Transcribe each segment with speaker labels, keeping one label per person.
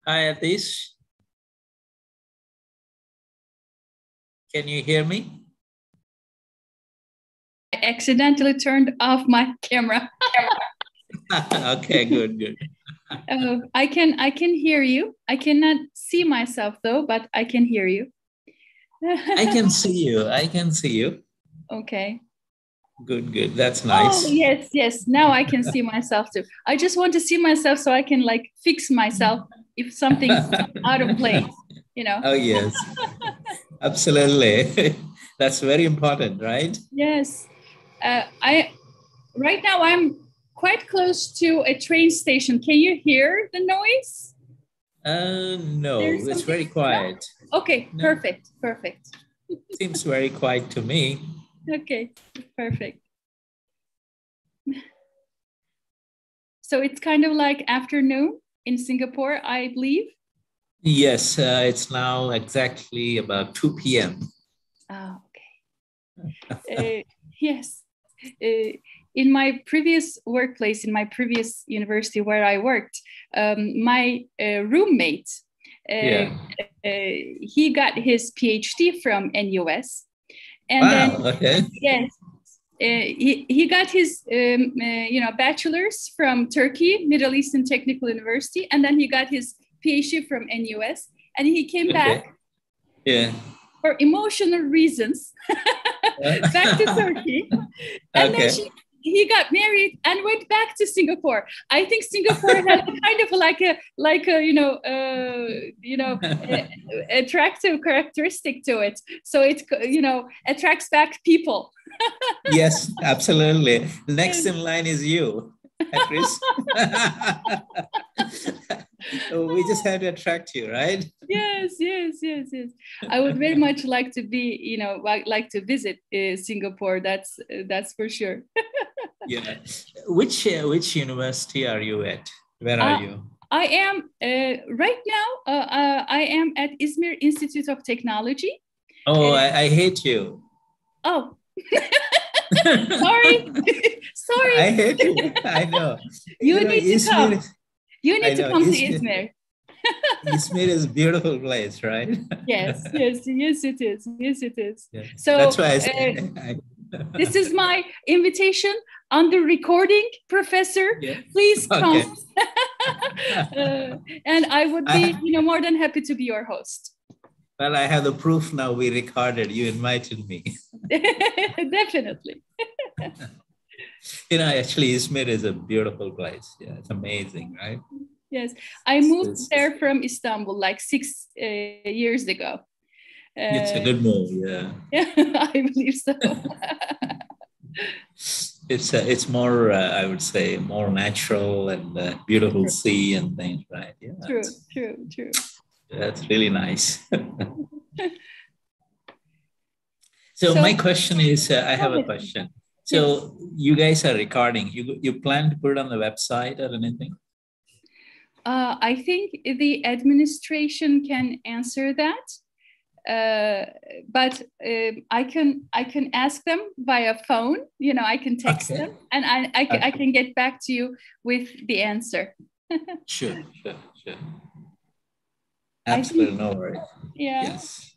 Speaker 1: Hi, Atish. Can you hear me?
Speaker 2: I accidentally turned off my camera.
Speaker 1: Okay, good.
Speaker 2: I can hear you. I cannot see myself though, but I can hear you.
Speaker 1: I can see you. I can see you.
Speaker 2: Okay.
Speaker 1: Good. That's nice.
Speaker 2: Oh, yes. Now I can see myself too. I just want to see myself so I can like fix myself if something's out of place, you know?
Speaker 1: Oh, yes. Absolutely. That's very important, right?
Speaker 2: Yes. Right now I'm quite close to a train station. Can you hear the noise?
Speaker 1: No, it's very quiet.
Speaker 2: No? Okay, no. Perfect.
Speaker 1: Seems very quiet to me.
Speaker 2: Okay, perfect. So it's kind of like afternoon in Singapore, I believe?
Speaker 1: Yes, it's now exactly about 2 p.m.
Speaker 2: Oh, okay. Yes. In my previous workplace, in my previous university where I worked, my roommate, he got his PhD from NUS. And
Speaker 1: wow, okay.
Speaker 2: Yes, he got his bachelor's from Turkey Middle Eastern Technical University, and then he got his PhD from NUS, and he came back for emotional reasons back to Turkey, and then he got married and went back to Singapore. I think Singapore has kind of like a attractive characteristic to it, so it attracts back people.
Speaker 1: Yes, absolutely. Next in line is you, Chris. We just had to attract you, right?
Speaker 2: Yes. I would very much like to be, like to visit Singapore. That's for sure.
Speaker 1: Yeah. Which university are you at? Where are you?
Speaker 2: I am right now. I am at Izmir Institute of Technology.
Speaker 1: Oh, I hate you.
Speaker 2: Oh. Sorry.
Speaker 1: I hate you. I know.
Speaker 2: You need to come. You need to come to Izmir.
Speaker 1: Izmir is a beautiful place, right?
Speaker 2: Yes, it is.
Speaker 1: Yeah.
Speaker 2: So
Speaker 1: that's why I say
Speaker 2: this is my invitation under recording, Professor. Yeah. Please come. And I would be, more than happy to be your host.
Speaker 1: Well, I have the proof now. We recorded. You invited me.
Speaker 2: Definitely.
Speaker 1: Actually, Izmir is a beautiful place. Yeah, it's amazing, right?
Speaker 2: Yes, I moved there from Istanbul like 6 years ago.
Speaker 1: It's a good move, yeah.
Speaker 2: Yeah, I believe so.
Speaker 1: It's more, I would say, more natural and beautiful sea and things, right? Yeah.
Speaker 2: True.
Speaker 1: That's really nice. So my question is, I have a question. So you guys are recording. You plan to put it on the website or anything?
Speaker 2: I think the administration can answer that, but I can ask them via phone. I can text them, and I can get back to you with the answer.
Speaker 1: Sure. Absolutely, no worries.
Speaker 2: Yeah.
Speaker 1: Yes.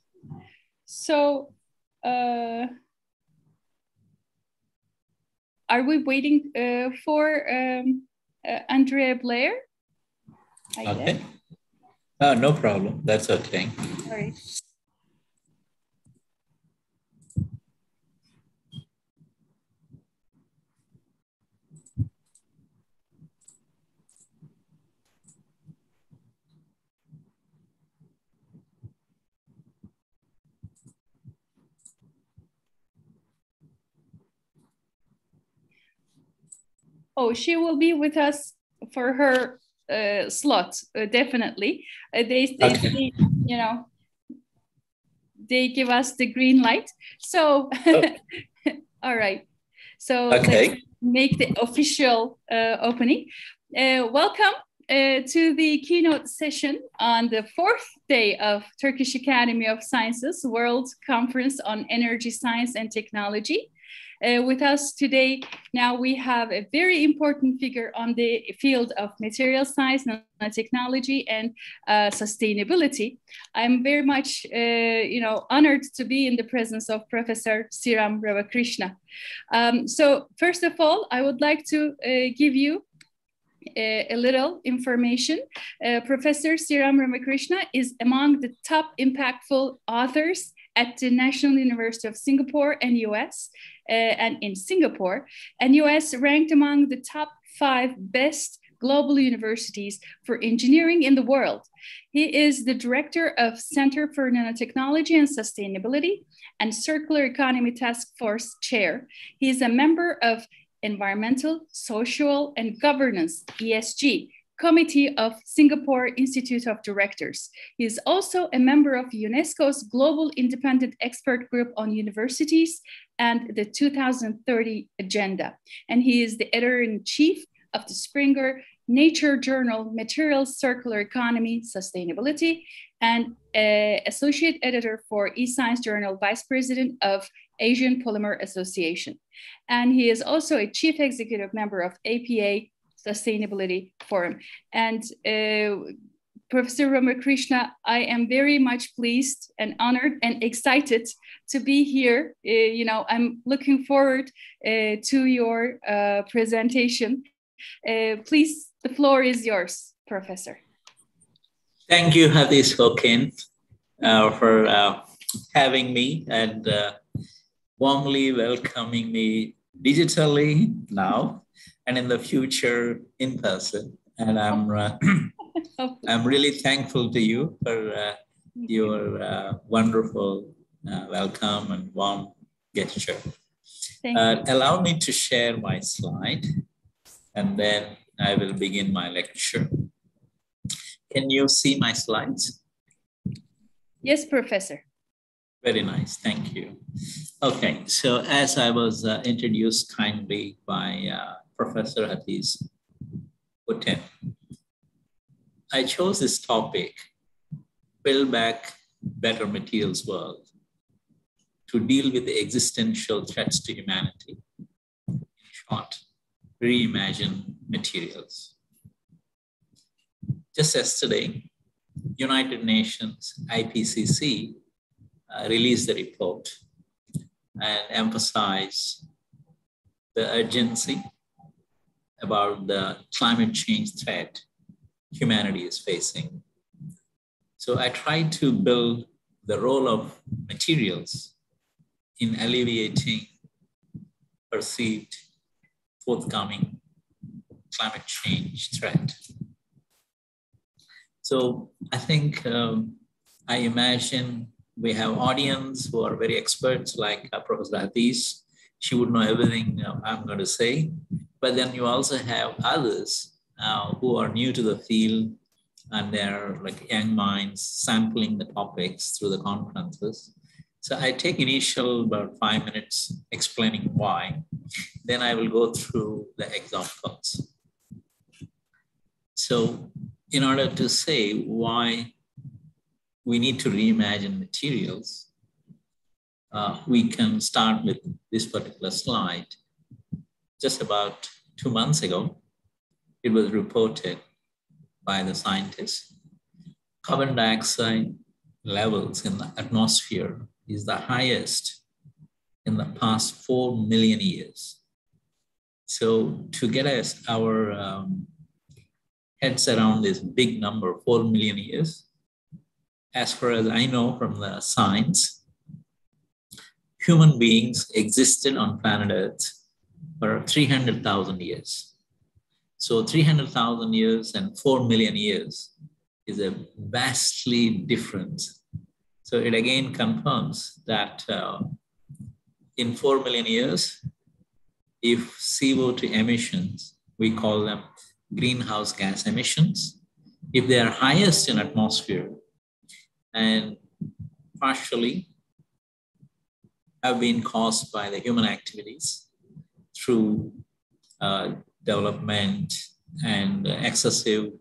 Speaker 2: So, are we waiting for Andrea Blair?
Speaker 1: Okay. Oh, no problem. That's okay.
Speaker 2: Sorry. Oh, she will be with us for her slot, definitely. They give us the green light. So, all right. So let's make the official opening. Welcome to the keynote session on the 4th day of Turkish Academy of Sciences World Conference on Energy Science and Technology. with us today. Now we have a very important figure on the field of material science, nanotechnology, and sustainability. I'm very much, honored to be in the presence of Professor Sriram Ramakrishna. So first of all, I would like to give you a little information. Professor Sriram Ramakrishna is among the top impactful authors at the National University of Singapore and US, and in Singapore, and US ranked among the top 5 best global universities for engineering in the world. He is the director of Center for Nanotechnology and Sustainability and Circular Economy Task Force Chair. He is a member of Environmental, Social, and Governance, ESG, Committee of Singapore Institute of Directors. He is also a member of UNESCO's Global Independent Expert Group on Universities and the 2030 Agenda. And he is the editor-in-chief of the Springer Nature Journal, Materials, Circular Economy, Sustainability, and associate editor for eScience Journal, vice president of Asian Polymer Association. And he is also a chief executive member of APA Sustainability Forum. And Professor Ramakrishna, I am very much pleased and honored and excited to be here. I'm looking forward to your presentation. Please, the floor is yours, Professor.
Speaker 1: Thank you, Hadis Hokin, for having me and warmly welcoming me digitally now and in the future in person. And I'm really thankful to you for your wonderful welcome and warm gesture. Allow me to share my slide, and then I will begin my lecture. Can you see my slides?
Speaker 2: Yes, Professor.
Speaker 1: Very nice, thank you. Okay, so as I was introduced kindly by Professor Hadis Hokin, I chose this topic, Build Back Better Materials World, to deal with the existential threats to humanity. In short, reimagine materials. Just yesterday, United Nations IPCC released the report and emphasized the urgency about the climate change threat humanity is facing. So I tried to build the role of materials in alleviating perceived forthcoming climate change threat. So I think I imagine we have audience who are very experts like Professor Hadis. She would know everything I'm going to say. But then you also have others who are new to the field and they're like young minds sampling the topics through the conferences. So I take initial about 5 minutes explaining why. Then I will go through the examples. So in order to say why we need to reimagine materials, we can start with this particular slide. Just about 2 months ago, it was reported by the scientists, carbon dioxide levels in the atmosphere is the highest in the past 4 million years. So to get us our heads around this big number, 4 million years, as far as I know from the science, human beings existed on planet Earth for 300,000 years. So 300,000 years and 4 million years is a vastly different. So it again confirms that in 4 million years, if CO2 emissions, we call them greenhouse gas emissions, if they are highest in atmosphere and partially have been caused by the human activities through development and excessive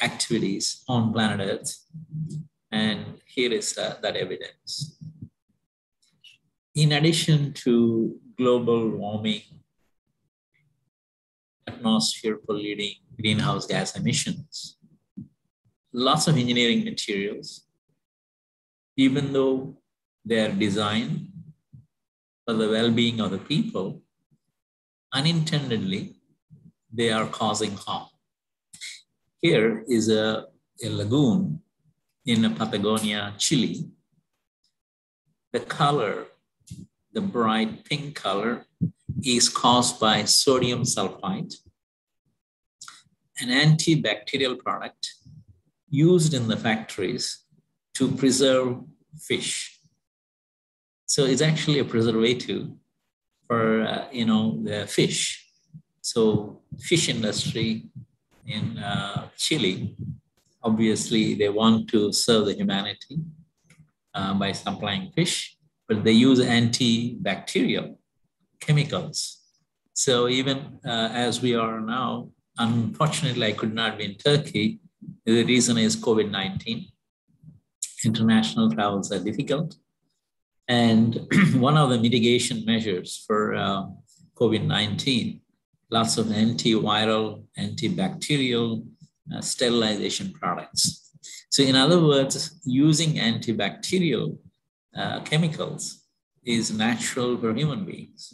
Speaker 1: activities on planet Earth. And here is that evidence. in addition to global warming, atmosphere polluting, greenhouse gas emissions, lots of engineering materials, even though they are designed for the well-being of the people, unintentionally, they are causing harm. Here is a lagoon in Patagonia, Chile. The color, the bright pink color, is caused by sodium sulfite, an antibacterial product used in the factories to preserve fish. So it's actually a preservative for the fish. So fish industry in Chile, obviously they want to serve the humanity by supplying fish, but they use antibacterial chemicals. So even as we are now, unfortunately, I could not be in Turkey. The reason is COVID-19. International travels are difficult. And one of the mitigation measures for COVID-19, lots of antiviral, antibacterial sterilization products. So in other words, using antibacterial chemicals is natural for human beings.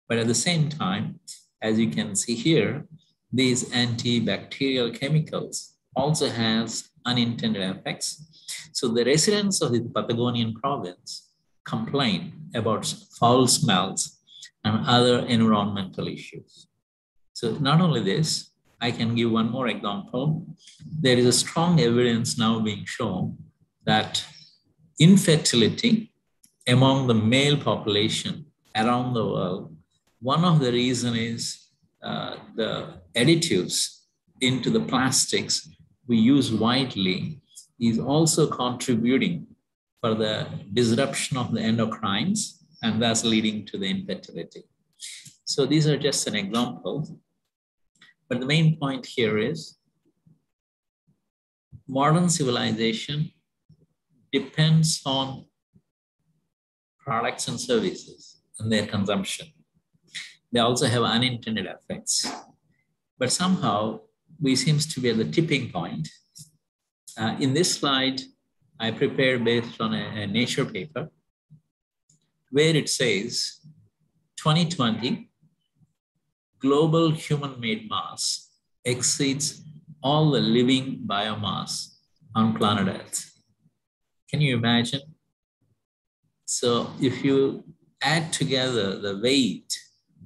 Speaker 1: But at the same time, as you can see here, these antibacterial chemicals also has unintended effects. So the residents of the Patagonian province complain about foul smells and other environmental issues. So not only this, I can give one more example. There is a strong evidence now being shown that infertility among the male population around the world, one of the reasons is the additives into the plastics we use widely is also contributing for the disruption of the endocrines and thus leading to the infertility. So these are just an example. But the main point here is modern civilization depends on products and services and their consumption. They also have unintended effects. But somehow we seem to be at the tipping point. In this slide, I prepared based on a Nature paper where it says 2020, global human-made mass exceeds all the living biomass on planet Earth. Can you imagine? So if you add together the weight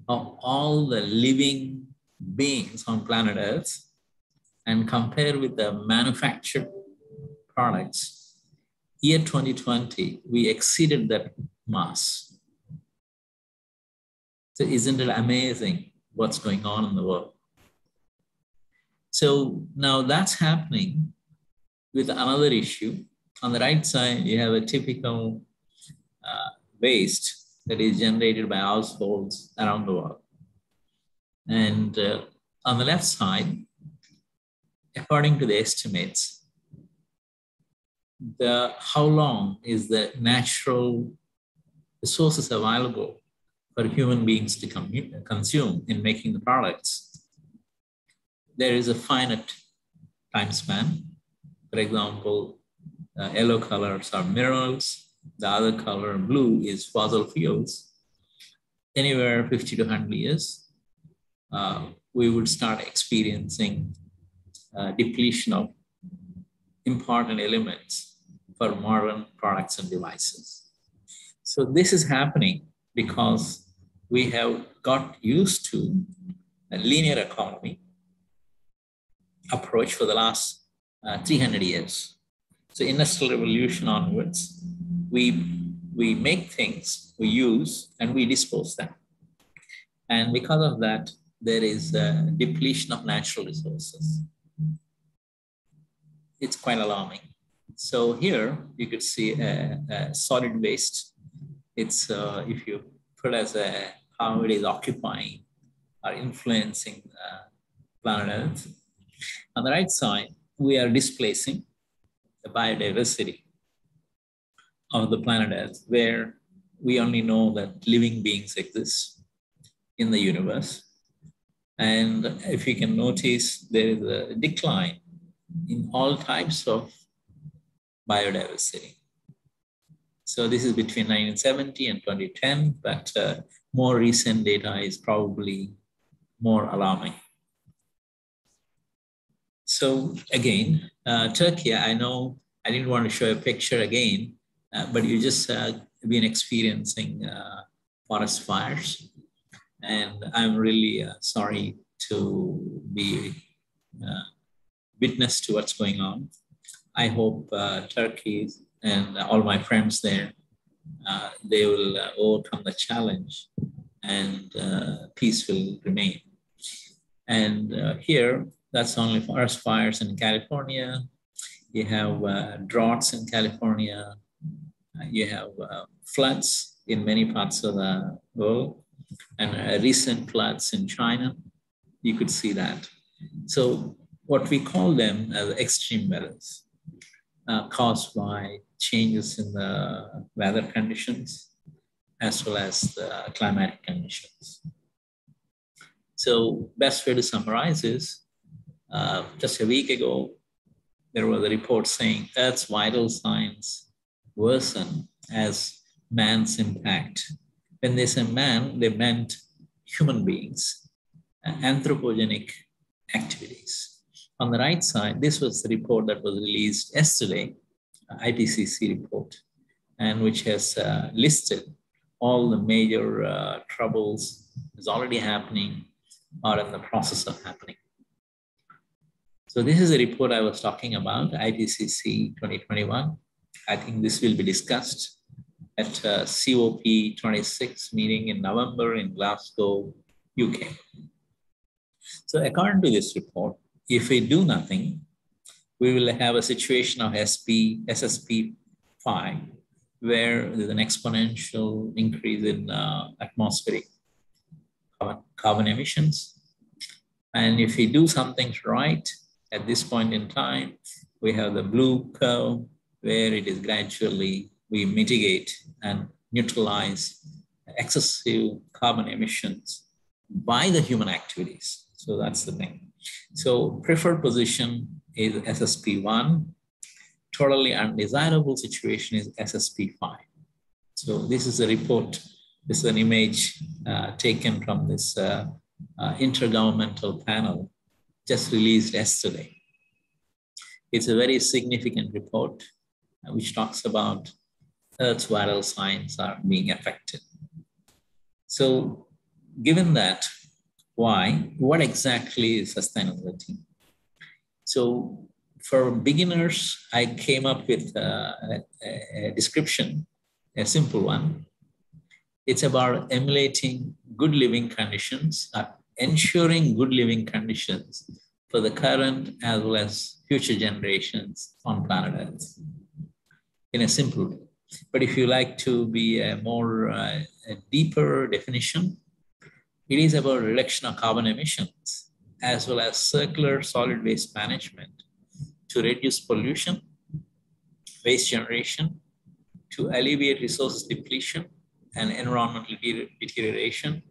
Speaker 1: of all the living beings on planet Earth and compare with the manufactured products, year 2020, we exceeded that mass. So isn't it amazing what's going on in the world? So now that's happening with another issue. On the right side, you have a typical waste that is generated by households around the world. And on the left side, according to the estimates, how long is the natural resources available for human beings to consume in making the products? There is a finite time span. For example, yellow colors are minerals. The other color, blue, is fossil fuels. Anywhere 50 to 100 years, we would start experiencing depletion of important elements for modern products and devices. So this is happening because we have got used to a linear economy approach for the last 300 years. So industrial revolution onwards, we make things, we use, and we dispose them. And because of that, there is a depletion of natural resources. It's quite alarming. So here you could see a solid waste. It's if you put as how it is occupying or influencing planet Earth. On the right side, we are displacing the biodiversity of the planet Earth, where we only know that living beings exist in the universe. And if you can notice, there is a decline in all types of biodiversity. So this is between 1970 and 2010, but more recent data is probably more alarming. So again, Turkey, I know I didn't want to show a picture again, but you just been experiencing forest fires. And I'm really sorry to be witness to what's going on. I hope Turkey and all my friends there, they will overcome the challenge and peace will remain. And here, that's only forest fires in California. You have droughts in California. You have floods in many parts of the world, and recent floods in China. You could see that. So what we call them as extreme weathers, caused by changes in the weather conditions as well as the climatic conditions. So best way to summarize is, just a week ago, there was a report saying Earth's vital signs worsen as man's impact. When they say man, they meant human beings, anthropogenic activities. On the right side, this was the report that was released yesterday, IPCC report, and which has listed all the major troubles is already happening or in the process of happening. So this is a report I was talking about, IPCC 2021. I think this will be discussed at COP26 meeting in November in Glasgow, UK. So according to this report, if we do nothing, we will have a situation of SSP 5, where there's an exponential increase in atmospheric carbon emissions. And if we do something right, at this point in time, we have the blue curve where it is gradually, we mitigate and neutralize excessive carbon emissions by the human activities. So that's the thing. So preferred position is SSP1. Totally undesirable situation is SSP5. So this is a report. This is an image taken from this intergovernmental panel just released yesterday. It's a very significant report which talks about Earth's vital signs are being affected. So given that, why? What exactly is sustainability? So for beginners, I came up with a description, a simple one. It's about emulating good living conditions, ensuring good living conditions for the current as well as future generations on planet Earth, in a simple way. But if you like to be a more a deeper definition, it is about reduction of carbon emissions as well as circular solid waste management to reduce pollution, waste generation, to alleviate resource depletion and environmental deterioration,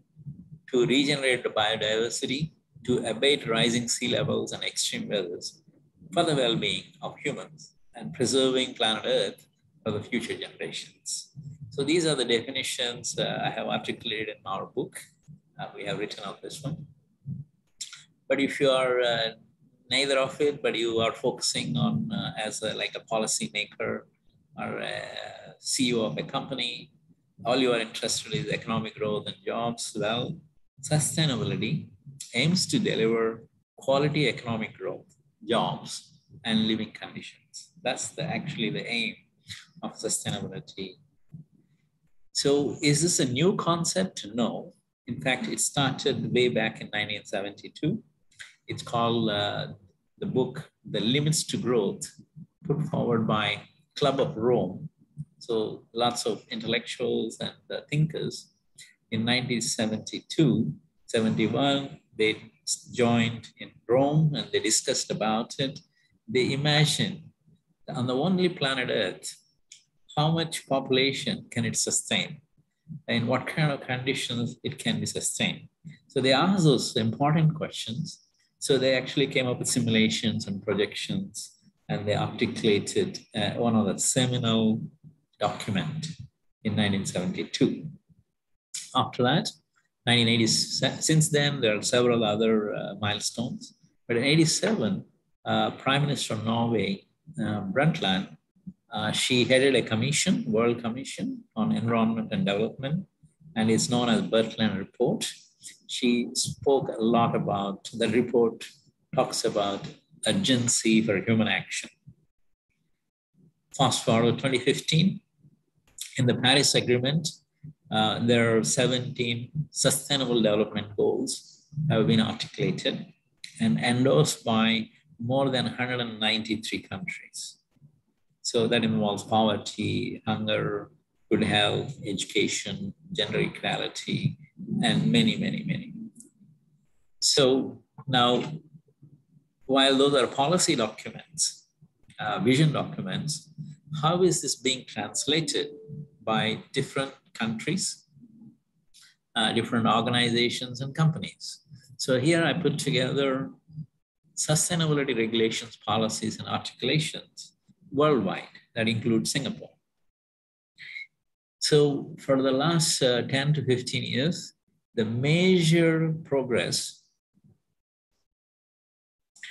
Speaker 1: to regenerate the biodiversity, to abate rising sea levels and extreme weathers for the well-being of humans and preserving planet Earth for the future generations. So these are the definitions I have articulated in our book. We have written out this one. But if you are neither of it, but you are focusing on as like a policy maker or a CEO of a company, all you are interested in is economic growth and jobs, well, sustainability aims to deliver quality economic growth, jobs, and living conditions. That's actually the aim of sustainability. So is this a new concept? No. In fact, it started way back in 1972. It's called the book, The Limits to Growth, put forward by Club of Rome. So lots of intellectuals and thinkers in 1972, 71, they joined in Rome and they discussed about it. They imagined on the only planet Earth, how much population can it sustain? in what kind of conditions it can be sustained. So they asked those important questions. So they actually came up with simulations and projections, and they articulated one of the seminal document in 1972. After that, 1980, since then, there are several other milestones. But in 87, Prime Minister of Norway, Brundtland, she headed a commission, World Commission on Environment and Development, and it's known as Brundtland Report. She spoke a lot about, the report talks about urgency for human action. Fast forward 2015, in the Paris Agreement, there are 17 Sustainable Development Goals have been articulated and endorsed by more than 193 countries. So that involves poverty, hunger, good health, education, gender equality, and many, many, many. So now, while those are policy documents, vision documents, how is this being translated by different countries, different organizations and companies? So here I put together sustainability regulations, policies, and articulations worldwide that include Singapore. So for the last 10 to 15 years, the major progress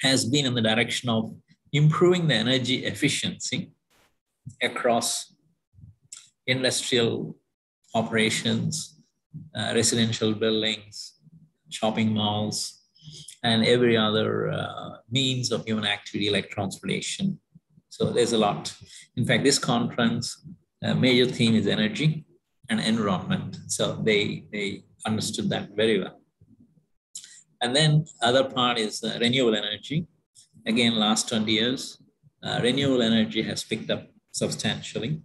Speaker 1: has been in the direction of improving the energy efficiency across industrial operations, residential buildings, shopping malls, and every other means of human activity like transportation. So there's a lot. In fact, this conference, major theme is energy and environment. So they understood that very well. And then other part is renewable energy. Again, last 20 years, renewable energy has picked up substantially.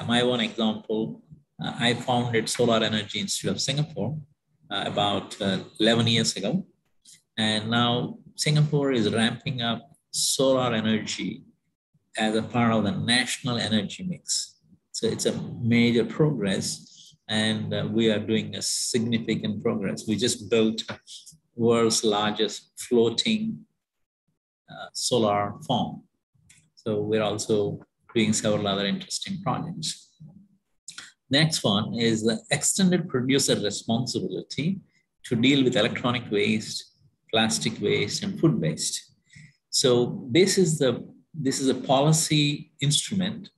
Speaker 1: My one example, I founded Solar Energy Institute of Singapore about 11 years ago. And now Singapore is ramping up solar energy as a part of the national energy mix. So it's a major progress, and we are doing a significant progress. We just built world's largest floating solar farm. So we're also doing several other interesting projects. Next one is the extended producer responsibility to deal with electronic waste, plastic waste, and food waste. So this is a policy instrument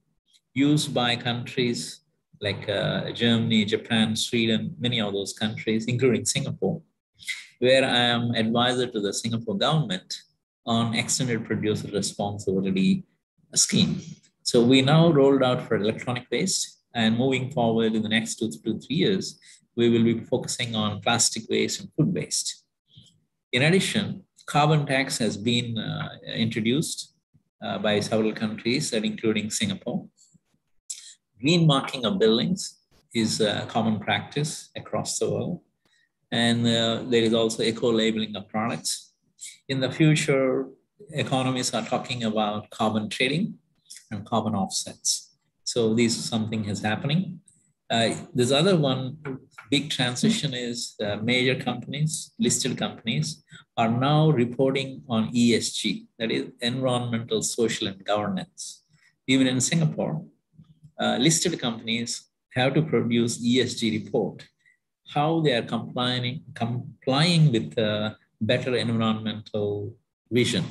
Speaker 1: used by countries like Germany, Japan, Sweden, many of those countries, including Singapore, where I am advisor to the Singapore government on extended producer responsibility scheme. So we now rolled out for electronic waste, and moving forward in the next 2 to 3 years, we will be focusing on plastic waste and food waste. In addition, carbon tax has been introduced by several countries, including Singapore. Green marking of buildings is a common practice across the world. And there is also eco-labeling of products. In the future, economies are talking about carbon trading and carbon offsets. So something is happening. This other one, big transition is major companies, listed companies, are now reporting on ESG, that is environmental, social, and governance. Even in Singapore, listed companies have to produce ESG report, how they are complying with better environmental vision.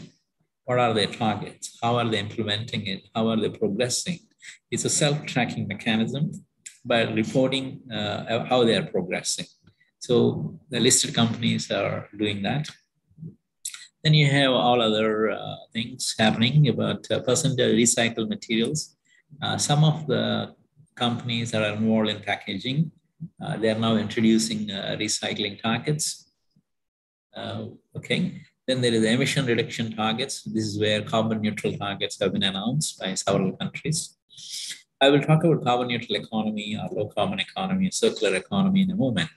Speaker 1: What are their targets? How are they implementing it? How are they progressing? It's a self-tracking mechanism by reporting how they are progressing. So the listed companies are doing that. Then you have all other things happening about percentage recycled materials. Some of the companies that are involved in packaging, they are now introducing recycling targets. Okay. Then there is emission reduction targets. This is where carbon neutral targets have been announced by several countries. I will talk about carbon neutral economy, or low carbon economy, circular economy in a moment.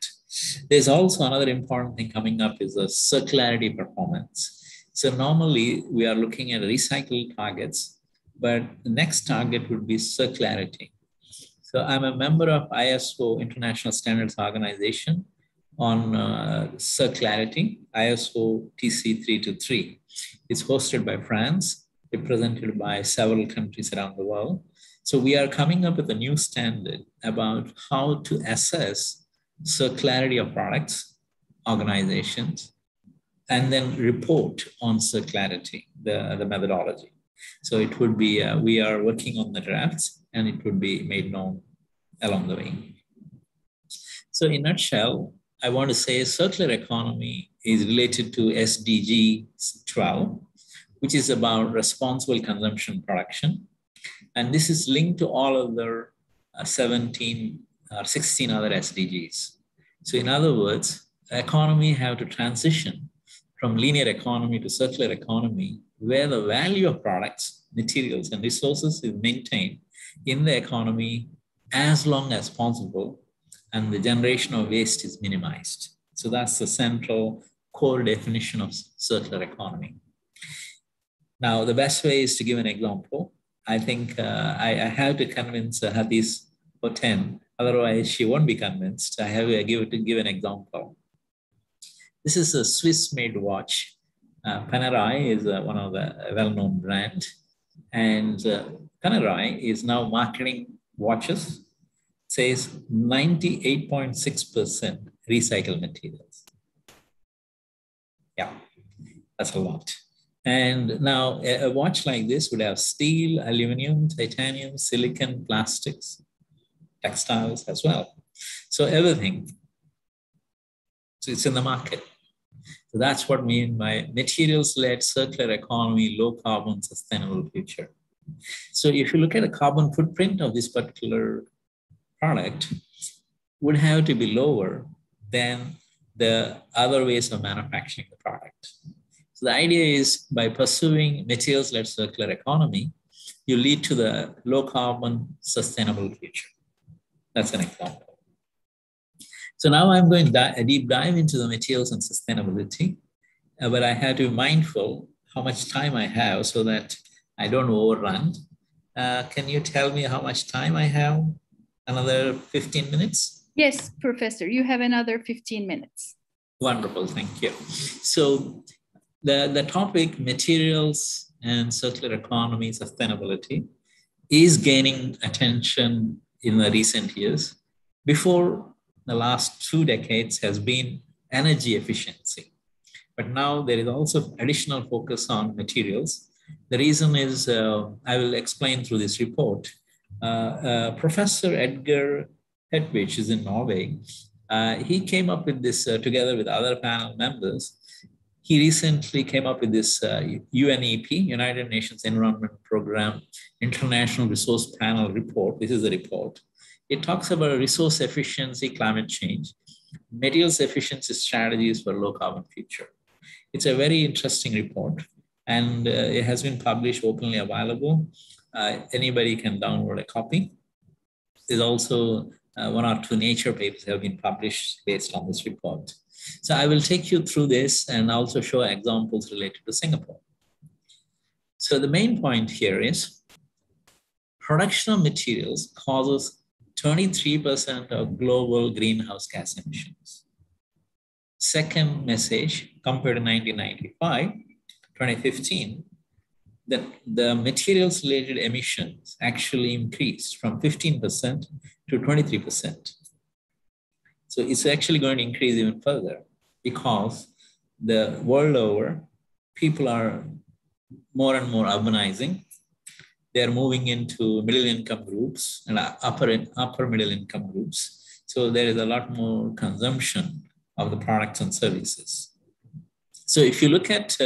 Speaker 1: There's also another important thing coming up is the circularity performance. So normally we are looking at recycle targets, but the next target would be circularity. So I'm a member of ISO International Standards Organization on circularity, ISO TC323. It's hosted by France, represented by several countries around the world. So we are coming up with a new standard about how to assess circularity of products, organizations, and then report on circularity, the methodology. So it would be, we are working on the drafts and it would be made known along the way. So in a nutshell, I want to say circular economy is related to SDG 12, which is about responsible consumption production. And this is linked to all other 16 other SDGs. So in other words, the economy have to transition from linear economy to circular economy, where the value of products, materials, and resources is maintained in the economy as long as possible, and the generation of waste is minimized. So that's the central core definition of circular economy. Now, the best way is to give an example. I think I have to convince Hadis for 10, otherwise she won't be convinced. I have to give an example. This is a Swiss-made watch. Panerai is one of the well-known brand, and Panerai is now marketing watches, says 98.6% recycled materials. Yeah, that's a lot. And now a watch like this would have steel, aluminum, titanium, silicon, plastics, textiles as well. So everything. So it's in the market. So that's what I mean by materials-led circular economy, low carbon, sustainable future. So if you look at the carbon footprint of this particular product, would have to be lower than the other ways of manufacturing the product. So the idea is by pursuing materials-led circular economy, you lead to the low carbon, sustainable future. That's an example. So now I'm going to deep dive into the materials and sustainability, but I have to be mindful how much time I have so that I don't overrun. Can you tell me how much time I have? Another 15 minutes?
Speaker 2: Yes, Professor, you have another 15 minutes.
Speaker 1: Wonderful, thank you. So the topic materials and circular economy sustainability is gaining attention in the recent years. Before the last 2 decades has been energy efficiency. But now there is also additional focus on materials. The reason is, I will explain through this report. Professor Edgar Hedvig is in Norway. He came up with this together with other panel members. He recently came up with this UNEP, United Nations Environment Program, International Resource Panel report. This is the report. It talks about resource efficiency, climate change, materials efficiency strategies for low carbon future. It's a very interesting report, and it has been published openly available. Anybody can download a copy. There's also 1 or 2 Nature papers have been published based on this report. So I will take you through this and also show examples related to Singapore. So the main point here is production of materials causes 23% of global greenhouse gas emissions. Second message, compared to 2015, that the materials related emissions actually increased from 15% to 23%. So it's actually going to increase even further because the world over, people are more and more urbanizing. They're moving into middle income groups and upper middle income groups. So there is a lot more consumption of the products and services. So if you look at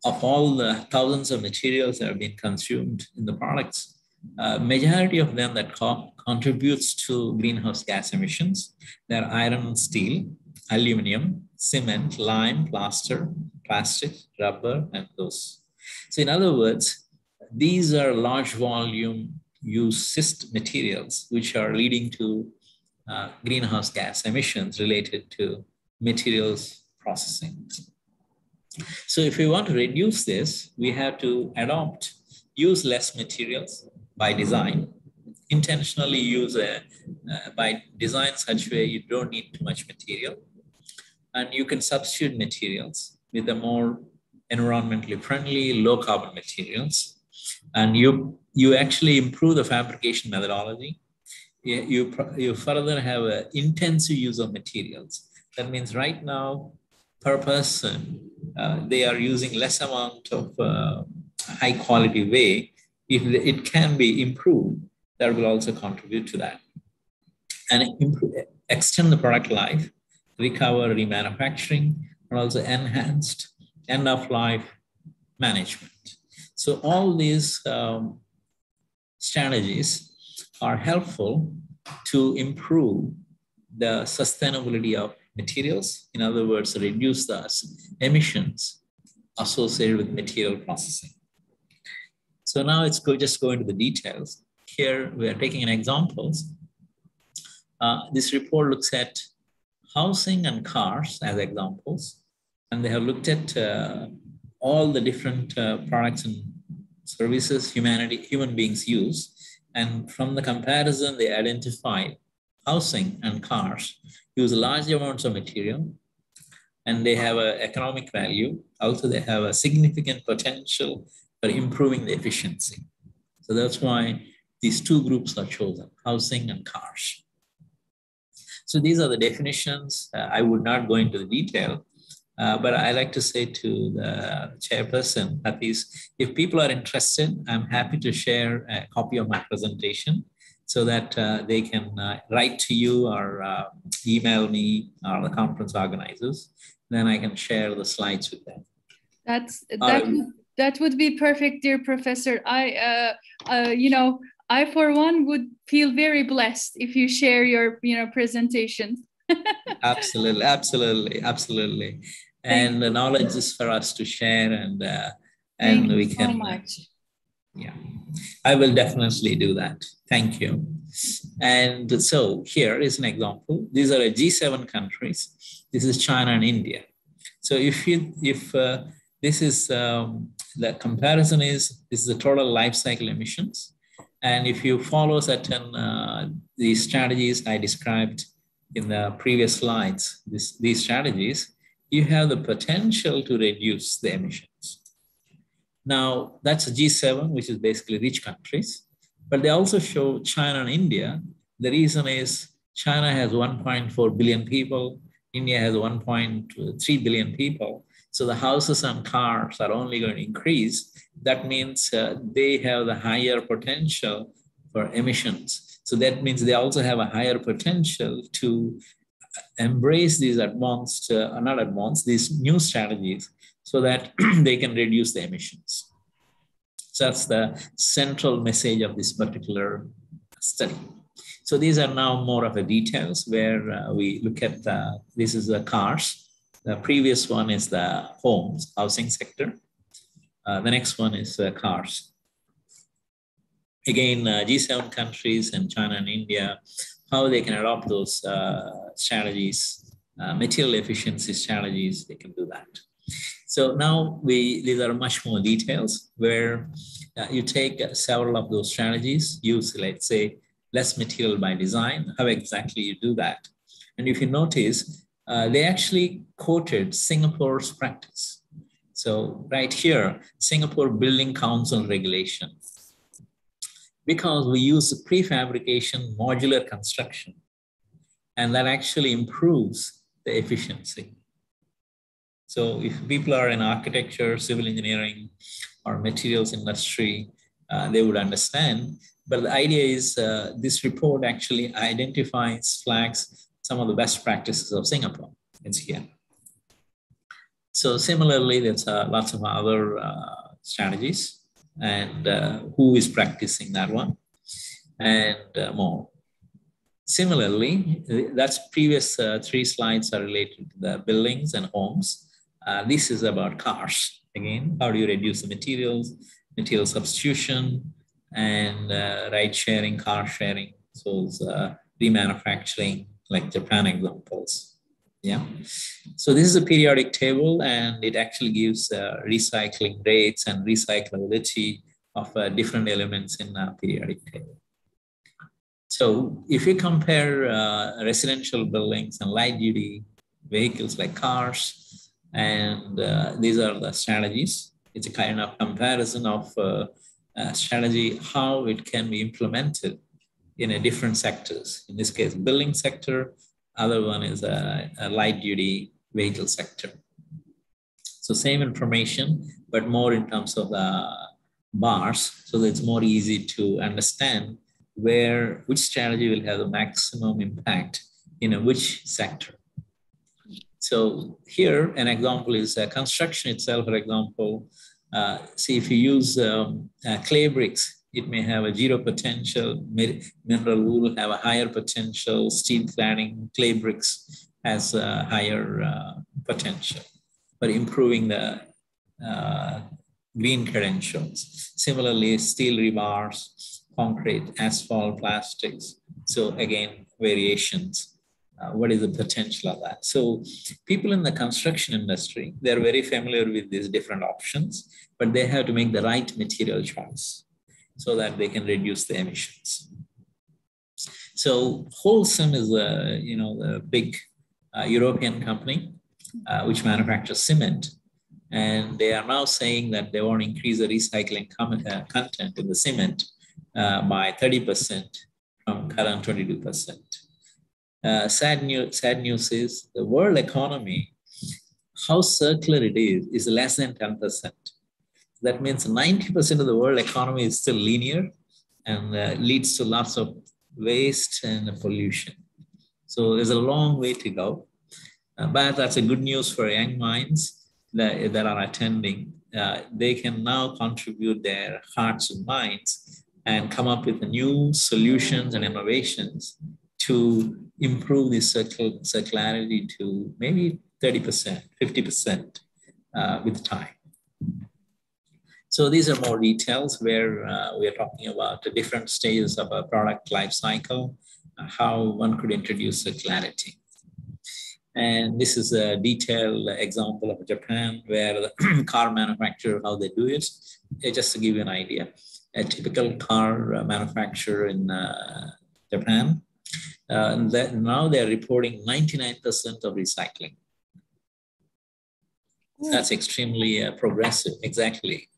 Speaker 1: of all the thousands of materials that have been consumed in the products, majority of them that contributes to greenhouse gas emissions, they're iron and steel, aluminum, cement, lime, plaster, plastic, rubber, and those. So in other words, these are large volume used materials which are leading to greenhouse gas emissions related to materials processing. So if we want to reduce this, we have to use less materials by design. intentionally use by design such way you don't need too much material, and you can substitute materials with a more environmentally friendly, low carbon materials, and you actually improve the fabrication methodology. You further have an intensive use of materials. That means right now, per person, they are using less amount of high quality way. If it can be improved, that will also contribute to that. And extend the product life, recover remanufacturing, and also enhanced end of life management. So all these strategies are helpful to improve the sustainability of materials. In other words, reduce the emissions associated with material processing. So now it's just go into the details. Here we are taking an examples. This report looks at housing and cars as examples, and they have looked at all the different products and services human beings use. And from the comparison, they identify housing and cars use large amounts of material, and they have an economic value. Also, they have a significant potential for improving the efficiency. So that's why these two groups are chosen, housing and cars. So these are the definitions. I would not go into the detail, but I like to say to the chairperson, Hafiz, if people are interested, I'm happy to share a copy of my presentation so that they can write to you or email me or the conference organizers. Then I can share the slides with them.
Speaker 2: That would be perfect, dear Professor. I for one would feel very blessed if you share your presentation.
Speaker 1: Absolutely. And the knowledge is for us to share, and we can.
Speaker 2: So much.
Speaker 1: Yeah, I will definitely do that. Thank you. And so here is an example. These are G7 countries. This is China and India. So if this is the comparison this is the total life cycle emissions. And if you follow certain these strategies I described in the previous slides, these strategies, you have the potential to reduce the emissions. Now, that's a G7, which is basically rich countries, but they also show China and India. The reason is China has 1.4 billion people, India has 1.3 billion people. So the houses and cars are only going to increase. That means they have the higher potential for emissions. So that means they also have a higher potential to embrace these these new strategies so that they can reduce the emissions. So that's the central message of this particular study. So these are now more of the details where we look at this is the cars. The previous one is the housing sector. The next one is cars. Again, G7 countries and China and India, how they can adopt those strategies, material efficiency strategies, they can do that. So now these are much more details where you take several of those strategies, use, let's say, less material by design, how exactly you do that. And if you notice, they actually quoted Singapore's practice. So right here, Singapore Building Council regulation. Because we use prefabrication modular construction, and that actually improves the efficiency. So if people are in architecture, civil engineering, or materials industry, they would understand. But the idea is this report actually flags some of the best practices of Singapore. It's here. So similarly, there's lots of other strategies, and who is practicing that one, and more. Similarly, that's previous three slides are related to the buildings and homes. This is about cars. Again, how do you reduce the material substitution, and ride sharing, car sharing. So it's remanufacturing, like Japan examples. Yeah. So this is a periodic table, and it actually gives recycling rates and recyclability of different elements in a periodic table. So if you compare residential buildings and light duty vehicles like cars, and these are the strategies. It's a kind of comparison of strategy, how it can be implemented in a different sectors. In this case, building sector, other one is a light duty vehicle sector. So same information, but more in terms of the bars, so that it's more easy to understand which strategy will have the maximum impact in which sector. So here, an example is construction itself, for example. See, if you use clay bricks, it may have a zero potential. Mineral wool have a higher potential. Steel cladding, clay bricks has a higher potential for improving the green credentials. Similarly, steel rebars, concrete, asphalt, plastics. So again, variations. What is the potential of that? So people in the construction industry, they're very familiar with these different options, but they have to make the right material choice so that they can reduce the emissions. So Holcim is a big European company which manufactures cement. And they are now saying that they want to increase the recycling content in the cement by 30% from current 22%. Sad news is the world economy, how circular it is less than 10%. That means 90% of the world economy is still linear and leads to lots of waste and pollution. So there's a long way to go. But that's a good news for young minds that are attending. They can now contribute their hearts and minds and come up with new solutions and innovations to improve the circularity to maybe 30%, 50% with time. So these are more details where we are talking about the different stages of a product life cycle, how one could introduce circularity. And this is a detailed example of Japan, where the car manufacturer, how they do it. Just to give you an idea, a typical car manufacturer in Japan, now they're reporting 99% of recycling. That's extremely progressive, exactly.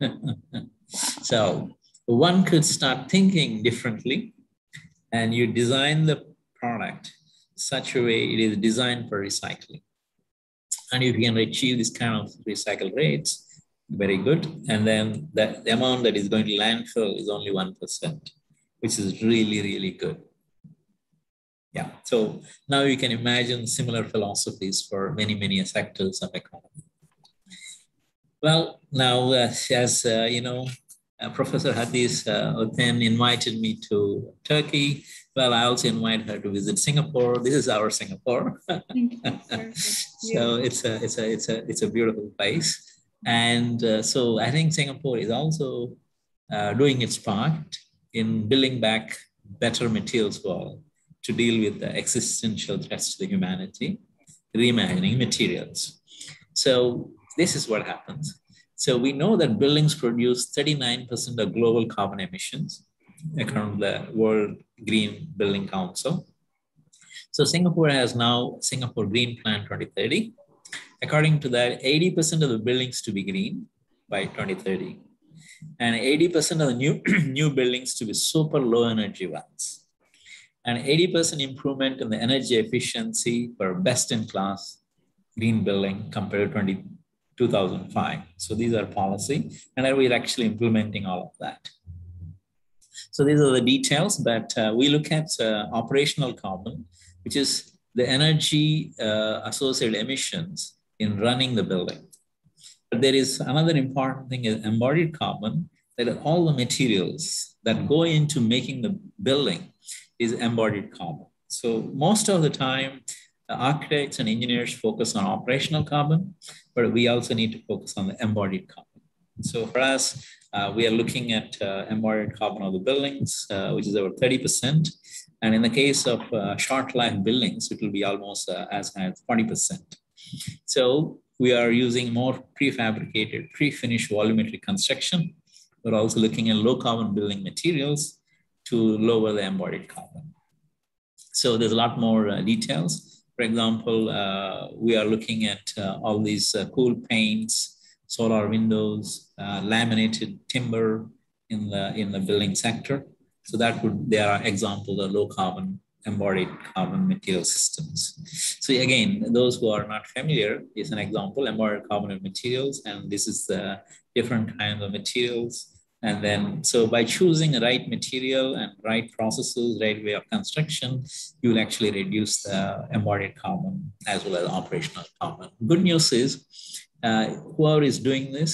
Speaker 1: So one could start thinking differently, and you design the product such a way it is designed for recycling. And if you can achieve this kind of recycle rates, very good. And then the amount that is going to landfill is only 1%, which is really, really good. Yeah, so now you can imagine similar philosophies for many, many sectors of economy. Well, now, as you know, Professor Hadis then invited me to Turkey. Well, I also invited her to visit Singapore. This is our Singapore. So it's a beautiful place. And so I think Singapore is also doing its part in building back better materials world to deal with the existential threats to the humanity, reimagining materials. So this is what happens. So we know that buildings produce 39% of global carbon emissions, according to the World Green Building Council. So Singapore has now Singapore Green Plan 2030. According to that, 80% of the buildings to be green by 2030, and 80% of the new buildings to be super low energy ones, and 80% improvement in the energy efficiency for best-in-class green building compared to 2005. So these are policy, and we're actually implementing all of that. So these are the details, but we look at operational carbon, which is the energy associated emissions in running the building. But there is another important thing, is embodied carbon, that all the materials that go into making the building is embodied carbon. So most of the time, architects and engineers focus on operational carbon, but we also need to focus on the embodied carbon. So for us, we are looking at embodied carbon of the buildings, which is over 30%. And in the case of short life buildings, it will be almost as high as 40%. So we are using more prefabricated, pre-finished volumetric construction. We're also looking at low carbon building materials to lower the embodied carbon. So there's a lot more details. For example, we are looking at all these cool paints, solar windows, laminated timber in the building sector. So there are examples of low carbon, embodied carbon material systems. So again, those who are not familiar, is an example, embodied carbon materials, and this is the different kinds of materials. And then, so by choosing the right material and right processes, right way of construction, you will actually reduce the embodied carbon as well as operational carbon. Good news is, whoever is doing this,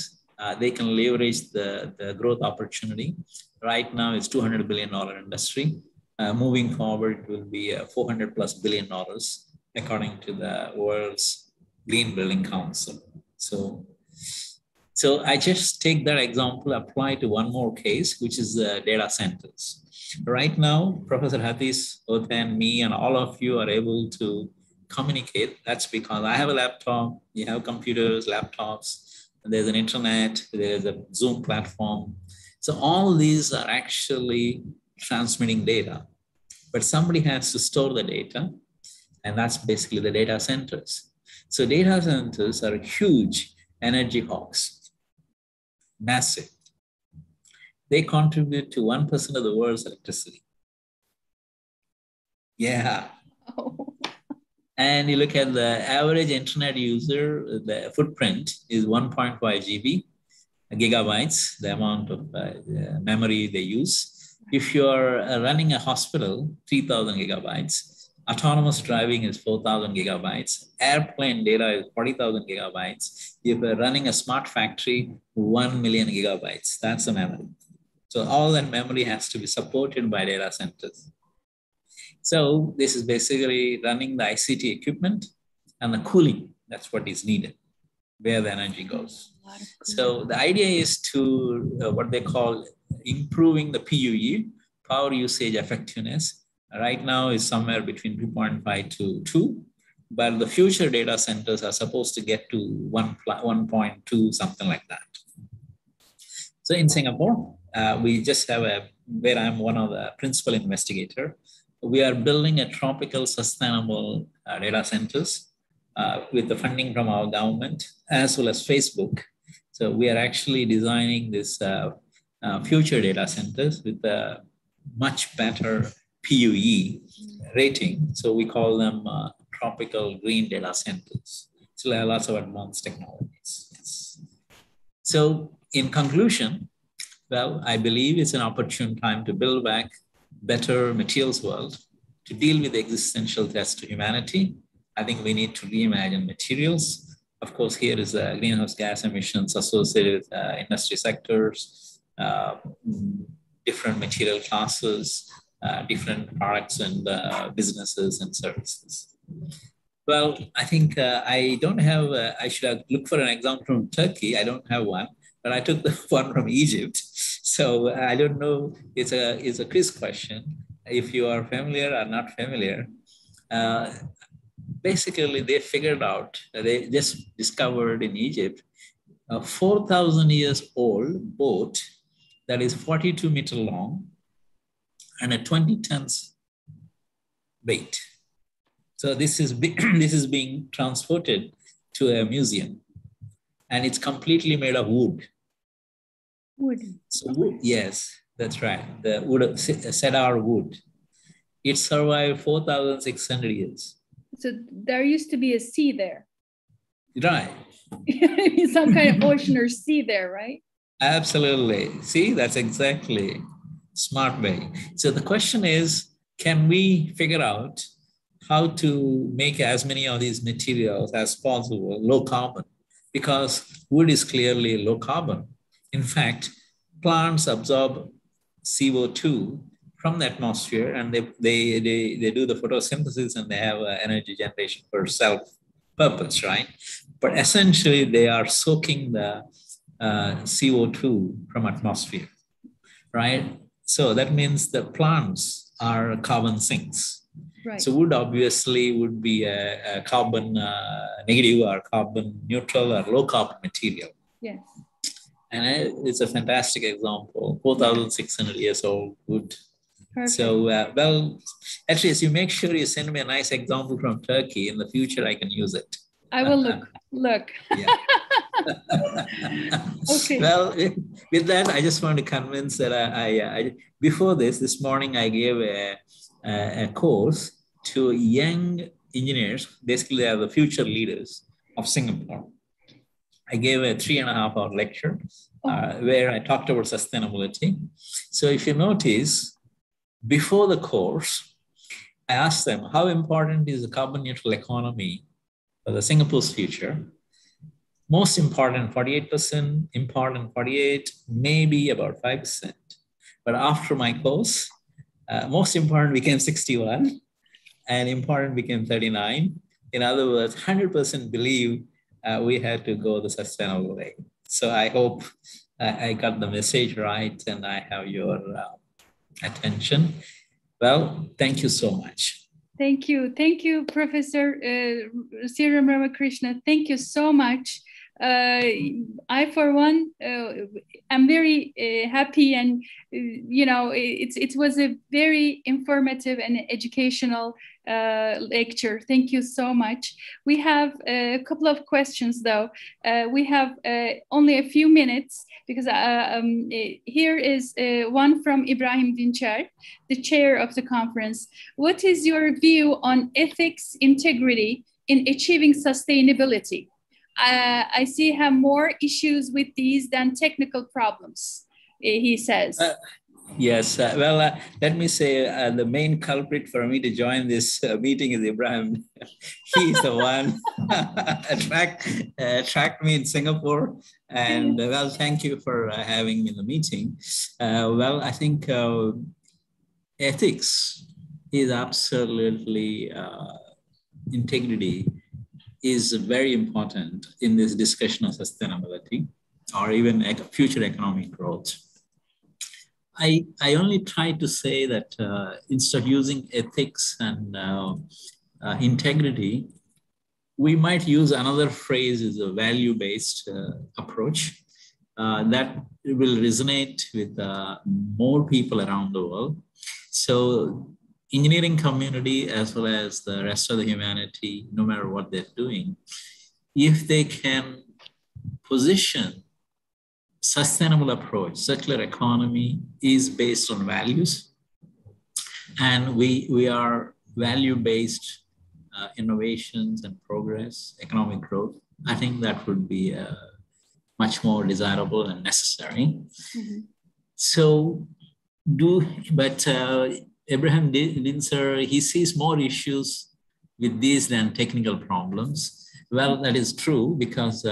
Speaker 1: they can leverage the growth opportunity. Right now, it's $200 billion industry. Moving forward, it will be $400+ billion, according to the world's Green Building Council. So I just take that example, apply to one more case, which is data centers. Right now, Professor Hatis, both and me and all of you are able to communicate. That's because I have a laptop, you have computers, laptops, there's an internet, there's a Zoom platform. So all these are actually transmitting data, but somebody has to store the data, and that's basically the data centers. So data centers are huge energy hawks. Massive. They contribute to 1% of the world's electricity. Yeah. Oh. And you look at the average internet user, the footprint is 1.5 GB, gigabytes, the amount of memory they use. If you're running a hospital, 3,000 gigabytes. Autonomous driving is 4,000 gigabytes. Airplane data is 40,000 gigabytes. If you're running a smart factory, 1 million gigabytes. That's the memory. So all that memory has to be supported by data centers. So this is basically running the ICT equipment and the cooling. That's what is needed, where the energy goes. So the idea is to what they call improving the PUE, power usage effectiveness. Right now is somewhere between 2.5 to 2, but the future data centers are supposed to get to 1.2, something like that. So in Singapore, we just have where I'm one of the principal investigator. We are building a tropical sustainable data centers with the funding from our government as well as Facebook. So we are actually designing this future data centers with a much better PUE rating. So we call them tropical green data centers. So there are lots of advanced technologies. Yes. So in conclusion, well, I believe it's an opportune time to build back better materials world to deal with the existential threats to humanity. I think we need to reimagine materials. Of course, here is greenhouse gas emissions associated with industry sectors, different material classes, different products and businesses and services. Well, I think I don't have, I should have looked for an example from Turkey. I don't have one, but I took the one from Egypt. So I don't know, it's a quiz question. If you are familiar or not familiar, basically they figured out, they just discovered in Egypt, a 4,000 years old boat that is 42 meters long and a 20 tons weight. So this is being transported to a museum, and it's completely made of wood.
Speaker 2: Wood.
Speaker 1: So wood, yes, that's right. The wood, cedar wood. It survived 4,600 years.
Speaker 2: So there used to be a sea there.
Speaker 1: Right.
Speaker 2: Some kind of ocean or sea there, right?
Speaker 1: Absolutely. See, that's exactly smart way. So the question is, can we figure out how to make as many of these materials as possible low carbon? Because wood is clearly low carbon. In fact, plants absorb CO2 from the atmosphere, and they do the photosynthesis, and they have energy generation for self-purpose, right? But essentially, they are soaking the CO2 from atmosphere, right? So that means the plants are carbon sinks. Right. So wood obviously would be a carbon negative or carbon neutral or low carbon material.
Speaker 2: Yes.
Speaker 1: And it's a fantastic example. 4,600 years old wood
Speaker 2: Perfect.
Speaker 1: So, well, actually, as you make sure you send me a nice example from Turkey, in the future, I can use it.
Speaker 2: I will look.
Speaker 1: Yeah.
Speaker 2: Okay.
Speaker 1: Well, with that, I just want to convince that before this morning, I gave a course to young engineers. Basically, they are the future leaders of Singapore. I gave a 3.5-hour lecture where I talked about sustainability. So if you notice, before the course, I asked them, how important is the carbon neutral economy for the Singapore's future? Most important, 48%, important, 48%, maybe about 5%. But after my course, most important became 61 and important became 39. In other words, 100% believe we had to go the sustainable way. So I hope I got the message right and I have your attention. Well, thank you so much.
Speaker 2: Thank you. Thank you, Professor Sriram Ramakrishna. Thank you so much. I, for one, am very happy, and it was a very informative and educational lecture. Thank you so much. We have a couple of questions, though. We have only a few minutes because here is one from Ibrahim Dinçer, the chair of the conference. What is your view on ethics integrity in achieving sustainability? I see have more issues with these than technical problems, he says.
Speaker 1: Yes, well, let me say the main culprit for me to join this meeting is Ibrahim. He's the one attract me in Singapore. And well, thank you for having me in the meeting. Well, I think ethics is absolutely integrity is very important in this discussion of sustainability or even future economic growth. I only try to say that instead of using ethics and integrity, we might use another phrase is a value-based approach that will resonate with more people around the world. So engineering community as well as the rest of the humanity, no matter what they're doing, if they can position sustainable approach, circular economy is based on values, and we are value-based innovations and progress, economic growth. I think that would be much more desirable and necessary. Mm-hmm. So, Ibrahim Dinçer, he sees more issues with these than technical problems. Well, that is true because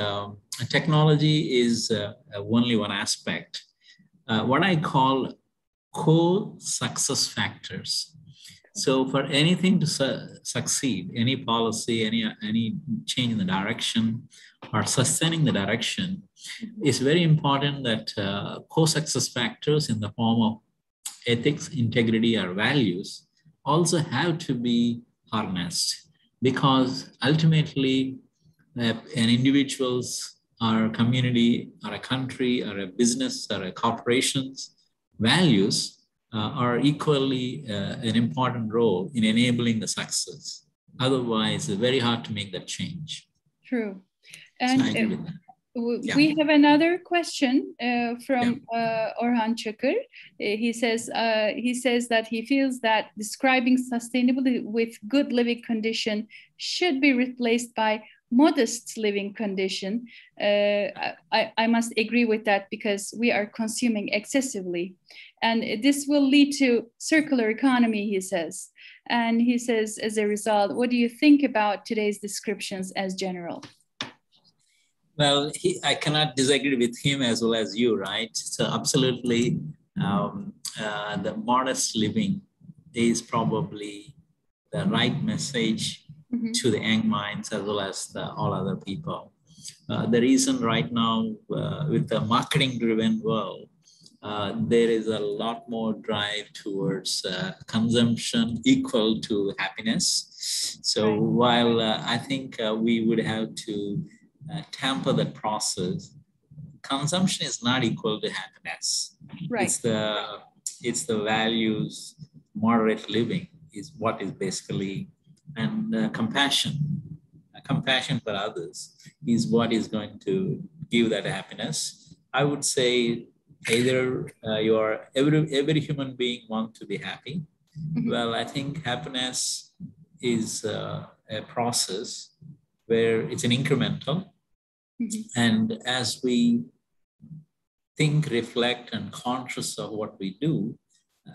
Speaker 1: technology is only one aspect. What I call co-success factors. So for anything to succeed, any policy, any change in the direction or sustaining the direction, it's very important that co-success factors in the form of ethics, integrity, or values also have to be harnessed, because ultimately an individual's or a community or a country or a business or a corporation's values are equally an important role in enabling the success. Otherwise, it's very hard to make that change.
Speaker 2: True. And
Speaker 1: so I agree with that.
Speaker 2: We have another question from Orhan Çakır. He says that he feels that describing sustainability with good living condition should be replaced by modest living condition. I must agree with that because we are consuming excessively, and this will lead to circular economy, he says. And he says, as a result, what do you think about today's descriptions as general?
Speaker 1: Well, I cannot disagree with him as well as you, right? So absolutely, the modest living is probably the right message to the young minds as well as all other people. The reason right now with the marketing-driven world, there is a lot more drive towards consumption equal to happiness. So while I think we would have to temper that process, consumption is not equal to happiness. Right. It's the values moderate living is what is basically, and compassion for others is what is going to give that happiness. I would say either every human being wants to be happy.
Speaker 2: Mm-hmm.
Speaker 1: Well, I think happiness is a process where it's an incremental.
Speaker 2: Mm-hmm.
Speaker 1: And as we think, reflect, and conscious of what we do,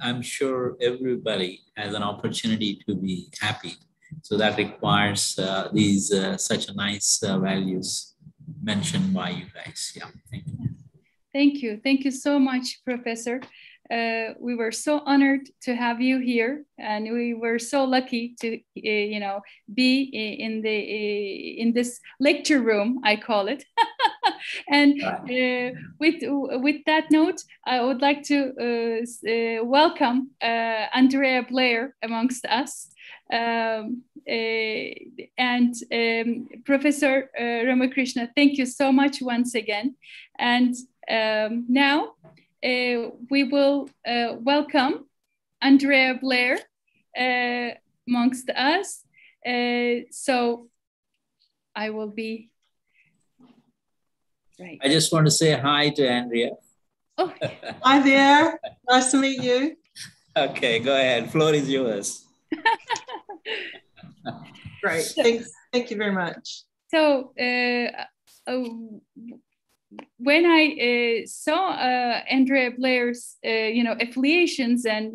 Speaker 1: I'm sure everybody has an opportunity to be happy. So that requires these such a nice values mentioned by you guys. Yeah, thank you.
Speaker 2: Thank you. Thank you so much, Professor. We were so honored to have you here, and we were so lucky to, be in this lecture room, I call it. And with that note, I would like to welcome Andrea Blair amongst us, and Professor Ramakrishna. Thank you so much once again. And now we will welcome Andrea Blair amongst us. So I will be right.
Speaker 1: I just want to say hi to Andrea.
Speaker 2: Oh.
Speaker 3: Hi there. Nice to meet you.
Speaker 1: Okay, go ahead. Floor is yours.
Speaker 3: Great. Thanks. Thank you very much.
Speaker 2: So when I saw Andrea Blair's, affiliations and,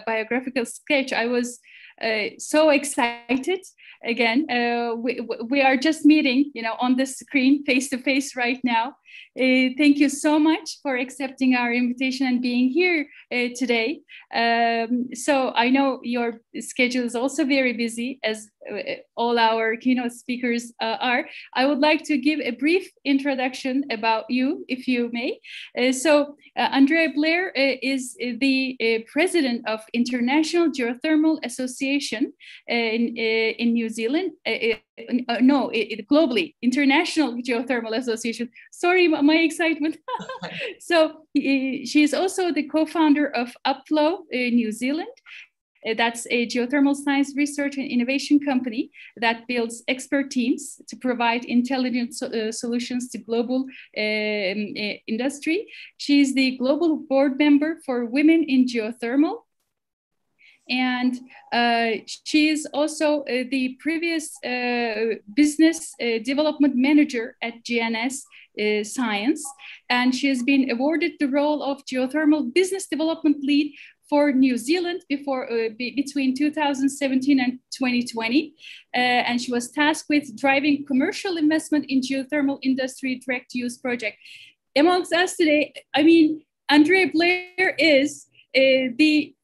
Speaker 2: biographical sketch, I was so excited. Again, we are just meeting, on the screen, face to face right now. Thank you so much for accepting our invitation and being here today. So I know your schedule is also very busy, as all our keynote speakers are. I would like to give a brief introduction about you, if you may. So Andrea Blair is the president of International Geothermal Association in New Zealand. Globally, International Geothermal Association. Sorry, my excitement. So she is also the co-founder of Upflow New Zealand. That's a geothermal science research and innovation company that builds expert teams to provide intelligent solutions to global industry. She's the global board member for Women in Geothermal. And she is also the previous business development manager at GNS Science. And she has been awarded the role of geothermal business development lead for New Zealand between 2017 and 2020. And she was tasked with driving commercial investment in geothermal industry direct use project. Amongst us today, I mean, Andrea Blair is the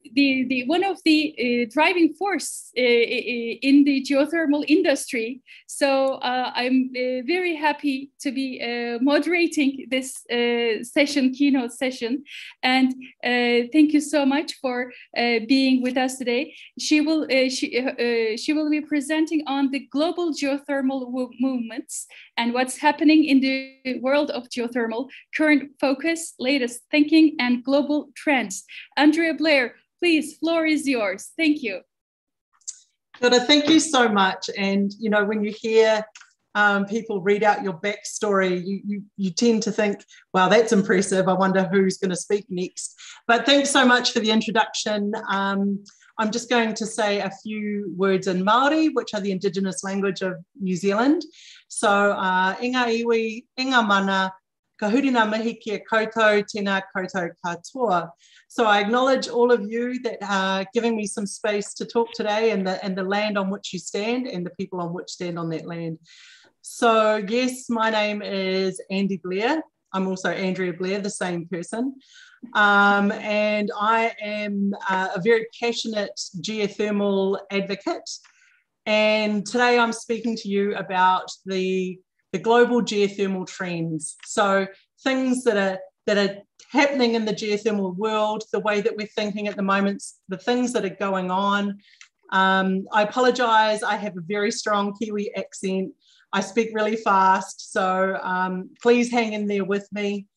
Speaker 2: one of the driving force in the geothermal industry. So I'm very happy to be moderating this keynote session. And thank you so much for being with us today. She will be presenting on the global geothermal movements and what's happening in the world of geothermal, current focus, latest thinking, and global trends. Andrea Blair, please, floor is yours. Thank you.
Speaker 3: Hilda, thank you so much. And, when you hear people read out your backstory, you tend to think, wow, that's impressive. I wonder who's going to speak next. But thanks so much for the introduction. I'm just going to say a few words in Māori, which are the Indigenous language of New Zealand. So, inga iwi, inga mana, ka hurina mihi kia koutou, tēnā koutou katoa. So I acknowledge all of you that are giving me some space to talk today, and the land on which you stand and the people on which stand on that land. So yes, my name is Andy Blair. I'm also Andrea Blair, the same person. And I am a very passionate geothermal advocate. And today I'm speaking to you about the global geothermal trends. So things that are happening in the geothermal world, the way that we're thinking at the moment, the things that are going on. I apologize, I have a very strong Kiwi accent. I speak really fast, so please hang in there with me.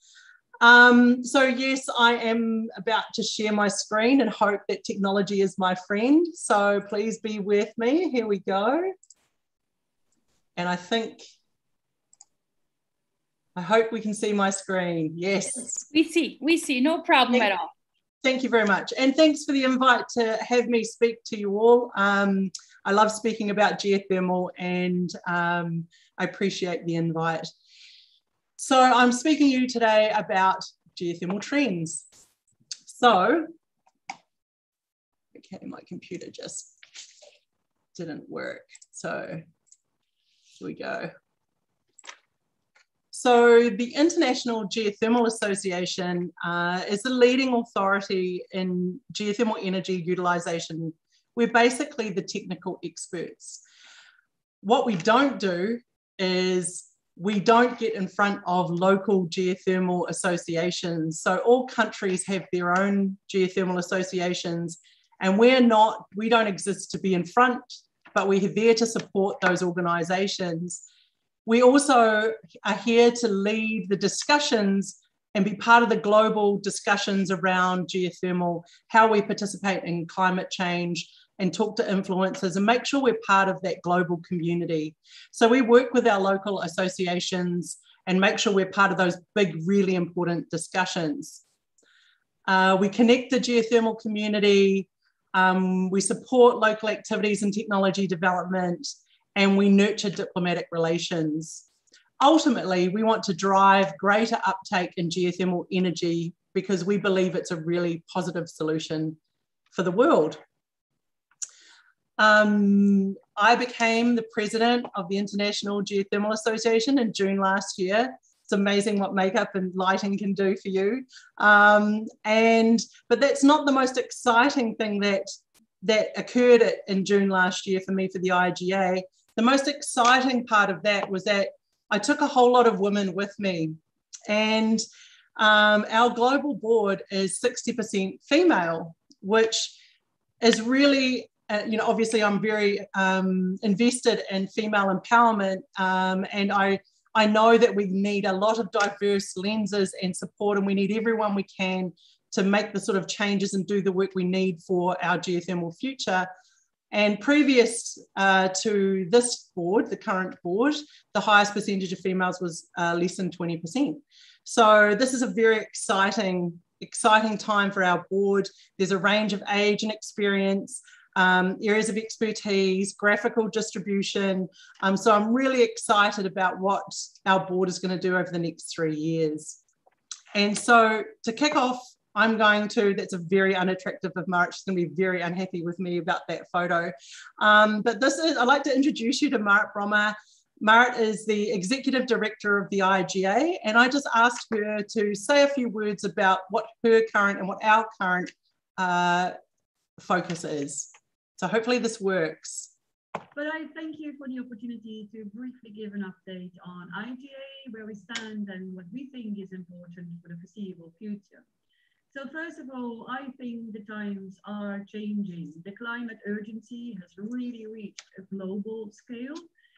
Speaker 3: So yes, I am about to share my screen and hope that technology is my friend. So please be with me. Here we go. And I hope we can see my screen. Yes.
Speaker 2: We see, no problem at all.
Speaker 3: Thank you very much. And thanks for the invite to have me speak to you all. I love speaking about geothermal, and I appreciate the invite. So I'm speaking to you today about geothermal trends. So, okay, my computer just didn't work. So here we go. So the International Geothermal Association is the leading authority in geothermal energy utilisation. We're basically the technical experts. What we don't do is we don't get in front of local geothermal associations. So all countries have their own geothermal associations, and we don't exist to be in front, but we're there to support those organisations. We also are here to lead the discussions and be part of the global discussions around geothermal, how we participate in climate change, and talk to influencers and make sure we're part of that global community. So we work with our local associations and make sure we're part of those big, really important discussions. We connect the geothermal community, we support local activities and technology development, and we nurture diplomatic relations. Ultimately, we want to drive greater uptake in geothermal energy because we believe it's a really positive solution for the world. I became the president of the International Geothermal Association in June last year. It's amazing what makeup and lighting can do for you. But that's not the most exciting thing that occurred in June last year for me for the IGA. The most exciting part of that was that I took a whole lot of women with me, and our global board is 60% female, which is really, obviously I'm very invested in female empowerment, and I know that we need a lot of diverse lenses and support, and we need everyone we can to make the sort of changes and do the work we need for our geothermal future. And previous to this board, the current board, the highest percentage of females was less than 20%. So this is a very exciting time for our board. There's a range of age and experience, areas of expertise, graphical distribution. So I'm really excited about what our board is going to do over the next 3 years. And so to kick off, that's a very unattractive of Marit. She's going to be very unhappy with me about that photo. But I'd like to introduce you to Marit Brommer. Marit is the Executive Director of the IGA, and I just asked her to say a few words about what her current and what our current focus is. So hopefully this works.
Speaker 4: But I thank you for the opportunity to briefly give an update on IGA, where we stand and what we think is important for the foreseeable future. So first of all, I think the times are changing. The climate urgency has really reached a global scale,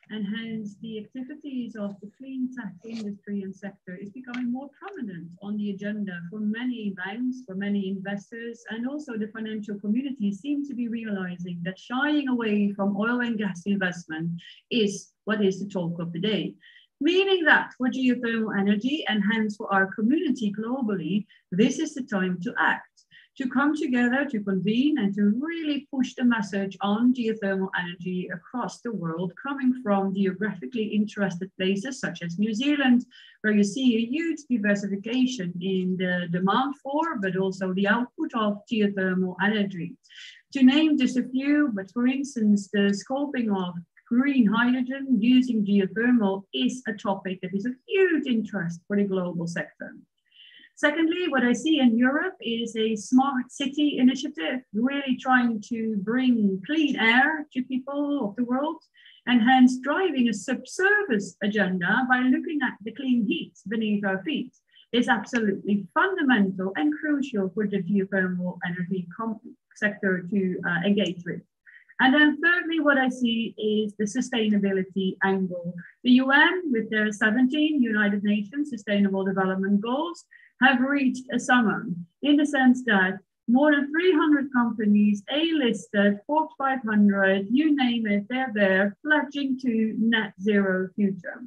Speaker 4: and hence the activities of the clean tech industry and sector is becoming more prominent on the agenda for many banks, for many investors, and also the financial community seem to be realizing that shying away from oil and gas investment is what is the talk of the day. Meaning that for geothermal energy and hence for our community globally, this is the time to act, to come together, to convene, and to really push the message on geothermal energy across the world, coming from geographically interested places such as New Zealand, where you see a huge diversification in the demand for, but also the output of geothermal energy. To name just a few, but for instance, the scoping of green hydrogen using geothermal is a topic that is of huge interest for the global sector. Secondly, what I see in Europe is a smart city initiative, really trying to bring clean air to people of the world, and hence driving a subsurface agenda by looking at the clean heat beneath our feet is absolutely fundamental and crucial for the geothermal energy sector to engage with. And then thirdly, what I see is the sustainability angle. The UN, with their 17 United Nations Sustainable Development Goals, have reached a summum in the sense that more than 300 companies, A-listed, Forbes 500, you name it, they're there pledging to net zero future.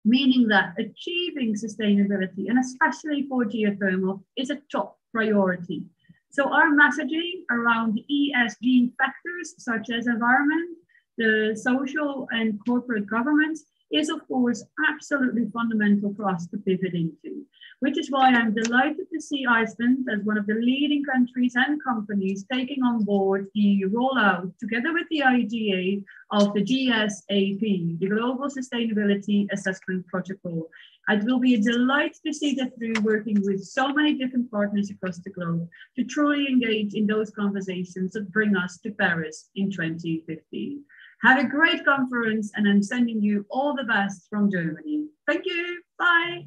Speaker 4: Meaning that achieving sustainability, and especially for geothermal, is a top priority. So our messaging around the ESG factors, such as environment, the social and corporate governance, is of course absolutely fundamental for us to pivot into, which is why I'm delighted to see Iceland as one of the leading countries and companies taking on board the rollout, together with the IGA, of the GSAP, the Global Sustainability Assessment Protocol. It will be a delight to see that through, working with so many different partners across the globe to truly engage in those conversations that bring us to Paris in 2050. Have a great conference, and I'm sending you all the best from Germany. Thank you. Bye.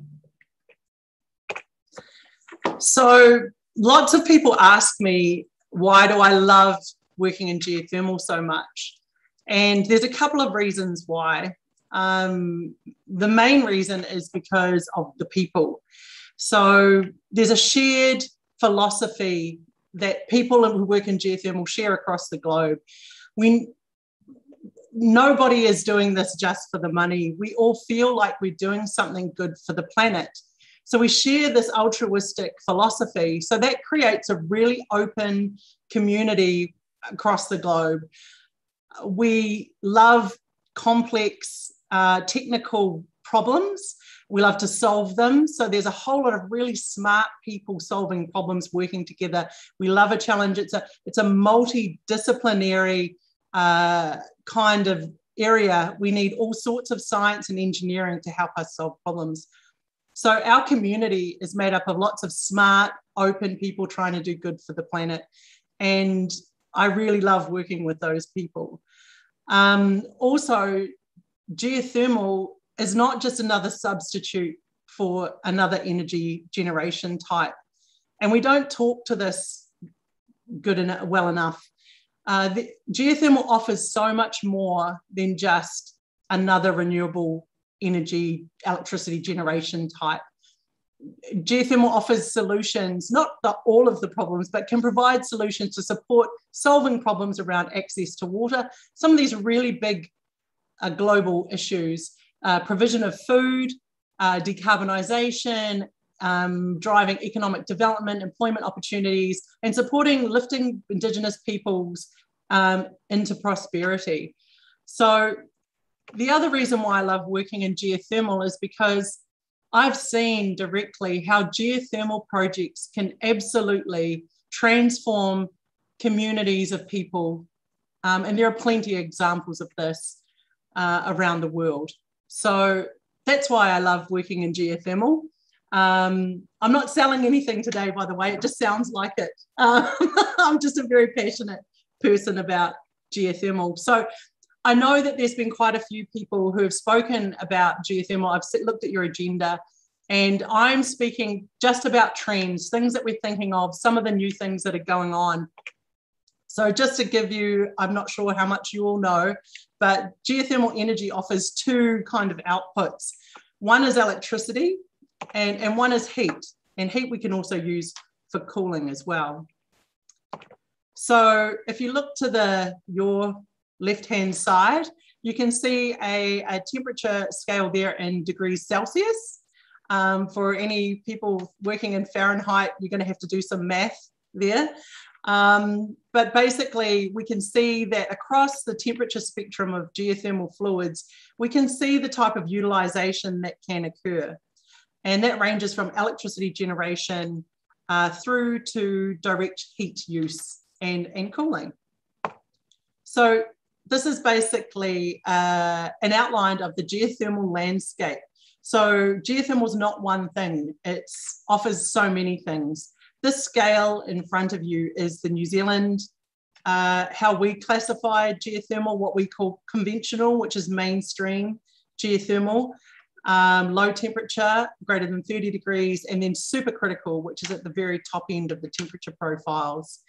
Speaker 3: So lots of people ask me, why do I love working in geothermal so much? And there's a couple of reasons why. The main reason is because of the people. So there's a shared philosophy that people who work in geothermal share across the globe. Nobody is doing this just for the money. We all feel like we're doing something good for the planet. So we share this altruistic philosophy. So that creates a really open community across the globe. We love complex technical problems. We love to solve them. So there's a whole lot of really smart people solving problems, working together. We love a challenge. It's a multidisciplinary kind of area. We need all sorts of science and engineering to help us solve problems. So our community is made up of lots of smart, open people trying to do good for the planet. And I really love working with those people. Also, geothermal is not just another substitute for another energy generation type. And we don't talk to this well enough. The geothermal offers so much more than just another renewable energy electricity generation type. Geothermal offers solutions, not all of the problems, but can provide solutions to support solving problems around access to water, some of these really big global issues, provision of food, decarbonisation, driving economic development, employment opportunities, and lifting Indigenous peoples into prosperity. So the other reason why I love working in geothermal is because I've seen directly how geothermal projects can absolutely transform communities of people. And there are plenty of examples of this around the world. So that's why I love working in geothermal. I'm not selling anything today, by the way, it just sounds like it. I'm just a very passionate person about geothermal. So I know that there's been quite a few people who have spoken about geothermal. I've looked at your agenda, and I'm speaking just about trends, things that we're thinking of, some of the new things that are going on. So just to give you, I'm not sure how much you all know, but geothermal energy offers two kind of outputs. One is electricity, and one is heat. And heat we can also use for cooling as well. So if you look to your left-hand side, you can see a temperature scale there in degrees Celsius. For any people working in Fahrenheit, you're going to have to do some math there. But basically, we can see that across the temperature spectrum of geothermal fluids, we can see the type of utilisation that can occur. And that ranges from electricity generation through to direct heat use and cooling. So this is basically an outline of the geothermal landscape. So geothermal is not one thing, it offers so many things. This scale in front of you is the New Zealand, how we classify geothermal, what we call conventional, which is mainstream geothermal, low temperature, greater than 30 degrees, and then supercritical, which is at the very top end of the temperature profiles.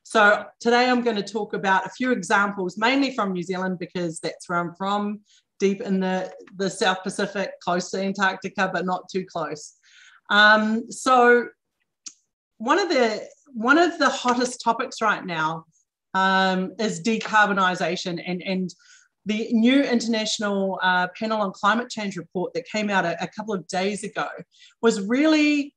Speaker 3: So today I'm going to talk about a few examples, mainly from New Zealand, because that's where I'm from, deep in the South Pacific, close to Antarctica, but not too close. So one of the hottest topics right now is decarbonisation, and the new International Panel on Climate Change report that came out a couple of days ago was really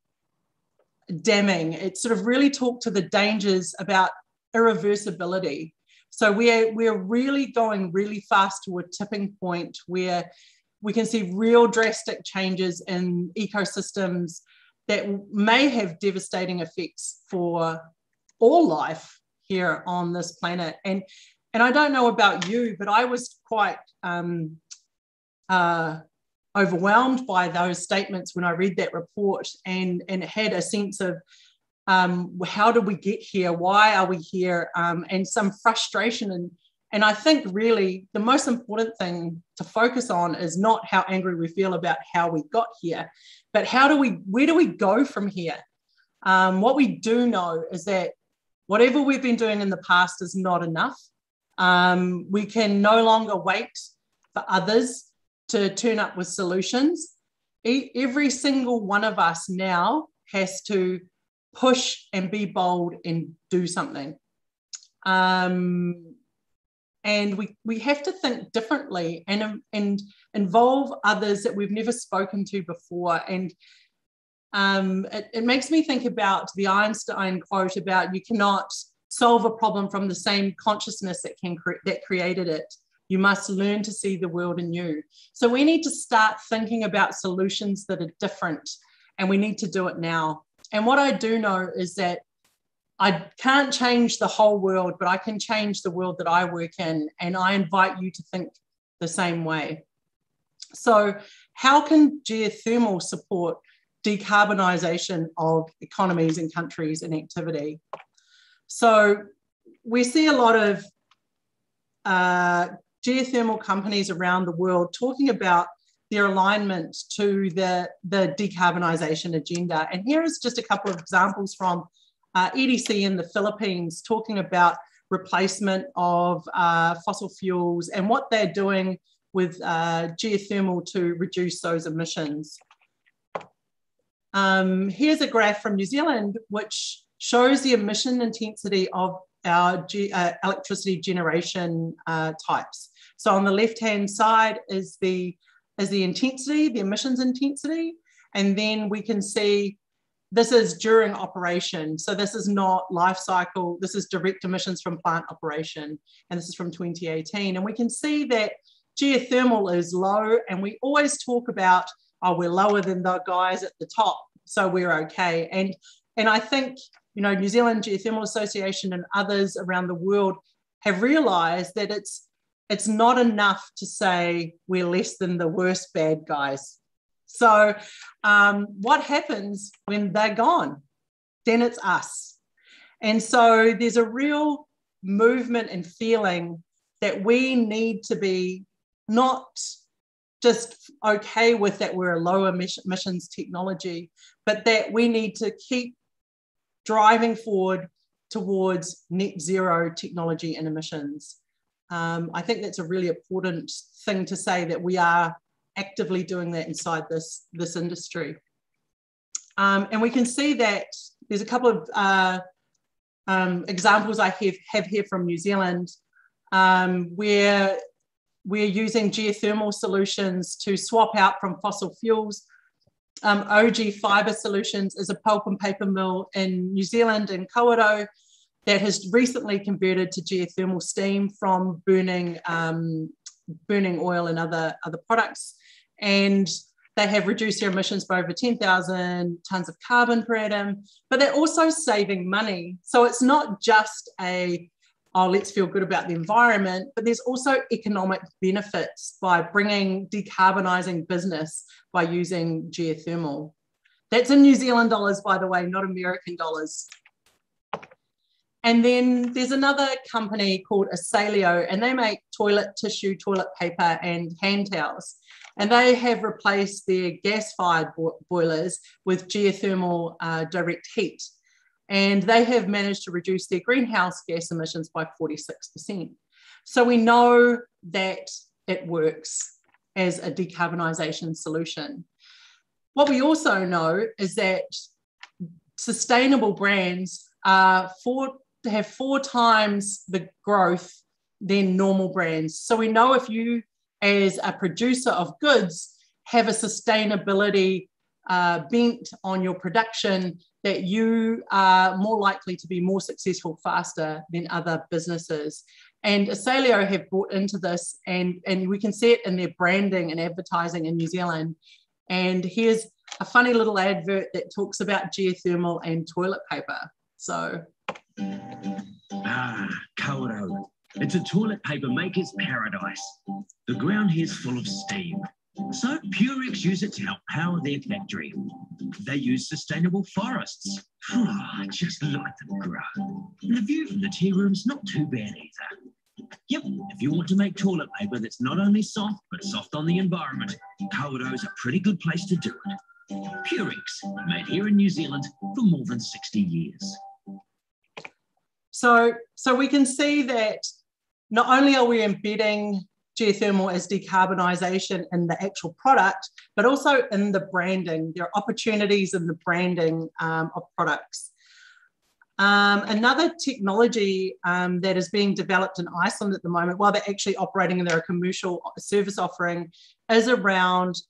Speaker 3: damning. It sort of really talked to the dangers about irreversibility. So we're really going really fast to a tipping point where we can see real drastic changes in ecosystems that may have devastating effects for all life here on this planet. And I don't know about you, but I was quite overwhelmed by those statements when I read that report, and had a sense of how did we get here? Why are we here? And some frustration. And I think really the most important thing to focus on is not how angry we feel about how we got here, but where do we go from here? What we do know is that whatever we've been doing in the past is not enough. We can no longer wait for others to turn up with solutions. Every single one of us now has to push and be bold and do something. And we have to think differently and involve others that we've never spoken to before. And it makes me think about the Einstein quote about you cannot solve a problem from the same consciousness that created it. You must learn to see the world anew. So we need to start thinking about solutions that are different, and we need to do it now. And what I do know is that I can't change the whole world, but I can change the world that I work in, and I invite you to think the same way. So how can geothermal support decarbonisation of economies and countries and activity? So we see a lot of geothermal companies around the world talking about their alignment to the decarbonisation agenda. And here is just a couple of examples from EDC in the Philippines talking about replacement of fossil fuels and what they're doing with geothermal to reduce those emissions. Here's a graph from New Zealand which shows the emission intensity of our electricity generation types. So on the left-hand side is the intensity, the emissions intensity, and then we can see this is during operation. So this is not life cycle, this is direct emissions from plant operation, and this is from 2018. And we can see that geothermal is low, and we always talk about, oh, we're lower than the guys at the top, so we're okay. And I think, you know, New Zealand Geothermal Association and others around the world have realized that it's not enough to say we're less than the worst bad guys. So what happens when they're gone? Then it's us. And so there's a real movement and feeling that we need to be not just okay with that we're a low emissions technology, but that we need to keep driving forward towards net zero technology and emissions. I think that's a really important thing to say, that we are actively doing that inside this industry. And we can see that there's a couple of examples I have here from New Zealand, where we're using geothermal solutions to swap out from fossil fuels. OG Fibre Solutions is a pulp and paper mill in New Zealand, in Kawerau, that has recently converted to geothermal steam from burning oil and other products. And they have reduced their emissions by over 10,000 tonnes of carbon per annum, but they're also saving money. So it's not just oh, let's feel good about the environment, but there's also economic benefits by decarbonising business by using geothermal. That's in New Zealand dollars, by the way, not American dollars. And then there's another company called Asaleo, and they make toilet tissue, toilet paper, and hand towels. And they have replaced their gas-fired boilers with geothermal direct heat. And they have managed to reduce their greenhouse gas emissions by 46%. So we know that it works as a decarbonisation solution. what we also know is that sustainable brands have 4 times the growth than normal brands. So we know if you, as a producer of goods, have a sustainability bent on your production, that you are more likely to be more successful faster than other businesses. And Asaleo have brought into this, and we can see it in their branding and advertising in New Zealand. And here's a funny little advert that talks about geothermal and toilet paper. So.
Speaker 5: Kawerau. It's a toilet paper maker's paradise. The ground here is full of steam. So Purex use it to help power their factory. They use sustainable forests. Just look at them grow. And the view from the tea room's not too bad either. Yep, if you want to make toilet paper that's not only soft, but soft on the environment, Kawerau's a pretty good place to do it. Purex, made here in New Zealand for more than 60 years.
Speaker 3: So we can see that not only are we embedding geothermal as decarbonisation in the actual product, but also in the branding. There are opportunities in the branding of products. Another technology that is being developed in Iceland at the moment, while they're actually operating in their commercial service offering, is around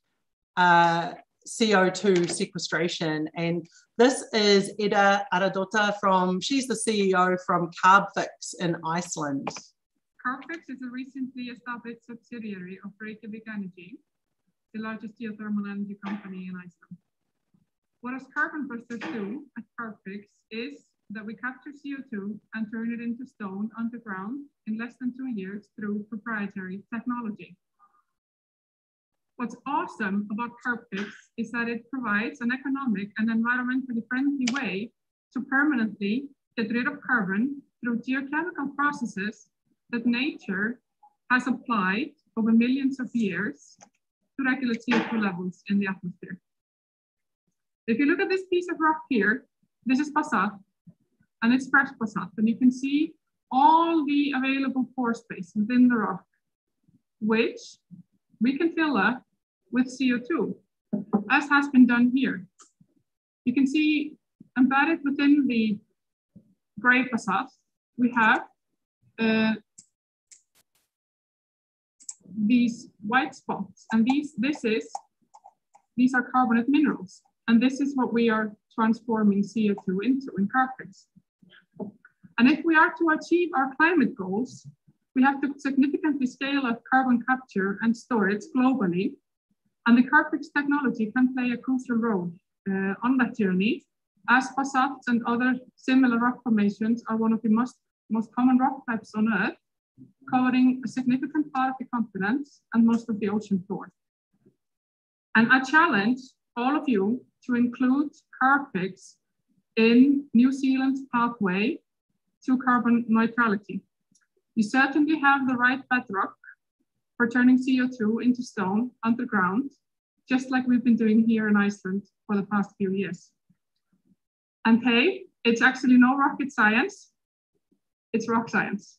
Speaker 3: CO2 sequestration. And this is Ida Aradóttir she's the CEO from Carbfix in Iceland.
Speaker 6: Carbfix is a recently established subsidiary of Reykjavik Energy, the largest geothermal energy company in Iceland. What us carbon busters do at Carbfix is that we capture CO2 and turn it into stone underground in less than 2 years through proprietary technology. What's awesome about Carbfix is that it provides an economic and environmentally friendly way to permanently get rid of carbon through geochemical processes that nature has applied over millions of years to regulate CO2 levels in the atmosphere. If you look at this piece of rock here, this is basalt, and it's fresh basalt, and you can see all the available pore space within the rock, which we can fill up with CO2, as has been done here. You can see embedded within the gray basalt, we have these white spots, and these are carbonate minerals, and this is what we are transforming CO2 into in Carbfix. And if we are to achieve our climate goals, we have to significantly scale up carbon capture and storage globally, and the Carbfix technology can play a crucial role on that journey, as basalt and other similar rock formations are one of the most common rock types on Earth, covering a significant part of the continent and most of the ocean floor. And I challenge all of you to include Carbfix in New Zealand's pathway to carbon neutrality. You certainly have the right bedrock for turning CO2 into stone underground, just like we've been doing here in Iceland for the past few years. And hey, it's actually no rocket science, it's rock science.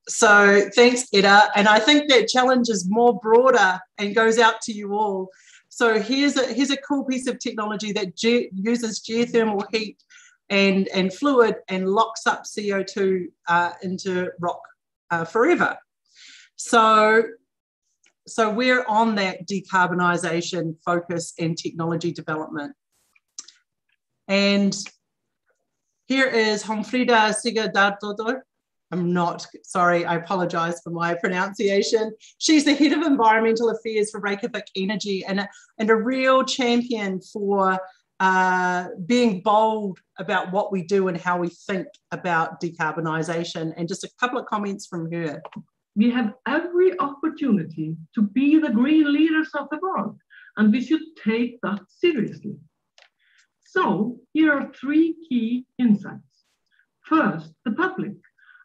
Speaker 3: So thanks, Ida. And I think that challenge is more broader and goes out to you all. So here's a cool piece of technology that uses geothermal heat and fluid and locks up CO2 into rock forever. So we're on that decarbonisation focus and technology development. And here is Hólmfríða Sigurdardóttir. I'm not, sorry, I apologise for my pronunciation. She's the head of environmental affairs for Reykjavik Energy and a real champion for being bold about what we do and how we think about decarbonisation. And just a couple of comments from her.
Speaker 7: We have every opportunity to be the green leaders of the world, and we should take that seriously. So here are 3 key insights. First, the public,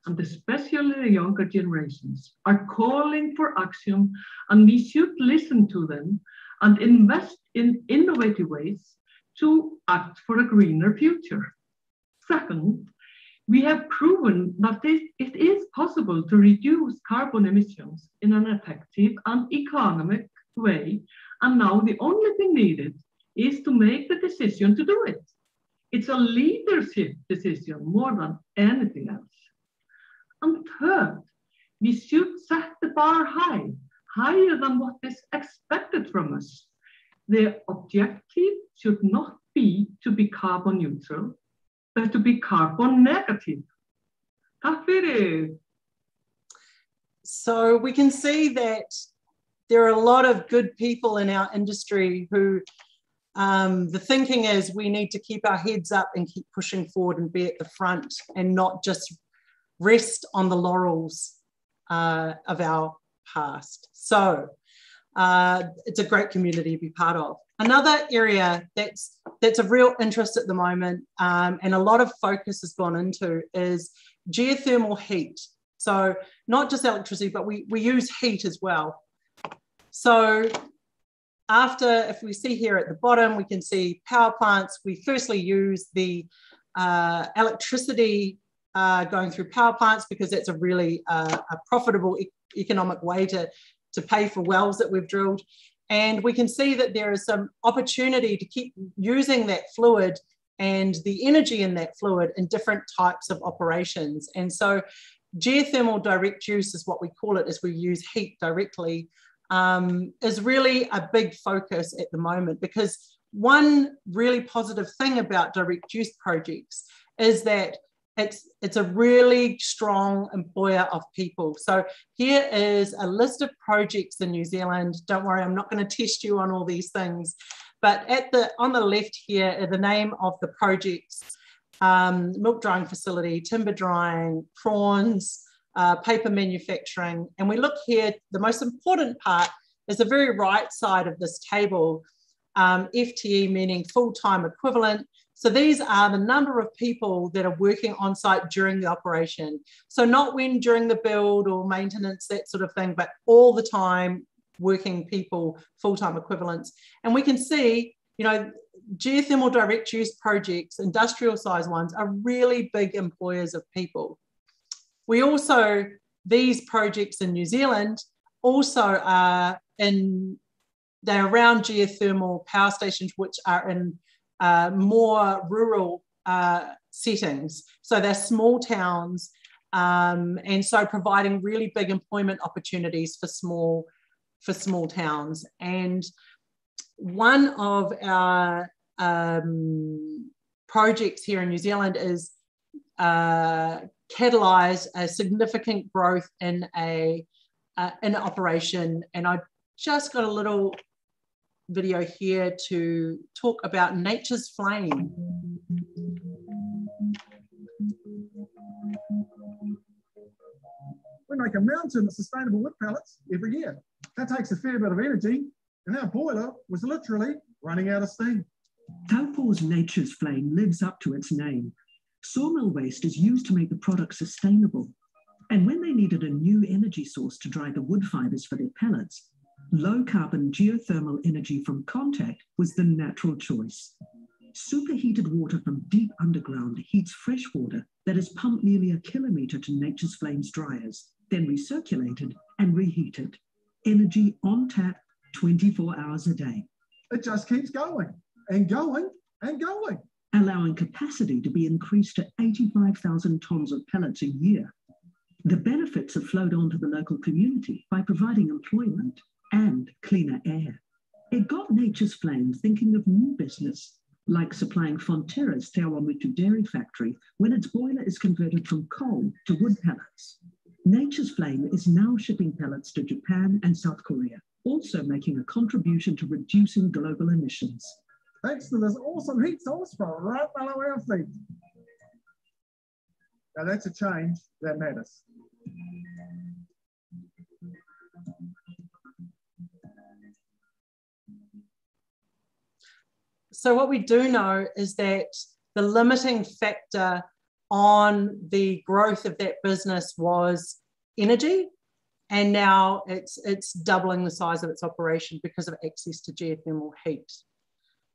Speaker 7: and especially the younger generations, are calling for action, and we should listen to them and invest in innovative ways to act for a greener future. Second, we have proven that it is possible to reduce carbon emissions in an effective and economic way, And now the only thing needed is to make the decision to do it. It's a leadership decision more than anything else. And third, we should set the bar high, higher than what is expected from us. The objective should not be to be carbon neutral, but to be carbon negative. Tack för det.
Speaker 3: So we can see that there are a lot of good people in our industry who the thinking is we need to keep our heads up and keep pushing forward and be at the front and not just rest on the laurels of our past. So it's a great community to be part of. Another area that's of real interest at the moment and a lot of focus has gone into is geothermal heat. So not just electricity, but we use heat as well. So if we see here at the bottom, we can see power plants. We firstly use the electricity going through power plants because that's a really a profitable economic way to pay for wells that we've drilled. And we can see that there is some opportunity to keep using that fluid and the energy in that fluid in different types of operations. And so geothermal direct use is what we call it, as we use heat directly, is really a big focus at the moment, because one really positive thing about direct use projects is that it's a really strong employer of people. So here is a list of projects in New Zealand. Don't worry, I'm not going to test you on all these things, but on the left here are the name of the projects: milk drying facility, timber drying, prawns, paper manufacturing. And we look here, the most important part is the very right side of this table, FTE meaning full-time equivalent. So these are the number of people that are working on site during the operation. So not when during the build or maintenance, that sort of thing, but all the time working people, full-time equivalents. And we can see, you know, geothermal direct use projects, industrial size ones, are really big employers of people. We also, these projects in New Zealand also are they're around geothermal power stations, which are in more rural settings. So they're small towns, and so providing really big employment opportunities for small towns. And one of our projects here in New Zealand is catalyze a significant growth in an operation. And I just got a little video here to talk about Nature's Flame.
Speaker 8: We make a mountain of sustainable wood pellets every year. That takes a fair bit of energy, and our boiler was literally running out of steam.
Speaker 5: Taupō's Nature's Flame lives up to its name. Sawmill waste is used to make the product sustainable. And when they needed a new energy source to dry the wood fibers for their pellets, low-carbon geothermal energy from contact was the natural choice. Superheated water from deep underground heats fresh water that is pumped nearly a kilometre to Nature's Flame's dryers, then recirculated and reheated. Energy on tap 24 hours a day.
Speaker 8: It just keeps going and going and going,
Speaker 5: allowing capacity to be increased to 85,000 tonnes of pellets a year. The benefits have flowed on to the local community by providing employment and cleaner air. It got Nature's Flame thinking of new business, like supplying Fonterra's Te Awamutu dairy factory when its boiler is converted from coal to wood pellets. Nature's Flame is now shipping pellets to Japan and South Korea, also making a contribution to reducing global emissions.
Speaker 8: Thanks to this awesome heat source from right below our feet. Now that's a change that matters.
Speaker 3: So what we do know is that the limiting factor on the growth of that business was energy, and now it's doubling the size of its operation because of access to geothermal heat.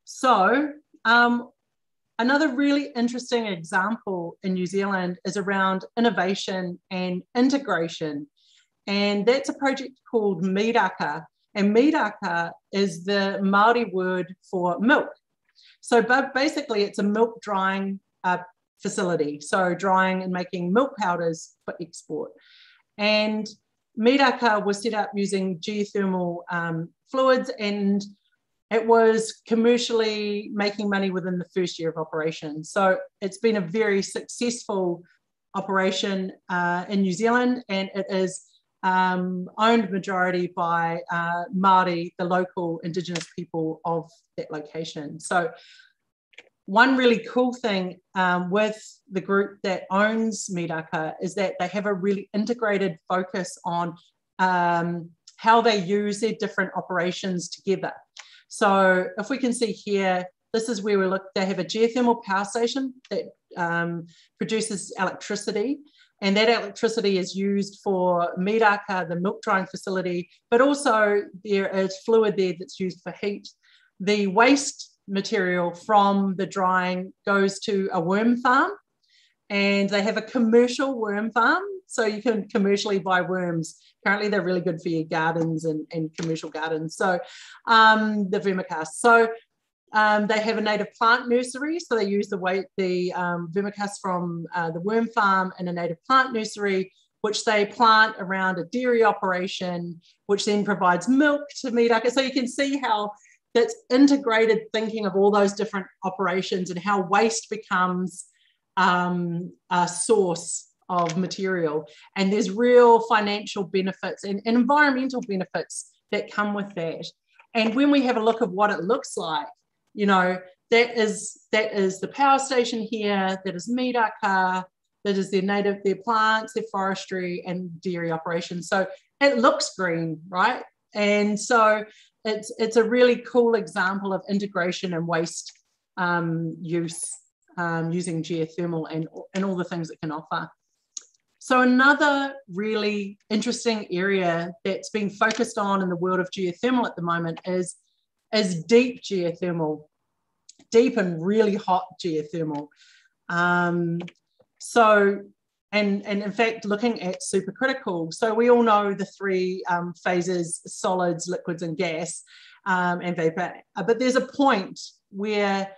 Speaker 3: So another really interesting example in New Zealand is around innovation and integration, and that's a project called Miraka. And miraka is the Māori word for milk. So basically it's a milk drying facility. So drying and making milk powders for export. And miraka was set up using geothermal fluids, and it was commercially making money within the first year of operation. So it's been a very successful operation in New Zealand, and it is owned majority by Māori, the local Indigenous people of that location. So one really cool thing with the group that owns miraka is that they have a really integrated focus on how they use their different operations together. So if we can see here, this is where we look, they have a geothermal power station that produces electricity, and that electricity is used for miraka, the milk drying facility, but also there is fluid there that's used for heat. The waste material from the drying goes to a worm farm, and they have a commercial worm farm, so you can commercially buy worms. Currently they're really good for your gardens and commercial gardens. So the vermicast. So they have a native plant nursery, so they use the vermicast from the worm farm in a native plant nursery, which they plant around a dairy operation, which then provides milk to miraka. So you can see how that's integrated thinking of all those different operations and how waste becomes a source of material. And there's real financial benefits and environmental benefits that come with that. And when we have a look at what it looks like, you know, that is the power station here, that is miraka, that is their plants, their forestry and dairy operations. So it looks green, right? And so it's a really cool example of integration and waste use using geothermal and all the things it can offer. So another really interesting area that's being focused on in the world of geothermal at the moment is deep geothermal, deep and really hot geothermal. And in fact, looking at supercritical. So we all know the three phases: solids, liquids, and gas, and vapor. But there's a point where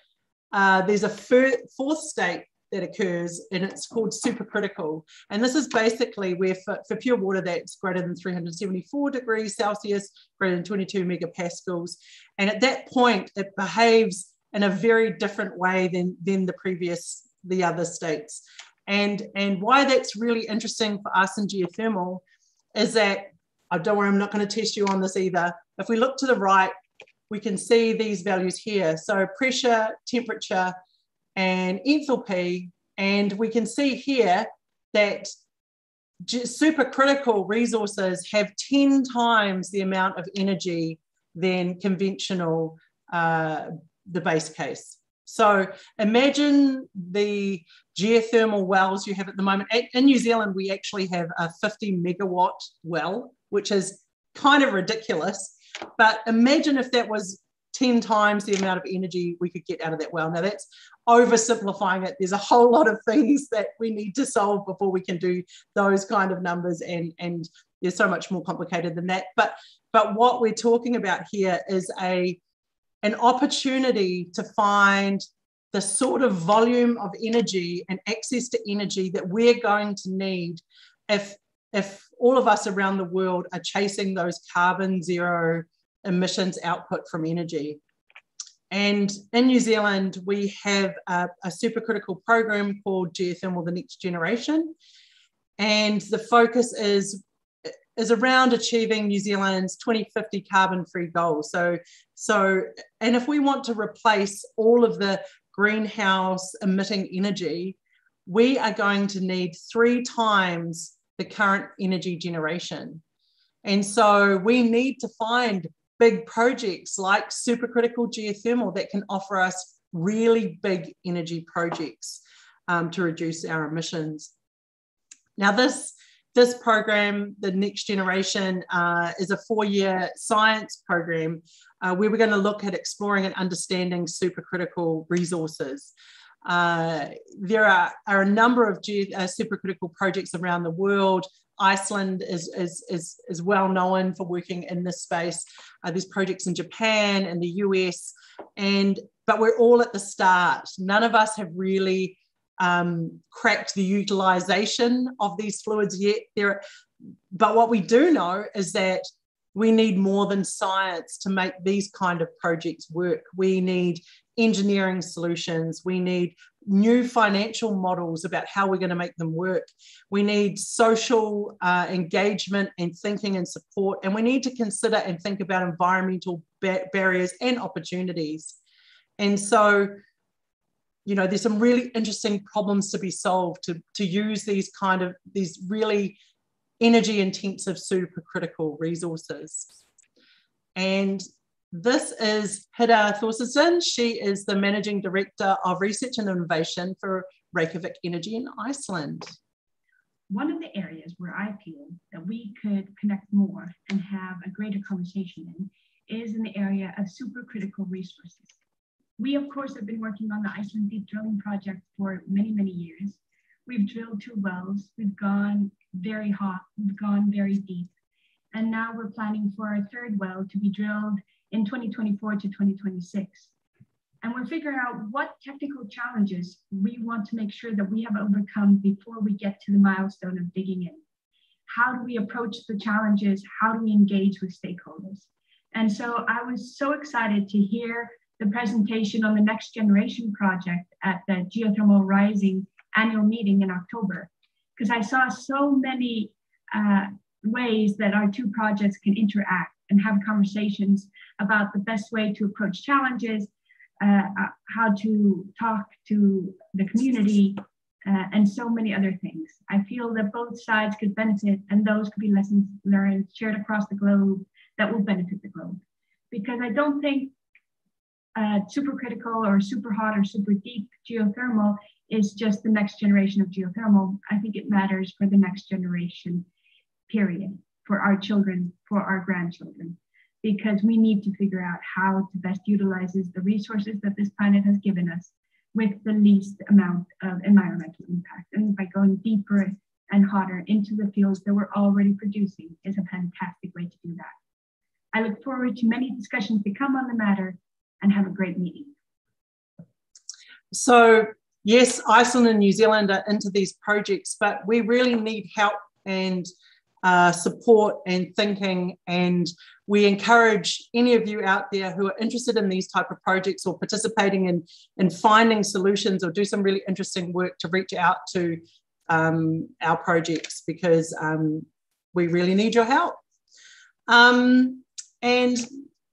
Speaker 3: there's a fourth state that occurs, and it's called supercritical. And this is basically where for pure water that's greater than 374 degrees Celsius, greater than 22 megapascals. And at that point, it behaves in a very different way than the other states. And why that's really interesting for us in geothermal is that, don't worry, I'm not going to test you on this either. If we look to the right, we can see these values here. So pressure, temperature, and enthalpy. And we can see here that supercritical resources have 10 times the amount of energy than conventional, the base case. So imagine the geothermal wells you have at the moment. In New Zealand, we actually have a 50 megawatt well, which is kind of ridiculous. But imagine if that was 10 times the amount of energy we could get out of that well. Now that's oversimplifying it. There's a whole lot of things that we need to solve before we can do those kind of numbers, and they're so much more complicated than that. But what we're talking about here is an opportunity to find the sort of volume of energy and access to energy that we're going to need if all of us around the world are chasing those carbon zero emissions output from energy. And in New Zealand, we have a supercritical program called Geothermal The Next Generation. And the focus is around achieving New Zealand's 2050 carbon-free goals. And if we want to replace all of the greenhouse emitting energy, we are going to need 3 times the current energy generation. And so we need to find big projects like supercritical geothermal that can offer us really big energy projects to reduce our emissions. Now this program, the Next Generation, is a 4-year science program where we're going to look at exploring and understanding supercritical resources. There are a number of supercritical projects around the world. Iceland is well known for working in this space. There's projects in Japan and the US, but we're all at the start. None of us have really cracked the utilization of these fluids yet. But what we do know is that we need more than science to make these kind of projects work. We need engineering solutions. We need new financial models about how we're going to make them work. We need social engagement and thinking and support. And we need to consider and think about environmental barriers and opportunities. And so, you know, there's some really interesting problems to be solved to use these really energy intensive supercritical resources. And this is Hida Thorsteinsson. She is the Managing Director of Research and Innovation for Reykjavik Energy in Iceland.
Speaker 9: One of the areas where I feel that we could connect more and have a greater conversation is in the area of supercritical resources. We, of course, have been working on the Iceland Deep Drilling Project for many, many years. We've drilled 2 wells. We've gone very hot. We've gone very deep. And now we're planning for our 3rd well to be drilled in 2024 to 2026. And we're figuring out what technical challenges we want to make sure that we have overcome before we get to the milestone of digging in. How do we approach the challenges? How do we engage with stakeholders? And so I was so excited to hear the presentation on the Next Generation project at the Geothermal Rising annual meeting in October, because I saw so many ways that our 2 projects can interact and have conversations about the best way to approach challenges, how to talk to the community, and so many other things. I feel that both sides could benefit, and those could be lessons learned shared across the globe that will benefit the globe. Because I don't think supercritical or super hot or super deep geothermal is just the next generation of geothermal. I think it matters for the next generation, period, for our children, for our grandchildren, because we need to figure out how to best utilize the resources that this planet has given us with the least amount of environmental impact. And by going deeper and hotter into the fields that we're already producing is a fantastic way to do that. I look forward to many discussions to come on the matter, and have a great meeting.
Speaker 3: So yes, Iceland and New Zealand are into these projects, but we really need help and support and thinking, and we encourage any of you out there who are interested in these type of projects or participating in finding solutions or do some really interesting work to reach out to our projects, because we really need your help. And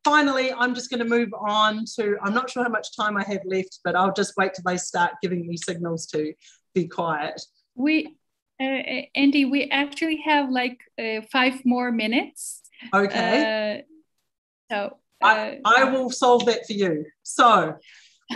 Speaker 3: finally, I'm just going to move on to, I'm not sure how much time I have left, but I'll just wait till they start giving me signals to be quiet.
Speaker 2: Andy, we actually have like 5 more minutes.
Speaker 3: Okay.
Speaker 2: So
Speaker 3: I will solve that for you. So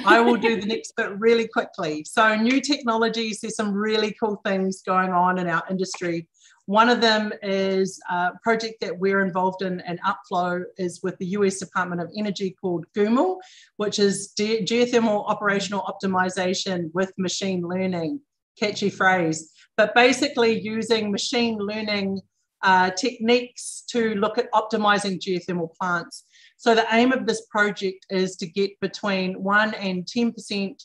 Speaker 3: I will do the next bit really quickly. So new technologies, there's some really cool things going on in our industry. One of them is a project that we're involved in Upflow is with the US Department of Energy called GUML, which is geothermal operational optimization with machine learning. Catchy phrase, but basically using machine learning techniques to look at optimizing geothermal plants. So the aim of this project is to get between 1 and 10%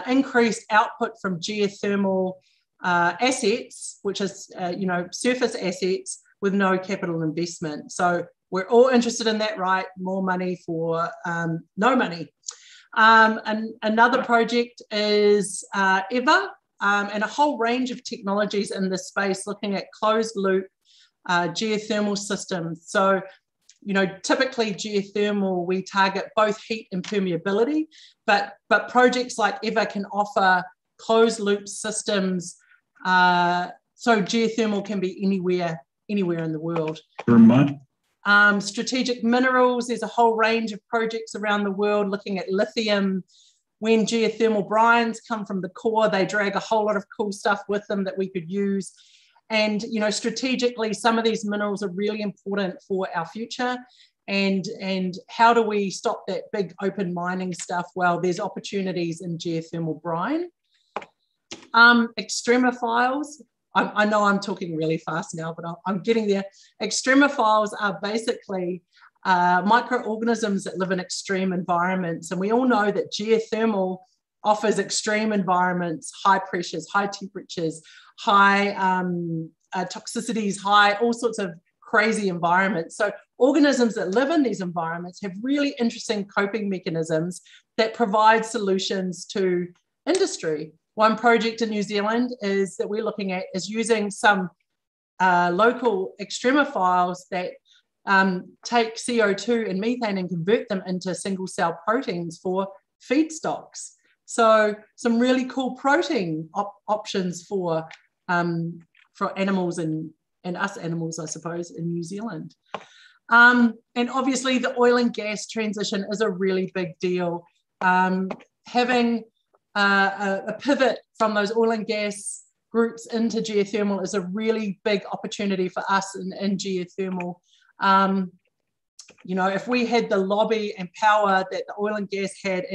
Speaker 3: increased output from geothermal assets, which is surface assets with no capital investment. So we're all interested in that, right? More money for no money. And another project is EVA, and a whole range of technologies in this space looking at closed loop geothermal systems. So, typically geothermal, we target both heat and permeability, but projects like EVA can offer closed loop systems. So geothermal can be anywhere in the world. Strategic minerals, there's a whole range of projects around the world looking at lithium. When geothermal brines come from the core, they drag a whole lot of cool stuff with them that we could use. And, strategically, some of these minerals are really important for our future. And how do we stop that big open mining stuff? Well, there's opportunities in geothermal brine. Extremophiles, I know I'm talking really fast now, but I'm getting there. Extremophiles are basically microorganisms that live in extreme environments. And we all know that geothermal offers extreme environments, high pressures, high temperatures, high toxicities, high, all sorts of crazy environments. So organisms that live in these environments have really interesting coping mechanisms that provide solutions to industry. One project in New Zealand is that we're looking at is using some local extremophiles that take CO2 and methane and convert them into single cell proteins for feedstocks. So some really cool protein options for animals and us animals, I suppose, in New Zealand. And obviously the oil and gas transition is a really big deal. Having a pivot from those oil and gas groups into geothermal is a really big opportunity for us in geothermal. You know, if we had the lobby and power that the oil and gas had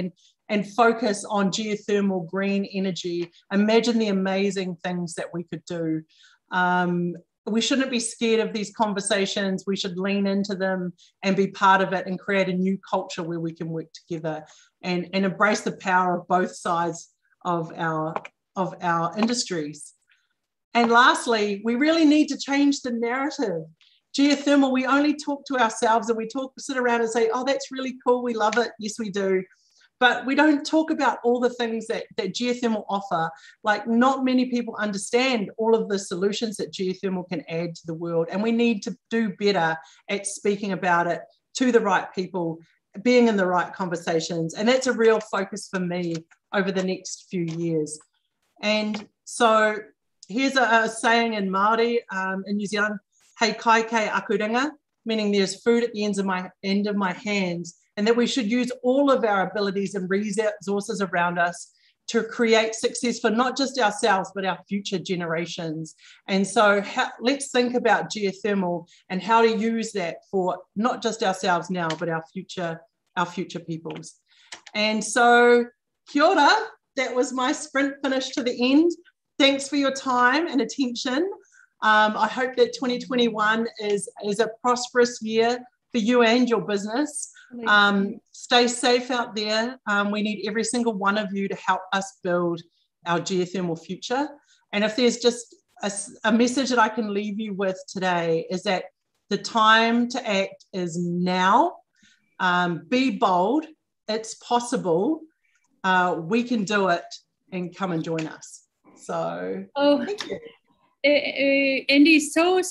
Speaker 3: and focus on geothermal green energy, imagine the amazing things that we could do. We shouldn't be scared of these conversations. We should lean into them and be part of it and create a new culture where we can work together and embrace the power of both sides of our industries. And lastly, we really need to change the narrative. Geothermal, we only talk to ourselves and we sit around and say, oh, that's really cool, we love it. Yes, we do. But we don't talk about all the things that geothermal offer. Like, not many people understand all of the solutions that geothermal can add to the world. And we need to do better at speaking about it to the right people, being in the right conversations. And that's a real focus for me over the next few years. And so here's a saying in Māori in New Zealand, hei kai kei akuringa, meaning there's food at the end of my hands, and that we should use all of our abilities and resources around us to create success for not just ourselves, but our future generations. And so let's think about geothermal and how to use that for not just ourselves now, but our future peoples. And so, kia ora, that was my sprint finish to the end. Thanks for your time and attention. I hope that 2021 is a prosperous year for you and your business. Stay safe out there. We need every single one of you to help us build our geothermal future. And if there's just a message that I can leave you with today, is that the time to act is now. Be bold. It's possible. We can do it, and come and join us. So thank you.
Speaker 2: Andy, so much.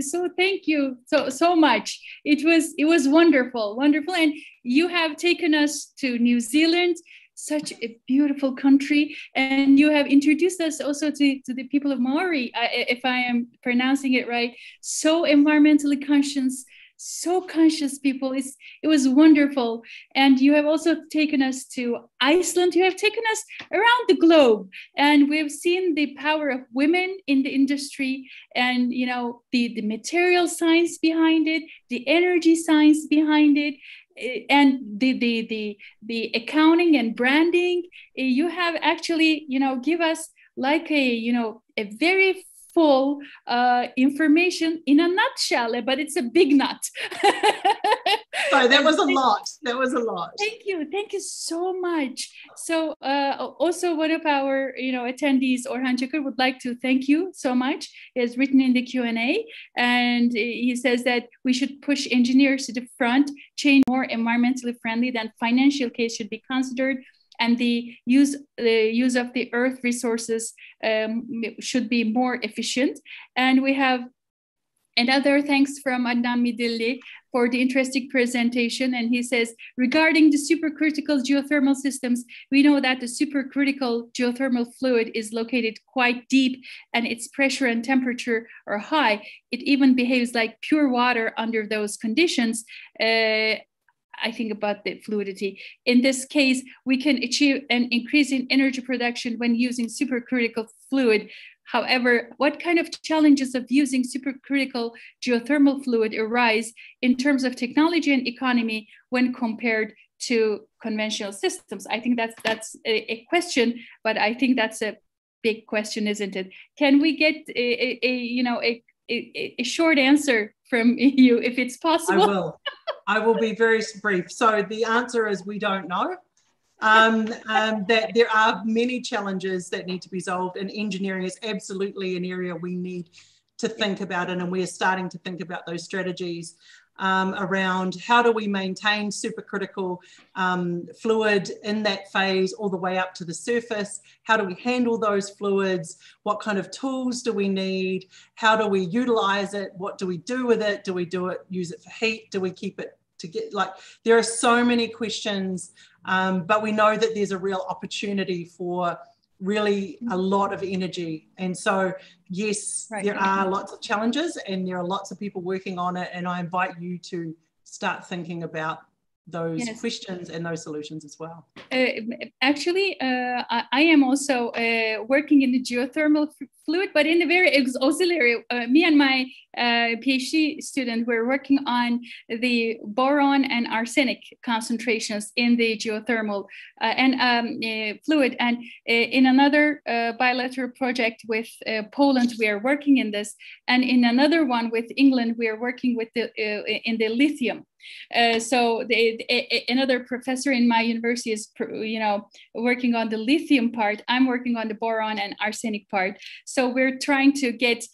Speaker 2: So thank you so much. It was wonderful, and you have taken us to New Zealand, such a beautiful country, and you have introduced us also to the people of Maori, if I am pronouncing it right. So environmentally conscious. So conscious people. It was wonderful. And you have also taken us to Iceland. You have taken us around the globe, and we've seen the power of women in the industry, and you know, the material science behind it, the energy science behind it, and the accounting and branding. You have actually, you know, give us like a very full information in a nutshell, but it's a big nut.
Speaker 3: Sorry, that was a lot. That was a lot.
Speaker 2: Thank you so much. So also one of our attendees, Orhan Çakır, would like to thank you so much. He has written in the Q&A, and he says that we should push engineers to the front, change more environmentally friendly than financial case should be considered, and the use of the earth resources should be more efficient. And we have another thanks from Adnan Midilli for the interesting presentation. And he says, regarding the supercritical geothermal systems, we know that the supercritical geothermal fluid is located quite deep, and its pressure and temperature are high. It even behaves like pure water under those conditions. I think about the fluidity. In this case, we can achieve an increase in energy production when using supercritical fluid. However, what kind of challenges of using supercritical geothermal fluid arise in terms of technology and economy when compared to conventional systems? I think that's a question, but I think that's a big question, isn't it? Can we get a short answer from you, if it's possible?
Speaker 3: I will be very brief. So the answer is we don't know. That there are many challenges that need to be solved, and engineering is absolutely an area we need to think about, and we are starting to think about those strategies around how do we maintain supercritical fluid in that phase all the way up to the surface. How do we handle those fluids? What kind of tools do we need? How do we utilize it? What do we do with it? Do we use it for heat? Do we keep it to get, like, there are so many questions, but we know that there's a real opportunity for really a lot of energy. And so, yes, there are lots of challenges and there are lots of people working on it. And I invite you to start thinking about those questions and those solutions as well.
Speaker 2: Actually, I am also working in the geothermal fluid, but in a very auxiliary. Me and my PhD student were working on the boron and arsenic concentrations in the geothermal fluid. And in another bilateral project with Poland, we are working in this. And in another one with England, we are working with in the lithium. So another professor in my university is, working on the lithium part. I'm working on the boron and arsenic part. So we're trying to get,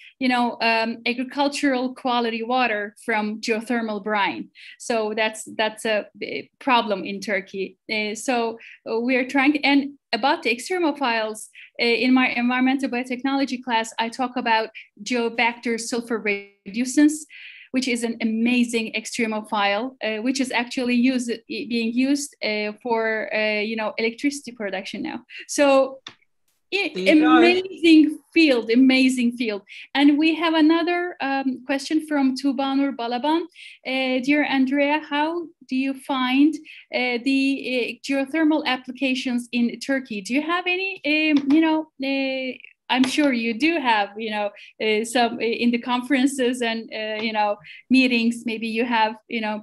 Speaker 2: agricultural quality water from geothermal brine. So that's a problem in Turkey. So we're trying, and about the extremophiles, in my environmental biotechnology class, I talk about Geobacter sulfur reducens, which is an amazing extremophile, which is actually being used for electricity production now. So amazing field. And we have another question from TÜBA Nur Balaban. Dear Andrea, how do you find the geothermal applications in Turkey? Do you have any, I'm sure you do have, some in the conferences and, meetings, maybe you have,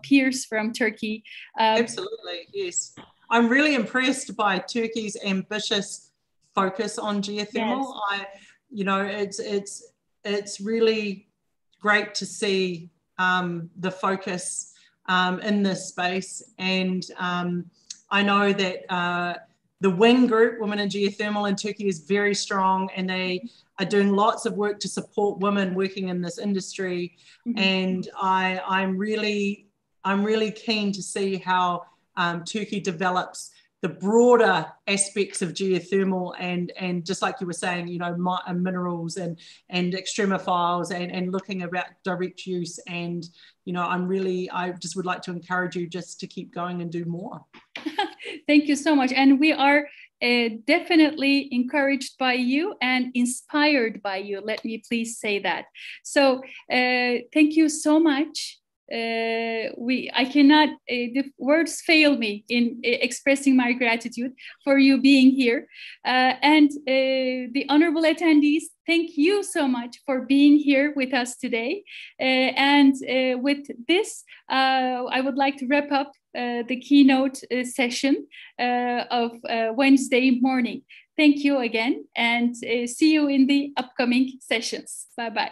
Speaker 2: peers from Turkey.
Speaker 3: Absolutely, yes. I'm really impressed by Turkey's ambitious focus on geothermal. Yes. It's really great to see the focus in this space. And I know that the WIN group, Women in Geothermal in Turkey, is very strong, and they are doing lots of work to support women working in this industry. Mm-hmm. And I'm really keen to see how Turkey develops the broader aspects of geothermal and just like you were saying, minerals and extremophiles and looking about direct use. And, I just would like to encourage you just to keep going and do more.
Speaker 2: Thank you so much. And we are definitely encouraged by you and inspired by you. Let me please say that. So thank you so much. I cannot, the words fail me in expressing my gratitude for you being here. And the honorable attendees, thank you so much for being here with us today. And with this, I would like to wrap up the keynote session of Wednesday morning. Thank you again, and see you in the upcoming sessions. Bye-bye.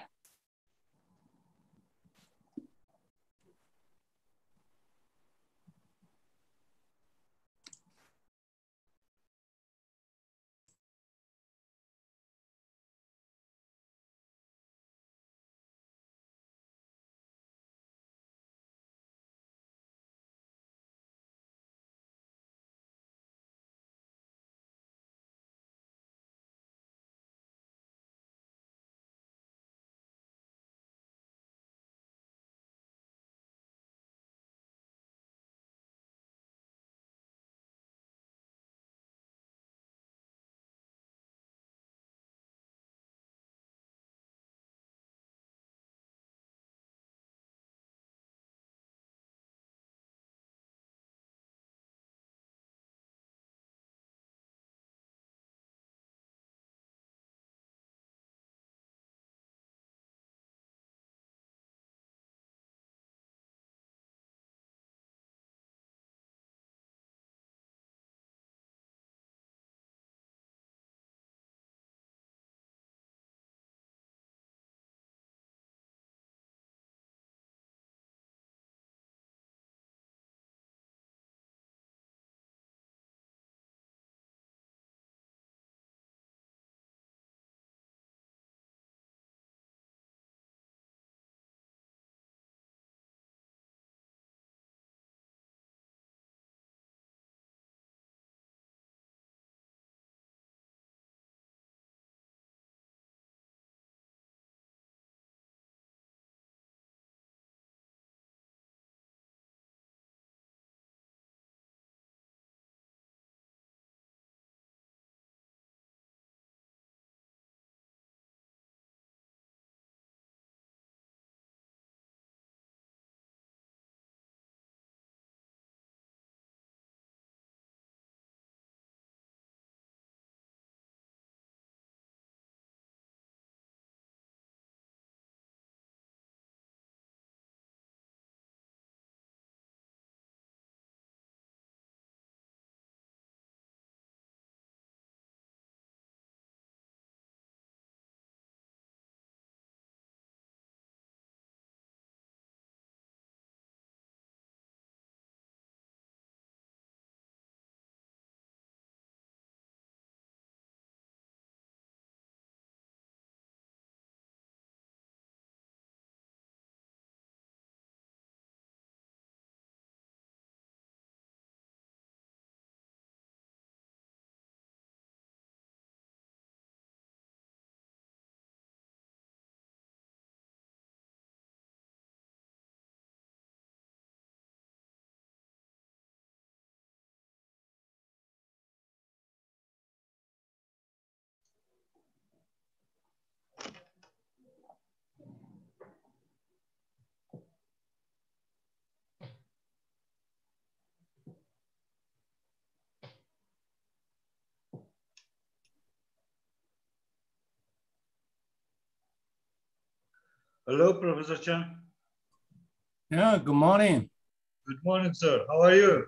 Speaker 10: Hello, Professor Chan.
Speaker 11: Yeah, good morning.
Speaker 10: Good morning, sir. How are you?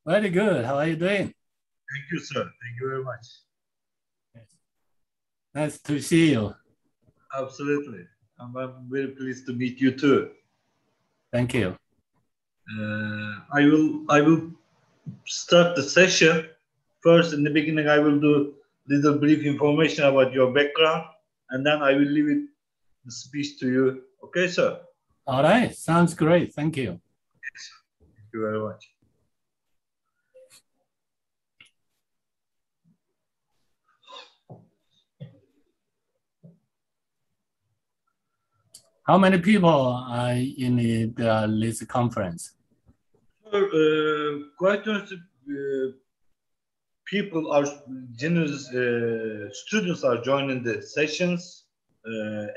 Speaker 11: Very good. How are you doing?
Speaker 10: Thank you, sir. Thank you very much.
Speaker 11: Yes. Nice to see you.
Speaker 10: Absolutely. I'm very pleased to meet you too.
Speaker 11: Thank you.
Speaker 10: I will start the session. First, in the beginning, I will do little brief information about your background, and then I will leave the speech to you. Okay, sir?
Speaker 11: All right. Sounds great. Thank you.
Speaker 10: Yes. Thank you very much.
Speaker 11: How many people are in this conference?
Speaker 10: Quite honestly, people are generous, students are joining the sessions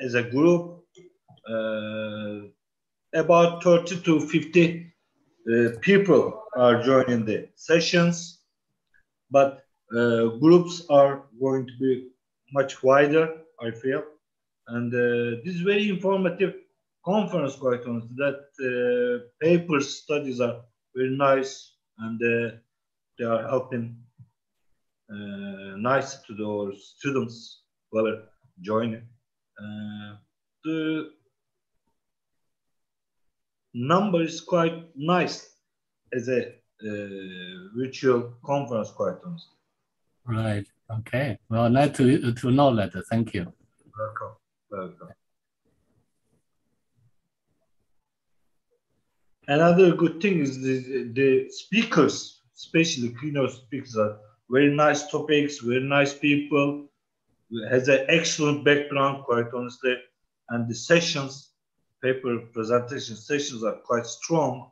Speaker 10: as a group. About 30 to 50 people are joining the sessions, but groups are going to be much wider, I feel. And this is very informative conference, quite honestly, that papers, studies are very nice, and they are helping nice to the students who are joining. The number is quite nice as a virtual conference, quite honestly.
Speaker 11: Right. Okay. Well, nice to know that. Thank you.
Speaker 10: Welcome. Welcome. Another good thing is the speakers, especially keynote speakers, are very nice topics, very nice people, has an excellent background, quite honestly, and the sessions, paper presentation sessions are quite strong,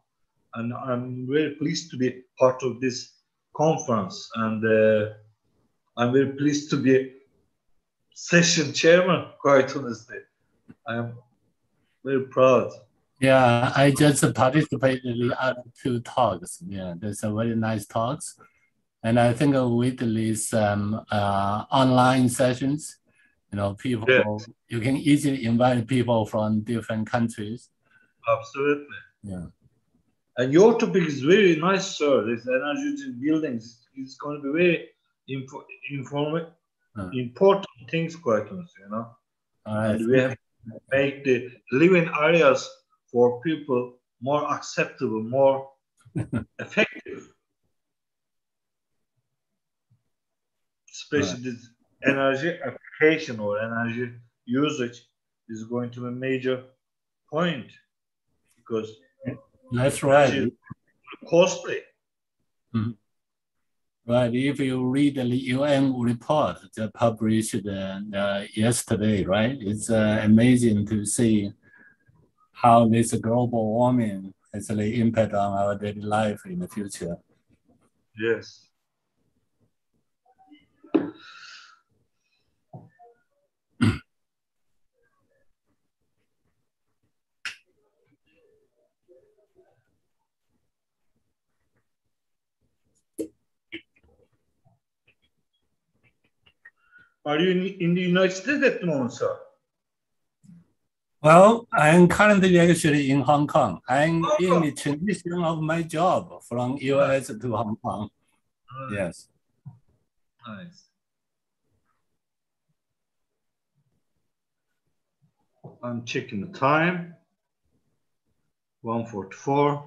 Speaker 10: and I'm very pleased to be part of this conference, and I'm very pleased to be session chairman, quite honestly. I'm very proud.
Speaker 11: Yeah, I just participated in the other two talks. Yeah, there's a very nice talks. And I think with these online sessions, you know, people, yes, you can easily invite people from different countries.
Speaker 10: Absolutely.
Speaker 11: Yeah.
Speaker 10: And your topic is very nice, sir. This energy in buildings is going to be very important things, quite honestly, you know. And we have to make the living areas for people more acceptable, more effective. Especially this energy application or energy usage is going to be a major point, because
Speaker 11: that's right,
Speaker 10: costly.
Speaker 11: Mm-hmm. Right. If you read the UN report that published yesterday, right, it's amazing to see how this global warming has an impact on our daily life in the future.
Speaker 10: Yes. Are you in the United States at the moment, sir?
Speaker 11: Well, I'm currently actually in Hong Kong. I'm in the transition of my job from US to Hong Kong. Yes.
Speaker 10: Nice. I'm checking the time. 1:44.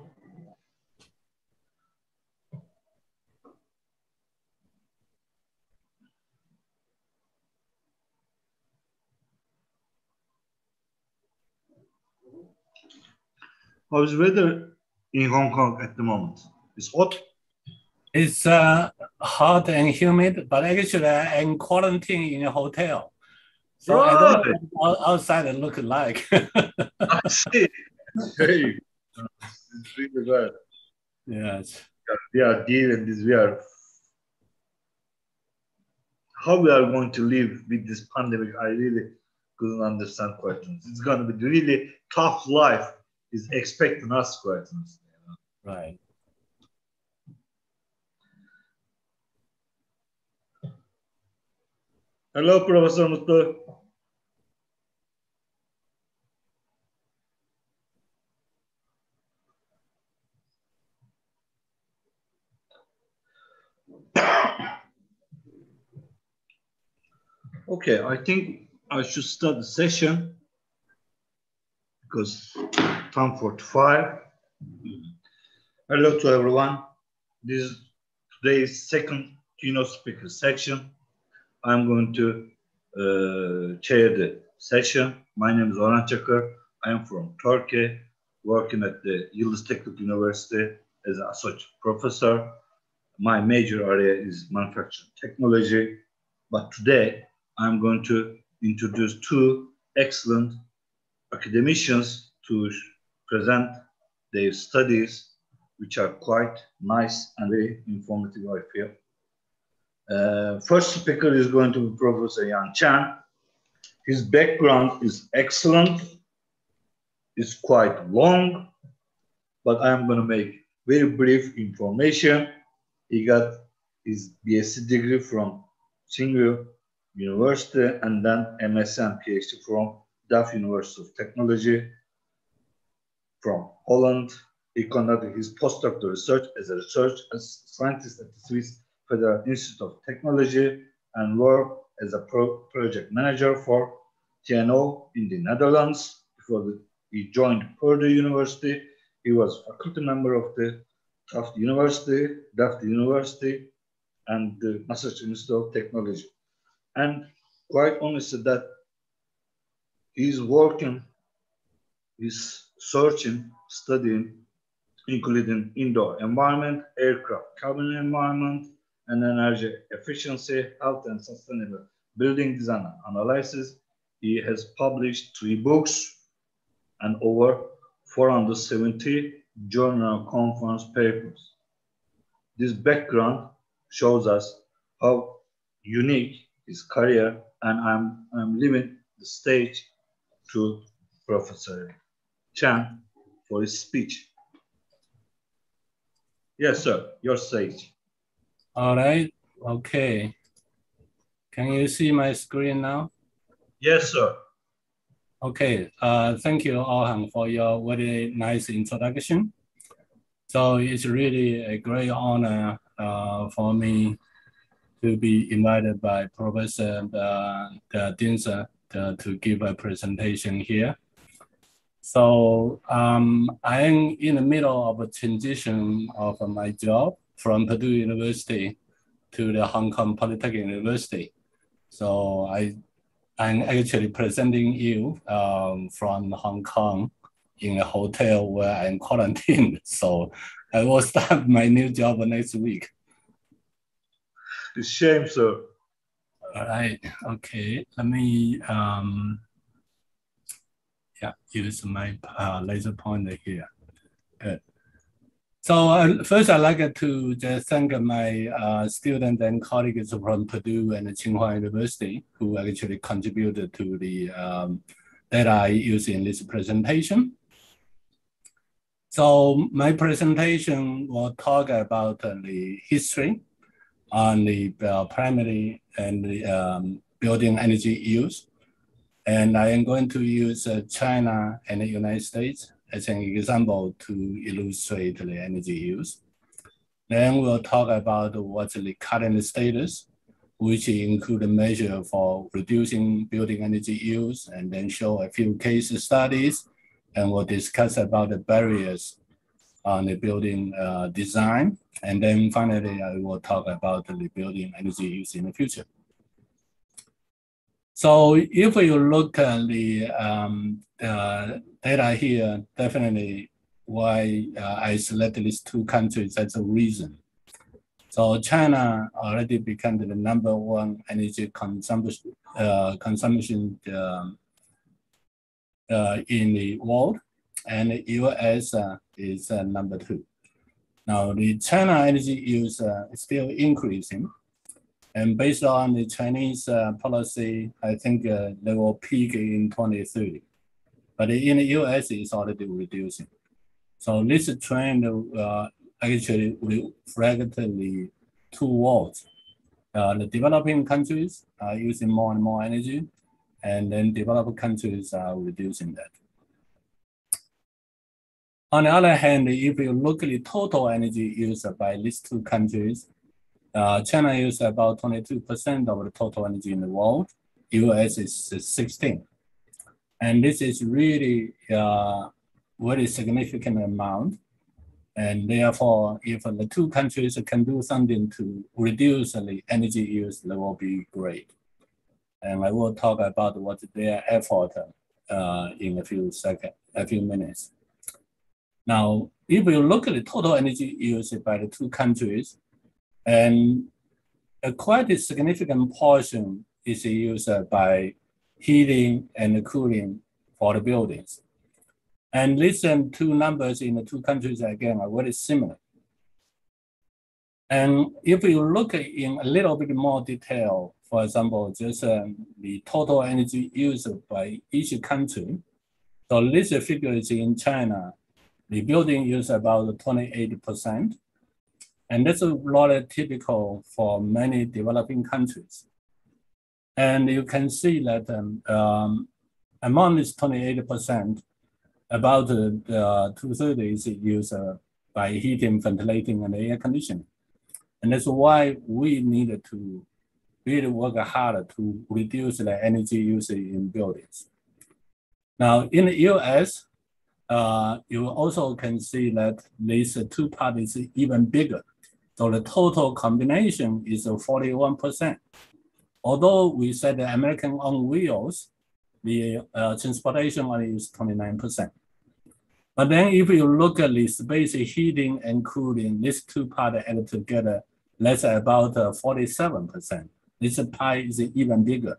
Speaker 10: How's the weather in Hong Kong at the moment? It's hot?
Speaker 11: It's hot and humid, but actually I'm quarantined in a hotel. So I don't know what outside it looks like.
Speaker 10: I see. Hey, it's really bad.
Speaker 11: Yes.
Speaker 10: We are dealing this. How we are going to live with this pandemic, I really couldn't understand quite honestly. It's going to be really tough life is expecting us quite honestly. You know?
Speaker 11: Right.
Speaker 10: Hello, Professor Mutlu. Okay, I think I should start the session because time 45. Hello to everyone. This is today's second keynote speaker section. I'm going to chair the session. My name is Orhan Çakır. I am from Turkey, working at the Yıldız Teknik University as an associate professor. My major area is manufacturing technology, but today I'm going to introduce two excellent academicians to present their studies, which are quite nice and very informative, I feel. First speaker is going to be Professor Yan Chen. His background is excellent. It's quite long, but I'm going to make very brief information. He got his BSc degree from Tsinghua University and then MSc and PhD from Delft University of Technology from Holland. He conducted his postdoctoral research as a research scientist at the Swiss Federal Institute of Technology and worked as a project manager for TNO in the Netherlands. Before he joined Purdue University, he was faculty member of the Delft University, and the Massachusetts Institute of Technology. And quite honestly, that he's working, he's searching, studying, including indoor environment, aircraft cabin environment, and energy efficiency, health and sustainable building design and analysis. He has published 3 books and over 470 journal conference papers. This background shows us how unique his career, and I'm leaving the stage to Professor Chen for his speech. Yes, sir, your stage.
Speaker 11: All right, okay. Can you see my screen now?
Speaker 10: Yes, sir.
Speaker 11: Okay, thank you, Orhan, for your very nice introduction. So it's really a great honor for me to be invited by Professor Dinser to give a presentation here. So I am in the middle of a transition of my job from Purdue University to the Hong Kong Polytechnic University. So I'm actually presenting you from Hong Kong in a hotel where I'm quarantined. So I will start my new job next week.
Speaker 10: It's a shame, sir.
Speaker 11: All right, okay. Let me use my laser pointer here. Good. So first I'd like to just thank my students and colleagues from Purdue and Tsinghua University who actually contributed to the data I use in this presentation. So my presentation will talk about the history on the primary and the building energy use. And I am going to use China and the United States as an example to illustrate the energy use. Then we'll talk about what's the current status, which include a measure for reducing building energy use, and then show a few case studies, and we'll discuss about the barriers on the building design. And then finally, I will talk about the building energy use in the future. So if you look at the data here, definitely why I selected these 2 countries as a reason. So China already became the #1 energy consumption in the world, and the US is #2. Now the China energy use is still increasing. And based on the Chinese policy, I think they will peak in 2030. But in the US, it's already reducing. So this trend actually reflects the 2 worlds. The developing countries are using more and more energy, and then developed countries are reducing that. On the other hand, if you look at the total energy used by these 2 countries, China uses about 22% of the total energy in the world, US is 16. And this is really very significant amount. And therefore, if the two countries can do something to reduce the energy use, that will be great. And I will talk about what their effort in a few minutes. Now, if you look at the total energy used by the two countries, and a quite significant portion is used by heating and cooling for the buildings. And these two numbers in the two countries, again, are very similar. And if you look in a little bit more detail, for example, just the total energy used by each country. So this figure is in China. The building use about 28%. And that's rather typical for many developing countries. And you can see that among this 28%, about 2/3 is used by heating, ventilating, and air conditioning. And that's why we need to really work hard to reduce the energy usage in buildings. Now, in the US, you also can see that these two parts is even bigger. So the total combination is 41%. Although we said the American on wheels, the transportation only is 29%. But then if you look at the space heating and cooling, these two parts added together, that's about 47%. This pie is even bigger.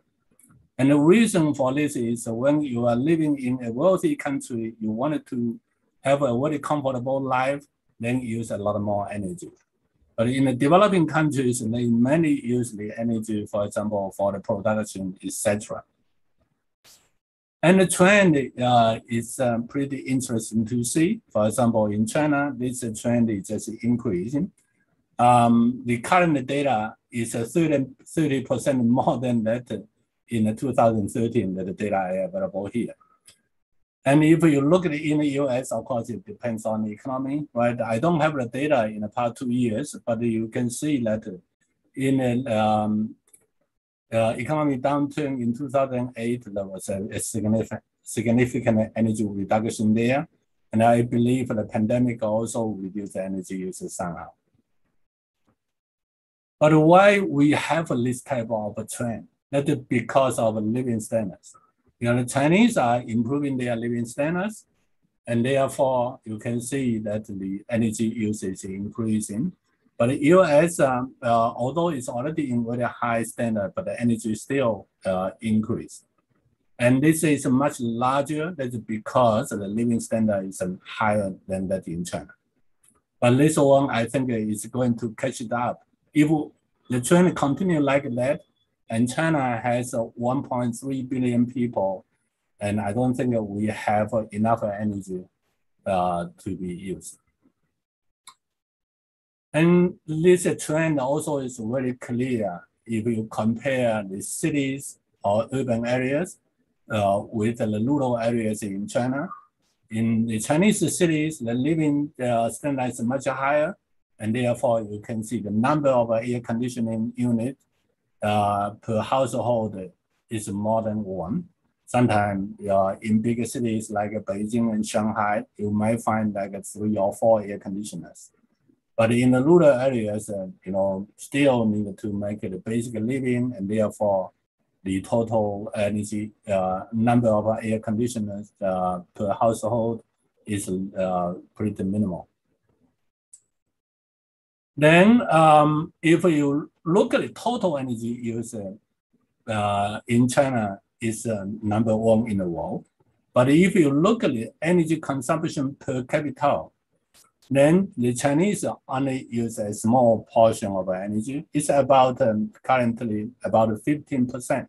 Speaker 11: And the reason for this is when you are living in a wealthy country, you wanted to have a very comfortable life, then use a lot more energy. But in the developing countries, they mainly use the energy, for example, for the production, etc. And the trend is pretty interesting to see. For example, in China, this trend is just increasing. The current data is 30% more than that in 2013, the data are available here. And if you look at it in the US, of course, it depends on the economy, right? I don't have the data in the past 2 years, but you can see that in an economic downturn in 2008, there was a significant energy reduction there. And I believe the pandemic also reduced the energy use somehow. But why we have this type of a trend? That is because of living standards. You know, the Chinese are improving their living standards, and therefore you can see that the energy usage is increasing. But the US, although it's already in very high standard, but the energy still increase. And this is much larger. That's because the living standard is higher than that in China. But this one, I think, is going to catch it up. If the trend continue like that, and China has 1.3 billion people, and I don't think we have enough energy to be used. And this trend also is very clear if you compare the cities or urban areas with the rural areas in China. In the Chinese cities, the living standard is much higher, and therefore you can see the number of air conditioning units per household is more than one. Sometimes in bigger cities like Beijing and Shanghai, you might find like 3 or 4 air conditioners. But in the rural areas, still need to make it a basic living, and therefore the total energy number of air conditioners per household is pretty minimal. Then if you look at the total energy use in China is number 1 in the world. But if you look at the energy consumption per capita, then the Chinese only use a small portion of energy. It's about currently about 15%.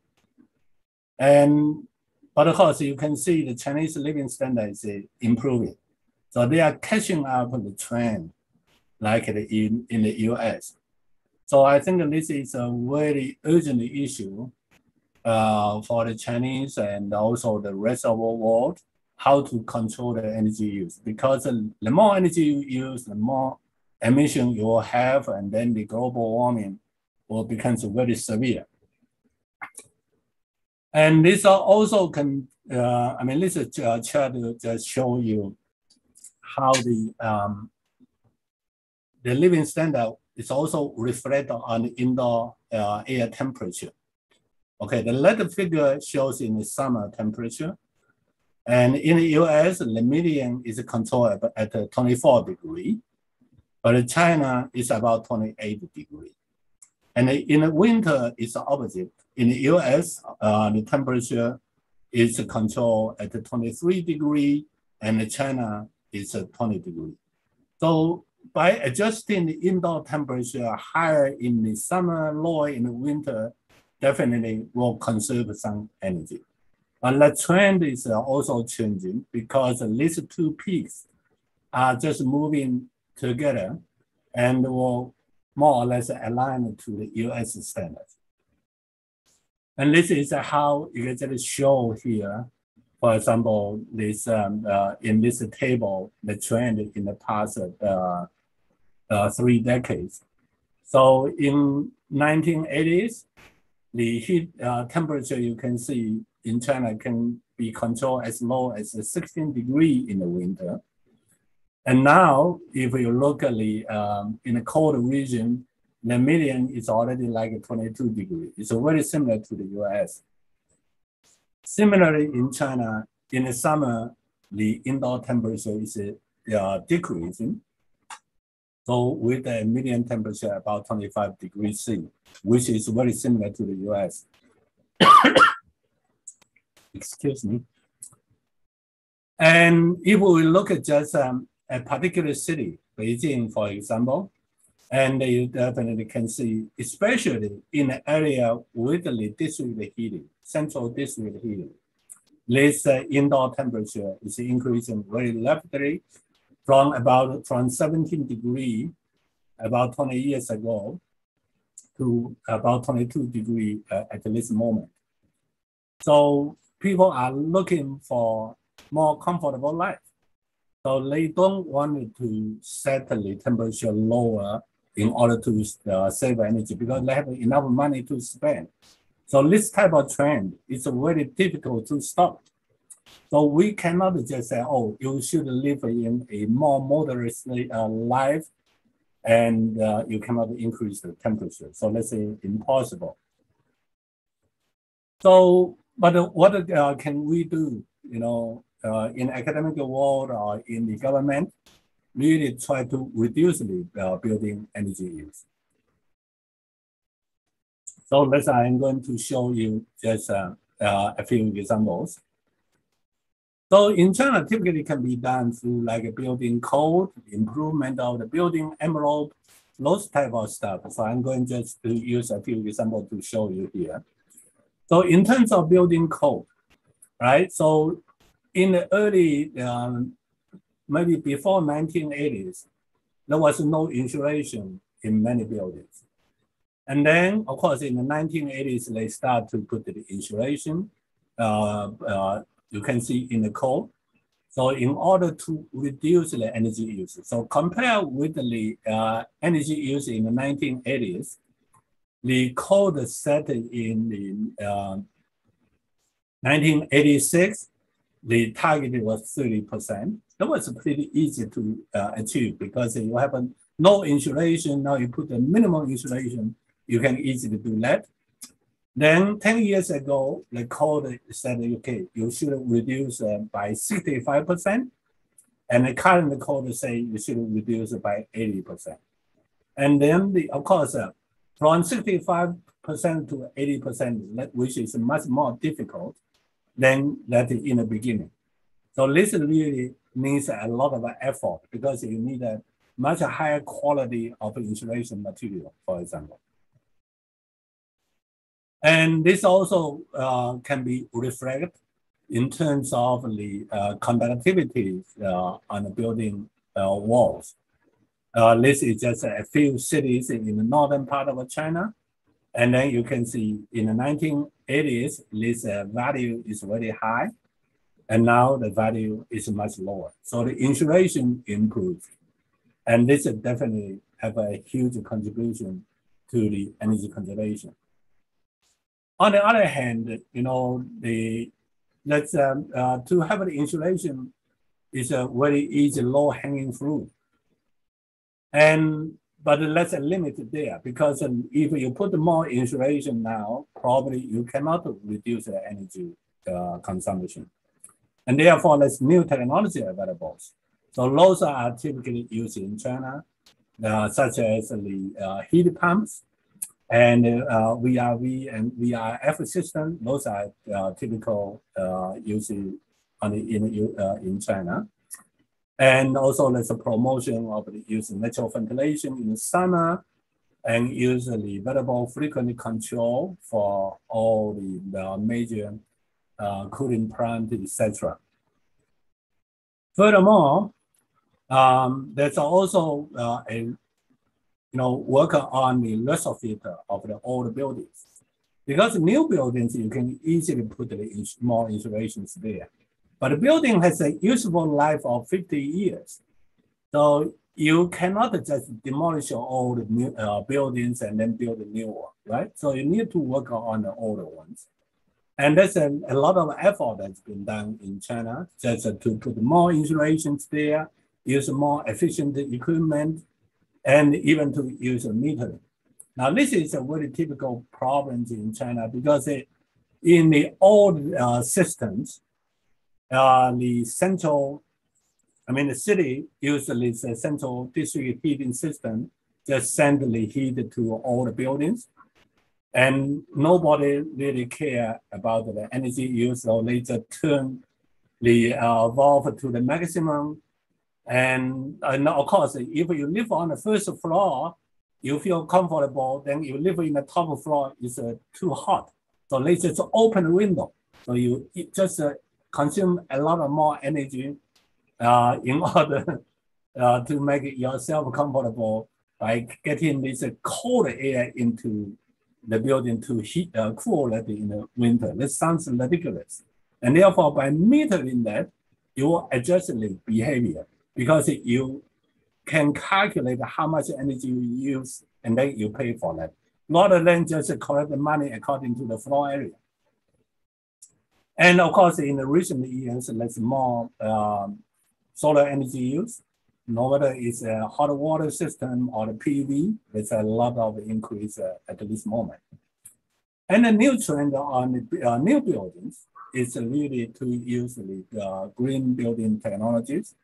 Speaker 11: But of course, you can see the Chinese living standard is improving. So they are catching up the trend like in the US. So I think this is a very urgent issue for the Chinese and also the rest of the world, how to control the energy use. Because the more energy you use, the more emission you will have, and then the global warming will become very severe. And this also can, I mean, this is a chart to just show you how the living standard is also reflected on the indoor air temperature. Okay, the letter figure shows in the summer temperature. And in the US, the median is controlled at 24 degrees, but China is about 28 degrees. And in the winter, it's the opposite. In the US, the temperature is controlled at 23 degrees, and China is 20 degrees. So by adjusting the indoor temperature higher in the summer, lower in the winter, definitely will conserve some energy. But the trend is also changing because these two peaks are just moving together and will more or less align to the US standards. And this is how you can just show here, for example, this in this table, the trend in the past 3 decades. So in 1980s, the heat temperature you can see in China can be controlled as low as 16 degrees in the winter. And now, if you look at the in the cold region, the median is already like 22 degrees. It's very similar to the US. Similarly, in China, in the summer, the indoor temperature is decreasing. So with a median temperature about 25 degrees C, which is very similar to the US. Excuse me. And if we look at just a particular city, Beijing, for example, and you definitely can see, especially in the area with the district heating, central district heating, this indoor temperature is increasing very rapidly from 17 degrees about 20 years ago to about 22 degrees at this moment. So people are looking for more comfortable life. So they don't want to set the temperature lower in order to save energy because they have enough money to spend. So this type of trend is very difficult to stop. So we cannot just say, oh, you should live in a more moderate life and you cannot increase the temperature. So let's say impossible. So, but what can we do, you know, in academic world or in the government, really try to reduce the building energy use. So I'm going to show you just a few examples. So in China, typically can be done through like a building code, improvement of the building envelope, those type of stuff. So I'm going just to use a few examples to show you here. So in terms of building code, right? So in the early, maybe before 1980s, there was no insulation in many buildings. And then, of course, in the 1980s, they start to put the insulation. You can see in the code. So in order to reduce the energy use, so compare with the energy use in the 1980s, the code set in the 1986, the target was 30%. That was pretty easy to achieve because you have no insulation. Now you put the minimum insulation, you can easily do that. Then 10 years ago, the code said, okay, you should reduce by 65%. And the current code say you should reduce by 80%. And then, of course, from 65% to 80%, which is much more difficult than that in the beginning. So this really needs a lot of effort because you need a much higher quality of insulation material, for example. And this also can be reflected in terms of the conductivity on the building walls. This is just a few cities in the northern part of China. And then you can see in the 1980s, this value is very high. And now the value is much lower. So the insulation improved. And this definitely have a huge contribution to the energy conservation. On the other hand, you know, to have the insulation is a very easy, low-hanging fruit. But let's limit it there, because if you put more insulation now, probably you cannot reduce the energy consumption. And therefore, there's new technology available. So those are typically used in China, such as the heat pumps and VRV and VRF system. Those are typical used in China. And also there's a promotion of the use of natural ventilation in the summer, and usually variable frequency control for all the major cooling plant, etc. Furthermore, there's also work on the retrofit of the old buildings. Because new buildings, you can easily put more insulations there. But the building has a useful life of 50 years. So you cannot just demolish your old buildings and then build a new one, right? So you need to work on the older ones. And there's a lot of effort that's been done in China just to put more insulations there, use more efficient equipment, and even to use metering. Now, this is a very typical problem in China because in the old systems, the city usually is a central district heating system, just send the heat to all the buildings. And nobody really care about the energy use, so they just turn the valve to the maximum. And of course, if you live on the first floor, you feel comfortable. Then you live in the top floor, it's too hot. So they just open the window. So you just consume a lot of more energy in order to make yourself comfortable by getting this cold air into the building to cool it in the winter. This sounds ridiculous. And therefore, by metering that, you adjust the behavior because you can calculate how much energy you use and then you pay for that, rather than just collect the money according to the floor area. And of course, in the recent years, there's more solar energy use. No matter it's a hot water system or the PV, there's a lot of increase at this moment. And the new trend on the new buildings is really to use the green building technologies,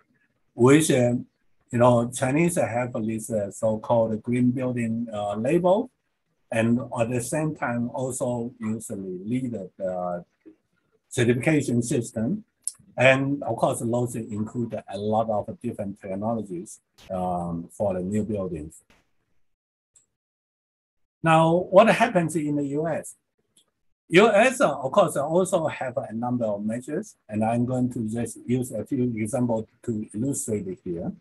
Speaker 11: which Chinese have this so-called green building label, and at the same time also usually lead the certification system. And of course, those include a lot of different technologies for the new buildings. Now, what happens in the US? US, of course, also have a number of measures, and I'm going to just use a few examples to illustrate it here.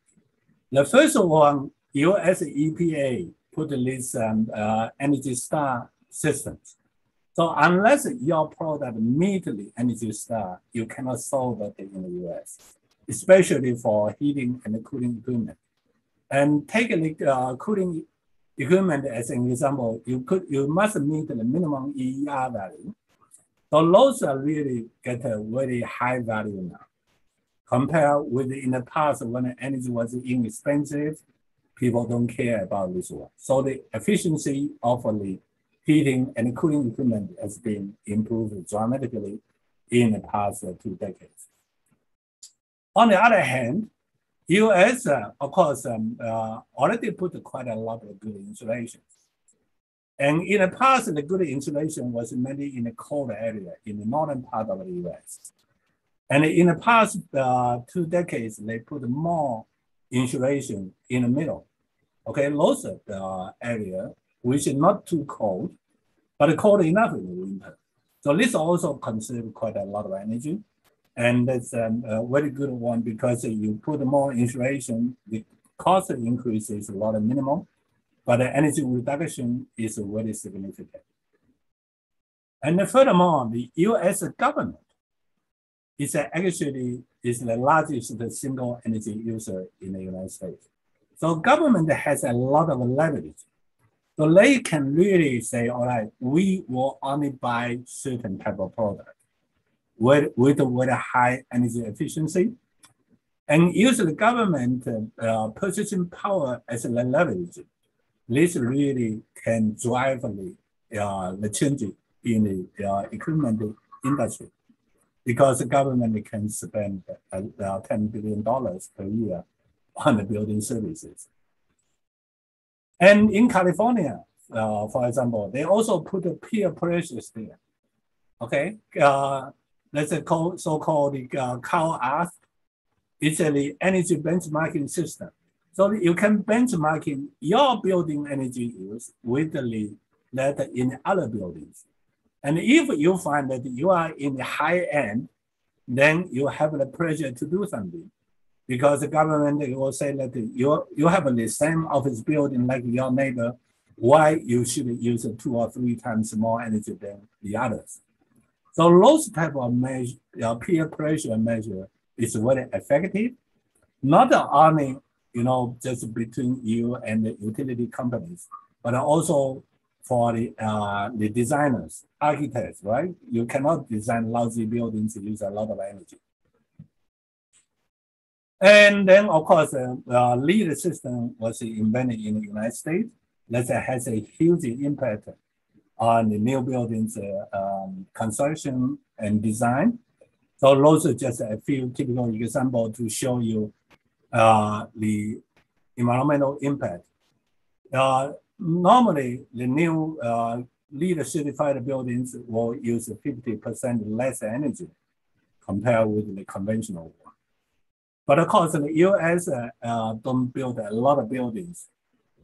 Speaker 11: The first one, US EPA put this Energy Star systems. So unless your product meets the Energy Star, you cannot solve it in the US, especially for heating and cooling equipment. And take the cooling equipment as an example, you must meet the minimum EER value. So those are really get a very high value now. Compared with in the past when the energy was inexpensive, people don't care about this one. So the efficiency of the heating and cooling equipment has been improved dramatically in the past 2 decades. On the other hand, US, of course, already put quite a lot of good insulation. And in the past, the good insulation was mainly in the cold area, in the northern part of the US. And in the past 2 decades, they put more insulation in the middle. Okay, those are the area which is not too cold, but cold enough in the winter. So this also consumes quite a lot of energy. And that's a very good one because you put more insulation, the cost increase is a lot of minimum, but the energy reduction is very significant. And furthermore, the US government is actually the largest single energy user in the United States. So government has a lot of leverage. So they can really say, all right, we will only buy certain type of product with a high energy efficiency, and use the government purchasing power as a leverage. This really can drive the change in the equipment industry, because the government can spend $10 billion per year on the building services. And in California, for example, they also put a peer pressures there. Okay, that's a so-called CalArth. It's the energy benchmarking system. So you can benchmark your building energy use with that in other buildings. And if you find that you are in the high end, then you have the pressure to do something, because the government will say that you have the same office building like your neighbor, why you should use 2 or 3 times more energy than the others. So those type of measure, peer pressure measure is very effective, not only just between you and the utility companies, but also for the designers, architects, right? You cannot design lousy buildings to use a lot of energy. And then, of course, the LEED system was invented in the United States. That has a huge impact on the new buildings construction and design. So those are just a few typical examples to show you the environmental impact. Normally, the new LEED certified buildings will use 50% less energy compared with the conventional one. But of course, the US don't build a lot of buildings.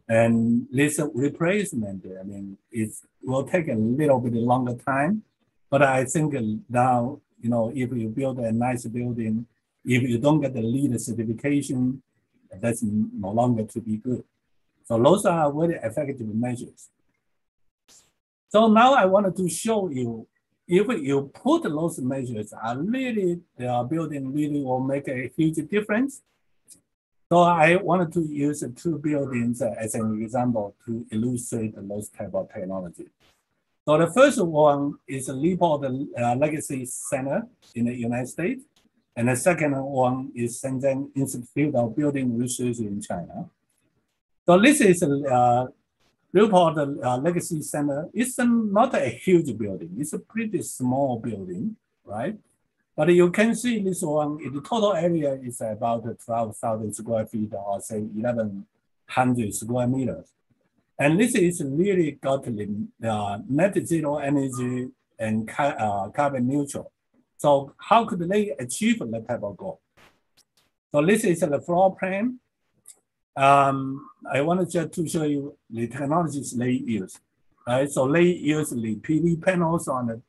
Speaker 11: And this replacement, I mean, it will take a little bit longer time. But I think now, if you build a nice building, if you don't get the LEED certification, that's no longer to be good. So those are very effective measures. So now I wanted to show you, if you put those measures, the building really will make a huge difference. So I wanted to use 2 buildings as an example to illustrate those type of technology. So the first one is Newport Legacy Center in the United States. And the second one is Shenzhen Institute of Building Research in China. So this is Newport Legacy Center. It's not a huge building. It's a pretty small building, right? But you can see this one, the total area is about 12,000 square feet, or say 1,100 square meters. And this is really got the net zero energy and carbon neutral. So how could they achieve that type of goal? So this is the floor plan. I wanted just to show you the technologies they use. Right? So they use the PV panels on the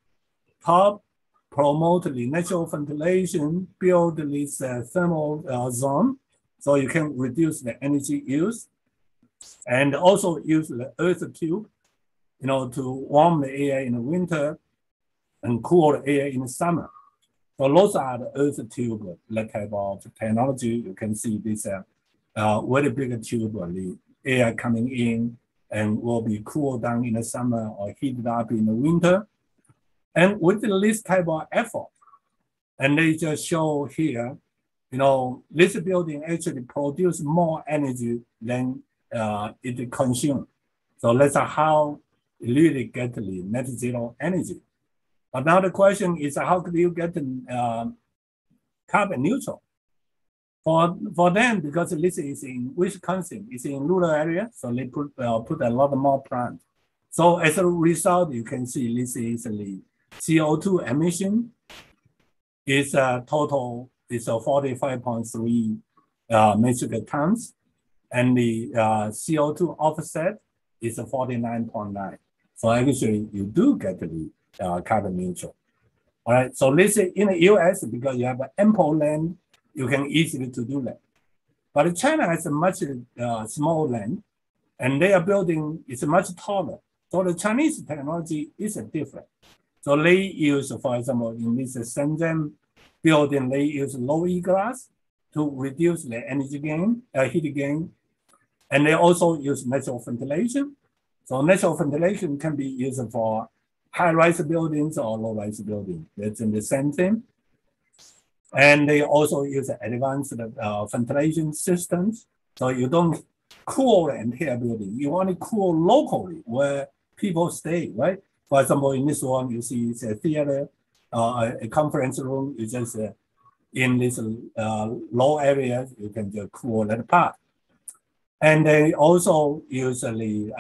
Speaker 11: top, promote the natural ventilation, build this thermal zone, so you can reduce the energy use, and also use the earth tube, to warm the air in the winter and cool the air in the summer. So those are the earth tube, that type of technology. You can see this very big tube, the air coming in and will be cooled down in the summer or heated up in the winter. And with this type of effort, and they just show here, this building actually produces more energy than it consumes. So that's how it really get the net zero energy. But now the question is, how could you get carbon neutral? For them, because this is in Wisconsin, it's in rural area, so they put a lot more plants. So as a result, you can see this is the CO2 emission is total is 45.3 metric tons, and the CO2 offset is 49.9. So actually, you do get the carbon neutral. All right. So this is in the US, because you have ample land, you can easily to do that. But China has a much small land, and their building is much taller. So the Chinese technology is different. So they use, for example, in this Shenzhen building, they use low E glass to reduce the energy gain, heat gain. And they also use natural ventilation. So natural ventilation can be used for high-rise buildings or low-rise buildings. That's in the same thing. And they also use advanced ventilation systems. So you don't cool the entire building. You only cool locally where people stay, right? For example, in this one, you see it's a theater, a conference room. You just in this low area, you can just cool that part. And they also usually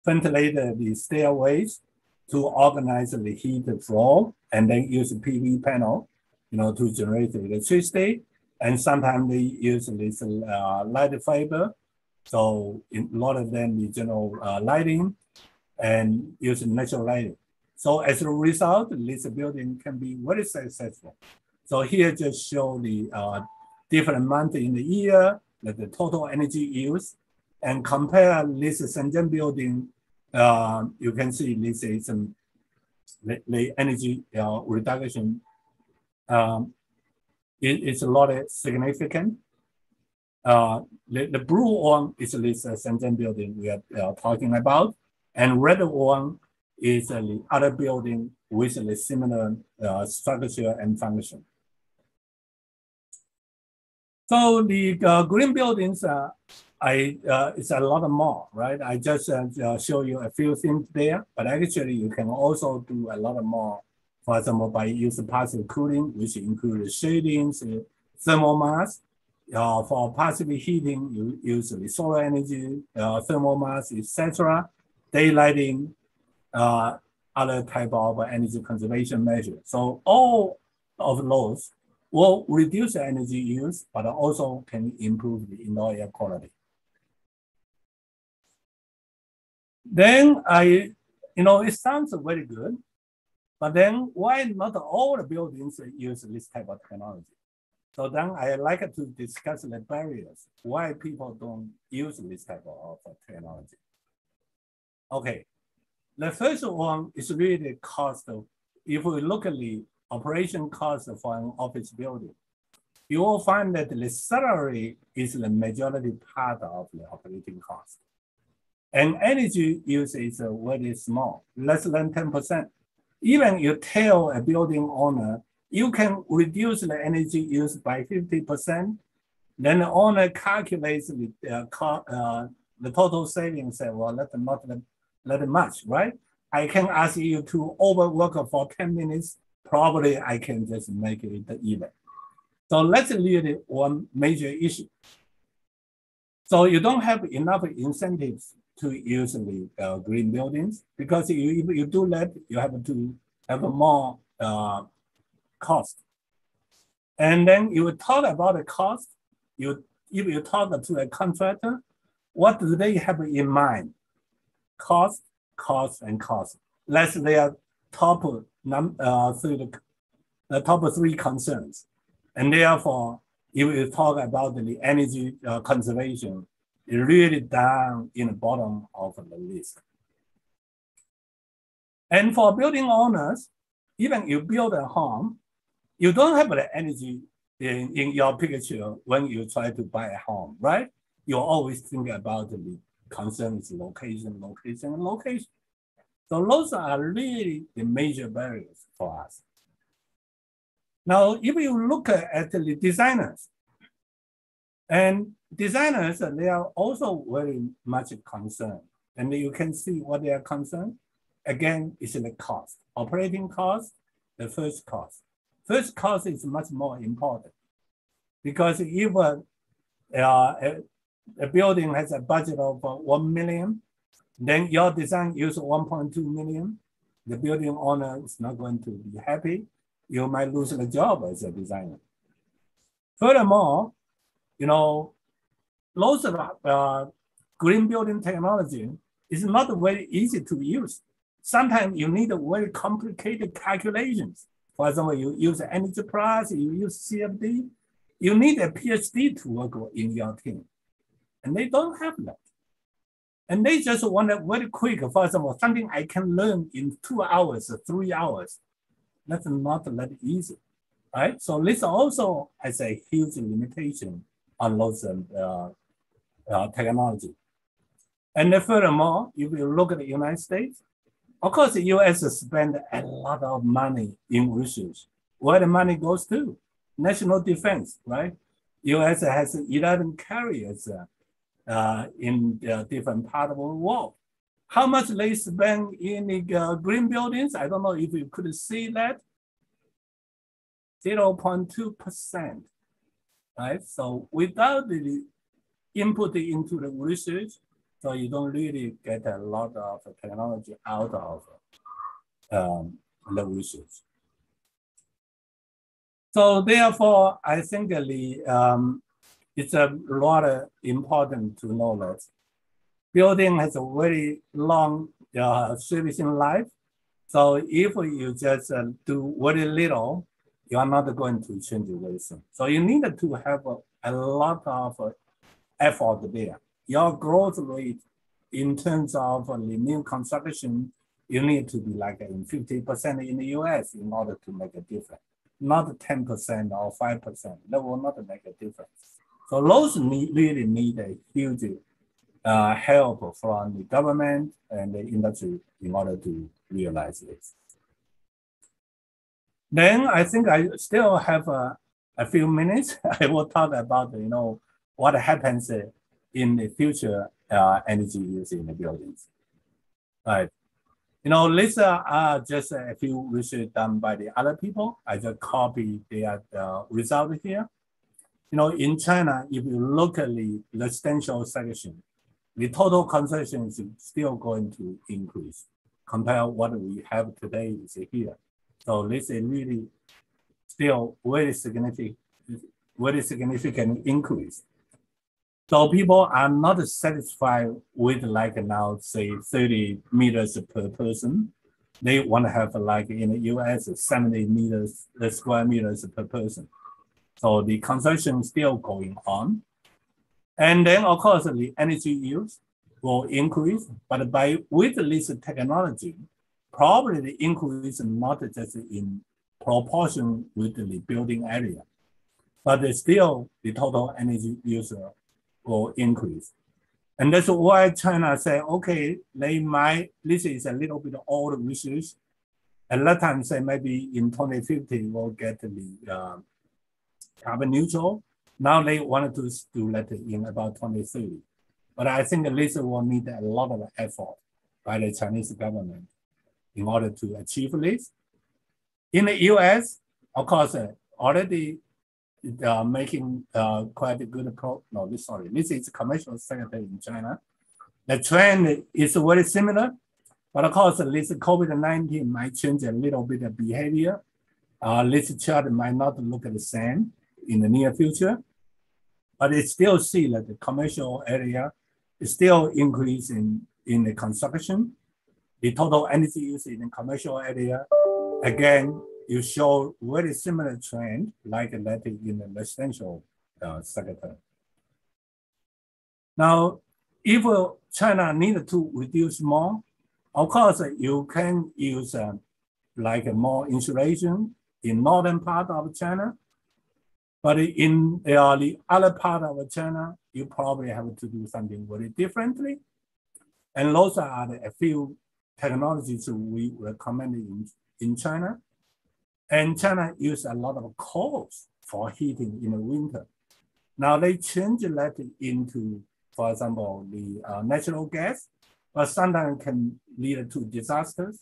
Speaker 11: ventilate the stairways to organize the heat flow, and then use a PV panel, to generate electricity. And sometimes they use this light fiber. So in a lot of them, the general lighting and use natural lighting. So as a result, this building can be very successful. So here just show the different months in the year, like the total energy use, and compare this Shenzhen building. You can see this is the energy reduction. It's a lot significant. The blue one is this Shenzhen building we are talking about, and red one is the other building with a similar structure and function. So the green buildings, it's a lot more, right? I just show you a few things there, but actually you can also do a lot more. For example, by using passive cooling, which includes shadings, thermal mass. For passive heating, you use the solar energy, thermal mass, etc. Daylighting, other type of energy conservation measures. So all of those will reduce the energy use, but also can improve the indoor air quality. Then it sounds very good, but then why not all the buildings use this type of technology? So then I like to discuss the barriers, why people don't use this type of technology. Okay, the first one is really the cost. If we look at the operation cost for an office building, you will find that the salary is the majority part of the operating cost. And energy use is very small, less than 10%. Even you tell a building owner, you can reduce the energy use by 50%, then the owner calculates the total savings, say, well, that's not that much, right? I can ask you to overwork for 10 minutes, probably I can just make it even. So that's really one major issue. So you don't have enough incentives to use the green buildings, because if you do that, you have to have more cost. And then you talk about the cost. If you talk to a contractor, what do they have in mind? Cost, cost, and cost. That's their top three concerns. And therefore, if you talk about the energy conservation, it's really down in the bottom of the list. And for building owners, even you build a home, you don't have the energy in your picture when you try to buy a home, right? You always think about the concerns, location, location, and location. So those are really the major barriers for us. Now, if you look at the designers, and designers, they are also very much concerned. And you can see what they are concerned. Again, it's the cost. Operating cost, the first cost. First cost is much more important, because if a building has a budget of 1 million, then your design uses 1.2 million. The building owner is not going to be happy. You might lose the job as a designer. Furthermore, lots of green building technology is not very easy to use. Sometimes you need very complicated calculations. For example, you use energy price, you use CFD. You need a PhD to work in your team. And they don't have that. And they just want it very quick. For example, something I can learn in 2 hours, 3 hours. That's not that easy, right? So this also has a huge limitation on those technology. And then furthermore, if you look at the United States, of course, the US spend a lot of money in research. Where the money goes to? National defense, right? US has 11 carriers in different parts of the world. How much they spend in the green buildings? I don't know if you could see that. 0.2%, right? So without the input into the research, so you don't really get a lot of technology out of the research. So therefore, I think it's a lot important to know that building has a very long servicing life. So if you just do very little, you are not going to change very soon. So you need to have a lot of effort there. Your growth rate in terms of the new construction, you need to be like in 50% in the US in order to make a difference. Not 10% or 5%, that will not make a difference. So those really need a huge help from the government and the industry in order to realize this. Then I think I still have a few minutes. I will talk about, what happens in the future energy use in the buildings. Right. These are just a few research done by the other people. I just copy their result here. In China, if you look at the residential section, the total consumption is still going to increase compared to what we have today is here. So this is really still very significant increase. So people are not satisfied with like now, say 30 meters per person. They want to have like in the US, 70 square meters per person. So the consumption is still going on. And then of course the energy use will increase, but with this technology, probably the increase not just in proportion with the building area, but still the total energy use will increase. And that's why China say, okay, this is a little bit old research. At that time say maybe in 2050 we'll get the carbon neutral. Now they wanted to do that in about 2030. But I think this will need a lot of effort by the Chinese government in order to achieve this. In the US, of course, already making quite a good this is commercial sector in China. The trend is very similar, but of course, this COVID-19 might change a little bit of behavior. This chart might not look the same in the near future, but it still see that the commercial area is still increasing in the construction. The total energy use in the commercial area, again, you show very similar trend like that in the residential sector. Now, if China needed to reduce more, of course, you can use like more insulation in northern part of China. But in the other part of China, you probably have to do something very differently. And those are a few technologies we recommend in China. And China uses a lot of coals for heating in the winter. Now they change that into, for example, the natural gas, but sometimes can lead to disasters.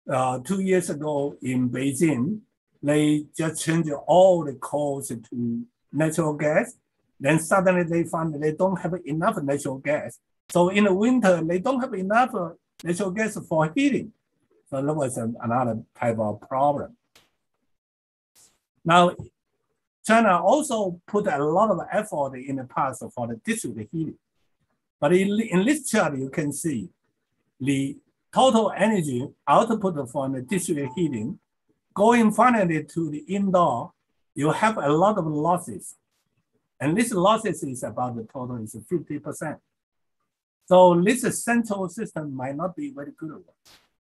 Speaker 11: 2 years ago in Beijing, they just changed all the coals to natural gas. Then suddenly they found that they don't have enough natural gas. So in the winter, they don't have enough natural gas for heating. So that was another type of problem. Now, China also put a lot of effort in the past for the district heating. But in this chart, you can see the total energy output from the district heating going finally to the indoor, you have a lot of losses. And this losses is about the total is 50%. So this central system might not be very good.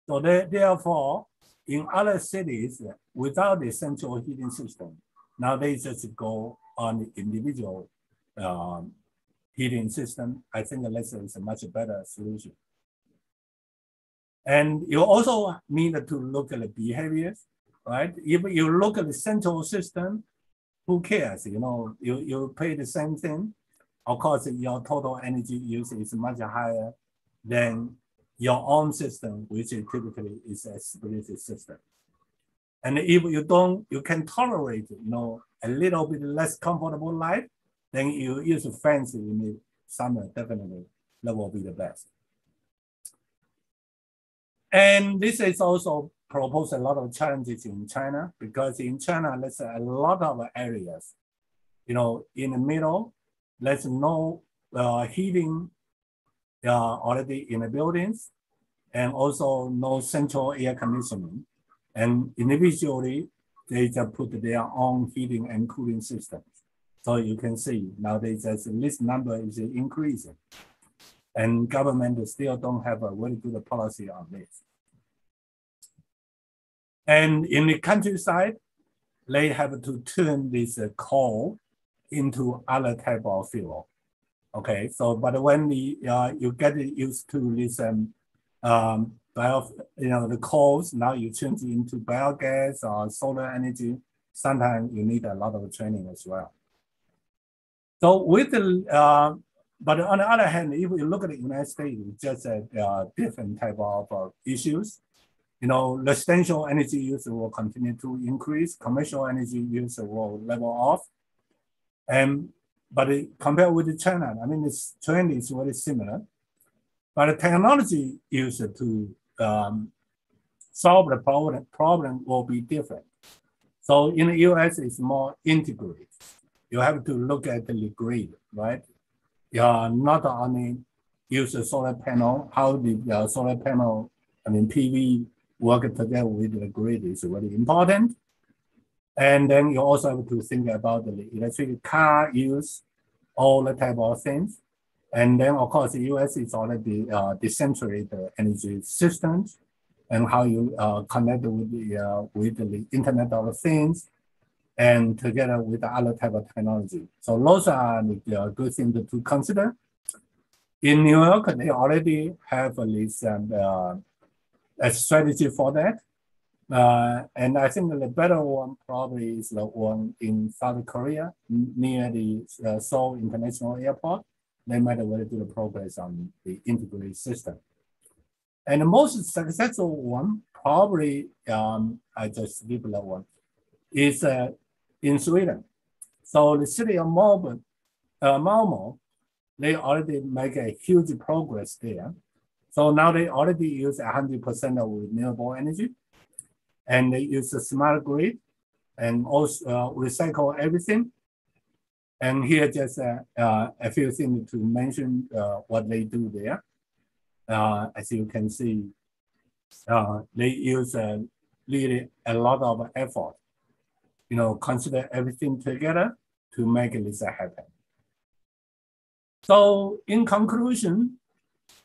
Speaker 11: So therefore, in other cities, without the central heating system, now they just go on the individual heating system, I think this is a much better solution. And you also need to look at the behaviors, right? If you look at the central system, who cares? You know, you pay the same thing. Of course, your total energy use is much higher than your own system, which typically is a split system. And if you can tolerate, you know, a little bit less comfortable life, then you use fans in the summer, definitely that will be the best. And this is also proposed a lot of challenges in China, because in China, there's a lot of areas, you know, in the middle, there's no heating already in the buildings, and also no central air conditioning. And individually, they just put their own heating and cooling systems. So you can see nowadays this number is increasing. And government still don't have a very good policy on this. And in the countryside, they have to turn this coal into other type of fuel. Okay, so but when you get used to this the coals, now you change it into biogas or solar energy. Sometimes you need a lot of training as well. So with the but on the other hand, if you look at the United States, it's just a different type of issues. You know, residential energy use will continue to increase. Commercial energy use will level off. But compared with China, I mean, this trend is very similar. But the technology used to solve the problem will be different. So in the US, it's more integrated. You have to look at the grid, right? Not only use a solar panel, how the solar panel, I mean, PV work together with the grid is very important. And then you also have to think about the electric car use, all the type of things. And then, of course, the US is already decentralized energy systems, and how you connect with the Internet of Things, and together with the other type of technology. So those are the good things to consider. In New York, they already have this a strategy for that. And I think the better one probably is the one in South Korea, near the Seoul International Airport. They made a very good progress on the integrated system. And the most successful one, probably, I just skip that one, is in Sweden. So the city of Malmö, they already make a huge progress there. So now they already use 100% of renewable energy, and they use a smart grid, and also recycle everything. And here just a few things to mention what they do there. As you can see, they use really a lot of effort, you know, consider everything together to make this happen. So in conclusion,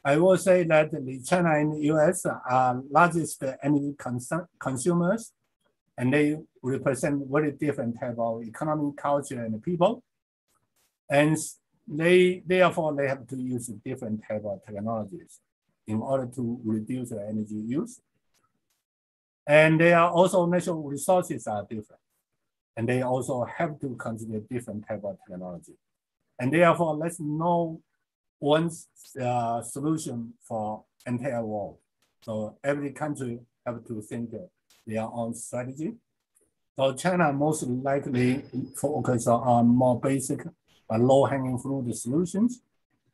Speaker 11: I will say that China and the US are largest energy consumers, and they represent very different type of economic, culture, and people. And therefore, they have to use different type of technologies in order to reduce the energy use. And they are also natural resources are different. And they also have to consider different type of technology. And therefore, let's know one solution for entire world. So every country have to think their own strategy. So China most likely focus on more basic low-hanging fruit solutions,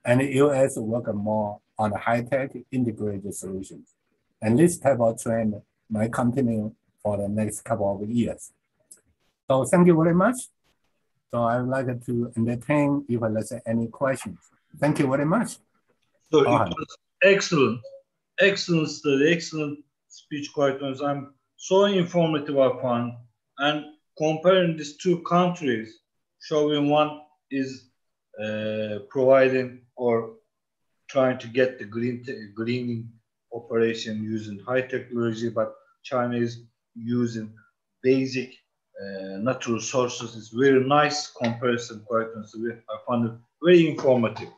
Speaker 11: and the US work more on high-tech integrated solutions. And this type of trend might continue for the next couple of years. So thank you very much. So I would like to entertain if there's any questions. Thank you very much.
Speaker 10: So it was excellent, excellent study, excellent speech, quite honest. I'm so informative, I found. And comparing these two countries, showing one is providing or trying to get the greening operation using high technology, but China is using basic natural sources. It's very nice comparison, quite honestly. I found it very informative.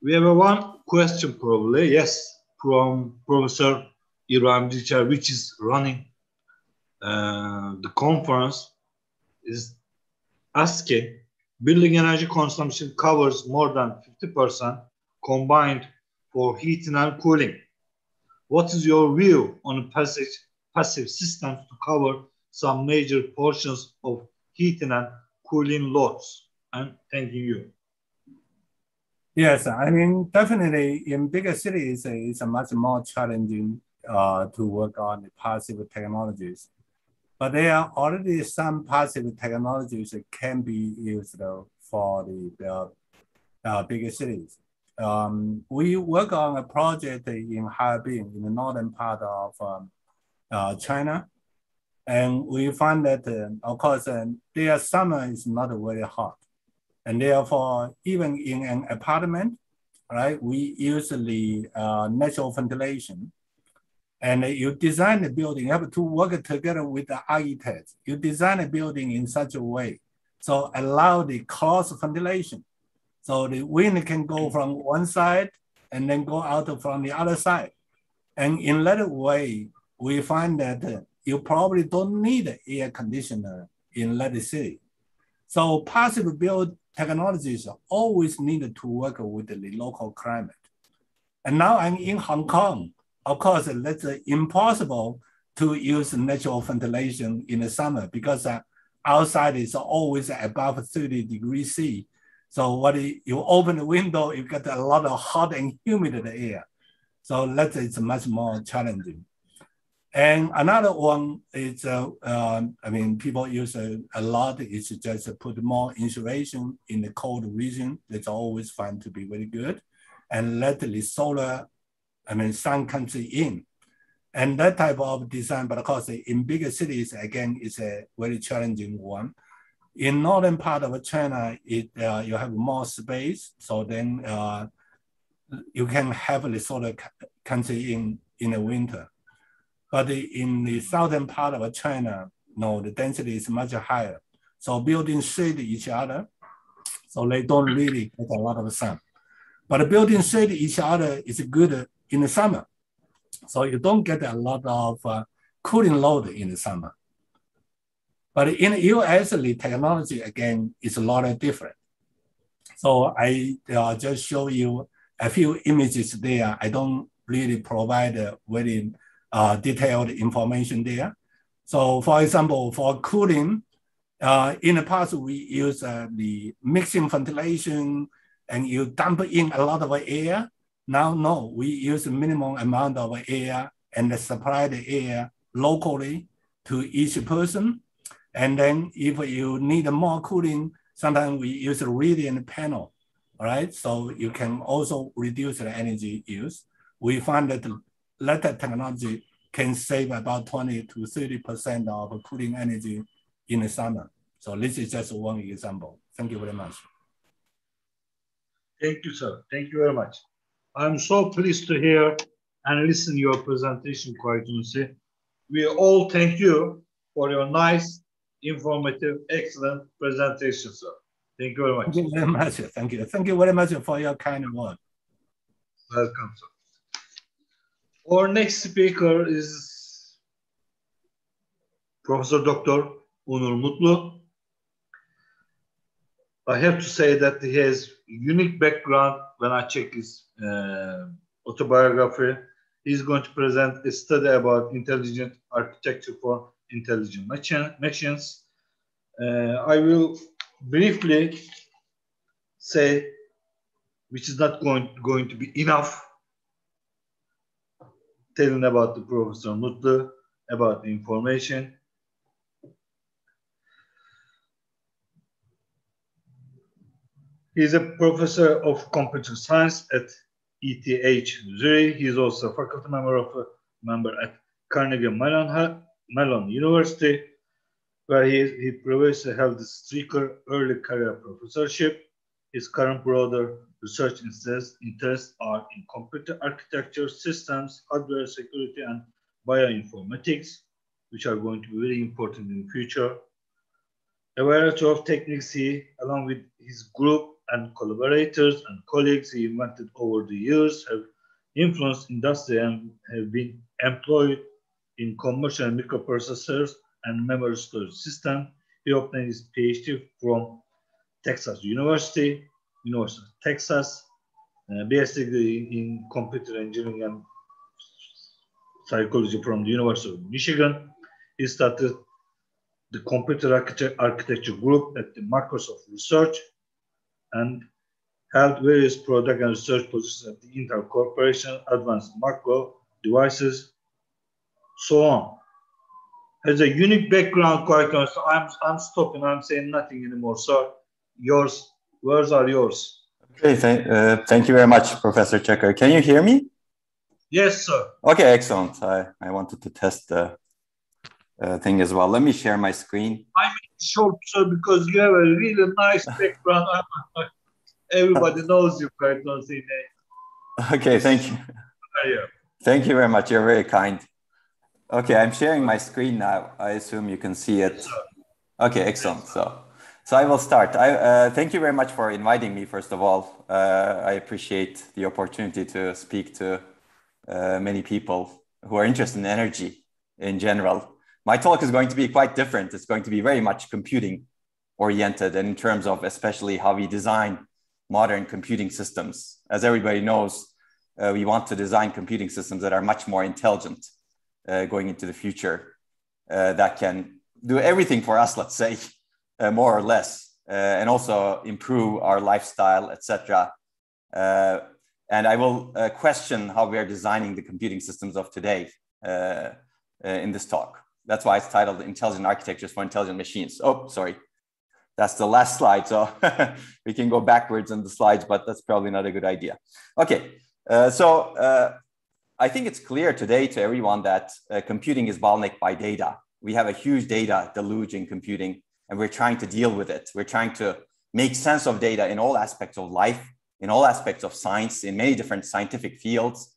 Speaker 10: We have one question probably, yes, from Professor Ibrahim Dilcher, which is running the conference, is asking, building energy consumption covers more than 50% combined for heating and cooling. What is your view on passive systems to cover some major portions of heating and cooling loads? And thanking you.
Speaker 11: Yes, I mean, definitely in bigger cities, it's a much more challenging to work on the passive technologies. But there are already some passive technologies that can be used for the bigger cities. We work on a project in Harbin, in the northern part of China. And we find that, of course, their summer is not very hot. And therefore, even in an apartment, right, we use the natural ventilation. And you design the building, you have to work together with the architect. You design a building in such a way, so allow the cross ventilation. So the wind can go from one side and then go out from the other side. And in that way, we find that you probably don't need an air conditioner in that city. So passive build technologies always need to work with the local climate. And now I'm in Hong Kong. Of course, that's impossible to use natural ventilation in the summer because outside is always above 30 degrees C. So when you open the window, you get a lot of hot and humid air. So that is much more challenging. And another one is, I mean, people use a lot is just put more insulation in the cold region. That's always found to be very good. And let the solar, I mean, sun comes in. And that type of design, but of course, in bigger cities, again, is a very challenging one. In northern part of China, you have more space. So then you can have the solar country in the winter. But in the southern part of China, no, the density is much higher. So buildings shade each other, so they don't really get a lot of sun. But the buildings shade each other is good in the summer. So you don't get a lot of cooling load in the summer. But in the US, the technology, again, is a lot different. So I just show you a few images there. I don't really provide very detailed information there. So for example, for cooling, in the past, we use the mixing ventilation and you dump in a lot of air. Now, no, we use a minimum amount of air and supply the air locally to each person. And then if you need more cooling, sometimes we use a radiant panel, all right? So you can also reduce the energy use. We find that that technology can save about 20 to 30% of cooling energy in the summer. So this is just one example. Thank you very much.
Speaker 10: Thank you, sir. Thank you very much. I'm so pleased to hear and listen to your presentation, quite honestly. We all thank you for your nice, informative, excellent presentation, sir. Thank you very much.
Speaker 11: Thank you very much. Thank you. Thank you very much for your kind word.
Speaker 10: Welcome, sir. Our next speaker is Professor Dr. Onur Mutlu. I have to say that he has unique background. When I check his autobiography, he's going to present a study about intelligent architecture for intelligent machines. I will briefly say, which is not going to be enough, telling about the Professor Mutlu, about the information. He's a professor of computer science at ETH Zurich. He's also a faculty member at Carnegie Mellon University, where he previously held the Streaker Early Career Professorship. His current broader research interests are in computer architecture, systems, hardware security, and bioinformatics, which are going to be very important in the future. A variety of techniques he, along with his group and collaborators and colleagues he invented over the years, have influenced industry and have been employed in commercial microprocessors and memory storage system. He obtained his PhD from Texas University of Texas, BS degree in computer engineering and psychology from the University of Michigan. He started the computer architecture group at the Microsoft Research and held various product and research positions at the Intel Corporation, Advanced Macro Devices, so on. Has a unique background, quite honestly. I'm stopping, I'm saying nothing anymore. So yours, words are yours.
Speaker 12: Okay, thank you very much, Professor Checker. Can you hear me?
Speaker 10: Yes, sir.
Speaker 12: Okay, excellent. I wanted to test the thing as well. Let me share my screen.
Speaker 10: I mean short, sir, because you have a really nice background. Everybody knows you, quite honestly.
Speaker 12: Okay, thank you. Thank you very much. You're very kind. Okay, I'm sharing my screen now. I assume you can see it. Okay, excellent. So I will start. Thank you very much for inviting me, first of all. I appreciate the opportunity to speak to many people who are interested in energy in general. My talk is going to be quite different. It's going to be very much computing oriented in terms of especially how we design modern computing systems. As everybody knows, we want to design computing systems that are much more intelligent going into the future, that can do everything for us, let's say, more or less, and also improve our lifestyle, etc. And I will question how we are designing the computing systems of today in this talk. That's why it's titled Intelligent Architectures for Intelligent Machines. Oh, sorry. That's the last slide. So we can go backwards in the slides, but that's probably not a good idea. Okay. I think it's clear today to everyone that computing is bottlenecked by data. We have a huge data deluge in computing, and we're trying to deal with it. We're trying to make sense of data in all aspects of life, in all aspects of science, in many different scientific fields.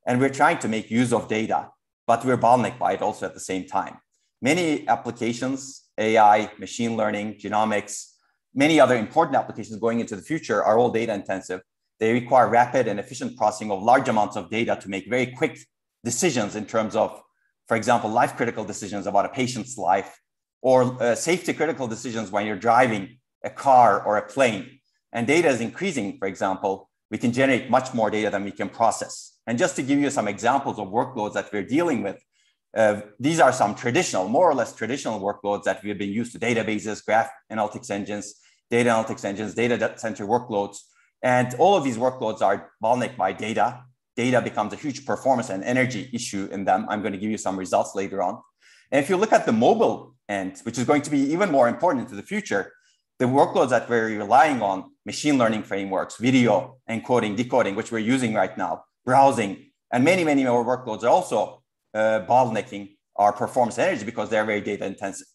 Speaker 12: And we're trying to make use of data, but we're bottlenecked by it also at the same time. Many applications, AI, machine learning, genomics, many other important applications going into the future are all data intensive. They require rapid and efficient processing of large amounts of data to make very quick decisions in terms of, for example, life critical decisions about a patient's life, or safety critical decisions when you're driving a car or a plane. And data is increasing, for example, we can generate much more data than we can process. And just to give you some examples of workloads that we're dealing with, these are some traditional, more or less traditional workloads that we've been used to: databases, graph analytics engines, data analytics engines, data center workloads. And all of these workloads are bottlenecked by data. Data becomes a huge performance and energy issue in them. I'm going to give you some results later on. And if you look at the mobile end, which is going to be even more important into the future, the workloads that we're relying on, machine learning frameworks, video encoding, decoding, which we're using right now, browsing, and many, many more workloads are also bottlenecking our performance energy because they're very data intensive.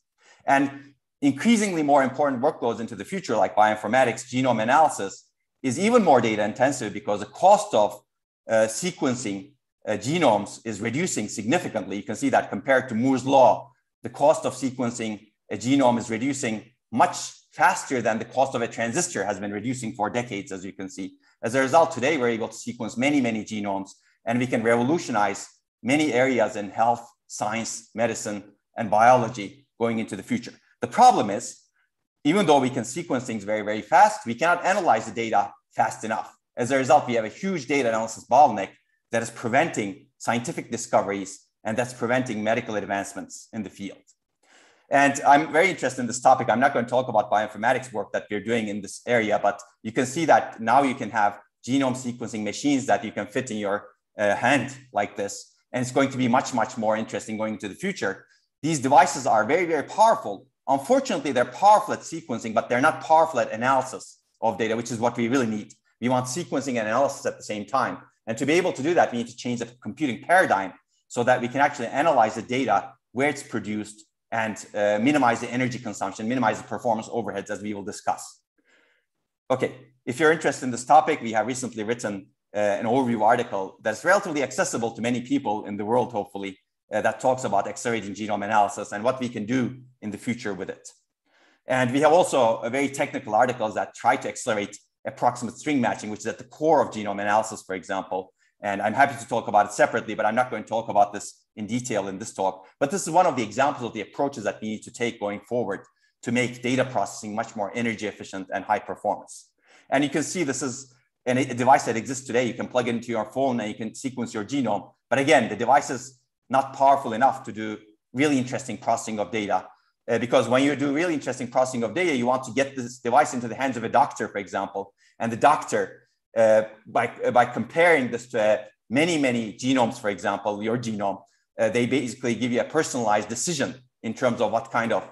Speaker 12: And increasingly more important workloads into the future, like bioinformatics, genome analysis, is even more data intensive because the cost of sequencing genomes is reducing significantly. You can see that compared to Moore's law, the cost of sequencing a genome is reducing much faster than the cost of a transistor has been reducing for decades, as you can see. As a result, today we're able to sequence many, many genomes, and we can revolutionize many areas in health, science, medicine, and biology going into the future. The problem is, even though we can sequence things very, very fast, we cannot analyze the data fast enough. As a result, we have a huge data analysis bottleneck that is preventing scientific discoveries and that's preventing medical advancements in the field. And I'm very interested in this topic. I'm not going to talk about bioinformatics work that we're doing in this area, but you can see that now you can have genome sequencing machines that you can fit in your hand like this. And it's going to be much, much more interesting going into the future. These devices are very, very powerful. Unfortunately, they're powerful at sequencing, but they're not powerful at analysis of data, which is what we really need. We want sequencing and analysis at the same time. And to be able to do that, we need to change the computing paradigm so that we can actually analyze the data where it's produced and minimize the energy consumption, minimize the performance overheads, as we will discuss. Okay, if you're interested in this topic, we have recently written an overview article that's relatively accessible to many people in the world, hopefully, that talks about accelerating genome analysis and what we can do in the future with it. And we have also a very technical articles that try to accelerate approximate string matching, which is at the core of genome analysis, for example. And I'm happy to talk about it separately, but I'm not going to talk about this in detail in this talk. But this is one of the examples of the approaches that we need to take going forward to make data processing much more energy efficient and high performance. And you can see this is a device that exists today. You can plug it into your phone and you can sequence your genome. But again, the device is not powerful enough to do really interesting processing of data. Because when you do really interesting processing of data, you want to get this device into the hands of a doctor, for example. And the doctor, by comparing this to many genomes, for example, your genome, they basically give you a personalized decision in terms of what kind of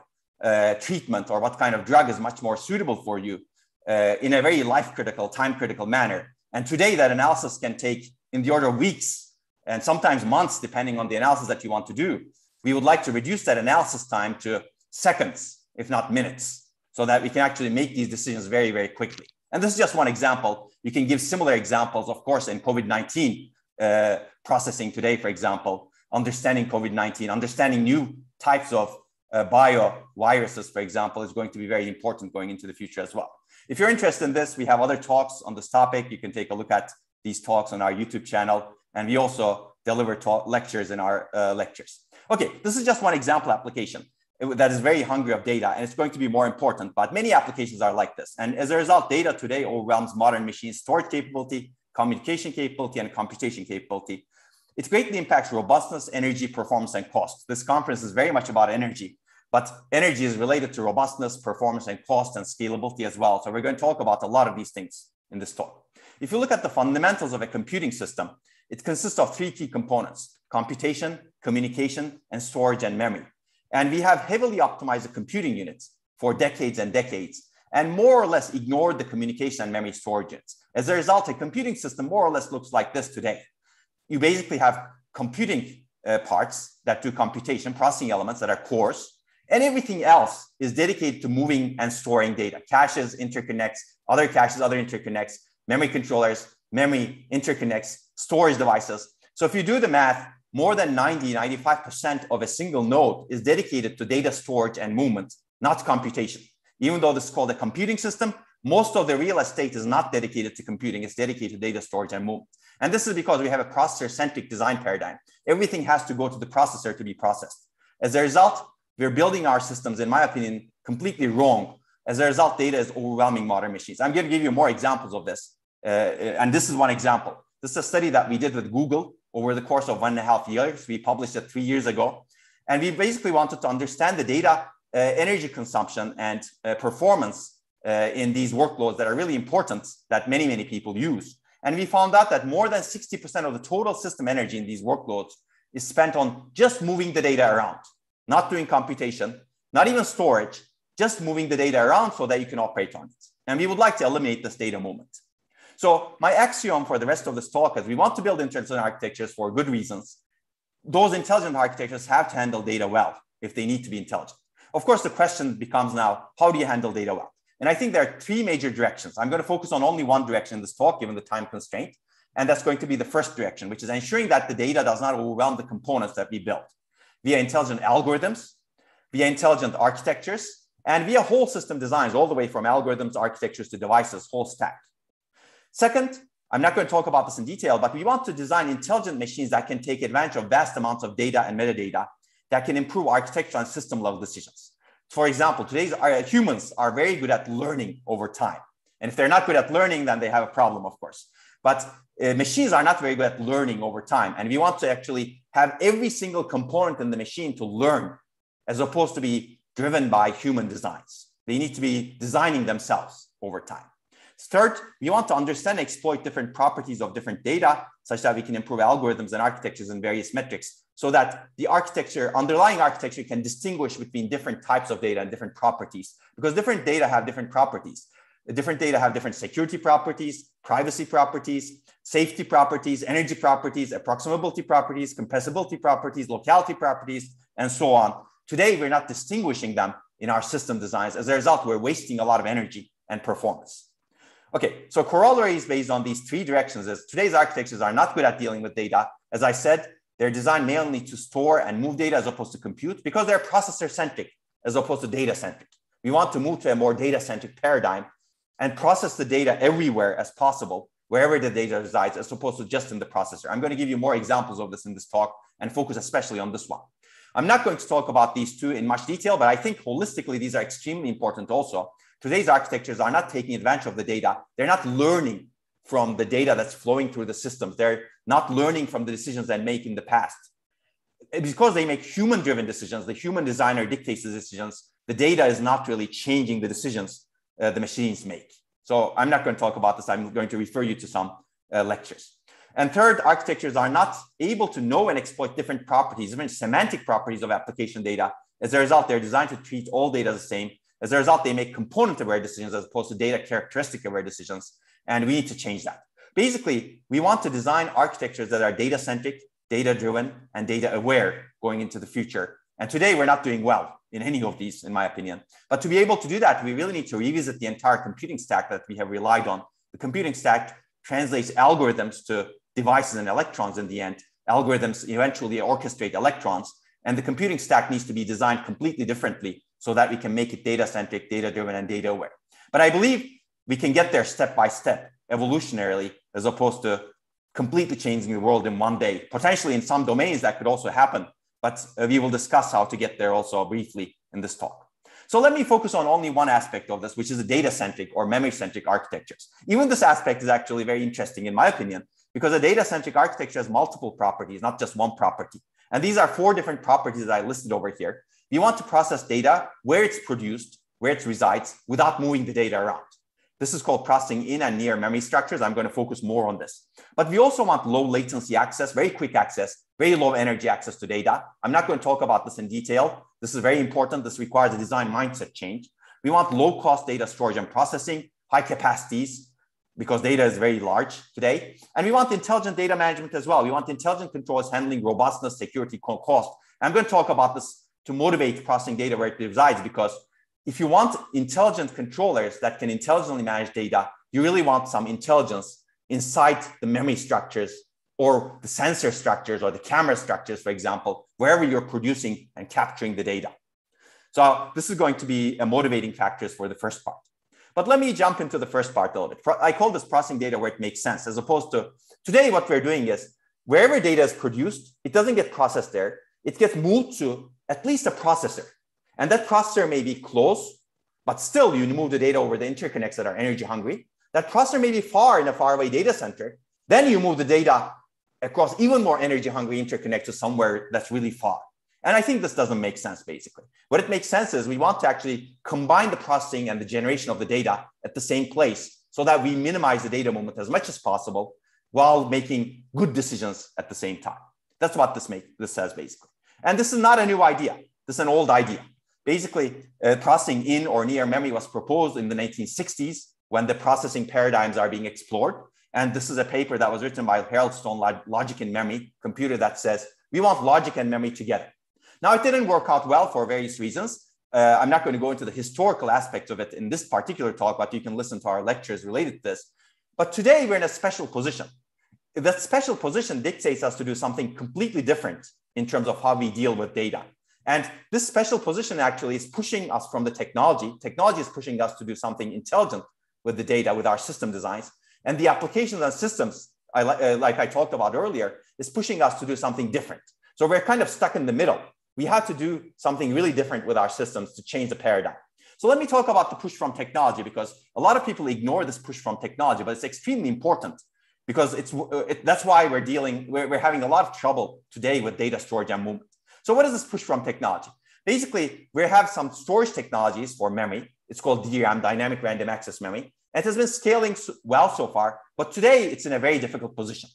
Speaker 12: treatment or what kind of drug is much more suitable for you in a very life-critical, time-critical manner. And today that analysis can take in the order of weeks and sometimes months, depending on the analysis that you want to do. We would like to reduce that analysis time to seconds, if not minutes, so that we can actually make these decisions very quickly. And this is just one example. You can give similar examples, of course, in COVID-19 processing today, for example, understanding COVID-19, understanding new types of bioviruses, for example, is going to be very important going into the future as well. If you're interested in this, we have other talks on this topic. You can take a look at these talks on our YouTube channel. And we also deliver lectures in our lectures. Okay, this is just one example application that is very hungry of data, and it's going to be more important, but many applications are like this. And as a result, data today overwhelms modern machines' storage capability, communication capability, and computation capability. It greatly impacts robustness, energy, performance, and cost. This conference is very much about energy, but energy is related to robustness, performance, and cost, and scalability as well. So we're going to talk about a lot of these things in this talk. If you look at the fundamentals of a computing system, it consists of three key components: computation, communication, and storage and memory. And we have heavily optimized the computing units for decades and decades, and more or less ignored the communication and memory storage units. As a result, a computing system more or less looks like this today. You basically have computing parts that do computation, processing elements that are cores, and everything else is dedicated to moving and storing data. Caches, interconnects, other caches, other interconnects, memory controllers, memory interconnects, storage devices. So if you do the math, more than 95% of a single node is dedicated to data storage and movement, not computation. Even though this is called a computing system, most of the real estate is not dedicated to computing, it's dedicated to data storage and movement. And this is because we have a processor-centric design paradigm. Everything has to go to the processor to be processed. As a result, we're building our systems, in my opinion, completely wrong. As a result, data is overwhelming modern machines. I'm going to give you more examples of this. And this is one example. This is a study that we did with Google over the course of 1.5 years. We published it 3 years ago. And we basically wanted to understand the data energy consumption and performance in these workloads that are really important that many people use. And we found out that more than 60% of the total system energy in these workloads is spent on just moving the data around, not doing computation, not even storage, just moving the data around so that you can operate on it. And we would like to eliminate this data movement. So my axiom for the rest of this talk is we want to build intelligent architectures for good reasons. Those intelligent architectures have to handle data well if they need to be intelligent. Of course, the question becomes now, how do you handle data well? And I think there are three major directions. I'm going to focus on only one direction in this talk, given the time constraint. And that's going to be the first direction, which is ensuring that the data does not overwhelm the components that we built via intelligent algorithms, via intelligent architectures, and via whole system designs, all the way from algorithms, architectures to devices, whole stack. Second, I'm not going to talk about this in detail, but we want to design intelligent machines that can take advantage of vast amounts of data and metadata that can improve architecture and system level decisions. For example, today's humans are very good at learning over time. And if they're not good at learning, then they have a problem, of course. But machines are not very good at learning over time. And we want to actually have every single component in the machine to learn, as opposed to be driven by human designs. They need to be designing themselves over time. Third, we want to understand and exploit different properties of different data, such that we can improve algorithms and architectures in various metrics, so that the underlying architecture can distinguish between different types of data and different properties, because different data have different properties. Different data have different security properties, privacy properties, safety properties, energy properties, approximability properties, compressibility properties, locality properties, and so on. Today, we're not distinguishing them in our system designs. As a result, we're wasting a lot of energy and performance. Okay, so corollaries based on these three directions is today's architectures are not good at dealing with data. As I said, they're designed mainly to store and move data as opposed to compute, because they're processor-centric as opposed to data-centric. We want to move to a more data-centric paradigm and process the data everywhere as possible, wherever the data resides, as opposed to just in the processor. I'm going to give you more examples of this in this talk and focus especially on this one. I'm not going to talk about these two in much detail, but I think holistically, these are extremely important also. Today's architectures are not taking advantage of the data. They're not learning from the data that's flowing through the systems. They're not learning from the decisions they make in the past. Because they make human-driven decisions, the human designer dictates the decisions, the data is not really changing the decisions the machines make. So I'm not going to talk about this. I'm going to refer you to some lectures. And third, architectures are not able to know and exploit different properties, different semantic properties of application data. As a result, they're designed to treat all data the same. As a result, they make component-aware decisions as opposed to data characteristic-aware decisions. And we need to change that. Basically, we want to design architectures that are data-centric, data-driven, and data-aware going into the future. And today, we're not doing well in any of these, in my opinion. But to be able to do that, we really need to revisit the entire computing stack that we have relied on. The computing stack translates algorithms to devices and electrons in the end. Algorithms eventually orchestrate electrons. And the computing stack needs to be designed completely differently so that we can make it data-centric, data-driven, and data-aware. But I believe we can get there step by step, evolutionarily, as opposed to completely changing the world in one day. Potentially in some domains that could also happen, but we will discuss how to get there also briefly in this talk. So let me focus on only one aspect of this, which is the data-centric or memory-centric architectures. Even this aspect is actually very interesting in my opinion, because a data-centric architecture has multiple properties, not just one property. And these are 4 different properties that I listed over here. We want to process data where it's produced, where it resides, without moving the data around. This is called processing in and near memory structures. I'm going to focus more on this. But we also want low latency access, very quick access, very low energy access to data. I'm not going to talk about this in detail. This is very important. This requires a design mindset change. We want low cost data storage and processing, high capacities, because data is very large today. And we want intelligent data management as well. We want intelligent controls handling robustness, security, cost. I'm going to talk about this to motivate processing data where it resides, because if you want intelligent controllers that can intelligently manage data, you really want some intelligence inside the memory structures or the sensor structures or the camera structures, for example, wherever you're producing and capturing the data. So this is going to be a motivating factors for the first part. But let me jump into the first part a little bit. I call this processing data where it makes sense, as opposed to today, what we're doing is wherever data is produced, it doesn't get processed there. It gets moved to at least a processor. And that processor may be close, but still you move the data over the interconnects that are energy hungry. That processor may be far in a faraway data center. Then you move the data across even more energy hungry interconnect to somewhere that's really far. And I think this doesn't make sense, basically. What it makes sense is we want to actually combine the processing and the generation of the data at the same place so that we minimize the data movement as much as possible while making good decisions at the same time. That's what this says, basically. And this is not a new idea. This is an old idea. Basically, processing in or near memory was proposed in the 1960s when the processing paradigms are being explored. And this is a paper that was written by Harold Stone, Logic and Memory, computer that says, we want logic and memory together. Now, it didn't work out well for various reasons. I'm not going to go into the historical aspects of it in this particular talk, but you can listen to our lectures related to this. But today, we're in a special position. That special position dictates us to do something completely different in terms of how we deal with data. And this special position actually is pushing us from the technology. Technology is pushing us to do something intelligent with the data, with our system designs. And the applications and systems, like I talked about earlier, is pushing us to do something different. So we're kind of stuck in the middle. We have to do something really different with our systems to change the paradigm. So let me talk about the push from technology, because a lot of people ignore this push from technology, but it's extremely important because that's why we're having a lot of trouble today with data storage and movement. So what is this push from technology? Basically, we have some storage technologies for memory. It's called DRAM, dynamic random access memory. And it has been scaling well so far, but today it's in a very difficult position.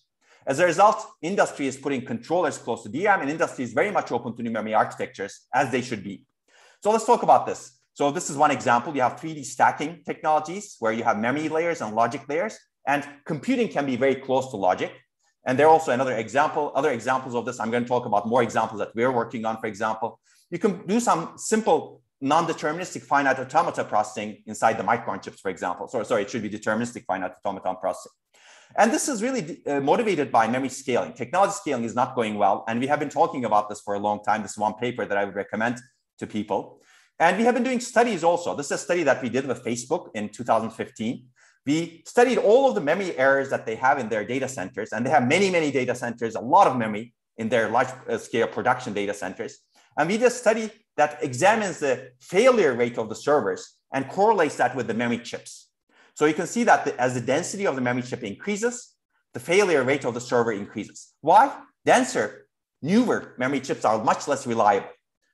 Speaker 12: As a result, industry is putting controllers close to DRAM, and industry is very much open to new memory architectures, as they should be. So let's talk about this. So this is one example. You have 3D stacking technologies where you have memory layers and logic layers, and computing can be very close to logic. And there are also other examples of this. I'm going to talk about more examples that we're working on, for example. You can do some simple non-deterministic finite automata processing inside the micron chips, for example. Sorry, it should be deterministic finite automaton processing. And this is really motivated by memory scaling. Technology scaling is not going well. And we have been talking about this for a long time. This is one paper that I would recommend to people. And we have been doing studies also. This is a study that we did with Facebook in 2015. We studied all of the memory errors that they have in their data centers, and they have many, many data centers, a lot of memory in their large scale production data centers. And we did a study that examines the failure rate of the servers and correlates that with the memory chips. So you can see that as the density of the memory chip increases, the failure rate of the server increases. Why? Denser, newer memory chips are much less reliable.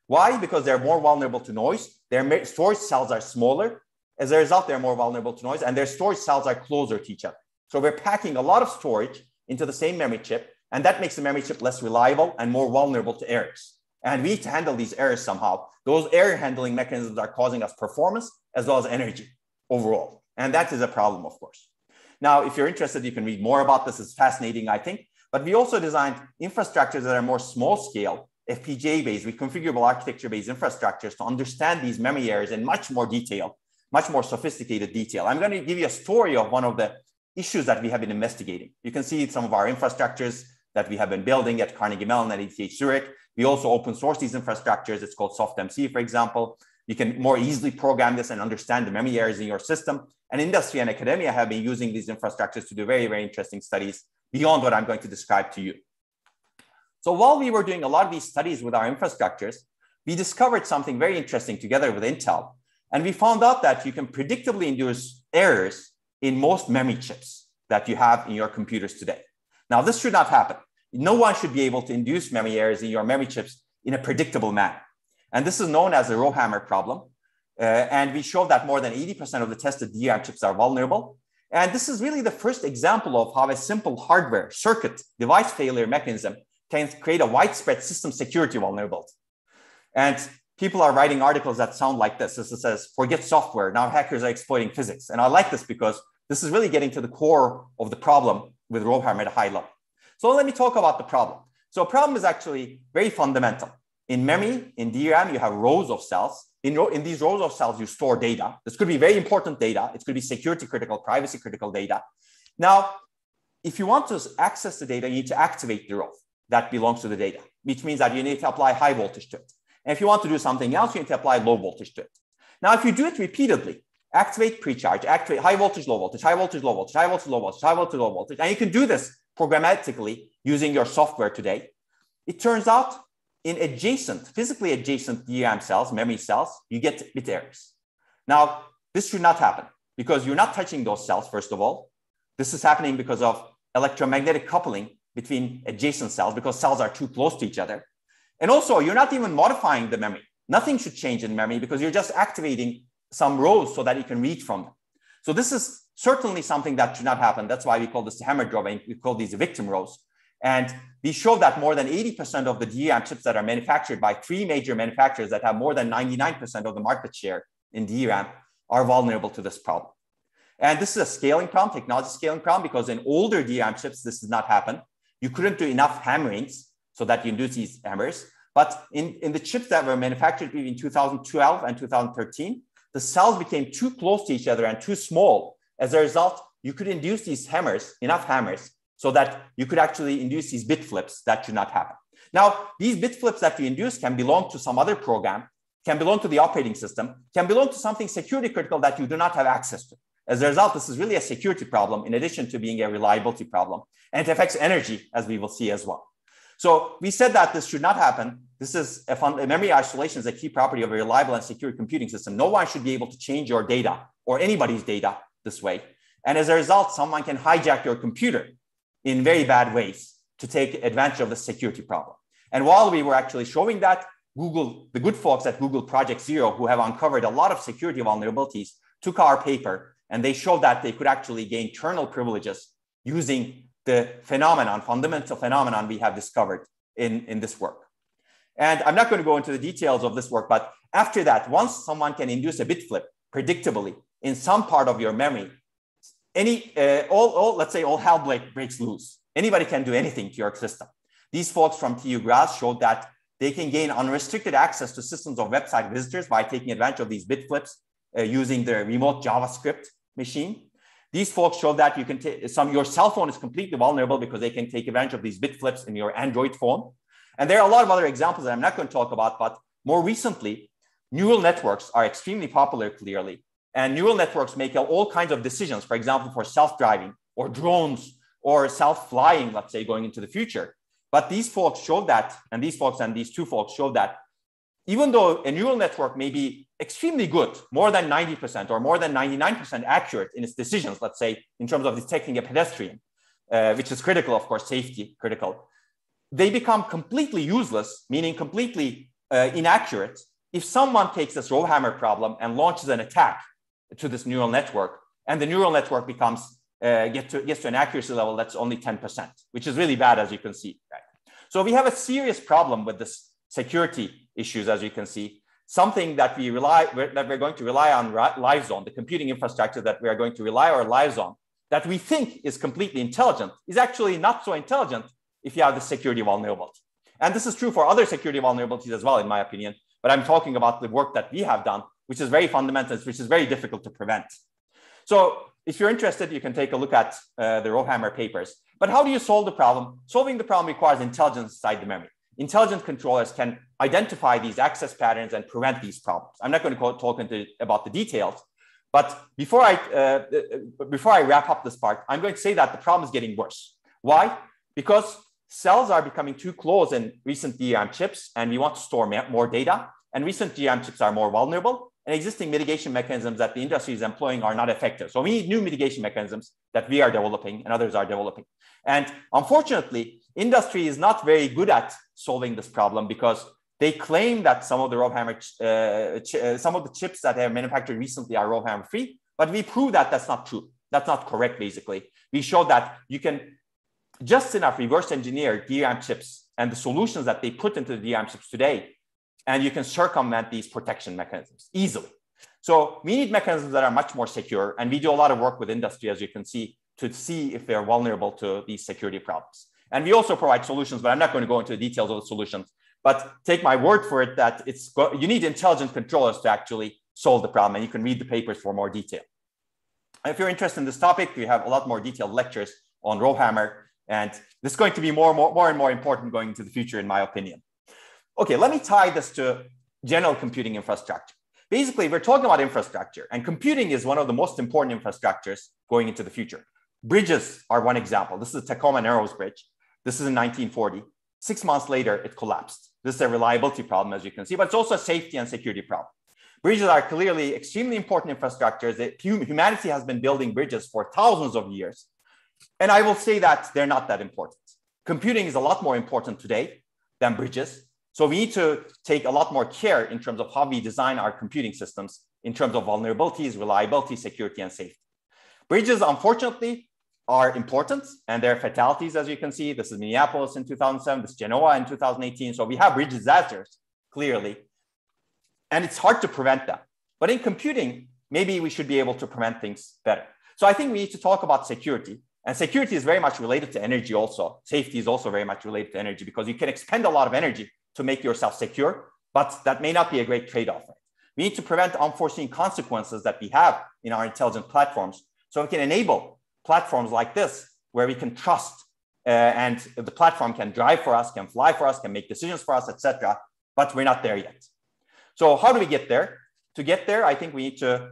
Speaker 12: Why? Because they're more vulnerable to noise. Their storage cells are smaller. As a result, they're more vulnerable to noise, and their storage cells are closer to each other. So we're packing a lot of storage into the same memory chip, and that makes the memory chip less reliable and more vulnerable to errors. And we need to handle these errors somehow. Those error handling mechanisms are causing us performance as well as energy overall. And that is a problem, of course. Now, if you're interested, you can read more about this. It's fascinating, I think. But we also designed infrastructures that are more small scale, FPGA-based, reconfigurable architecture-based infrastructures to understand these memory errors in much more detail, much more sophisticated detail. I'm going to give you a story of one of the issues that we have been investigating. You can see some of our infrastructures that we have been building at Carnegie Mellon and ETH Zurich. We also open source these infrastructures. It's called SoftMC, for example. You can more easily program this and understand the memory errors in your system. And industry and academia have been using these infrastructures to do very, very interesting studies beyond what I'm going to describe to you. So while we were doing a lot of these studies with our infrastructures, we discovered something very interesting together with Intel. And we found out that you can predictably induce errors in most memory chips that you have in your computers today. Now, this should not happen. No one should be able to induce memory errors in your memory chips in a predictable manner. And this is known as the Rowhammer problem. And we showed that more than 80% of the tested DRAM chips are vulnerable. And this is really the first example of how a simple hardware circuit device failure mechanism can create a widespread system security vulnerability. And people are writing articles that sound like this. This says, forget software, now hackers are exploiting physics. And I like this because this is really getting to the core of the problem with Rowhammer at a high level. So let me talk about the problem. So a problem is actually very fundamental. In memory, in DRAM, you have rows of cells. In these rows of cells, you store data. This could be very important data. It could be security critical, privacy critical data. Now, if you want to access the data, you need to activate the row that belongs to the data, which means that you need to apply high voltage to it. And if you want to do something else, you need to apply low voltage to it. Now, if you do it repeatedly, activate precharge, activate high voltage, low voltage, high voltage, low voltage, high voltage, low voltage, high voltage, low voltage, and you can do this programmatically using your software today. It turns out in adjacent, physically adjacent DRAM cells, memory cells, you get bit errors. Now, this should not happen because you're not touching those cells, first of all. This is happening because of electromagnetic coupling between adjacent cells because cells are too close to each other. And also, you're not even modifying the memory. Nothing should change in memory because you're just activating some rows so that you can read from them. So this is certainly something that should not happen. That's why we call this the hammer drawing. We call these the victim rows. And we show that more than 80% of the DRAM chips that are manufactured by 3 major manufacturers that have more than 99% of the market share in DRAM are vulnerable to this problem. And this is a scaling problem, technology scaling problem, because in older DRAM chips, this does not happen. You couldn't do enough hammerings so that you induce these hammers. But in the chips that were manufactured between 2012 and 2013, the cells became too close to each other and too small. As a result, you could induce these hammers, enough hammers, so that you could actually induce these bit flips that should not happen. Now, these bit flips that you induce can belong to some other program, can belong to the operating system, can belong to something security critical that you do not have access to. As a result, this is really a security problem in addition to being a reliability problem. And it affects energy, as we will see as well. So we said that this should not happen. This is a memory isolation is a key property of a reliable and secure computing system. No one should be able to change your data or anybody's data this way. And as a result, someone can hijack your computer in very bad ways to take advantage of the security problem. And while we were actually showing that, Google, the good folks at Google Project Zero, who have uncovered a lot of security vulnerabilities, took our paper and they showed that they could actually gain kernel privileges using the phenomenon, fundamental phenomenon we have discovered in this work. And I'm not going to go into the details of this work, but after that, once someone can induce a bit flip predictably in some part of your memory, let's say all hell breaks loose. Anybody can do anything to your system. These folks from TU Graz showed that they can gain unrestricted access to systems of website visitors by taking advantage of these bit flips using the remote JavaScript machine. These folks show that you can your cell phone is completely vulnerable because they can take advantage of these bit flips in your Android phone. And there are a lot of other examples that I'm not going to talk about, but more recently, neural networks are extremely popular, clearly. And neural networks make all kinds of decisions, for example, for self-driving or drones or self-flying, let's say, going into the future. But these folks showed that, and these folks and these two folks showed that even though a neural network may be extremely good, more than 90% or more than 99% accurate in its decisions, let's say, in terms of detecting a pedestrian, which is critical, of course, safety critical, they become completely useless, meaning completely inaccurate, if someone takes this Rowhammer problem and launches an attack to this neural network, and the neural network becomes gets to an accuracy level that's only 10%, which is really bad, as you can see. Right? So we have a serious problem with this security issues, as you can see. Something that we're going to rely on lives on, the computing infrastructure that we are going to rely our lives on, that we think is completely intelligent, is actually not so intelligent if you have the security vulnerability. And this is true for other security vulnerabilities as well, in my opinion. But I'm talking about the work that we have done, which is very fundamental, which is very difficult to prevent. So if you're interested, you can take a look at the Rowhammer papers. But how do you solve the problem? Solving the problem requires intelligence inside the memory. Intelligent controllers can identify these access patterns and prevent these problems. I'm not going to talk about the details, but before I wrap up this part, I'm going to say that the problem is getting worse. Why? Because cells are becoming too close in recent DRAM chips, and we want to store more data, and recent DRAM chips are more vulnerable, and existing mitigation mechanisms that the industry is employing are not effective. So we need new mitigation mechanisms that we are developing and others are developing. And unfortunately, industry is not very good at solving this problem because they claim that some of the Rowhammer, some of the chips that they have manufactured recently are Rowhammer free, but we prove that that's not true. That's not correct, basically. We showed that you can just enough reverse engineer DRAM chips and the solutions that they put into the DRAM chips today, and you can circumvent these protection mechanisms easily. So we need mechanisms that are much more secure, and we do a lot of work with industry, as you can see, to see if they're vulnerable to these security problems. And we also provide solutions, but I'm not going to go into the details of the solutions. But take my word for it that you need intelligent controllers to actually solve the problem, and you can read the papers for more detail. If you're interested in this topic, we have a lot more detailed lectures on Rowhammer, and this is going to be more and more important going into the future, in my opinion. Okay, let me tie this to general computing infrastructure. Basically, we're talking about infrastructure, and computing is one of the most important infrastructures going into the future. Bridges are one example. This is the Tacoma Narrows Bridge. This is in 1940. 6 months later, it collapsed. This is a reliability problem, as you can see, but it's also a safety and security problem. Bridges are clearly extremely important infrastructures. Humanity has been building bridges for thousands of years. And I will say that they're not that important. Computing is a lot more important today than bridges. So we need to take a lot more care in terms of how we design our computing systems in terms of vulnerabilities, reliability, security, and safety. Bridges, unfortunately, are important, and there are fatalities, as you can see. This is Minneapolis in 2007, this is Genoa in 2018. So we have bridge disasters, clearly, and it's hard to prevent them. But in computing, maybe we should be able to prevent things better. So I think we need to talk about security, and security is very much related to energy also. Safety is also very much related to energy because you can expend a lot of energy to make yourself secure, but that may not be a great trade-off. Right? We need to prevent unforeseen consequences that we have in our intelligent platforms, so we can enable platforms like this, where we can trust and the platform can drive for us, can fly for us, can make decisions for us, etc. But we're not there yet. So how do we get there? To get there, I think we need to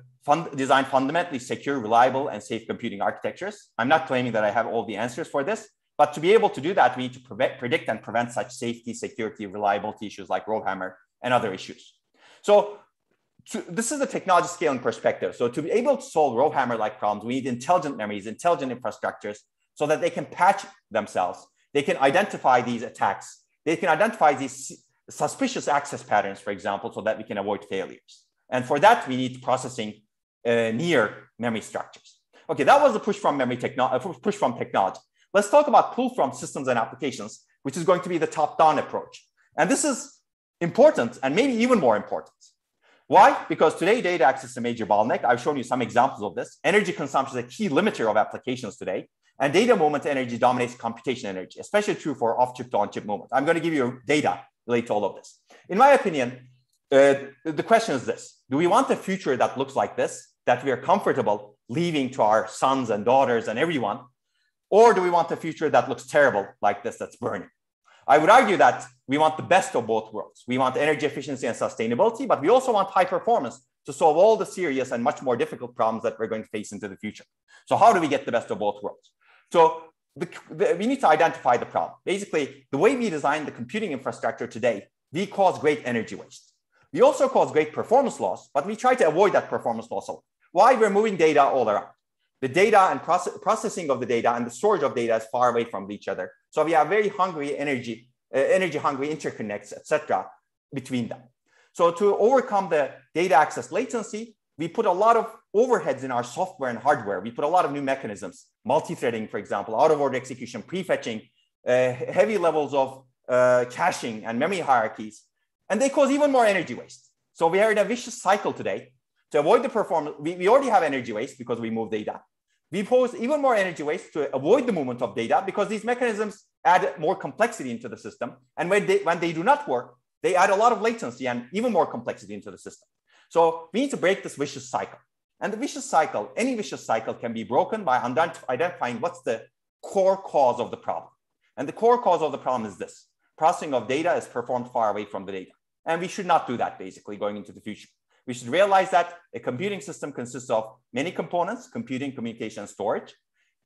Speaker 12: design fundamentally secure, reliable, and safe computing architectures. I'm not claiming that I have all the answers for this, but to be able to do that, we need to predict and prevent such safety, security, reliability issues like Rowhammer and other issues. So this is the technology scaling perspective. So to be able to solve Rowhammer-like problems, we need intelligent memories, intelligent infrastructures, so that they can patch themselves. They can identify these attacks. They can identify these suspicious access patterns, for example, so that we can avoid failures. And for that, we need processing near memory structures. Okay, that was the push from technology. Let's talk about pull from systems and applications, which is going to be the top-down approach. And this is important and maybe even more important. Why? Because today data access is a major bottleneck. I've shown you some examples of this. Energy consumption is a key limiter of applications today. And data movement energy dominates computation energy, especially true for off-chip to on-chip movement. I'm going to give you data related to all of this. In my opinion, the question is this. Do we want a future that looks like this, that we are comfortable leaving to our sons and daughters and everyone? Or do we want a future that looks terrible like this, that's burning? I would argue that we want the best of both worlds. We want energy efficiency and sustainability, but we also want high performance to solve all the serious and much more difficult problems that we're going to face into the future. So how do we get the best of both worlds? So we need to identify the problem. Basically, the way we design the computing infrastructure today, we cause great energy waste. We also cause great performance loss, but we try to avoid that performance loss. Why? We're moving data all around. The data and processing of the data and the storage of data is far away from each other. So we have very hungry energy hungry interconnects, etc., between them. So to overcome the data access latency, we put a lot of overheads in our software and hardware. We put a lot of new mechanisms, multi-threading, for example, out-of-order execution, prefetching, heavy levels of caching and memory hierarchies, and they cause even more energy waste. So we are in a vicious cycle today. To avoid the performance, we already have energy waste because we move data. We pose even more energy waste to avoid the movement of data because these mechanisms add more complexity into the system. And when they do not work, they add a lot of latency and even more complexity into the system. So we need to break this vicious cycle. And the vicious cycle, any vicious cycle can be broken by identifying what's the core cause of the problem. And the core cause of the problem is this: processing of data is performed far away from the data. And we should not do that basically going into the future. We should realize that a computing system consists of many components: computing, communication, and storage.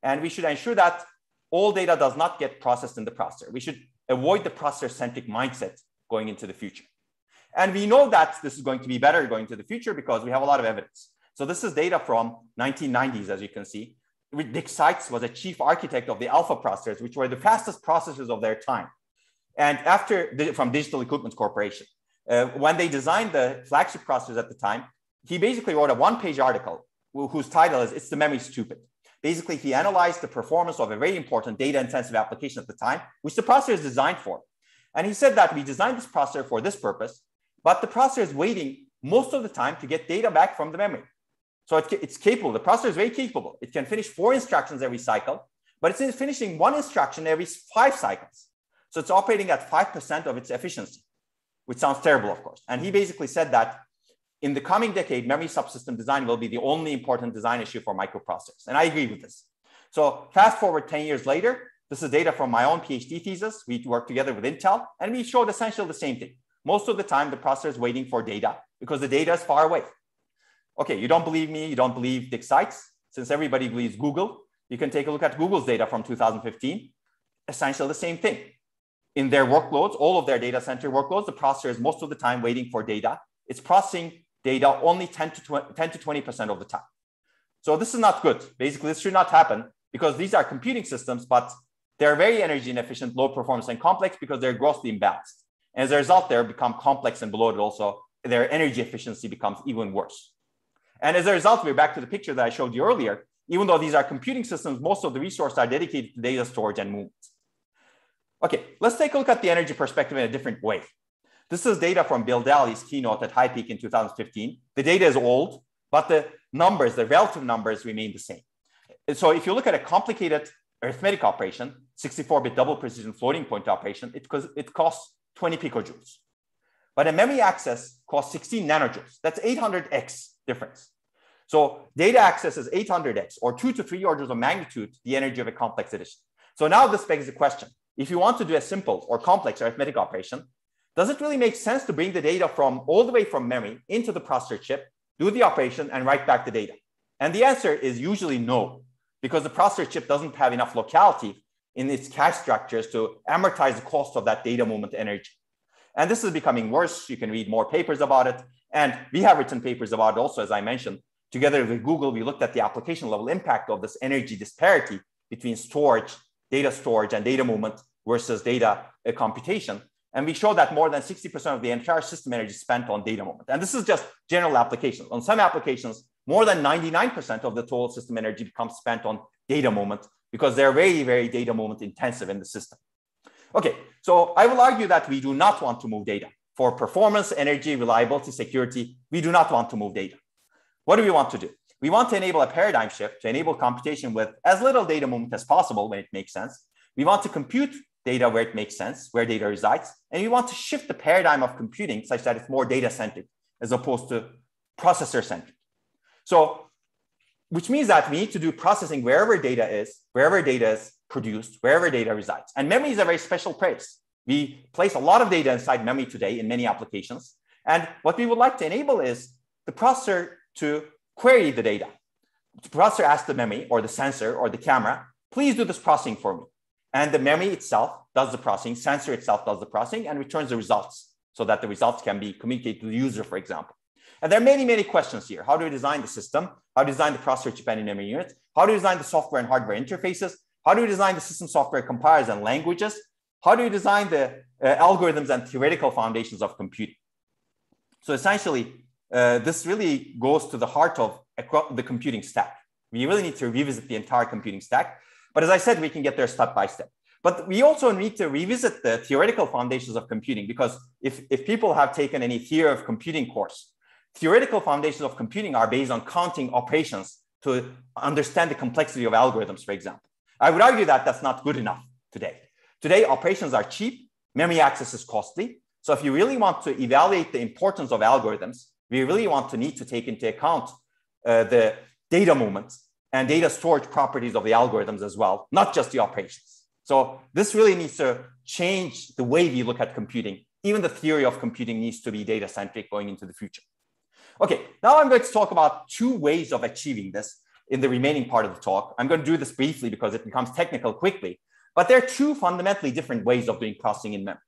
Speaker 12: And we should ensure that all data does not get processed in the processor. We should avoid the processor-centric mindset going into the future. And we know that this is going to be better going into the future because we have a lot of evidence. So this is data from 1990s, as you can see. Dick Seitz was a chief architect of the alpha processors, which were the fastest processors of their time. And from Digital Equipment Corporation. When they designed the flagship processors at the time, he basically wrote a one-page article whose title is "It's the Memory Stupid." Basically, he analyzed the performance of a very important data-intensive application at the time, which the processor is designed for. And he said that we designed this processor for this purpose, but the processor is waiting most of the time to get data back from the memory. So it's capable. The processor is very capable. It can finish 4 instructions every cycle, but it's finishing 1 instruction every 5 cycles. So it's operating at 5% of its efficiency, which sounds terrible, of course. And he basically said that in the coming decade, memory subsystem design will be the only important design issue for microprocessors. And I agree with this. So fast forward 10 years later, this is data from my own PhD thesis. We worked together with Intel, and we showed essentially the same thing. Most of the time, the processor is waiting for data because the data is far away. Okay, you don't believe me, you don't believe Dick Seitz. Since everybody believes Google, you can take a look at Google's data from 2015. Essentially the same thing. In their workloads, all of their data center workloads, the processor is most of the time waiting for data. It's processing data only 10 to 20% of the time. So this is not good. Basically, this should not happen because these are computing systems, but they're very energy inefficient, low performance, and complex because they're grossly imbalanced. And as a result, they become complex and bloated also. Their energy efficiency becomes even worse. And as a result, we're back to the picture that I showed you earlier. Even though these are computing systems, most of the resources are dedicated to data storage and movement. Okay, let's take a look at the energy perspective in a different way. This is data from Bill Daly's keynote at High Peak in 2015. The data is old, but the numbers, the relative numbers remain the same. And so if you look at a complicated arithmetic operation, 64-bit double precision floating point operation, it costs 20 picojoules. But a memory access costs 16 nanojoules. That's 800x difference. So data access is 800x, or 2 to 3 orders of magnitude, the energy of a complex addition. So now this begs the question. If you want to do a simple or complex arithmetic operation, does it really make sense to bring the data from all the way from memory into the processor chip, do the operation, and write back the data? And the answer is usually no, because the processor chip doesn't have enough locality in its cache structures to amortize the cost of that data movement energy. And this is becoming worse. You can read more papers about it. And we have written papers about it also, as I mentioned. Together with Google, we looked at the application level impact of this energy disparity between storage, data storage, and data movement versus data computation. And we show that more than 60% of the entire system energy is spent on data movement. And this is just general applications. On some applications, more than 99% of the total system energy becomes spent on data movement because they're very, very data movement intensive in the system. Okay, so I will argue that we do not want to move data. For performance, energy, reliability, security, we do not want to move data. What do we want to do? We want to enable a paradigm shift to enable computation with as little data movement as possible when it makes sense. We want to compute data where it makes sense, where data resides. And we want to shift the paradigm of computing such that it's more data-centric as opposed to processor-centric. So, which means that we need to do processing wherever data is produced, wherever data resides. And memory is a very special place We place a lot of data inside memory today in many applications. And what we would like to enable is the processor to query the data. The processor asks the memory or the sensor or the camera, please do this processing for me. And the memory itself does the processing, sensor itself does the processing and returns the results so that the results can be communicated to the user, for example. And there are many, many questions here. How do we design the system? How do we design the processor chip and memory unit? How do we design the software and hardware interfaces? How do we design the system software compilers and languages? How do we design the algorithms and theoretical foundations of computing? So essentially, this really goes to the heart of the computing stack. We really need to revisit the entire computing stack. But as I said, we can get there step by step. But we also need to revisit the theoretical foundations of computing, because if people have taken any theory of computing course, theoretical foundations of computing are based on counting operations to understand the complexity of algorithms, for example. I would argue that that's not good enough today. Today, operations are cheap, memory access is costly. So if you really want to evaluate the importance of algorithms, we really need to take into account the data movements and data storage properties of the algorithms as well, not just the operations. So this really needs to change the way we look at computing. Even the theory of computing needs to be data-centric going into the future. Okay, now I'm going to talk about two ways of achieving this in the remaining part of the talk. I'm going to do this briefly because it becomes technical quickly, but there are two fundamentally different ways of doing processing in memory.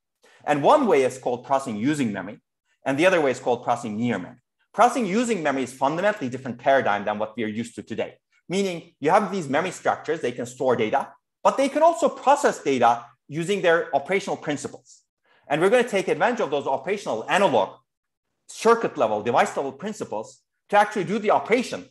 Speaker 12: And one way is called processing using memory, and the other way is called processing near memory. Processing using memory is fundamentally different paradigm than what we are used to today, meaning you have these memory structures, they can store data, but they can also process data using their operational principles. And we're going to take advantage of those operational analog circuit level, device level principles to actually do the operation,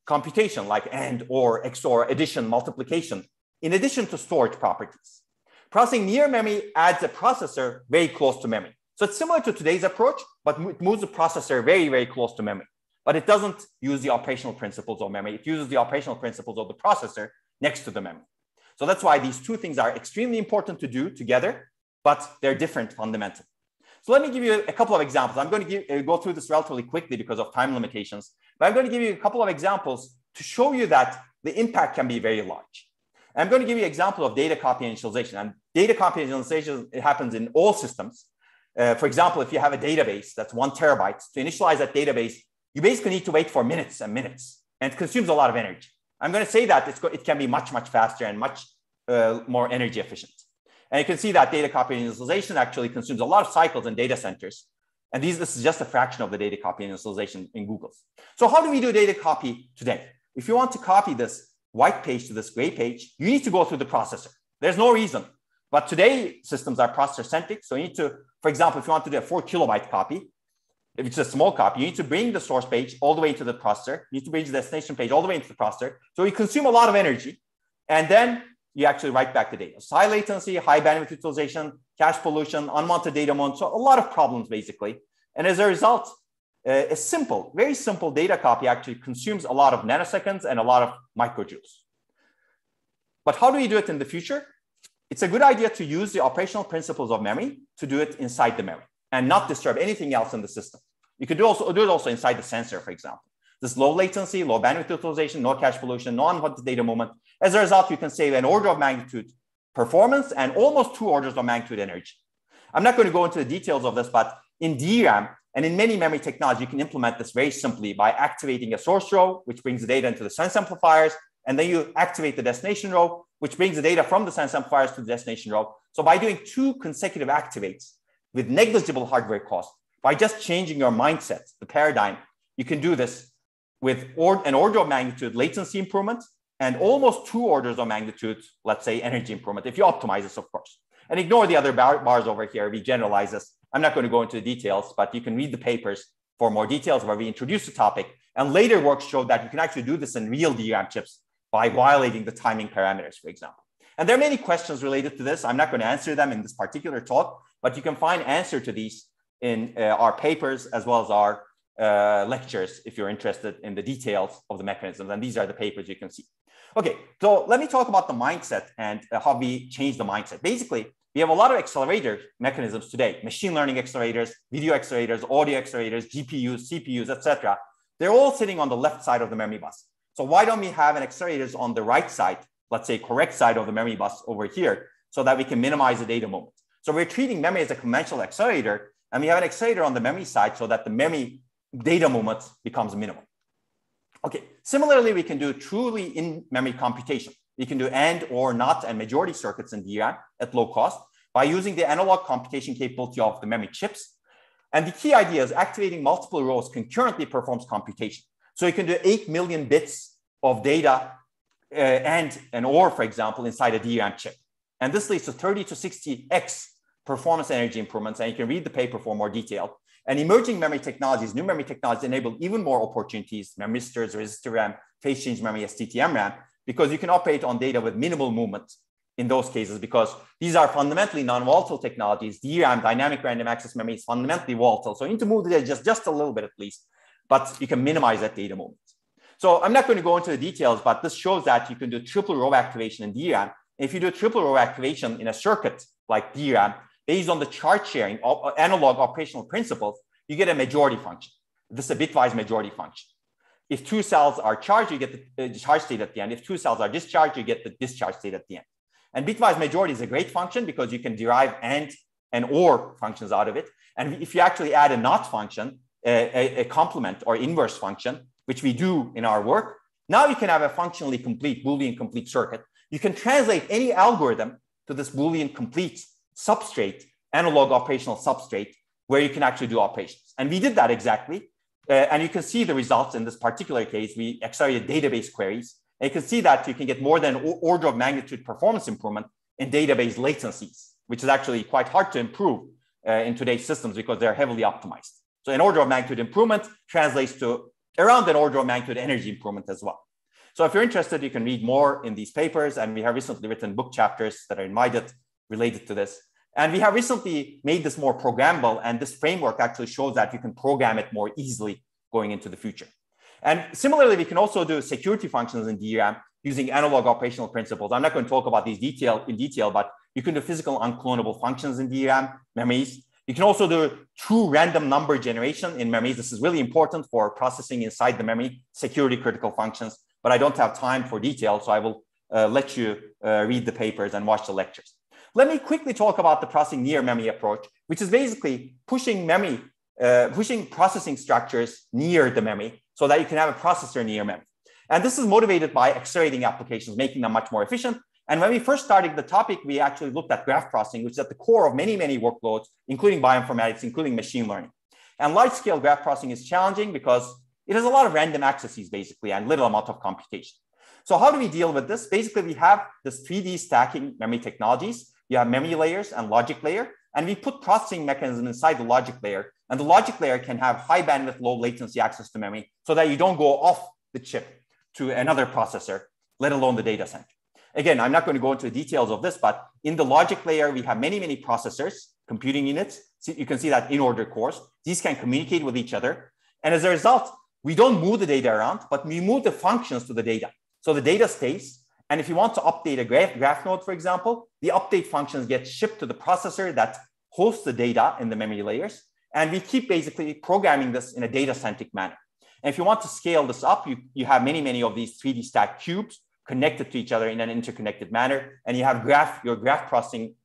Speaker 12: computation like AND, OR, XOR, addition, multiplication, in addition to storage properties. Processing near memory adds a processor very close to memory. So it's similar to today's approach, but it moves the processor very, very close to memory. But it doesn't use the operational principles of memory. It uses the operational principles of the processor next to the memory. So that's why these two things are extremely important to do together, but they're different fundamentally. So let me give you a couple of examples. I'm going to go through this relatively quickly because of time limitations, but I'm going to give you a couple of examples to show you that the impact can be very large. I'm going to give you an example of data copy initialization. And data copy initialization, it happens in all systems. For example, if you have a database that's 1 terabyte, to initialize that database, you basically need to wait for minutes and minutes, and it consumes a lot of energy. I'm going to say that it can be much, much faster and much more energy efficient. And you can see that data copy initialization actually consumes a lot of cycles in data centers. And this is just a fraction of the data copy initialization in Google's. So how do we do data copy today? If you want to copy this white page to this gray page, you need to go through the processor. There's no reason. But today, systems are processor-centric. So you need to, for example, if you want to do a 4 kilobyte copy, if it's a small copy, you need to bring the source page all the way to the processor. You need to bring the destination page all the way into the processor. So you consume a lot of energy. And then you actually write back the data. So high latency, high bandwidth utilization, cache pollution, unwanted data mode. So a lot of problems, basically. And as a result, a simple, very simple data copy actually consumes a lot of nanoseconds and a lot of microjoules. But how do we do it in the future? It's a good idea to use the operational principles of memory to do it inside the memory and not disturb anything else in the system. You could do it also inside the sensor, for example. This low latency, low bandwidth utilization, no cache pollution, no unwanted data movement. As a result, you can save an order of magnitude performance and almost 2 orders of magnitude energy. I'm not going to go into the details of this, but in DRAM and in many memory technology, you can implement this very simply by activating a source row, which brings the data into the sense amplifiers, and then you activate the destination row, which brings the data from the sense amplifiers to the destination row. So by doing 2 consecutive activates with negligible hardware cost, by just changing your mindset, the paradigm, you can do this with an order of magnitude latency improvement and almost 2 orders of magnitude, let's say, energy improvement, if you optimize this, of course. And ignore the other bars over here. We generalize this. I'm not going to go into the details, but you can read the papers for more details where we introduce the topic. And later work showed that you can actually do this in real DRAM chips by violating the timing parameters, for example. And there are many questions related to this. I'm not going to answer them in this particular talk, but you can find answer to these in our papers as well as our lectures if you're interested in the details of the mechanisms. And these are the papers you can see. Okay, so let me talk about the mindset and how we change the mindset. Basically, we have a lot of accelerator mechanisms today, machine learning accelerators, video accelerators, audio accelerators, GPUs, CPUs, etc. They're all sitting on the left side of the memory bus. So why don't we have an accelerators on the right side, let's say correct side of the memory bus over here, so that we can minimize the data movement. So we're treating memory as a conventional accelerator, and we have an accelerator on the memory side so that the memory data movement becomes minimal. Okay, similarly, we can do truly in-memory computation. We can do AND or NOT and majority circuits in DRAM at low cost by using the analog computation capability of the memory chips. And the key idea is activating multiple rows concurrently performs computation. So you can do 8 million bits of data and OR, for example, inside a DRAM chip. And this leads to 30 to 60x performance energy improvements. And you can read the paper for more detail. And emerging memory technologies, new memory technologies enable even more opportunities, memristors, resistor RAM, phase change memory, STT-M RAM, because you can operate on data with minimal movement in those cases, because these are fundamentally non-volatile technologies. DRAM, dynamic random access memory, is fundamentally volatile. So you need to move the data just a little bit at least, but you can minimize that data movement. So I'm not going to go into the details, but this shows that you can do triple row activation in DRAM. If you do triple row activation in a circuit like DRAM, based on the charge sharing of analog operational principles, you get a majority function. This is a bitwise majority function. If 2 cells are charged, you get the charge state at the end. If 2 cells are discharged, you get the discharge state at the end. And bitwise majority is a great function because you can derive AND and OR functions out of it. And if you actually add a NOT function, a complement or inverse function, which we do in our work, now you can have a functionally complete Boolean complete circuit. You can translate any algorithm to this Boolean complete substrate, analog operational substrate, where you can actually do operations. And we did that exactly. And you can see the results in this particular case. We accelerated database queries. And you can see that you can get more than order of magnitude performance improvement in database latencies, which is actually quite hard to improve in today's systems because they're heavily optimized. So an order of magnitude improvement translates to around an order of magnitude energy improvement as well. So if you're interested, you can read more in these papers. And we have recently written book chapters that are invited related to this. And we have recently made this more programmable. And this framework actually shows that you can program it more easily going into the future. And similarly, we can also do security functions in DRAM using analog operational principles. I'm not going to talk about these in detail, but you can do physical unclonable functions in DRAM memories. You can also do true random number generation in memories. This is really important for processing inside the memory, security critical functions, but I don't have time for detail, so I will let you read the papers and watch the lectures. Let me quickly talk about the processing near memory approach, which is basically pushing processing structures near the memory so that you can have a processor near memory. And this is motivated by accelerating applications, making them much more efficient. And when we first started the topic, we actually looked at graph processing, which is at the core of many, many workloads, including bioinformatics, including machine learning. And large-scale graph processing is challenging because it has a lot of random accesses, basically, and little amount of computation. So how do we deal with this? Basically, we have this 3D stacking memory technologies. You have memory layers and logic layer, and we put processing mechanism inside the logic layer. And the logic layer can have high bandwidth, low latency access to memory so that you don't go off the chip to another processor, let alone the data center. Again, I'm not going to go into the details of this, but in the logic layer, we have many, many processors, computing units. So you can see that in order cores. These can communicate with each other. And as a result, we don't move the data around, but we move the functions to the data. So the data stays. And if you want to update a graph node, for example, the update functions get shipped to the processor that hosts the data in the memory layers. And we keep basically programming this in a data-centric manner. And if you want to scale this up, you have many, many of these 3D stacked cubes connected to each other in an interconnected manner. And you have your graph processing,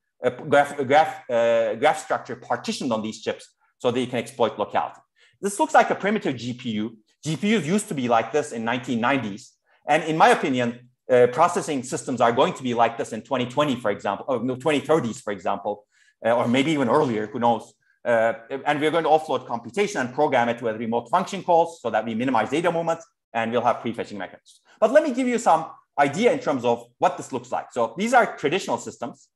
Speaker 12: graph structure partitioned on these chips so that you can exploit locality. This looks like a primitive GPU. GPUs used to be like this in 1990s. And in my opinion, processing systems are going to be like this in 2020, for example, or no, 2030s, for example, or maybe even earlier, who knows. And we're going to offload computation and program it with remote function calls so that we minimize data movement, and we'll have prefetching mechanisms. But let me give you some idea in terms of what this looks like. So these are traditional systems.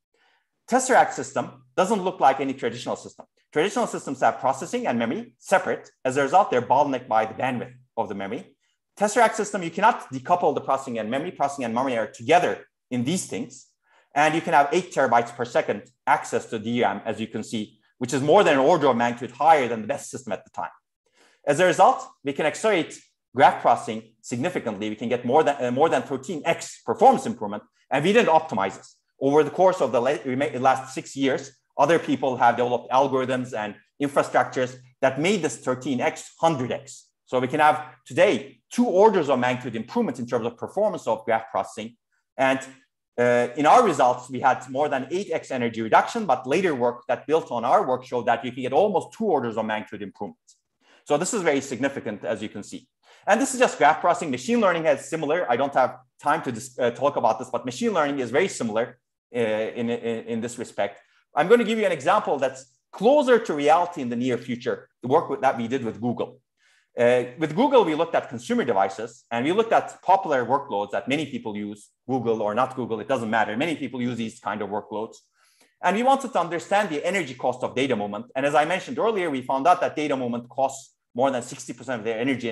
Speaker 12: Tesseract system doesn't look like any traditional system. Traditional systems have processing and memory separate. As a result, they're bottlenecked by the bandwidth of the memory. Tesseract system, you cannot decouple the processing and memory are together in these things. And you can have 8 terabytes per second access to DRAM, as you can see, which is more than an order of magnitude higher than the best system at the time. As a result, we can accelerate graph processing significantly. We can get more than 13x performance improvement, and we didn't optimize this. Over the course of the last 6 years, other people have developed algorithms and infrastructures that made this 13x 100x. So we can have today 2 orders of magnitude improvement in terms of performance of graph processing. And In our results, we had more than 8x energy reduction, but later work that built on our work showed that you can get almost 2 orders of magnitude improvement. So this is very significant, as you can see. And this is just graph processing. Machine learning has similar. I don't have time to talk about this, but machine learning is very similar in this respect. I'm going to give you an example that's closer to reality in the near future, the work that we did with Google. With Google, we looked at consumer devices, and we looked at popular workloads that many people use, Google or not Google, it doesn't matter. Many people use these kind of workloads. And we wanted to understand the energy cost of data moment. And as I mentioned earlier, we found out that data moment costs more than 60% of their energy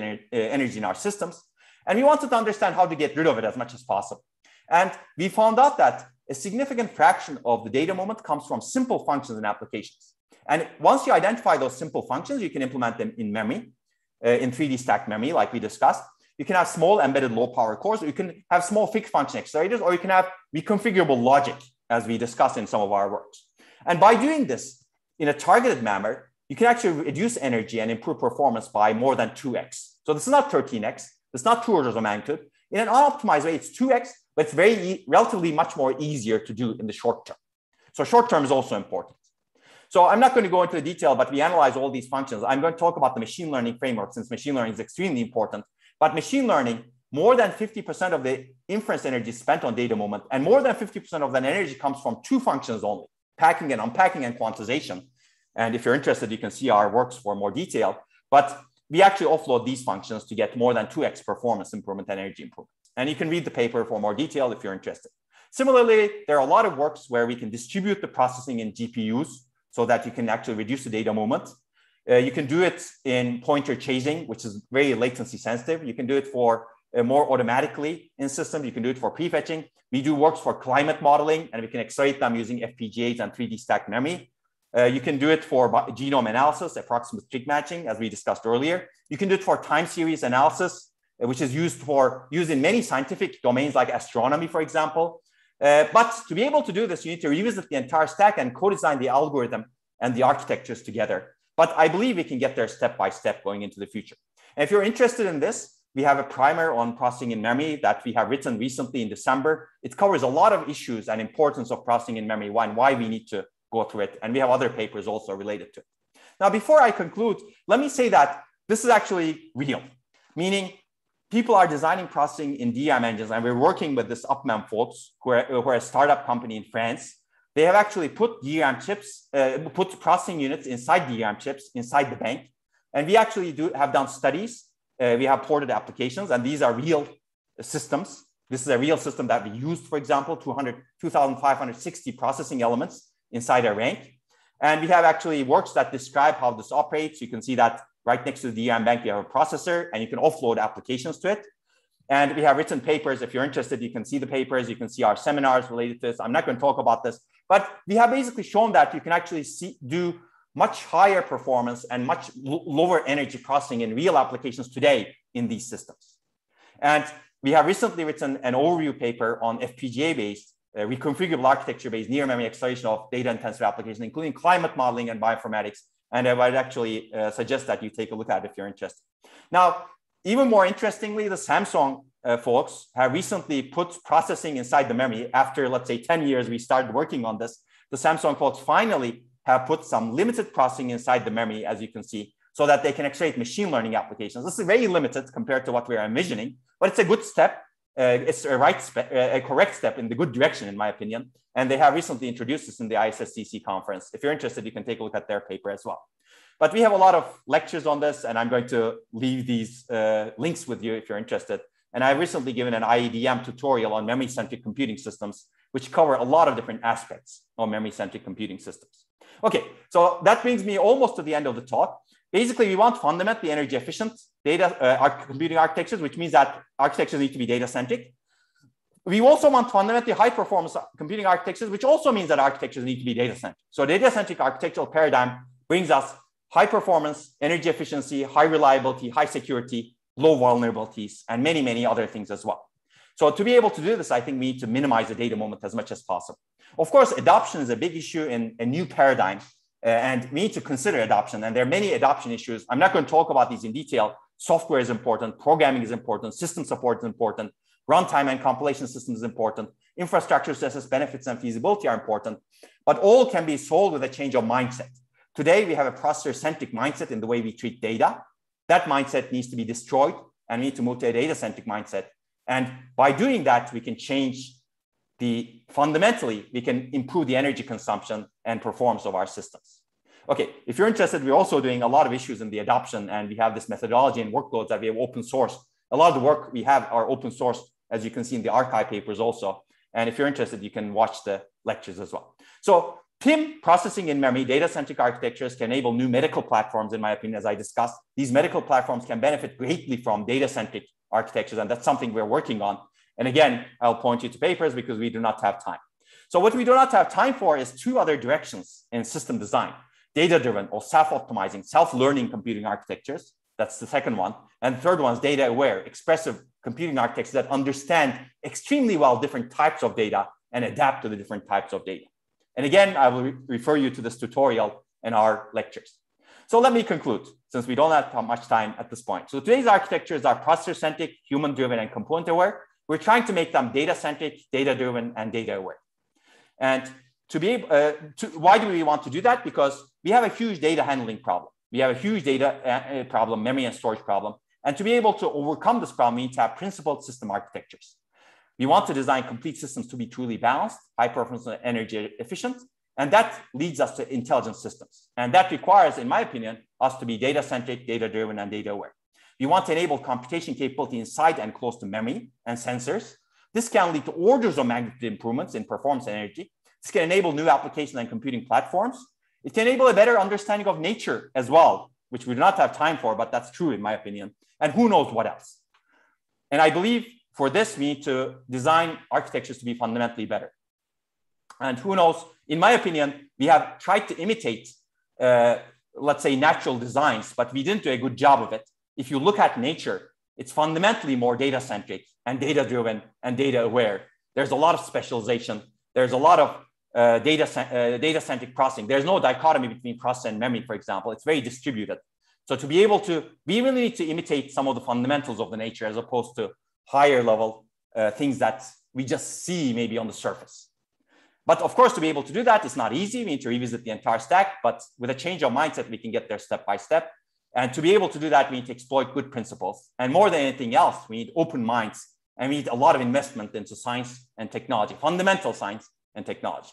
Speaker 12: in our systems. And we wanted to understand how to get rid of it as much as possible. And we found out that a significant fraction of the data moment comes from simple functions and applications. And once you identify those simple functions, you can implement them in memory, in 3D stacked memory, like we discussed. You can have small embedded low power cores, or you can have small fixed function accelerators, or you can have reconfigurable logic, as we discussed in some of our works. And by doing this in a targeted manner, you can actually reduce energy and improve performance by more than 2x. So this is not 13x. It's not 2 orders of magnitude. In an unoptimized way, it's 2x, but it's relatively much more easier to do in the short term. So short term is also important. So I'm not going to go into the detail, but we analyze all these functions. I'm going to talk about the machine learning framework, since machine learning is extremely important. But machine learning, more than 50% of the inference energy is spent on data moment, and more than 50% of that energy comes from 2 functions only, packing and unpacking and quantization. And if you're interested, you can see our works for more detail. But we actually offload these functions to get more than 2x performance improvement and energy improvement. And you can read the paper for more detail if you're interested. Similarly, there are a lot of works where we can distribute the processing in GPUs so that you can actually reduce the data moment. You can do it in pointer chasing, which is very latency sensitive. You can do it for more automatically in systems. You can do it for prefetching. We do works for climate modeling, and we can accelerate them using FPGAs and 3D stacked memory. You can do it for genome analysis, approximate trig matching, as we discussed earlier. You can do it for time series analysis, which is used in many scientific domains like astronomy, for example. But to be able to do this, you need to revisit the entire stack and co-design the algorithm and the architectures together. But I believe we can get there step by step going into the future. And if you're interested in this, we have a primer on processing in memory that we have written recently in December. It covers a lot of issues and importance of processing in memory and why we need to go through it. And we have other papers also related to it. Now, before I conclude, let me say that this is actually real, meaning people are designing processing in DRAM engines, and we're working with this Upman folks who are a startup company in France. They have actually put DRAM chips, put processing units inside DRAM chips inside the bank. And we actually have done studies. We have ported applications, and these are real systems. This is a real system that we used, for example, 2,560 processing elements inside a rank. And we have actually works that describe how this operates. You can see that right next to the DRAM bank, we have a processor, and you can offload applications to it. And we have written papers. If you're interested, you can see the papers. You can see our seminars related to this. I'm not going to talk about this, but we have basically shown that you can actually do much higher performance and much lower energy processing in real applications today in these systems. And we have recently written an overview paper on FPGA-based, reconfigurable architecture-based near memory acceleration of data-intensive applications, including climate modeling and bioinformatics. And I would actually suggest that you take a look at it if you're interested. Now, even more interestingly, the Samsung folks have recently put processing inside the memory. After, let's say, 10 years, we started working on this. The Samsung folks finally have put some limited processing inside the memory, as you can see, so that they can accelerate machine learning applications. This is very limited compared to what we are envisioning, but it's a good step. It's a correct step in the good direction, in my opinion. And they have recently introduced this in the ISSCC conference. If you're interested, you can take a look at their paper as well. But we have a lot of lectures on this, and I'm going to leave these links with you if you're interested. And I've recently given an IEDM tutorial on memory-centric computing systems, which cover a lot of different aspects of memory-centric computing systems. Okay, so that brings me almost to the end of the talk. Basically, we want fundamentally energy efficient computing architectures, which means that architectures need to be data-centric. We also want fundamentally high performance computing architectures, which also means that architectures need to be data-centric. So data-centric architectural paradigm brings us high performance, energy efficiency, high reliability, high security, low vulnerabilities, and many, many other things as well. So to be able to do this, I think we need to minimize the data moment as much as possible. Of course, adoption is a big issue in a new paradigm, and we need to consider adoption. And there are many adoption issues. I'm not going to talk about these in detail. Software is important, programming is important, system support is important, runtime and compilation system is important. infrastructure to assess benefits and feasibility are important, but all can be solved with a change of mindset. Today, we have a processor-centric mindset in the way we treat data. That mindset needs to be destroyed, and we need to move to a data-centric mindset. And by doing that, we can change fundamentally, we can improve the energy consumption and performance of our systems. Okay, if you're interested, we're also doing a lot of issues in the adoption, and we have this methodology and workloads that we have open sourced. A lot of the work we have are open sourced, as you can see in the archive papers also. And if you're interested, you can watch the lectures as well. So PIM, processing in memory, data-centric architectures can enable new medical platforms, in my opinion, as I discussed. These medical platforms can benefit greatly from data-centric architectures, and that's something we're working on. And again, I'll point you to papers because we do not have time. So what we do not have time for is two other directions in system design: data-driven or self-optimizing, self-learning computing architectures. That's the second one. And the third one is data-aware, expressive computing architectures that understand extremely well different types of data and adapt to the different types of data. And again, I will refer you to this tutorial in our lectures. So let me conclude, since we don't have much time at this point. So today's architectures are processor-centric, human-driven, and component-aware. We're trying to make them data-centric, data-driven, and data-aware. And to be able, why do we want to do that? Because we have a huge data handling problem. We have a huge data problem, memory and storage problem. And to be able to overcome this problem, we need to have principled system architectures. We want to design complete systems to be truly balanced, high performance and energy efficient. And that leads us to intelligent systems. And that requires, in my opinion, us to be data-centric, data-driven, and data-aware. We want to enable computation capability inside and close to memory and sensors. This can lead to orders of magnitude improvements in performance and energy. This can enable new application and computing platforms. It can enable a better understanding of nature as well, which we do not have time for, but that's true in my opinion. And who knows what else. And I believe for this, we need to design architectures to be fundamentally better. And who knows, in my opinion, we have tried to imitate, let's say, natural designs, but we didn't do a good job of it. If you look at nature, it's fundamentally more data-centric and data-driven and data-aware. There's a lot of specialization. There's a lot of data-centric processing. There's no dichotomy between process and memory, for example. It's very distributed. So to be able to, we really need to imitate some of the fundamentals of the nature as opposed to higher level things that we just see maybe on the surface. But of course, to be able to do that, it's not easy. We need to revisit the entire stack, but with a change of mindset, we can get there step by step. And to be able to do that, we need to exploit good principles. And more than anything else, we need open minds, and we need a lot of investment into science and technology, fundamental science and technology.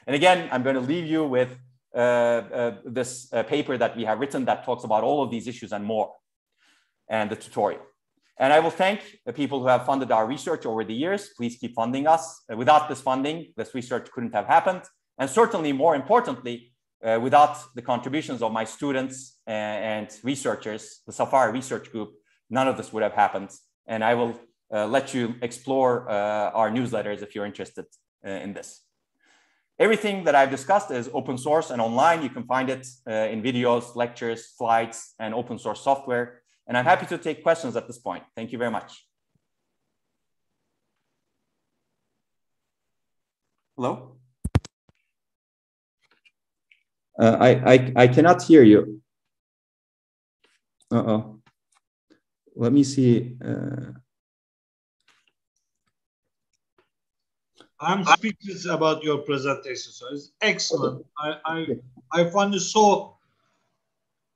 Speaker 12: And again, I'm going to leave you with this paper that we have written that talks about all of these issues and more, and the tutorial. And I will thank the people who have funded our research over the years. Please keep funding us. Without this funding, this research couldn't have happened. And certainly, more importantly, without the contributions of my students and researchers, the Safari Research Group, none of this would have happened. And I will let you explore our newsletters if you're interested in this. Everything that I've discussed is open source and online. You can find it in videos, lectures, slides, and open source software. And I'm happy to take questions at this point. Thank you very much. Hello? I cannot hear you. Uh-oh. Let me see.
Speaker 10: I'm speechless about your presentation. So it's excellent. I find it so,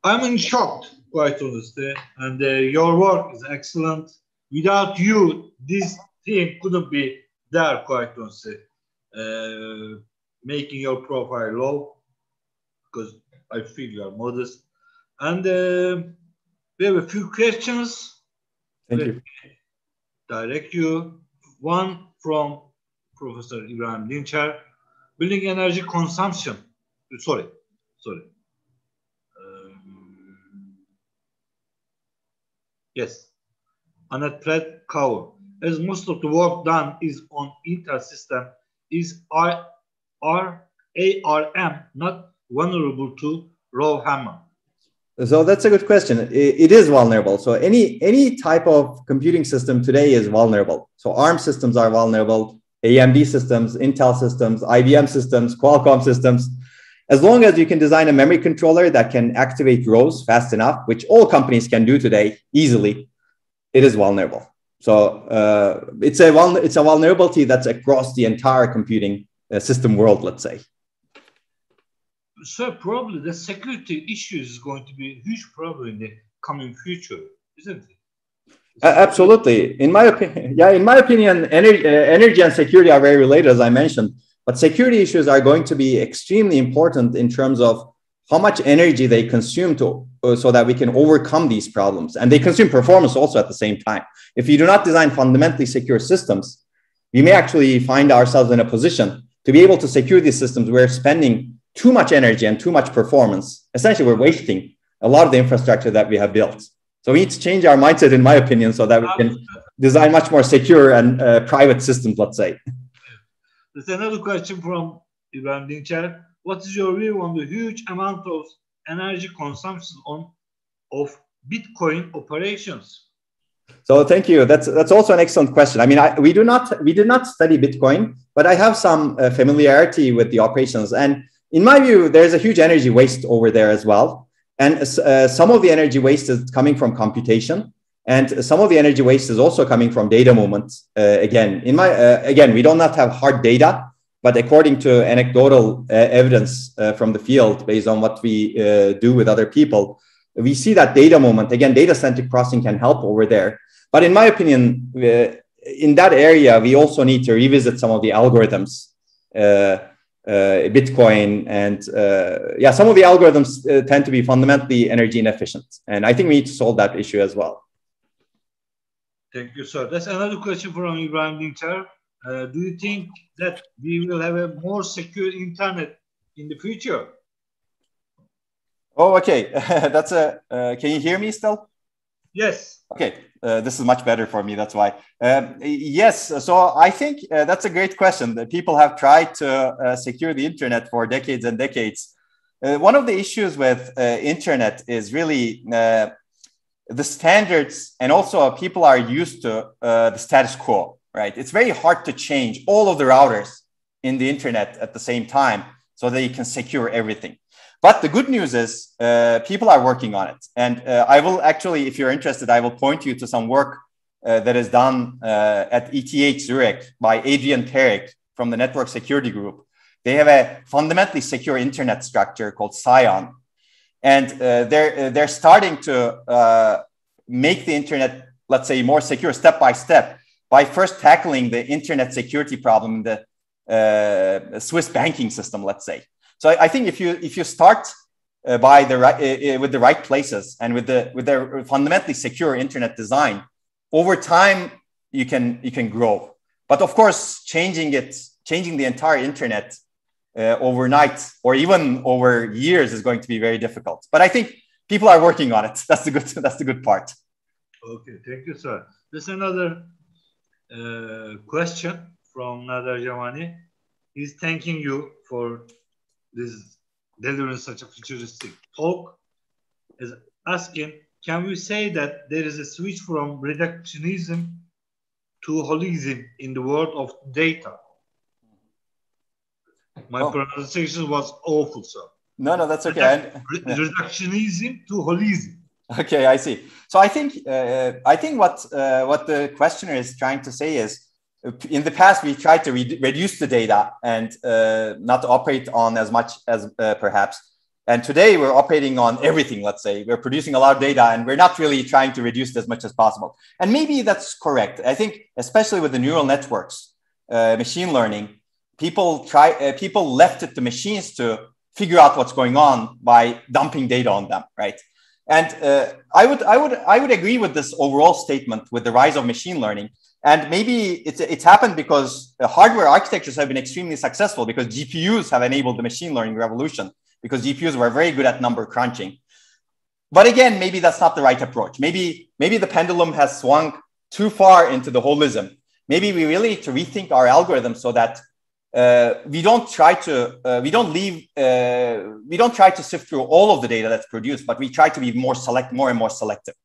Speaker 10: I'm in shock, quite honestly. And your work is excellent. Without you, this team couldn't be there, quite honestly. Making your profile low, because I feel you are modest. And we have a few questions.
Speaker 12: Thank you.
Speaker 10: Direct you. One from Professor Ibrahim Dinçer. Building energy consumption. Sorry. Yes. Annette Pratt Cower. As most of the work done is on Intel system, is ARM not vulnerable to raw hammer?
Speaker 12: So that's a good question. It is vulnerable. So any type of computing system today is vulnerable. So ARM systems are vulnerable, AMD systems, Intel systems, IBM systems, Qualcomm systems. As long as you can design a memory controller that can activate rows fast enough, which all companies can do today easily, it is vulnerable. So it's a vulnerability that's across the entire computing system world, let's say.
Speaker 10: So probably the security issue is going to be a huge problem in the coming future, isn't it?
Speaker 12: Absolutely. In my opinion, energy and security are very related, as I mentioned. But security issues are going to be extremely important in terms of how much energy they consume so that we can overcome these problems. And they consume performance also at the same time. If you do not design fundamentally secure systems, we may actually find ourselves in a position to be able to secure these systems. We're spending too much energy and too much performance. Essentially, we're wasting a lot of the infrastructure that we have built. So we need to change our mindset, in my opinion, so that we can design much more secure and private systems, let's say.
Speaker 10: There's another question from Ibrahim Dinçer. What is your view on the huge amount of energy consumption of Bitcoin operations?
Speaker 12: So thank you. That's also an excellent question. I mean, we did not study Bitcoin, but I have some familiarity with the operations. And in my view, there's a huge energy waste over there as well. And some of the energy waste is coming from computation, and some of the energy waste is also coming from data movement. Again, we do not have hard data, but according to anecdotal evidence from the field, based on what we do with other people, we see that data movement, again, data-centric processing can help over there. But in my opinion, in that area, we also need to revisit some of the algorithms, Bitcoin, and some of the algorithms tend to be fundamentally energy inefficient. And I think we need to solve that issue as well.
Speaker 10: Thank you, sir. That's another question from Ibrahim Dinçer. Do you think that we will have a more secure internet in the future?
Speaker 12: Oh, okay. Can you hear me still?
Speaker 10: Yes.
Speaker 12: Okay. This is much better for me. That's why. Yes. So I think that's a great question. That people have tried to secure the internet for decades and decades. One of the issues with internet is really the standards, and also people are used to the status quo, right? It's very hard to change all of the routers in the internet at the same time so that you can secure everything. But the good news is people are working on it. And I will actually, if you're interested, I will point you to some work that is done at ETH Zurich by Adrian Tarek from the Network Security Group. They have a fundamentally secure internet structure called Scion. And they're starting to make the internet, let's say, more secure step by step by first tackling the internet security problem in the Swiss banking system, let's say. So I think if you start with the right places and with the fundamentally secure internet design, over time you can grow. But of course, changing the entire internet overnight or even over years is going to be very difficult. But I think people are working on it. That's the good part.
Speaker 10: Okay, thank you, sir. There's another question from Nader Jamani. He's thanking you for this delivering such a futuristic talk. Is asking, can we say that there is a switch from reductionism to holism in the world of data? My pronunciation was awful, sir.
Speaker 12: No, that's okay.
Speaker 10: Reductionism to holism.
Speaker 12: Okay, I see. So I think what the questioner is trying to say is, in the past we tried to reduce the data and not operate on as much as perhaps. And today we're operating on everything. Let's say we're producing a lot of data, and we're not really trying to reduce it as much as possible. And maybe that's correct. I think, especially with the neural networks, machine learning, people left it to machines to figure out what's going on by dumping data on them, right? And I would agree with this overall statement with the rise of machine learning. And maybe it's happened because the hardware architectures have been extremely successful, because GPUs have enabled the machine learning revolution, because GPUs were very good at number crunching. But again, maybe that's not the right approach. Maybe the pendulum has swung too far into the holism. Maybe we really need to rethink our algorithms so that we don't try to sift through all of the data that's produced, but we try to be more and more selective.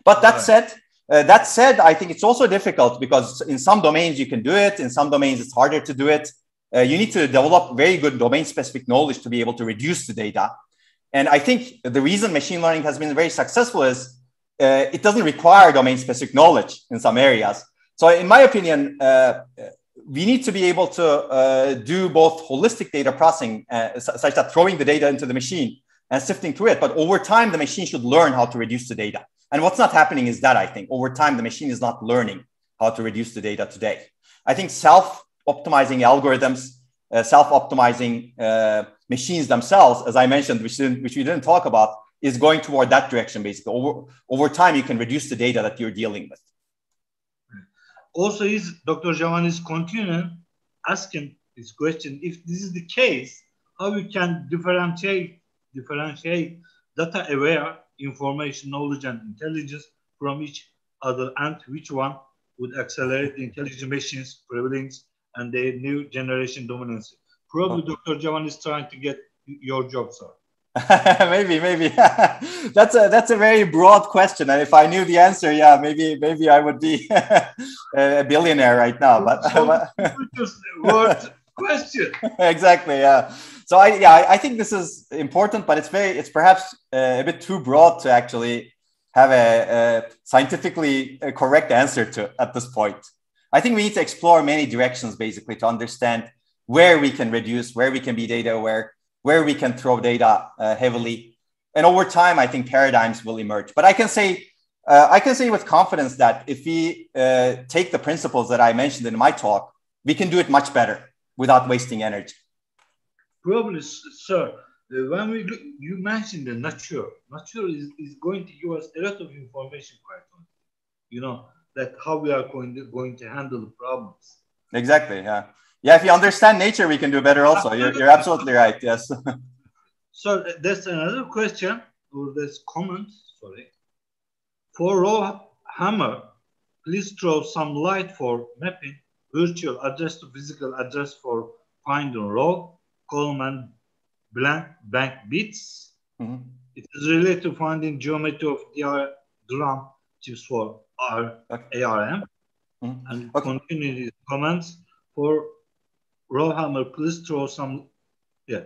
Speaker 12: But that said, I think it's also difficult, because in some domains you can do it, in some domains it's harder to do it. You need to develop very good domain-specific knowledge to be able to reduce the data. And I think the reason machine learning has been very successful is it doesn't require domain-specific knowledge in some areas. So in my opinion, we need to be able to do both holistic data processing, such that throwing the data into the machine and sifting through it. But over time, the machine should learn how to reduce the data. And what's not happening is that, I think, over time, the machine is not learning how to reduce the data today. I think self-optimizing algorithms, self-optimizing machines themselves, as I mentioned, which we didn't talk about, is going toward that direction, basically. Over time, you can reduce the data that you're dealing with.
Speaker 10: Also, Dr. Javan is continuing asking this question: if this is the case, how we can differentiate data-aware information, knowledge, and intelligence from each other, and which one would accelerate the intelligent machines' prevalence and their new generation dominance? Probably Dr. Javan is trying to get your job, sir.
Speaker 12: maybe. That's a very broad question, and if I knew the answer, yeah, maybe I would be a billionaire right now. But
Speaker 10: word question.
Speaker 12: Exactly, yeah. So I think this is important, but it's perhaps a bit too broad to actually have a scientifically correct answer to at this point. I think we need to explore many directions, basically, to understand where we can reduce, where we can be data aware, where we can throw data heavily. And over time, I think paradigms will emerge. But I can say with confidence that if we take the principles that I mentioned in my talk, we can do it much better without wasting energy.
Speaker 10: Probably, sir, when you mentioned the nature is going to give us a lot of information, quite honestly, that how we are going to handle the problems.
Speaker 12: Exactly, yeah. Yeah, if you understand nature, we can do better also. You're absolutely right, yes.
Speaker 10: So there's another question, or there's comment, sorry. For raw hammer, please throw some light for mapping virtual address to physical address for find and row, column and blank bits. Mm-hmm. It is related to finding geometry of drum chips for ARM. Mm-hmm. And continue these comments for raw hammer, please throw some, yeah.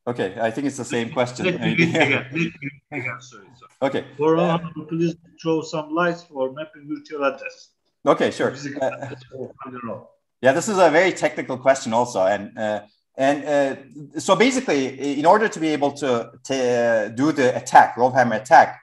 Speaker 12: Okay, I think it's the same question.
Speaker 10: Let me again, sorry.
Speaker 12: Okay.
Speaker 10: For raw hammer, please throw some lights for mapping virtual address.
Speaker 12: Okay, sure. Yeah, this is a very technical question also. So basically, in order to be able to do the attack, raw hammer attack,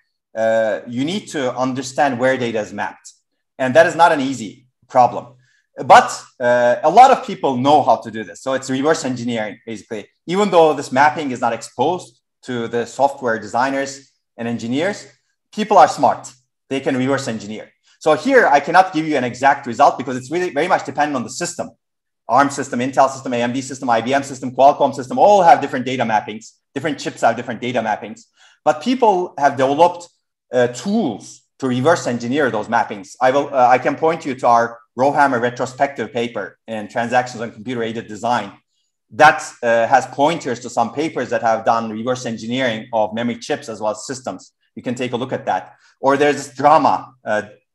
Speaker 12: you need to understand where data is mapped. And that is not an easy problem. But a lot of people know how to do this. So it's reverse engineering, basically. Even though this mapping is not exposed to the software designers and engineers, people are smart. They can reverse engineer. So here, I cannot give you an exact result because it's really very much dependent on the system. ARM system, Intel system, AMD system, IBM system, Qualcomm system, all have different data mappings. Different chips have different data mappings. But people have developed tools to reverse engineer those mappings. I can point you to our Rowhammer retrospective paper in Transactions on Computer-Aided Design. That has pointers to some papers that have done reverse engineering of memory chips as well as systems. You can take a look at that. Or there's this drama,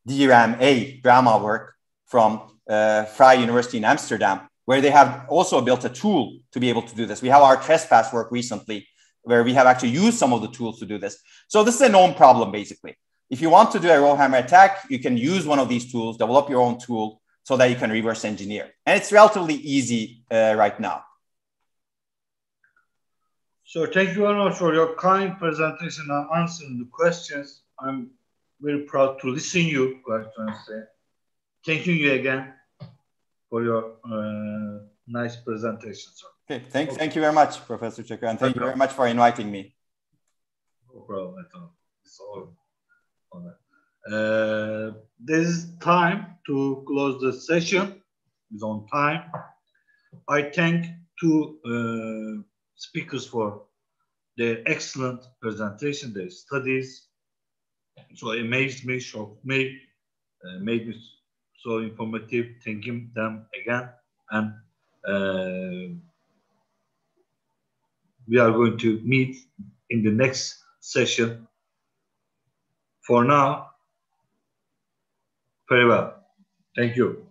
Speaker 12: DRAM-A drama work from Vrije University in Amsterdam, where they have also built a tool to be able to do this. We have our trespass work recently, where we have actually used some of the tools to do this. So this is a known problem, basically. If you want to do a Rowhammer attack, you can use one of these tools, develop your own tool so that you can reverse engineer. And it's relatively easy right now.
Speaker 10: So thank you very much for your kind presentation and answering the questions. I'm very proud to listen to you, quite honestly. Thank you again for your nice presentation, sir.
Speaker 12: Okay, thank you very much, Professor Çakır, and thank you very much for inviting me.
Speaker 10: No problem at all. It's all on it. This is time to close the session. It's on time. I thank two speakers for their excellent presentation, their studies. So it amazed me, shocked me, made me so informative. Thanking them again. And we are going to meet in the next session. For now, very well. Thank you.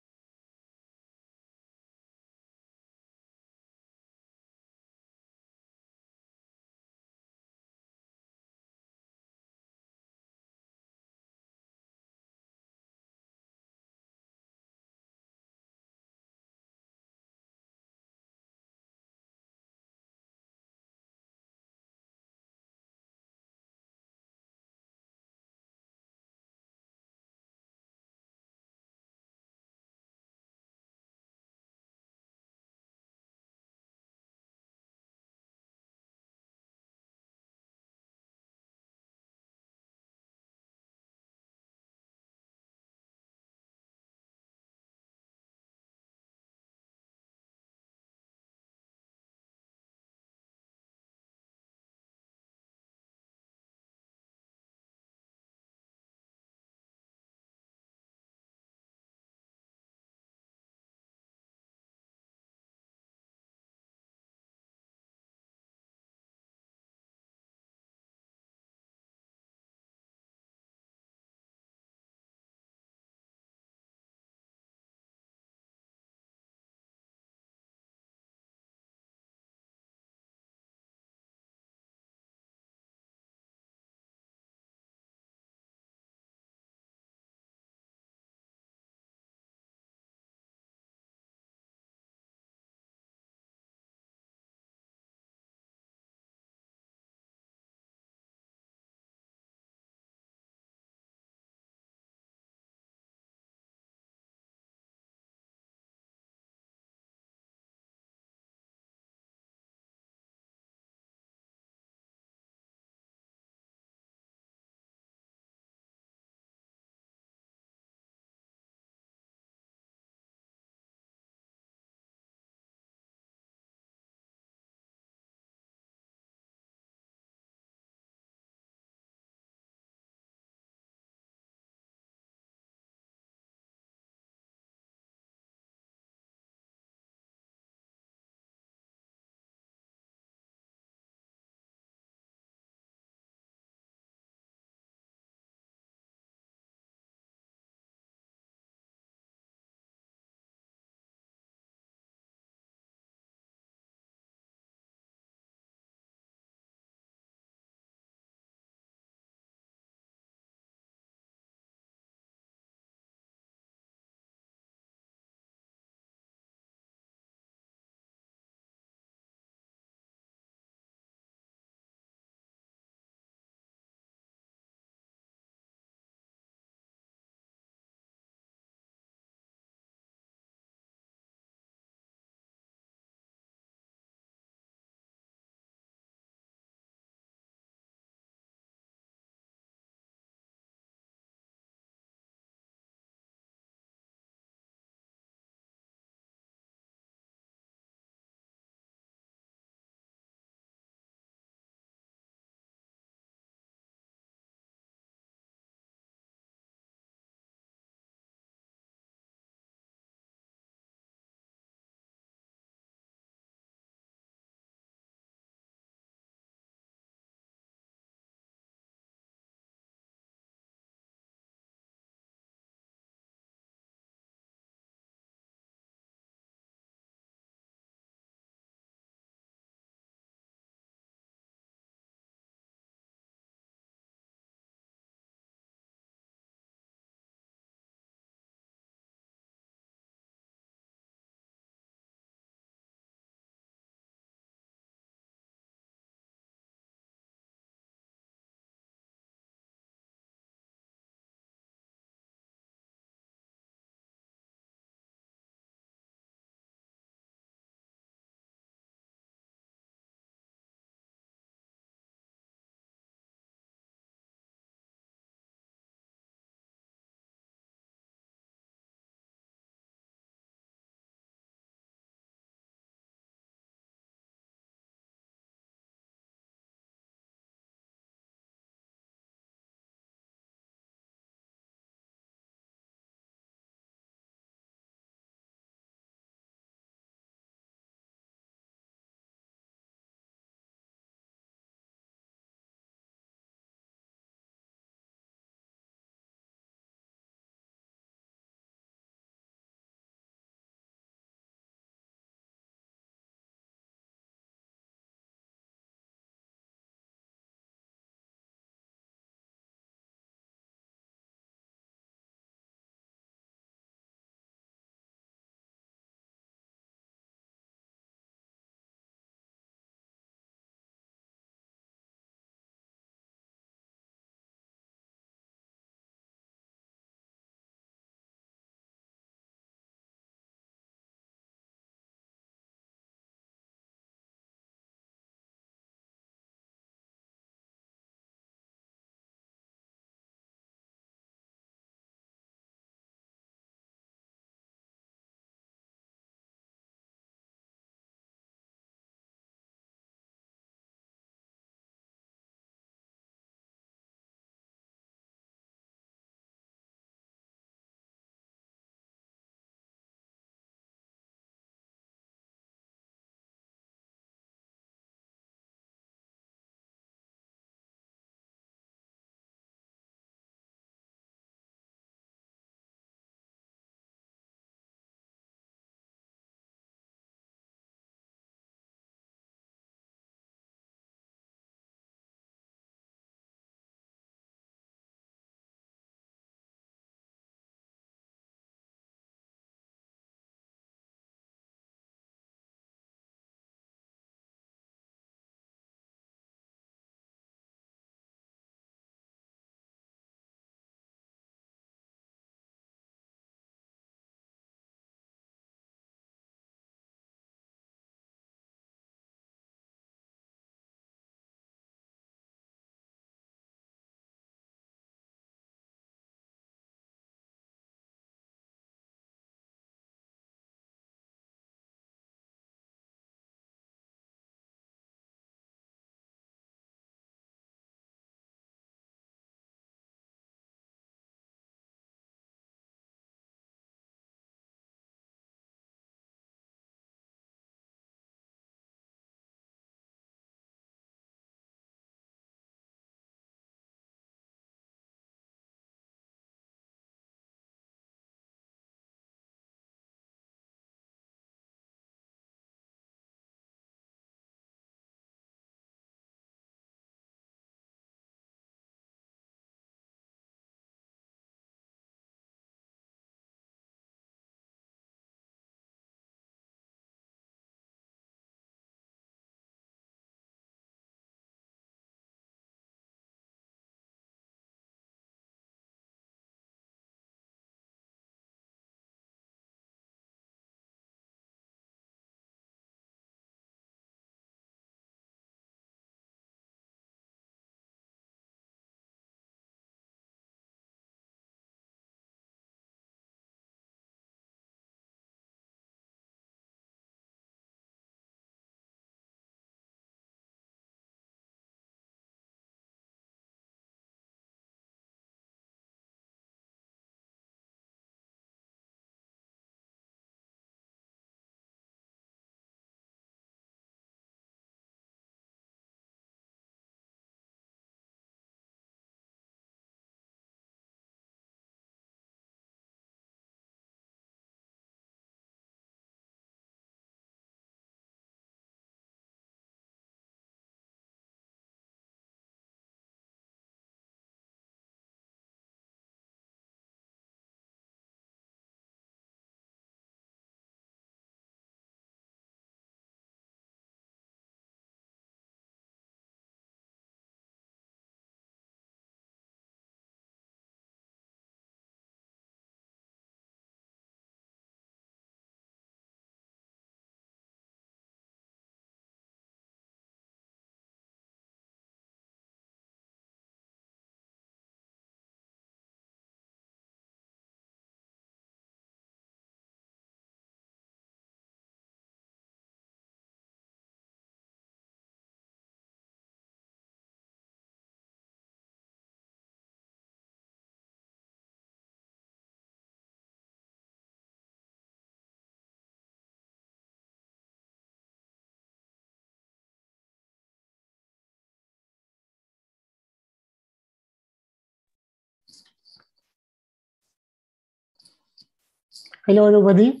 Speaker 13: Hello, everybody.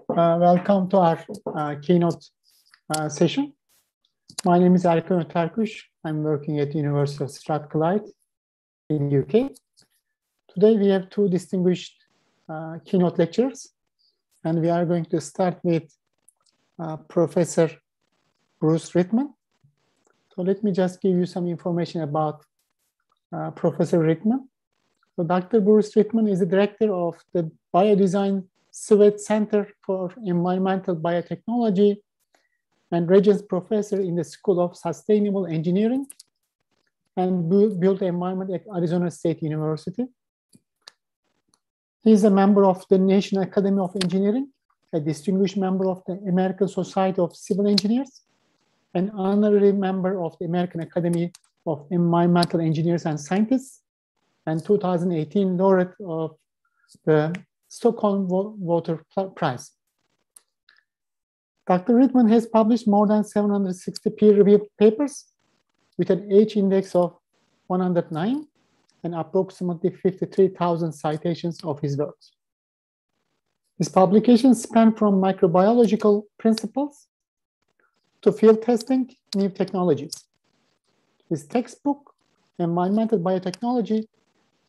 Speaker 13: Welcome to our keynote session. My name is Erkan Öterkuş. I'm working at the University of Strathclyde in the UK. Today, we have two distinguished keynote lecturers, and we are going to start with Professor Bruce Ritman. So let me just give you some information about Professor Ritman. So Dr. Bruce Ritman is the director of the Biodesign Sweat Center for Environmental Biotechnology and Regents Professor in the School of Sustainable Engineering and Built Environment at Arizona State University. He is a member of the National Academy of Engineering, a distinguished member of the American Society of Civil Engineers, an honorary member of the American Academy of Environmental Engineers and Scientists, and 2018 laureate of the Stockholm Water Prize. Dr. Ritman has published more than 760 peer-reviewed papers with an H index of 109 and approximately 53,000 citations of his works. His publications span from microbiological principles to field testing new technologies. His textbook, Environmental Biotechnology,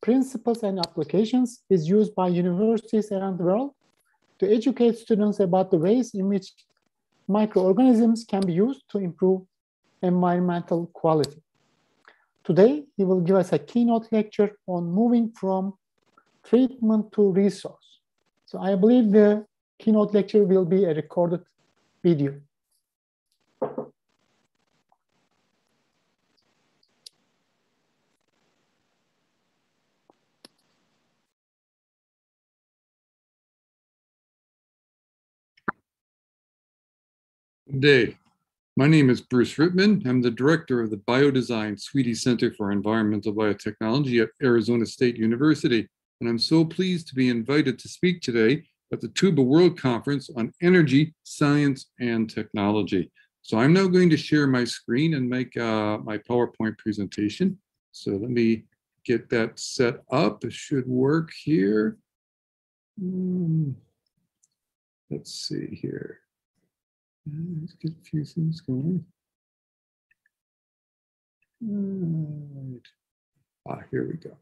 Speaker 13: Principles and Applications, is used by universities around the world to educate students about the ways in which microorganisms can be used to improve environmental quality. Today, he will give us a keynote lecture on moving from treatment to resource. So I believe the keynote lecture will be a recorded video.
Speaker 14: Good day. My name is Bruce Ritman. I'm the director of the Biodesign Sweetie Center for Environmental Biotechnology at Arizona State University. And I'm so pleased to be invited to speak today at the TÜBA World Conference on Energy, Science, and Technology. So I'm now going to share my screen and make my PowerPoint presentation. So let me get that set up. It should work here. Let's see here. Let's get a few things going. Right. Here we go.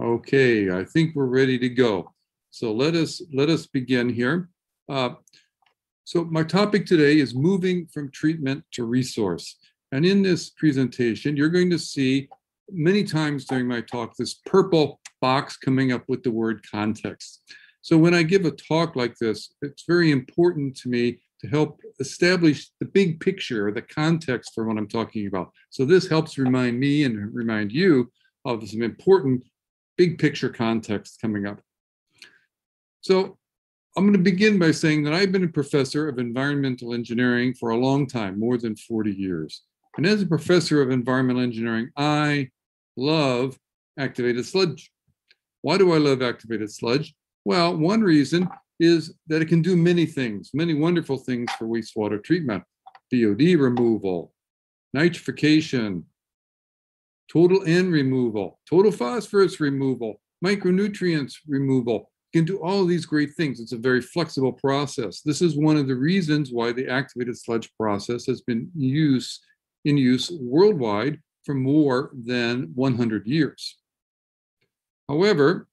Speaker 14: Okay, I think we're ready to go. So let us begin here. So my topic today is moving from treatment to resource. And in this presentation, you're going to see many times during my talk this purple box coming up with the word context. So when I give a talk like this, it's very important to me to help establish the big picture or the context for what I'm talking about. So this helps remind me and remind you of some important big picture context coming up. So I'm going to begin by saying that I've been a professor of environmental engineering for a long time, more than 40 years. And as a professor of environmental engineering, I love activated sludge. Why do I love activated sludge? Well, one reason is that it can do many things, many wonderful things for wastewater treatment. BOD removal, nitrification, total N removal, total phosphorus removal, micronutrients removal. You can do all of these great things. It's a very flexible process. This is one of the reasons why the activated sludge process has been in use worldwide for more than 100 years. However,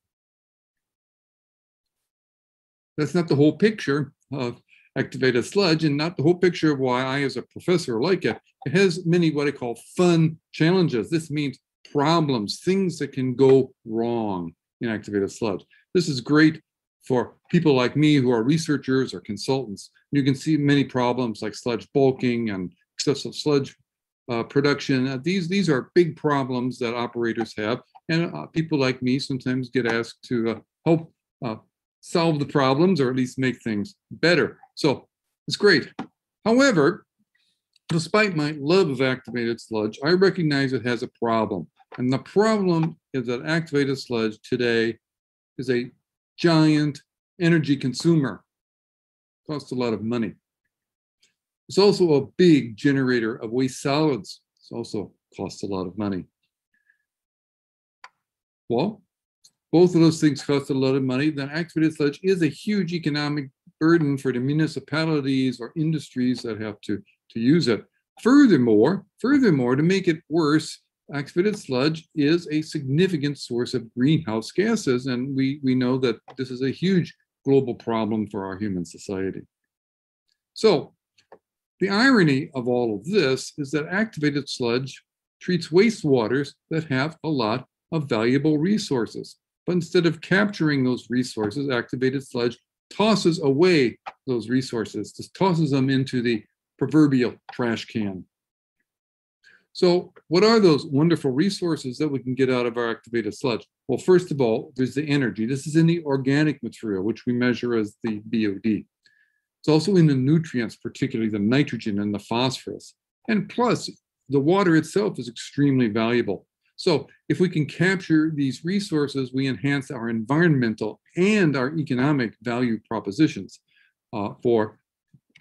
Speaker 14: that's not the whole picture of activated sludge and not the whole picture of why I, as a professor, like it. It has many what I call fun challenges. This means problems, things that can go wrong in activated sludge. This is great for people like me who are researchers or consultants. You can see many problems like sludge bulking and excessive sludge production. These are big problems that operators have, and people like me sometimes get asked to help solve the problems or at least make things better. So it's great. However, despite my love of activated sludge, I recognize it has a problem. And the problem is that activated sludge today is a giant energy consumer. It costs a lot of money. It's also a big generator of waste solids. It also costs a lot of money. Well, both of those things cost a lot of money. Then activated sludge is a huge economic burden for the municipalities or industries that have to use it. Furthermore, to make it worse, activated sludge is a significant source of greenhouse gases, and we know that this is a huge global problem for our human society. So the irony of all of this is that activated sludge treats wastewaters that have a lot of valuable resources. But instead of capturing those resources, activated sludge tosses away those resources, just tosses them into the proverbial trash can. So what are those wonderful resources that we can get out of our activated sludge? Well, first of all, there's the energy. This is in the organic material, which we measure as the BOD. It's also in the nutrients, particularly the nitrogen and the phosphorus. And plus, the water itself is extremely valuable. So if we can capture these resources, we enhance our environmental and our economic value propositions for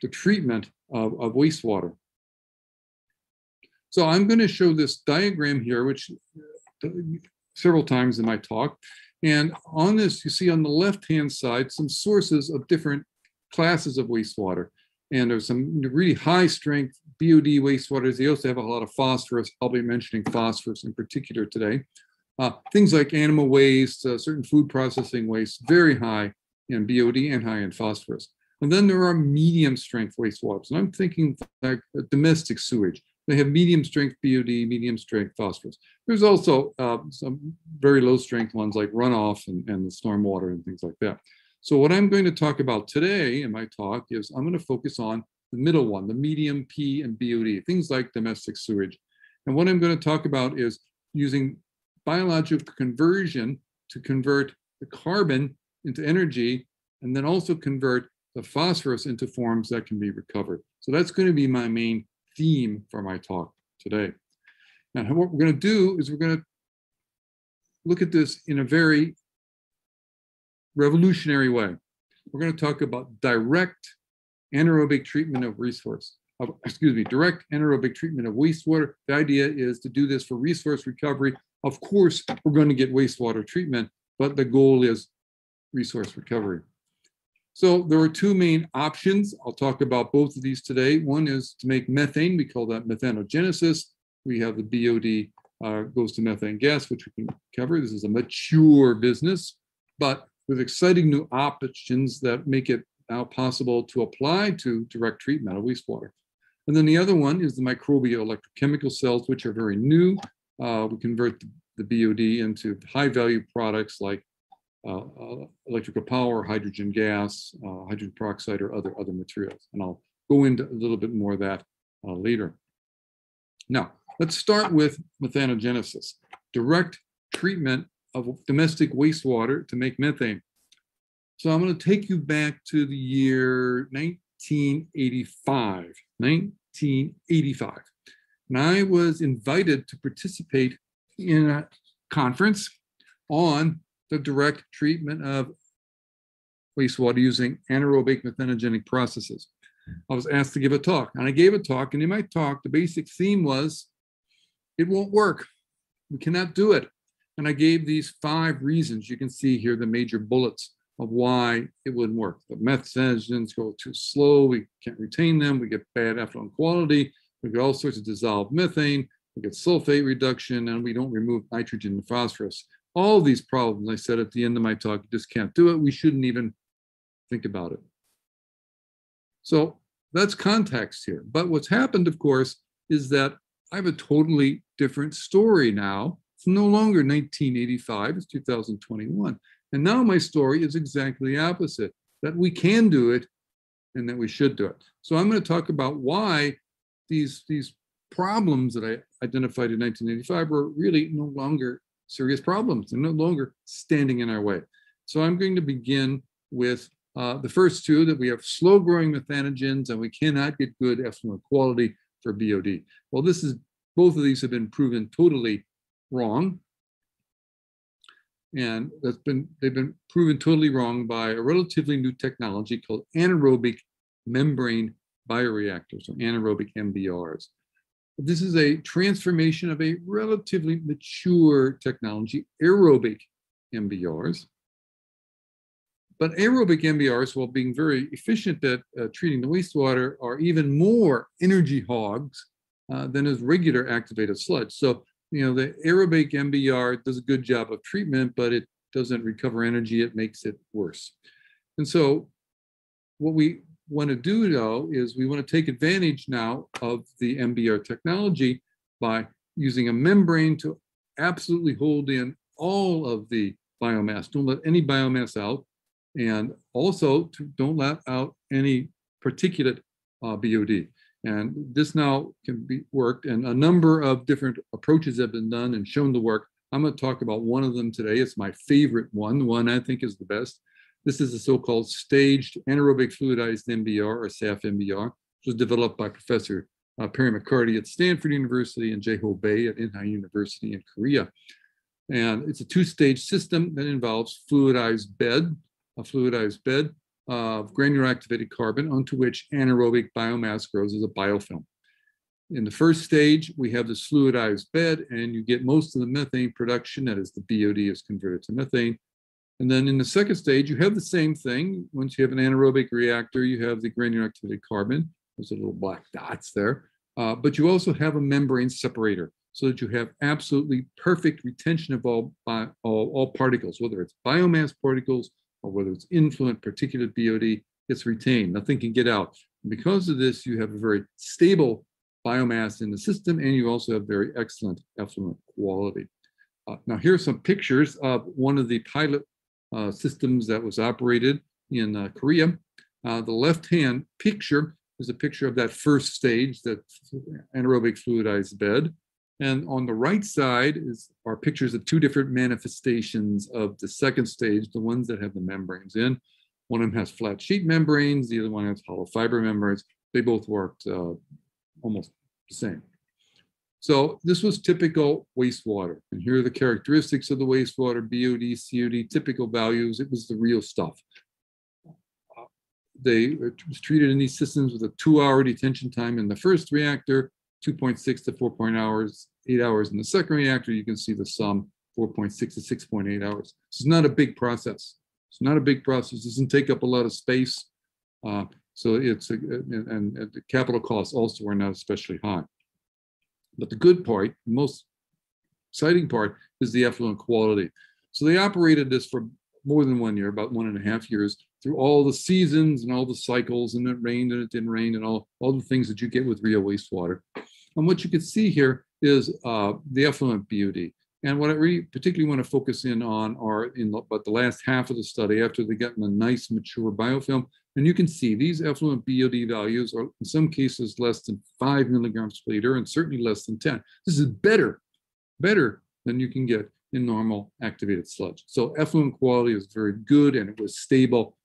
Speaker 14: the treatment of wastewater. So I'm going to show this diagram here, which several times in my talk. And on this, you see on the left-hand side, some sources of different classes of wastewater. And there's some really high strength BOD wastewaters. They also have a lot of phosphorus. I'll be mentioning phosphorus in particular today. Things like animal waste, certain food processing waste, very high in BOD and high in phosphorus. And then there are medium strength wastewaters. And I'm thinking like domestic sewage. They have medium strength BOD, medium strength phosphorus. There's also some very low strength ones like runoff and the stormwater and things like that. So what I'm going to talk about today in my talk is I'm going to focus on the middle one, the medium P and BOD, things like domestic sewage. And what I'm going to talk about is using biological conversion to convert the carbon into energy and then also convert the phosphorus into forms that can be recovered. So that's going to be my main theme for my talk today. Now, what we're going to do is we're going to look at this in a very revolutionary way. We're going to talk about direct anaerobic treatment of direct anaerobic treatment of wastewater. The idea is to do this for resource recovery. Of course, we're going to get wastewater treatment, but the goal is resource recovery. So there are two main options. I'll talk about both of these today. One is to make methane. We call that methanogenesis. We have the BOD goes to methane gas, which we can cover. This is a mature business, but with exciting new options that make it now possible to apply to direct treatment of wastewater. And then the other one is the microbial electrochemical cells, which are very new. We convert the BOD into high value products like electrical power, hydrogen gas, hydrogen peroxide, or other materials. And I'll go into a little bit more of that later. Now, let's start with methanogenesis, direct treatment of domestic wastewater to make methane. So I'm going to take you back to the year 1985. 1985. And I was invited to participate in a conference on the direct treatment of wastewater using anaerobic methanogenic processes. I was asked to give a talk, and I gave a talk, and in my talk, the basic theme was, it won't work. We cannot do it. And I gave these 5 reasons. You can see here the major bullets of why it wouldn't work. The methanogens go too slow, we can't retain them, we get bad effluent quality, we get all sorts of dissolved methane, we get sulfate reduction, and we don't remove nitrogen and phosphorus. All these problems, I said at the end of my talk, you just can't do it. We shouldn't even think about it. So that's context here. But what's happened, of course, is that I have a totally different story now. It's no longer 1985, it's 2021. And now my story is exactly the opposite, that we can do it and that we should do it. So I'm going to talk about why these problems that I identified in 1985 were really no longer serious problems. They're no longer standing in our way. So I'm going to begin with the first 2, that we have slow growing methanogens and we cannot get good effluent quality for BOD. Well, both of these have been proven totally wrong. And they've been proven totally wrong by a relatively new technology called anaerobic membrane bioreactors, or anaerobic MBRs. This is a transformation of a relatively mature technology, aerobic MBRs. But aerobic MBRs, while being very efficient at treating the wastewater, are even more energy hogs than is regular activated sludge. So, the aerobic MBR does a good job of treatment, but it doesn't recover energy. It makes it worse. And so what we want to do, though, is we want to take advantage now of the MBR technology by using a membrane to absolutely hold in all of the biomass. Don't let any biomass out. And also don't let out any particulate BOD. And this now can be worked, and a number of different approaches have been done and shown to work. I'm going to talk about one of them today. It's my favorite one, the one I think is the best. This is the so-called staged anaerobic fluidized MBR, or SAF MBR, which was developed by Professor Perry McCarty at Stanford University and Jae-ho Bae at Inha University in Korea. And it's a two-stage system that involves a fluidized bed of granular activated carbon onto which anaerobic biomass grows as a biofilm. In the first stage, we have this fluidized bed, and you get most of the methane production, that is, the BOD is converted to methane. And then in the second stage, you have the same thing. Once you have an anaerobic reactor, you have the granular activated carbon. There's a little black dots there. But you also have a membrane separator so that you have absolutely perfect retention of all particles, whether it's biomass particles or whether it's influent particulate BOD, it's retained. Nothing can get out. And because of this, you have a very stable biomass in the system, and you also have very excellent effluent quality. Now, here are some pictures of one of the pilot systems that was operated in Korea. The left-hand picture is a picture of that first stage, that anaerobic fluidized bed. And on the right side are pictures of two different manifestations of the second stage, the ones that have the membranes in. One of them has flat sheet membranes, the other one has hollow fiber membranes. They both worked almost the same. So this was typical wastewater. And here are the characteristics of the wastewater: BOD, COD, typical values. It was the real stuff. It was treated in these systems with a 2-hour detention time in the first reactor, 2.6 to 4.8 hours in the second reactor. You can see the sum, 4.6 to 6.8 hours. This is not a big process. It's not a big process. It doesn't take up a lot of space. So it's, and the capital costs also are not especially high. But the good part, the most exciting part, is the effluent quality. So they operated this for more than 1 year, about 1.5 years, through all the seasons and all the cycles, and it rained and it didn't rain, and all the things that you get with real wastewater. And what you can see here is the effluent BOD. And what I really particularly want to focus in on are the last half of the study, after they get in a nice mature biofilm. And you can see these effluent BOD values are in some cases less than 5 milligrams per liter, and certainly less than 10. This is better than you can get in normal activated sludge. So effluent quality is very good, and it was stable.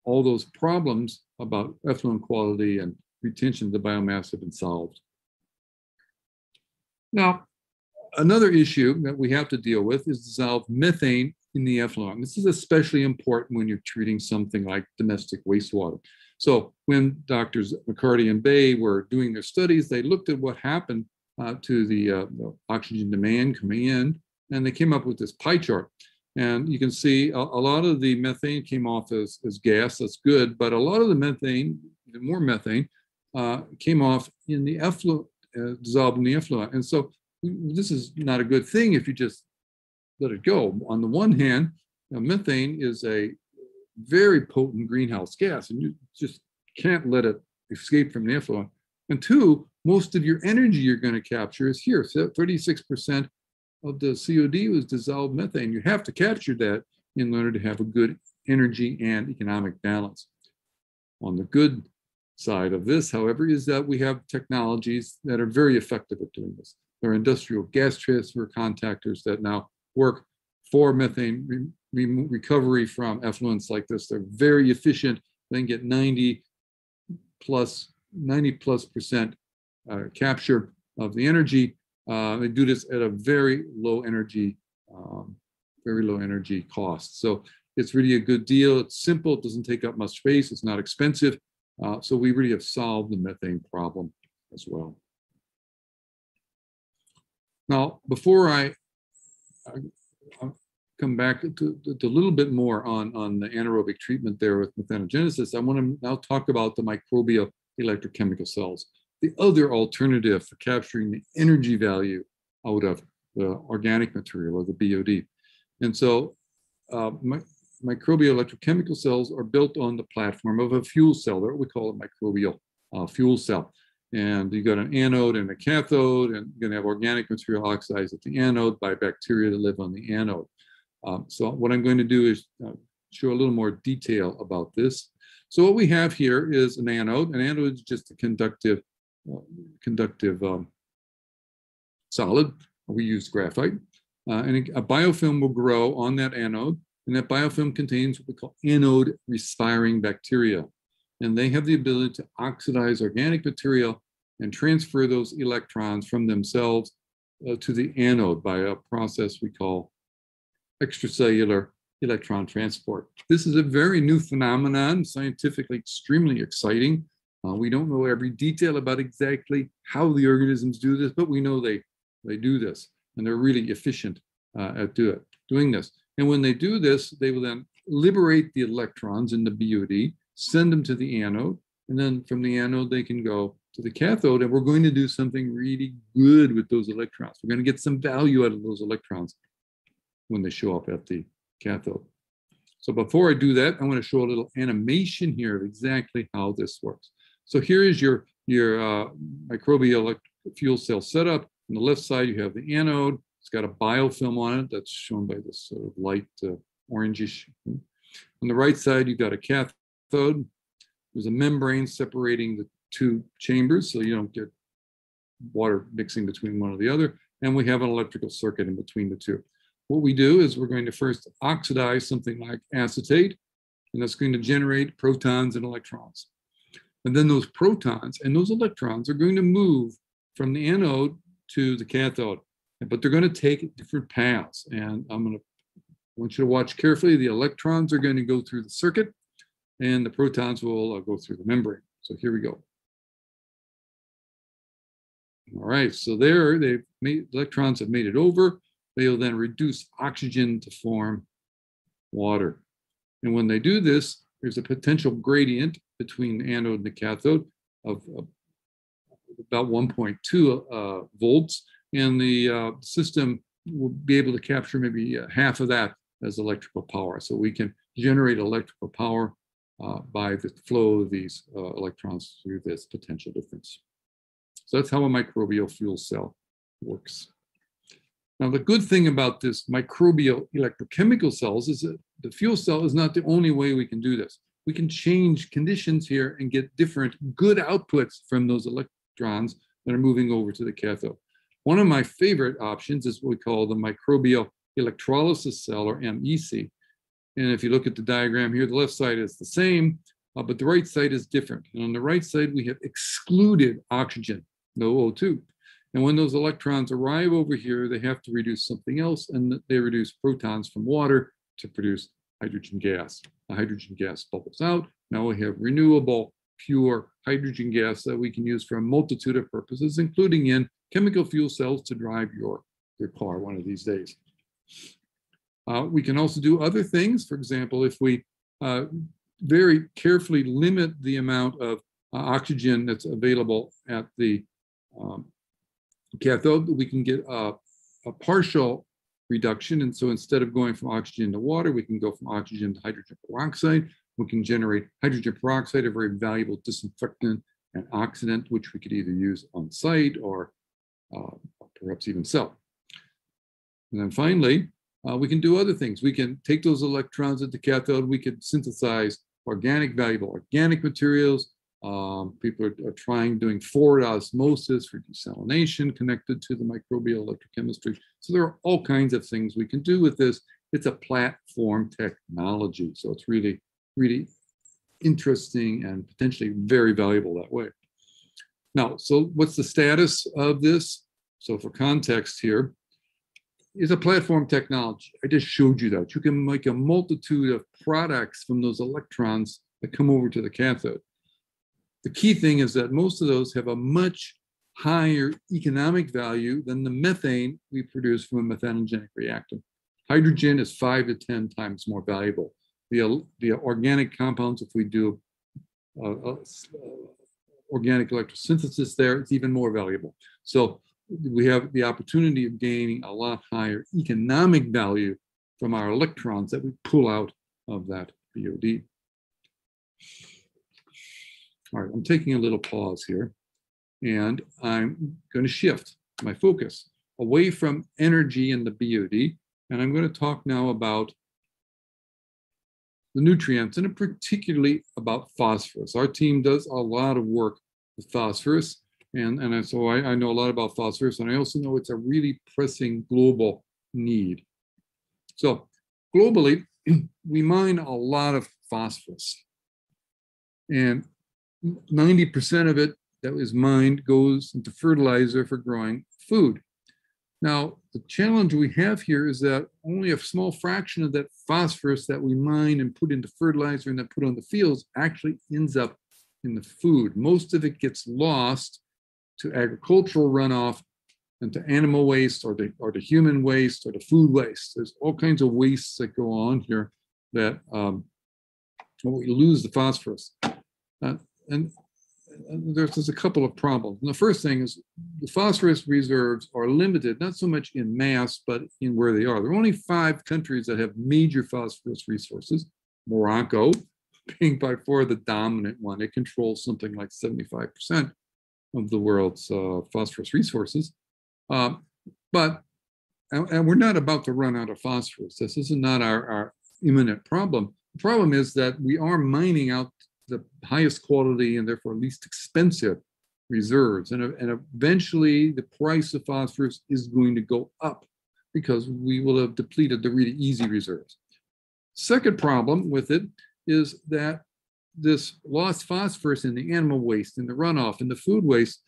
Speaker 14: All those problems about effluent quality and retention of the biomass have been solved. Now, another issue that we have to deal with is dissolved methane in the effluent. This is especially important when you're treating something like domestic wastewater. So when Drs. McCarty and Bae were doing their studies, they looked at what happened to the oxygen demand coming in, and they came up with this pie chart. And you can see a lot of the methane came off as gas. That's good. But a lot of the methane, more methane, came off in the effluent, dissolved in the effluent. And so this is not a good thing if you just let it go. On the one hand, methane is a very potent greenhouse gas, and you just can't let it escape from the effluent. And two, most of your energy you're going to capture is here. So 36% of the COD was dissolved methane. You have to capture that in order to have a good energy and economic balance. On the good side of this, however, is that we have technologies that are very effective at doing this. There are industrial gas transfer contactors that now work for methane recovery from effluents like this. They're very efficient. They can get 90 plus % capture of the energy. They do this at a very low energy cost. So it's really a good deal. It's simple. It doesn't take up much space. It's not expensive. So we really have solved the methane problem as well. Now, before I come back to a little bit more on the anaerobic treatment there with methanogenesis, I want to now talk about the microbial electrochemical cells, the other alternative for capturing the energy value out of the organic material or the BOD. And so microbial electrochemical cells are built on the platform of a fuel cell. They're what we call a microbial fuel cell. And you got an anode and a cathode, and you're going to have organic material oxidized at the anode by bacteria that live on the anode. So what I'm going to do is show a little more detail about this. So what we have here is an anode. An anode is just a conductive solid. We use graphite. And a biofilm will grow on that anode, and that biofilm contains what we call anode respiring bacteria. And they have the ability to oxidize organic material and transfer those electrons from themselves to the anode by a process we call extracellular electron transport. This is a very new phenomenon, scientifically extremely exciting. We don't know every detail about exactly how the organisms do this, but we know they do this, and they're really efficient at doing this. And when they do this, they will then liberate the electrons in the BOD, send them to the anode, and then from the anode they can go to the cathode, and we're going to do something really good with those electrons. We're going to get some value out of those electrons when they show up at the cathode. So before I do that, I want to show a little animation here of exactly how this works. So here is your microbial fuel cell setup. On the left side, you have the anode. It's got a biofilm on it that's shown by this sort of light orangish. On the right side, you've got a cathode. There's a membrane separating the two chambers, so you don't get water mixing between one or the other. And we have an electrical circuit in between the two. What we do is we're going to first oxidize something like acetate, and that's going to generate protons and electrons. And then those protons and those electrons are going to move from the anode to the cathode, but they're going to take different paths. And I want you to watch carefully. The electrons are going to go through the circuit, and the protons will go through the membrane. So here we go. All right, so there electrons have made it over. They'll then reduce oxygen to form water. And when they do this, there's a potential gradient between the anode and the cathode of about 1.2 volts. And the system will be able to capture maybe half of that as electrical power. So we can generate electrical power by the flow of these electrons through this potential difference. So that's how a microbial fuel cell works. Now, the good thing about this microbial electrochemical cells is that the fuel cell is not the only way we can do this. We can change conditions here and get different good outputs from those electrons that are moving over to the cathode. One of my favorite options is what we call the microbial electrolysis cell, or MEC. And if you look at the diagram here, the left side is the same, but the right side is different. And on the right side, we have excluded oxygen, no O2. And when those electrons arrive over here, they have to reduce something else, and they reduce protons from water to produce hydrogen gas. The hydrogen gas bubbles out. Now we have renewable, pure hydrogen gas that we can use for a multitude of purposes, including in chemical fuel cells to drive your car one of these days. We can also do other things. For example, if we very carefully limit the amount of oxygen that's available at the cathode, we can get a partial reduction. And so instead of going from oxygen to water, we can go from oxygen to hydrogen peroxide. We can generate hydrogen peroxide, a very valuable disinfectant and oxidant, which we could either use on site or perhaps even sell. And then finally, we can do other things. We can take those electrons at the cathode. We could synthesize valuable organic materials. People are doing forward osmosis for desalination connected to the microbial electrochemistry. So there are all kinds of things we can do with this. It's a platform technology. So it's really, really interesting and potentially very valuable that way. Now, so what's the status of this? So for context here, it's a platform technology. I just showed you that. You can make a multitude of products from those electrons that come over to the cathode. The key thing is that most of those have a much higher economic value than the methane we produce from a methanogenic reactant. Hydrogen is 5 to 10 times more valuable. The organic compounds, if we do organic electrosynthesis there, it's even more valuable. So we have the opportunity of gaining a lot higher economic value from our electrons that we pull out of that BOD. All right, I'm taking a little pause here, and I'm going to shift my focus away from energy and the BOD, and I'm going to talk now about the nutrients, and particularly about phosphorus. Our team does a lot of work with phosphorus, and so I know a lot about phosphorus, and I also know it's a really pressing global need. So globally, we mine a lot of phosphorus, and 90% of it that is mined goes into fertilizer for growing food. Now, the challenge we have here is that only a small fraction of that phosphorus that we mine and put into fertilizer and then put on the fields actually ends up in the food. Most of it gets lost to agricultural runoff and to animal waste or to human waste or to food waste. There's all kinds of wastes that go on here that we lose the phosphorus. And there's a couple of problems. And the first thing is the phosphorus reserves are limited, not so much in mass, but in where they are. There are only 5 countries that have major phosphorus resources. Morocco being by far the dominant one. It controls something like 75% of the world's phosphorus resources. And we're not about to run out of phosphorus. This is not our imminent problem. The problem is that we are mining out the highest quality and therefore least expensive reserves. And eventually the price of phosphorus is going to go up because we will have depleted the really easy reserves. Second problem with it is that this lost phosphorus in the animal waste, in the runoff, in the food waste,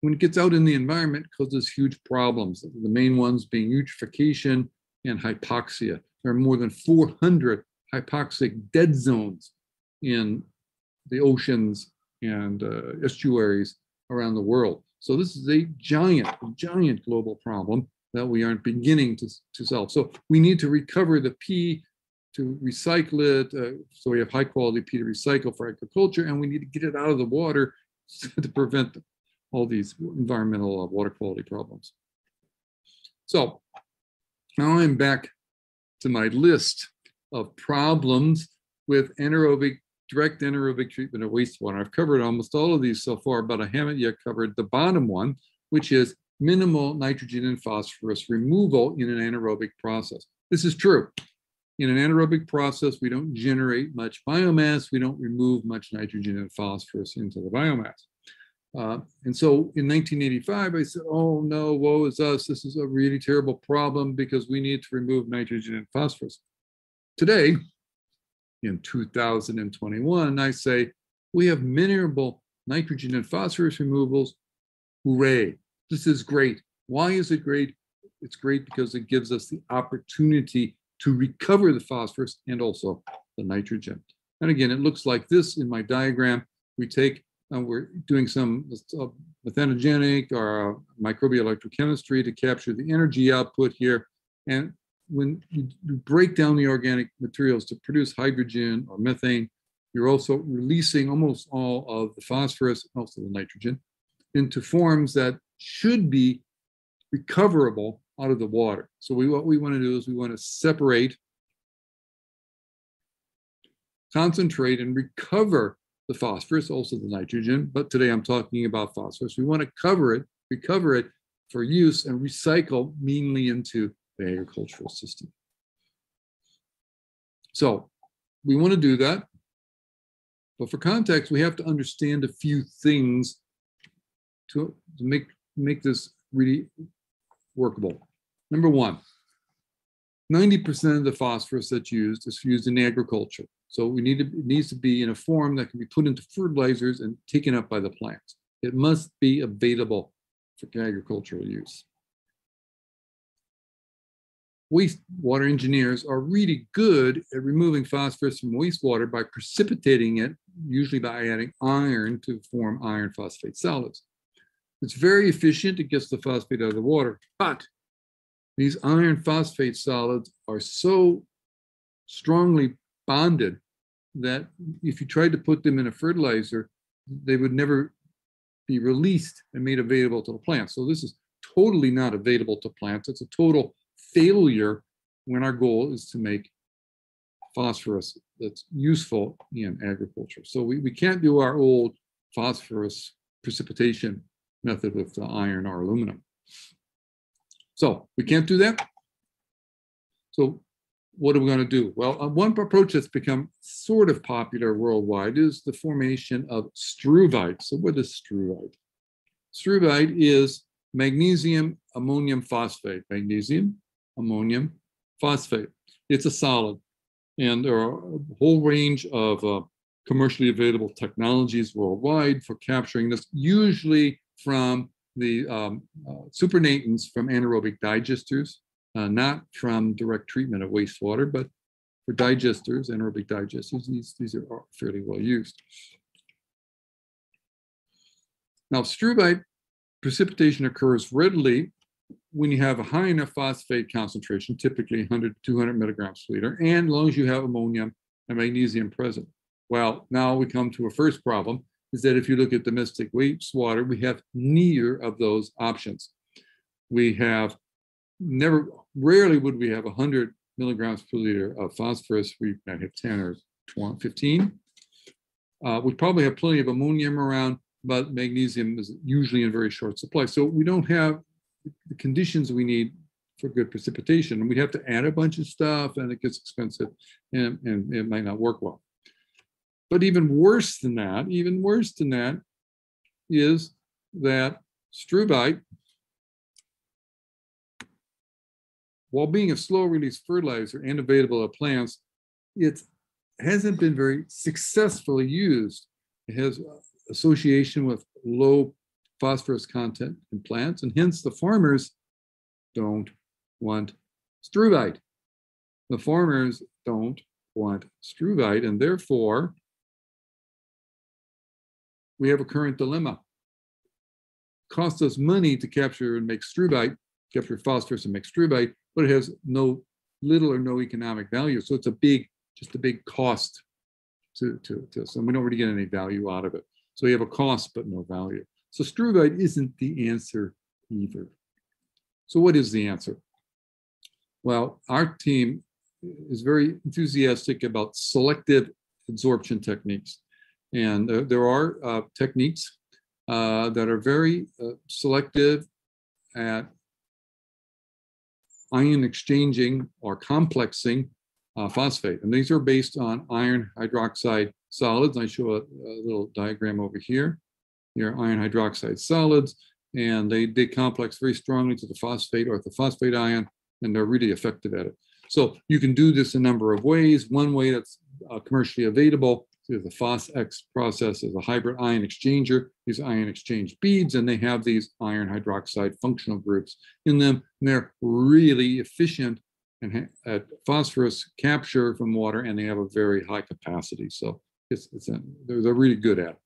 Speaker 14: when it gets out in the environment, causes huge problems. The main ones being eutrophication and hypoxia. There are more than 400 hypoxic dead zones in the oceans and estuaries around the world. So this is a giant global problem that we aren't beginning to solve. So we need to recover the P to recycle it, so we have high quality P to recycle for agriculture, and we need to get it out of the water to prevent all these environmental water quality problems. So now I'm back to my list of problems with direct anaerobic treatment of wastewater. I've covered almost all of these so far, but I haven't yet covered the bottom one, which is minimal nitrogen and phosphorus removal in an anaerobic process. This is true. In an anaerobic process, we don't generate much biomass. We don't remove much nitrogen and phosphorus into the biomass. And so in 1985, I said, oh no, woe is us. This is a really terrible problem because we need to remove nitrogen and phosphorus. Today, in 2021, I say, we have minimal nitrogen and phosphorus removals. Hooray, this is great. Why is it great? It's great because it gives us the opportunity to recover the phosphorus and also the nitrogen. And again, it looks like this in my diagram. We take, we're doing some methanogenic or microbial electrochemistry to capture the energy output here. And when you break down the organic materials to produce hydrogen or methane, you're also releasing almost all of the phosphorus, also the nitrogen, into forms that should be recoverable out of the water. So what we want to do is we want to separate, concentrate, and recover the phosphorus, also the nitrogen. But today I'm talking about phosphorus. We want to recover it for use and recycle mainly into the agricultural system. So we want to do that. But for context, we have to understand a few things to make this really workable. Number one, 90% of the phosphorus that's used is used in agriculture. So it needs to be in a form that can be put into fertilizers and taken up by the plants. It must be available for agricultural use. wastewater engineers are really good at removing phosphorus from wastewater by precipitating it, usually by adding iron to form iron phosphate solids. It's very efficient. It gets the phosphate out of the water, but these iron phosphate solids are so strongly bonded that if you tried to put them in a fertilizer, they would never be released and made available to the plant. So this is totally not available to plants. It's a total failure when our goal is to make phosphorus that's useful in agriculture. So we can't do our old phosphorus precipitation method with iron or aluminum. So we can't do that. So what are we going to do? Well, one approach that's become sort of popular worldwide is the formation of struvite. So what is struvite? Struvite is magnesium ammonium phosphate. Magnesium ammonium phosphate. It's a solid. And there are a whole range of commercially available technologies worldwide for capturing this, usually from the supernatants from anaerobic digesters, not from direct treatment of wastewater, but for digesters, anaerobic digesters, these are fairly well used. Now, struvite precipitation occurs readily when you have a high enough phosphate concentration, typically 100 to 200 milligrams per liter, and as long as you have ammonium and magnesium present. Well, now we come to a first problem, is that if you look at domestic wastewater, we have neither of those options. We have rarely would we have 100 milligrams per liter of phosphorus. We might have 10 or 20, 15. We probably have plenty of ammonium around, but magnesium is usually in very short supply. So we don't have the conditions we need for good precipitation. And we have to add a bunch of stuff and it gets expensive and it might not work well. But even worse than that is that struvite, while being a slow release fertilizer and available to plants, it hasn't been very successfully used. It has association with low phosphorus content in plants, and hence the farmers don't want struvite. The farmers don't want struvite, and therefore we have a current dilemma. It costs us money to capture and make struvite, capture phosphorus and make struvite, but it has little or no economic value. So it's just a big cost to us, and we don't really get any value out of it. So you have a cost but no value. So struvite isn't the answer either. So what is the answer? Well, our team is very enthusiastic about selective adsorption techniques. And there are techniques that are very selective at ion exchanging or complexing phosphate. And these are based on iron hydroxide solids. I show a little diagram over here. Here are iron hydroxide solids, and they complex very strongly to the phosphate or the phosphate ion, and they're really effective at it. So you can do this a number of ways. One way that's commercially available is the PhosX process, is a hybrid ion exchanger. These ion exchange beads, and they have these iron hydroxide functional groups in them, and they're really efficient at phosphorus capture from water, and they have a very high capacity. So they're really good at it.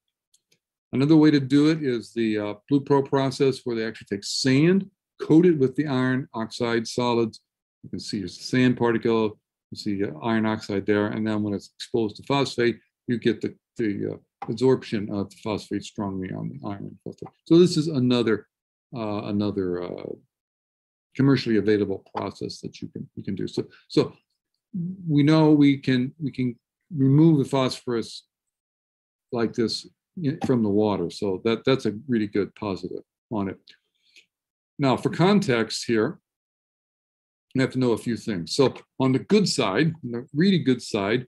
Speaker 14: Another way to do it is the Blue Pro process, where they actually take sand, coat it with the iron oxide solids. You can see it's a sand particle, you see iron oxide there, and then when it's exposed to phosphate, you get the absorption of the phosphate strongly on the iron. So this is another commercially available process that you can do. So we know we can remove the phosphorus like this from the water. So that's a really good positive on it. Now, for context here, you have to know a few things. So on the good side, the really good side,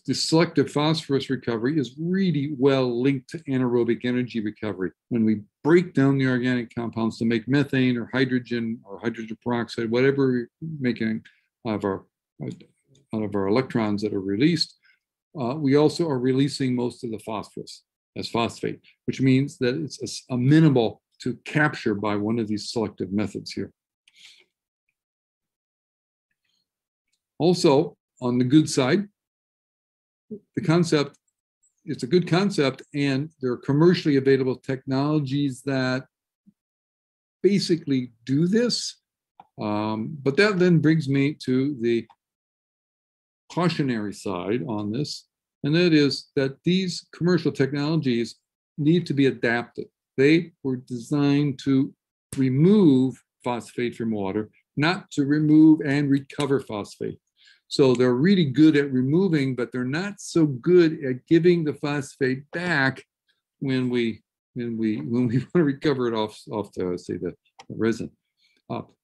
Speaker 14: the selective phosphorus recovery is really well linked to anaerobic energy recovery. When we break down the organic compounds to make methane or hydrogen peroxide, whatever we're making out of our electrons that are released, we also are releasing most of the phosphorus as phosphate, which means that it's amenable to capture by one of these selective methods here. Also, on the good side, the concept, it's a good concept, and there are commercially available technologies that basically do this. But that then brings me to the cautionary side on this, and that is that these commercial technologies need to be adapted. They were designed to remove phosphate from water, not to remove and recover phosphate. So they're really good at removing, but they're not so good at giving the phosphate back when we want to recover it off the, say, the resin.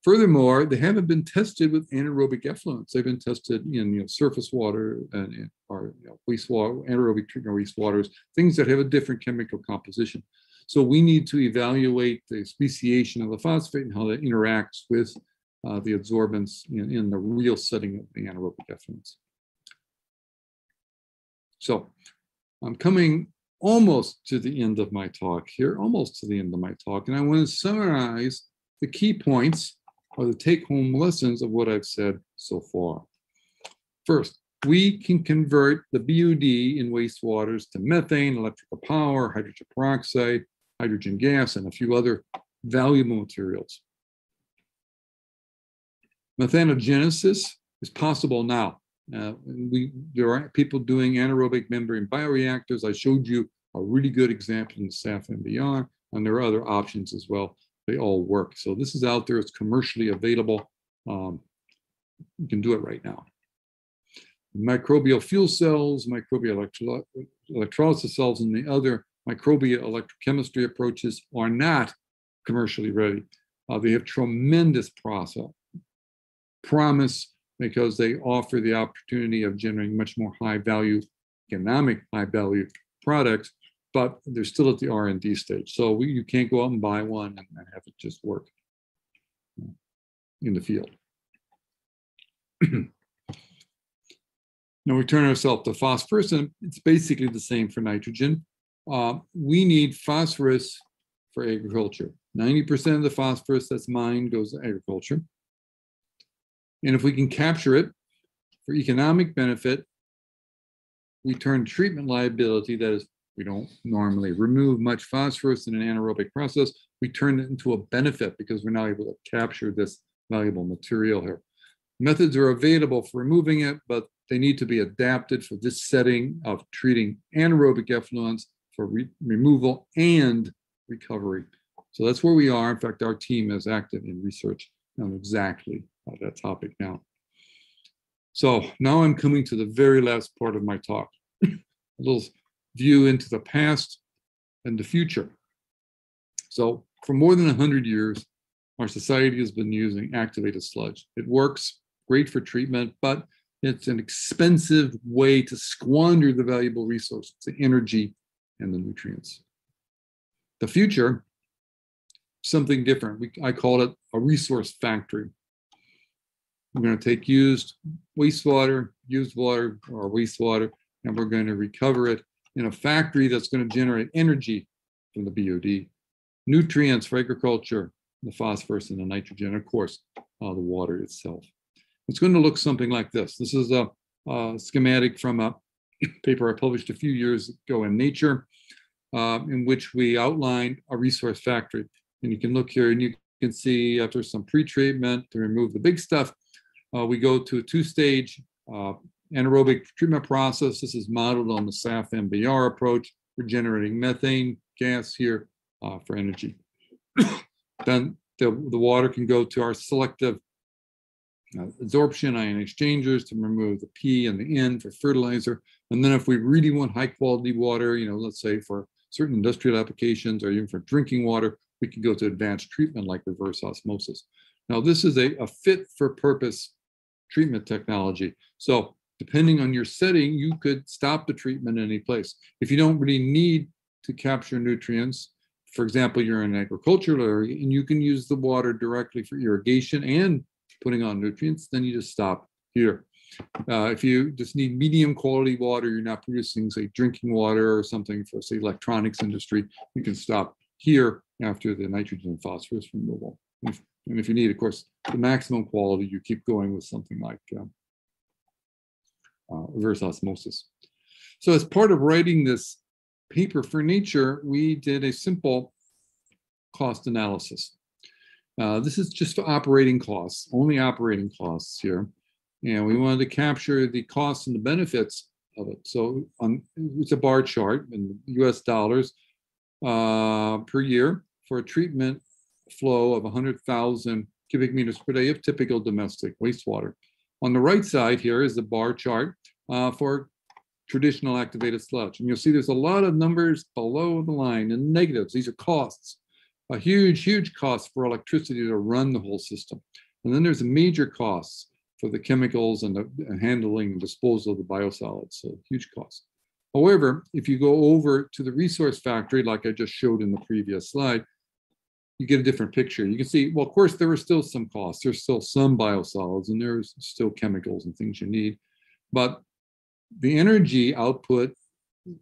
Speaker 14: Furthermore, they haven't been tested with anaerobic effluents. They've been tested in surface water and or wastewater, anaerobic treatment wastewaters, things that have a different chemical composition. So we need to evaluate the speciation of the phosphate and how that interacts with the adsorbents in the real setting of the anaerobic effluents. So I'm coming almost to the end of my talk here, and I want to summarize the key points or the take-home lessons of what I've said so far. First, we can convert the BUD in wastewaters to methane, electrical power, hydrogen peroxide, hydrogen gas, and a few other valuable materials. Methanogenesis is possible now. There are people doing anaerobic membrane bioreactors. I showed you a really good example in the SAF MBR, and there are other options as well. They all work. So this is out there. It's commercially available. You can do it right now. Microbial fuel cells, microbial electrolysis cells, and the other microbial electrochemistry approaches are not commercially ready. They have tremendous promise because they offer the opportunity of generating much more high-value, economic high-value products, but they're still at the R&D stage. So you can't go out and buy one and have it just work in the field. Now we turn ourselves to phosphorus, and it's basically the same for nitrogen. We need phosphorus for agriculture. 90% of the phosphorus that's mined goes to agriculture. And if we can capture it for economic benefit, we turn treatment liability, that is, we don't normally remove much phosphorus in an anaerobic process, we turn it into a benefit because we're now able to capture this valuable material here. Methods are available for removing it, but they need to be adapted for this setting of treating anaerobic effluents for removal and recovery. So that's where we are. In fact, our team is active in research on exactly that topic now. So now I'm coming to the very last part of my talk, a little view into the past and the future. So for more than 100 years, our society has been using activated sludge. It works great for treatment, but it's an expensive way to squander the valuable resources, the energy and the nutrients. The future, something different. I call it a resource factory. We're going to take used wastewater, or wastewater, and we're going to recover it in a factory that's going to generate energy from the BOD, nutrients for agriculture, the phosphorus and the nitrogen, of course, the water itself. It's going to look something like this. This is a schematic from a paper I published a few years ago in Nature, in which we outlined a resource factory. And you can look here and you can see after some pre-treatment to remove the big stuff, we go to a two-stage anaerobic treatment process. This is modeled on the SAF MBR approach. We're generating methane gas here for energy. Then the water can go to our selective absorption ion exchangers to remove the P and the N for fertilizer. And then if we really want high quality water, let's say for certain industrial applications or even for drinking water, we can go to advanced treatment like reverse osmosis. Now, this is a fit for purpose treatment technology. So depending on your setting, you could stop the treatment in any place. If you don't really need to capture nutrients, for example, you're in an agricultural area and you can use the water directly for irrigation and putting on nutrients, then you just stop here. If you just need medium quality water, you're not producing, say, drinking water or something for, say, electronics industry, you can stop here after the nitrogen and phosphorus removal. And if you need, of course, the maximum quality, you keep going with something like reverse osmosis. So as part of writing this paper for Nature, we did a simple cost analysis. This is just for operating costs, only operating costs here. And we wanted to capture the costs and the benefits of it. So it's a bar chart in US dollars per year for a treatment flow of 100,000 cubic meters per day of typical domestic wastewater. On the right side here is the bar chart for traditional activated sludge. And you'll see there's a lot of numbers below the line and negatives. These are costs, a huge, huge cost for electricity to run the whole system. And then there's major costs for the chemicals and the handling and disposal of the biosolids, so huge costs. However, if you go over to the resource factory, like I just showed in the previous slide, you get a different picture. You can see, well, of course, there were still some costs. There's still some biosolids and there's still chemicals and things you need. But the energy output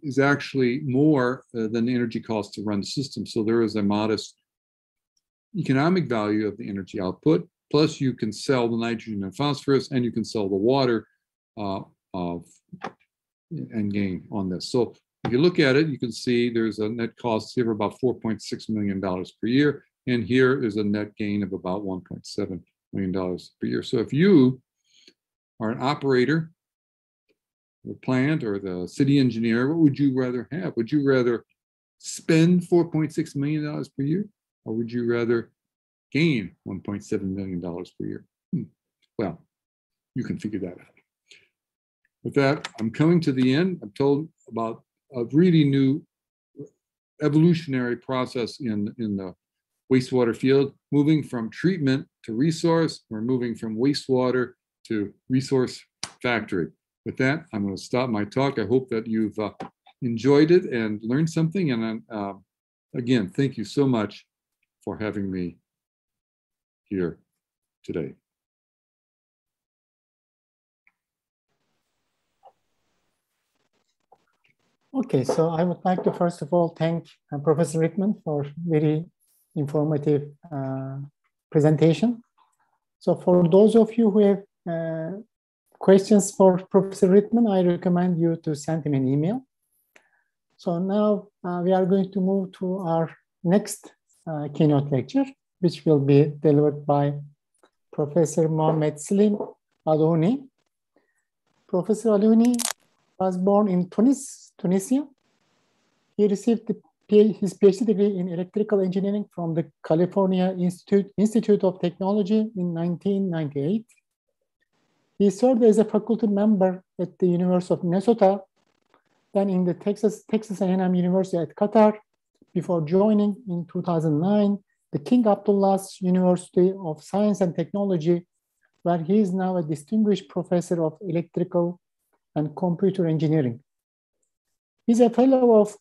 Speaker 14: is actually more than the energy cost to run the system. So there is a modest economic value of the energy output. Plus, you can sell the nitrogen and phosphorus, and you can sell the water and gain on this. So if you look at it, you can see there's a net cost here of about $4.6 million per year. And here is a net gain of about $1.7 million per year. So if you are an operator, the plant, or the city engineer, what would you rather have? Would you rather spend $4.6 million per year? Or would you rather gain $1.7 million per year? Well, you can figure that out. With that, I'm coming to the end. I'm told about a really new evolutionary process in the wastewater field, moving from treatment to resource. We're moving from wastewater to resource factory. With that, I'm going to stop my talk. I hope that you've enjoyed it and learned something. And again, thank you so much for having me here today.
Speaker 13: Okay, so I would like to first of all thank Professor Rickman for very informative presentation. So for those of you who have questions for Professor Rickman, I recommend you to send him an email. So now we are going to move to our next keynote lecture, which will be delivered by Professor Mohammed Slim Alouni. Professor Alouni was born in Tunisia. He received his PhD degree in electrical engineering from the California Institute of Technology in 1998. He served as a faculty member at the University of Minnesota, then in the Texas A&M University at Qatar, before joining in 2009 the King Abdullah's University of Science and Technology, where he is now a distinguished professor of electrical and computer engineering. He's a fellow of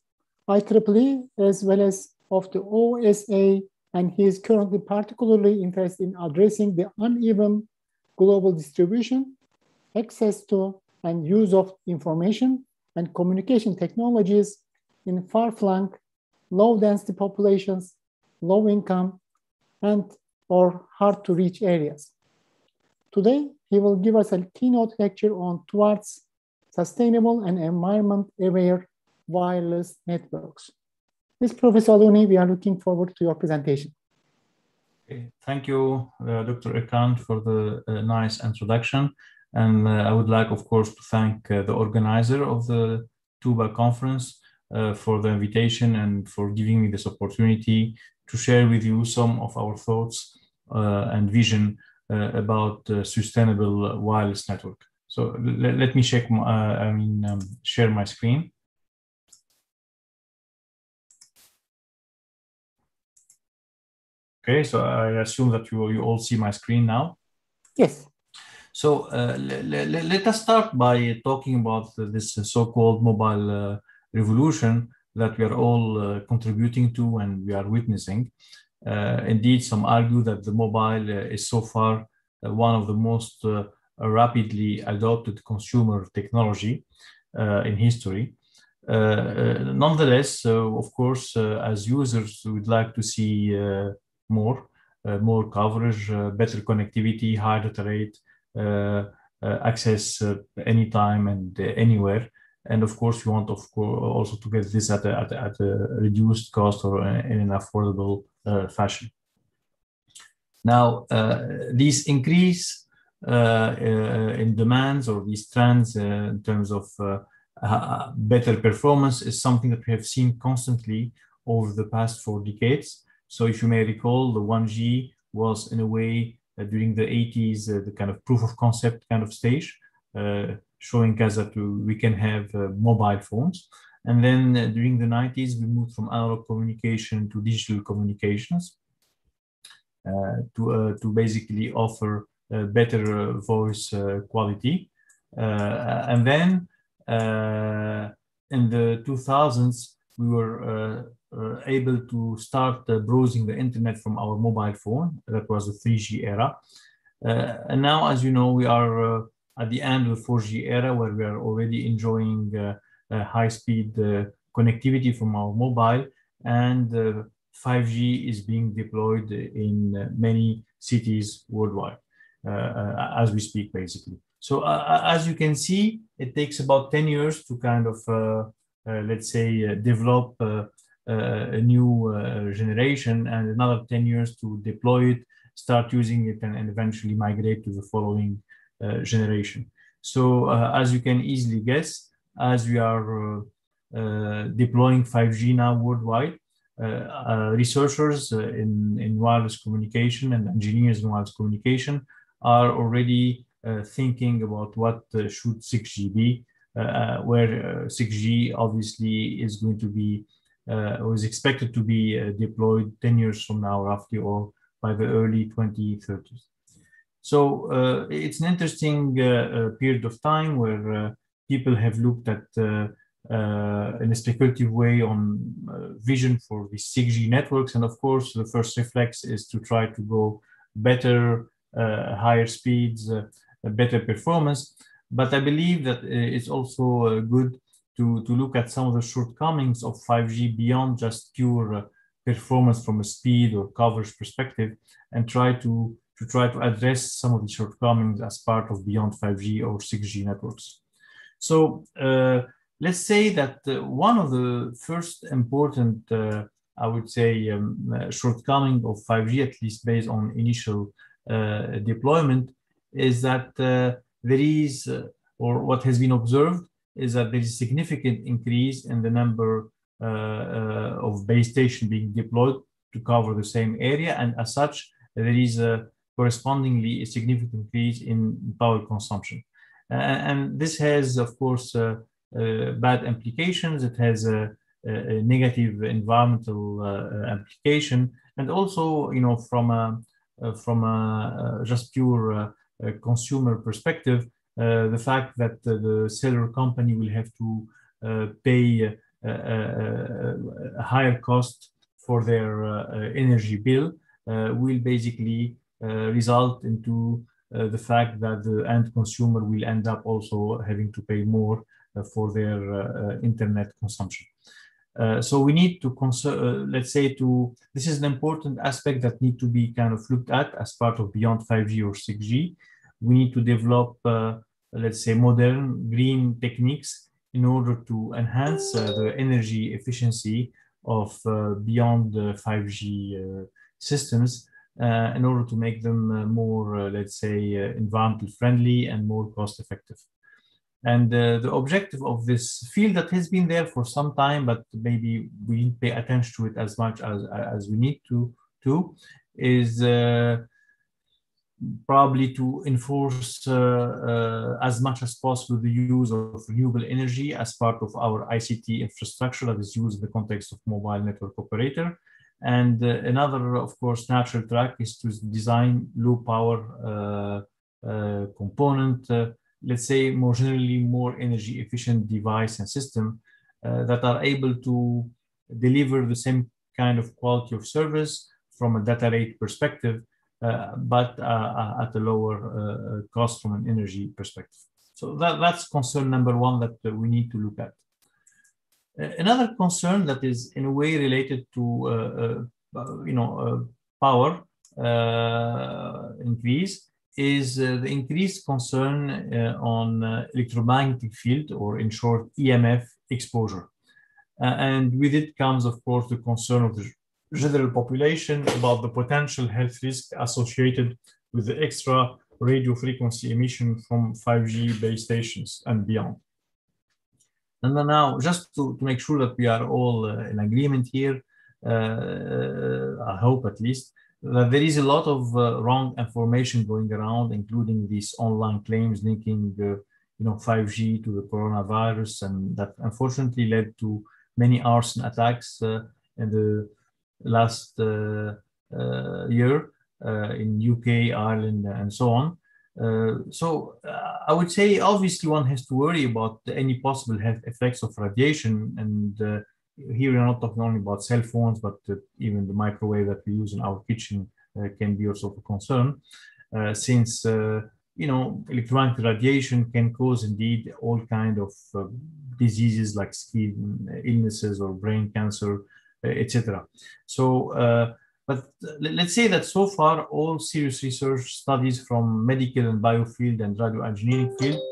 Speaker 13: IEEE as well as of the OSA, and he is currently particularly interested in addressing the uneven global distribution, access to and use of information and communication technologies in far-flung, low-density populations, low-income, and or hard-to-reach areas. Today, he will give us a keynote lecture on towards sustainable and environment-aware wireless networks. Ms. Professor Alouni, we are looking forward to your presentation.
Speaker 15: Okay. Thank you, Dr. Ekan, for the nice introduction. And I would like, of course, to thank the organizer of the TÜBA conference for the invitation and for giving me this opportunity to share with you some of our thoughts and vision about sustainable wireless network. So let me share my screen. Okay, so I assume that you all see my screen now.
Speaker 13: Yes.
Speaker 15: So let us start by talking about this so-called mobile revolution that we are all contributing to and we are witnessing. Indeed, some argue that the mobile is so far one of the most rapidly adopted consumer technology in history. Nonetheless, of course, as users, we'd like to see more coverage, better connectivity, high data rate, access anytime and anywhere. And of course, we want, also to get this at a reduced cost or in an affordable fashion. Now, these increase in demands, or these trends in terms of better performance, is something that we have seen constantly over the past 4 decades. So if you may recall, the 1G was in a way during the 80s the kind of proof of concept kind of stage, showing us that we can have mobile phones. And then during the 90s, we moved from analog communication to digital communications to basically offer better voice quality. And then in the 2000s, we were able to start browsing the internet from our mobile phone. That was the 3G era. And now, as you know, we are at the end of the 4G era, where we are already enjoying high-speed connectivity from our mobile, and 5G is being deployed in many cities worldwide as we speak, basically. So as you can see, it takes about 10 years to kind of, let's say, develop a new generation, and another 10 years to deploy it, start using it, and eventually migrate to the following generation. So as you can easily guess, as we are deploying 5G now worldwide, researchers in wireless communication and engineers in wireless communication are already thinking about what should 6G be, where 6G obviously is going to be, or is expected to be deployed 10 years from now, roughly, or by the early 2030s. So it's an interesting period of time where people have looked at in a speculative way on vision for the 6G networks. And of course, the first reflex is to try to go better, higher speeds, better performance. But I believe that it's also good to look at some of the shortcomings of 5G beyond just pure performance from a speed or coverage perspective, and try to address some of the shortcomings as part of beyond 5G or 6G networks. So let's say that one of the first important, I would say, shortcoming of 5G, at least based on initial deployment, is that there is, or what has been observed, is that there is a significant increase in the number of base stations being deployed to cover the same area, and as such, there is correspondingly a significant increase in power consumption. And this has, of course, bad implications. It has a negative environmental application, and also, you know, from a just pure consumer perspective, the fact that the cellular company will have to pay a higher cost for their energy bill will basically result into the fact that the end consumer will end up also having to pay more for their internet consumption. So we need to, let's say, this is an important aspect that need to be kind of looked at as part of beyond 5G or 6G. We need to develop, let's say, modern green techniques in order to enhance the energy efficiency of beyond 5G systems, in order to make them more, let's say, environmental friendly and more cost effective. And the objective of this field that has been there for some time, but maybe we didn't pay attention to it as much as we need to is probably to enforce as much as possible the use of renewable energy as part of our ICT infrastructure that is used in the context of mobile network operator. And another, of course, natural track is to design low power component, let's say more generally more energy efficient device and system that are able to deliver the same kind of quality of service from a data rate perspective, but at a lower cost from an energy perspective. So that's concern number one that we need to look at. Another concern that is in a way related to power increase is the increased concern on electromagnetic field, or in short, EMF exposure. And with it comes, of course, the concern of the general population about the potential health risk associated with the extra radio frequency emission from 5G base stations and beyond. And then now, just to make sure that we are all in agreement here, I hope at least, that there is a lot of wrong information going around, including these online claims linking 5G to the coronavirus, and that unfortunately led to many arson attacks in the last year in UK, Ireland, and so on. So I would say, obviously, one has to worry about any possible health effects of radiation. And here we're not talking only about cell phones, but even the microwave that we use in our kitchen can be also a concern, since electromagnetic radiation can cause indeed all kinds of diseases like skin illnesses or brain cancer, etc. So, but let's say that so far all serious research studies from medical and biofield and radio engineering field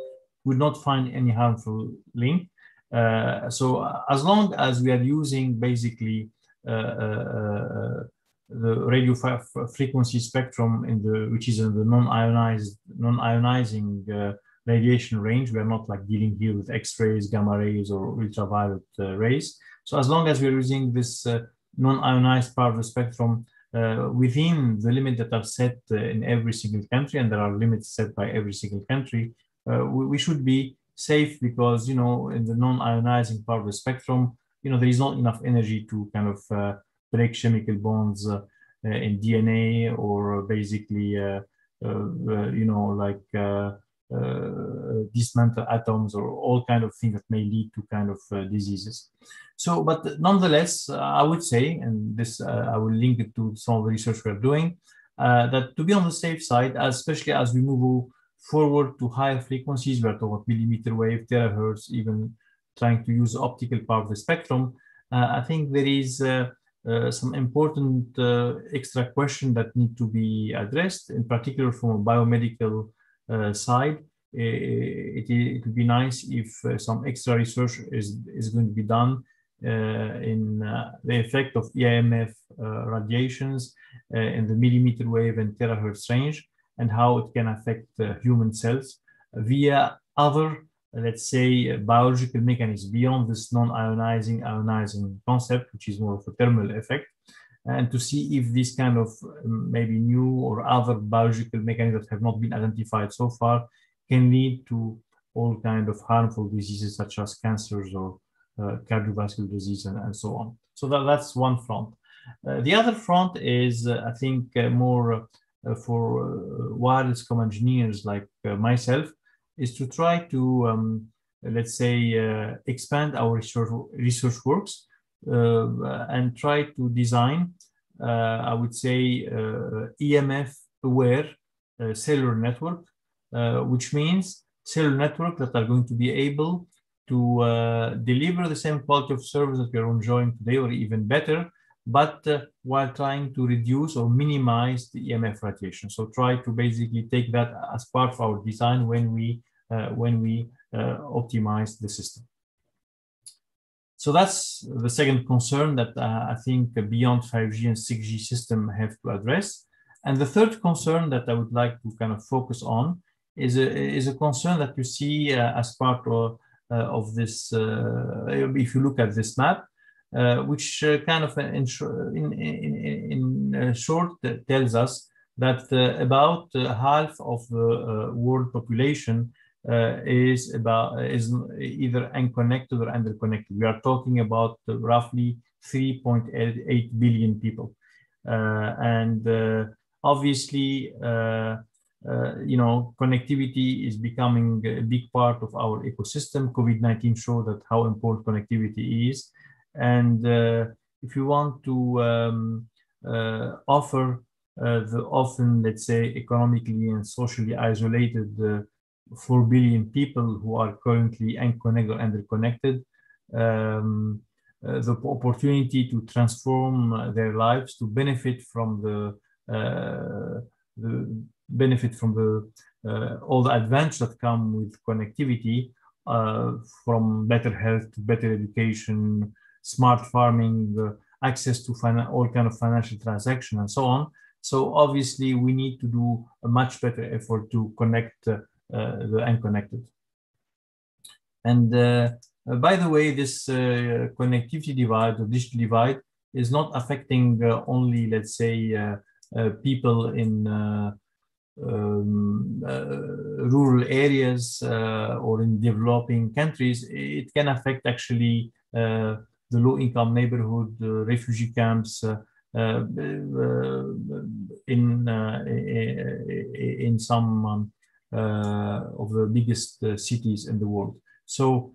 Speaker 15: would not find any harmful link. So as long as we are using basically the radio frequency spectrum which is in the non-ionizing radiation range, we are not like dealing here with X-rays, gamma rays, or ultraviolet rays. So as long as we are using this non-ionized part of the spectrum within the limit that are set in every single country, and there are limits set by every single country, we should be safe, because in the non-ionizing part of the spectrum, there is not enough energy to kind of break chemical bonds in DNA, or basically dismantle atoms, or all kind of things that may lead to kind of diseases. So, but nonetheless, I would say, and this I will link it to some of the research we're doing, that to be on the safe side, especially as we move forward to higher frequencies, we're talking about millimeter wave, terahertz, even trying to use the optical part of the spectrum, I think there is some important extra question that need to be addressed, in particular from a biomedical side. It would be nice if some extra research is going to be done in the effect of EMF radiations in the millimeter wave and terahertz range, and how it can affect human cells via other, let's say, biological mechanisms beyond this non-ionizing, ionizing concept, which is more of a thermal effect, and to see if this kind of maybe new or other biological mechanisms that have not been identified so far can lead to all kinds of harmful diseases such as cancers or cardiovascular disease and so on. So that's one front. The other front is, I think, more for wireless com engineers like myself, is to try to, let's say, expand our research works and try to design, I would say, EMF-aware cellular network, which means cellular network that are going to be able to deliver the same quality of service that we are enjoying today, or even better, but while trying to reduce or minimize the EMF radiation. So try to basically take that as part of our design when we optimize the system. So that's the second concern that I think beyond 5G and 6G system have to address. And the third concern that I would like to kind of focus on is a concern that you see as part of this, if you look at this map, which kind of in short tells us that about half of the world population is either unconnected or underconnected. We are talking about roughly 3.8 billion people, and obviously, connectivity is becoming a big part of our ecosystem. COVID-19 showed that how important connectivity is. And if you want to offer the often, let's say, economically and socially isolated 4 billion people who are currently unconnected or underconnected, the opportunity to transform their lives to benefit from the benefit from all the advantages that come with connectivity, from better health to better education, smart farming, access to all kind of financial transactions, and so on. So obviously, we need to do a much better effort to connect the unconnected. And by the way, this connectivity divide, or digital divide, is not affecting only, let's say, people in rural areas or in developing countries. It can affect actually the low-income neighborhood, refugee camps, in some of the biggest cities in the world. So,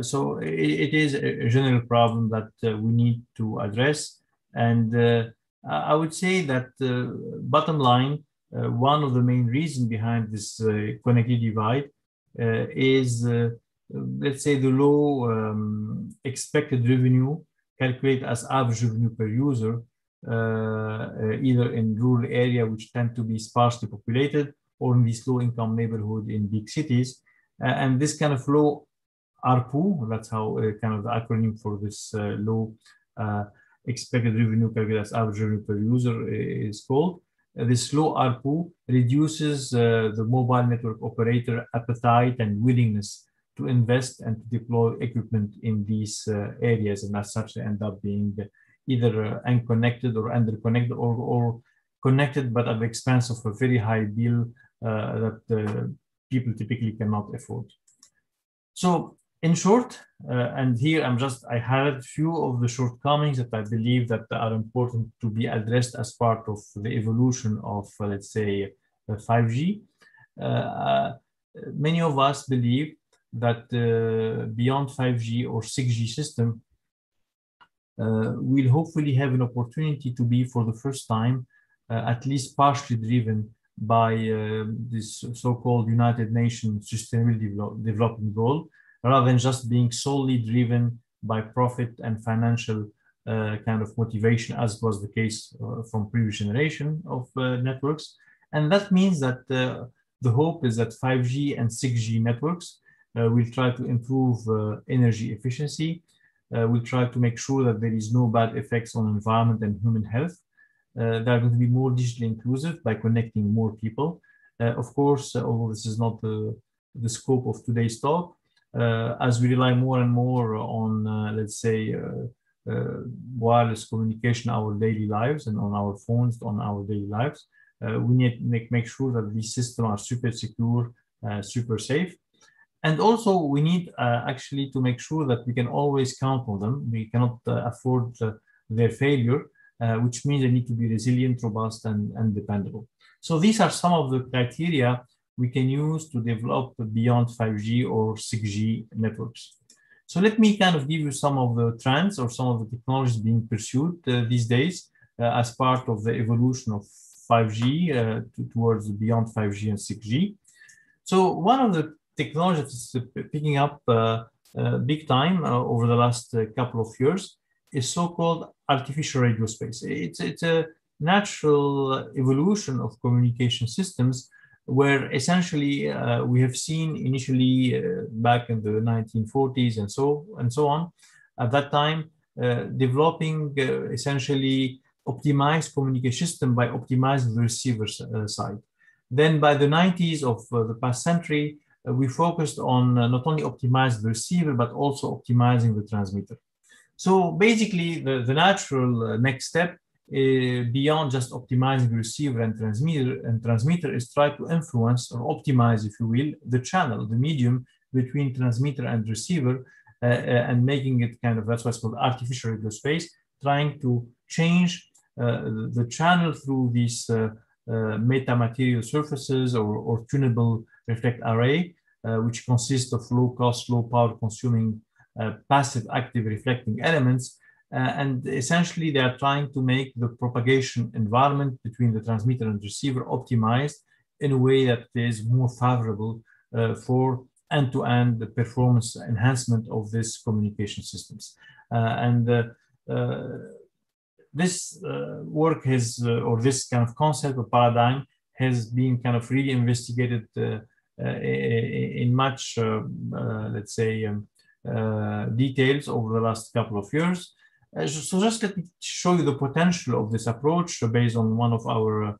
Speaker 15: so it is a general problem that we need to address. And I would say that bottom line, one of the main reasons behind this connectivity divide is, let's say, the low expected revenue calculated as average revenue per user, either in rural area, which tend to be sparsely populated, or in these low-income neighborhood in big cities. And this kind of low ARPU, that's how kind of the acronym for this low expected revenue calculated as average revenue per user is called. This low ARPU reduces the mobile network operator appetite and willingness to invest and to deploy equipment in these areas, and as such they end up being either unconnected or underconnected, or connected but at the expense of a very high bill that people typically cannot afford. So in short, and here I highlight a few of the shortcomings that I believe that are important to be addressed as part of the evolution of, let's say, 5G. Many of us believe that beyond 5G or 6G system, we'll hopefully have an opportunity to be, for the first time, at least partially driven by this so-called United Nations Sustainable Development Goal, rather than just being solely driven by profit and financial kind of motivation, as was the case from previous generation of networks. And that means that the hope is that 5G and 6G networks will try to improve energy efficiency, will try to make sure that there is no bad effects on environment and human health. They are going to be more digitally inclusive by connecting more people. Of course, although this is not the scope of today's talk, as we rely more and more on, let's say, wireless communication in our daily lives and on our phones, on our daily lives, we need to make sure that these systems are super secure, super safe. And also we need actually to make sure that we can always count on them. We cannot afford their failure, which means they need to be resilient, robust, and dependable. So these are some of the criteria we can use to develop beyond 5G or 6G networks. So let me kind of give you some of the trends or some of the technologies being pursued these days as part of the evolution of 5G towards beyond 5G and 6G. So one of the technologies that's picking up big time over the last couple of years is so-called artificial radio space. It's a natural evolution of communication systems, where essentially we have seen initially back in the 1940s and so on, at that time, developing essentially optimized communication system by optimizing the receiver side. Then by the 90s of the past century, we focused on not only optimizing the receiver, but also optimizing the transmitter. So basically, the natural next step beyond just optimizing the receiver and transmitter is try to influence or optimize, if you will, the channel, the medium between transmitter and receiver, and making it kind of, that's what's called artificial radio space, trying to change the channel through these metamaterial surfaces or tunable reflect array, which consists of low-cost, low-power consuming passive active reflecting elements. And essentially, they are trying to make the propagation environment between the transmitter and receiver optimized in a way that is more favorable for end-to-end performance enhancement of these communication systems. This work has, or this kind of concept or paradigm has been kind of really investigated in much, let's say, details over the last couple of years. So just let me show you the potential of this approach based on one of our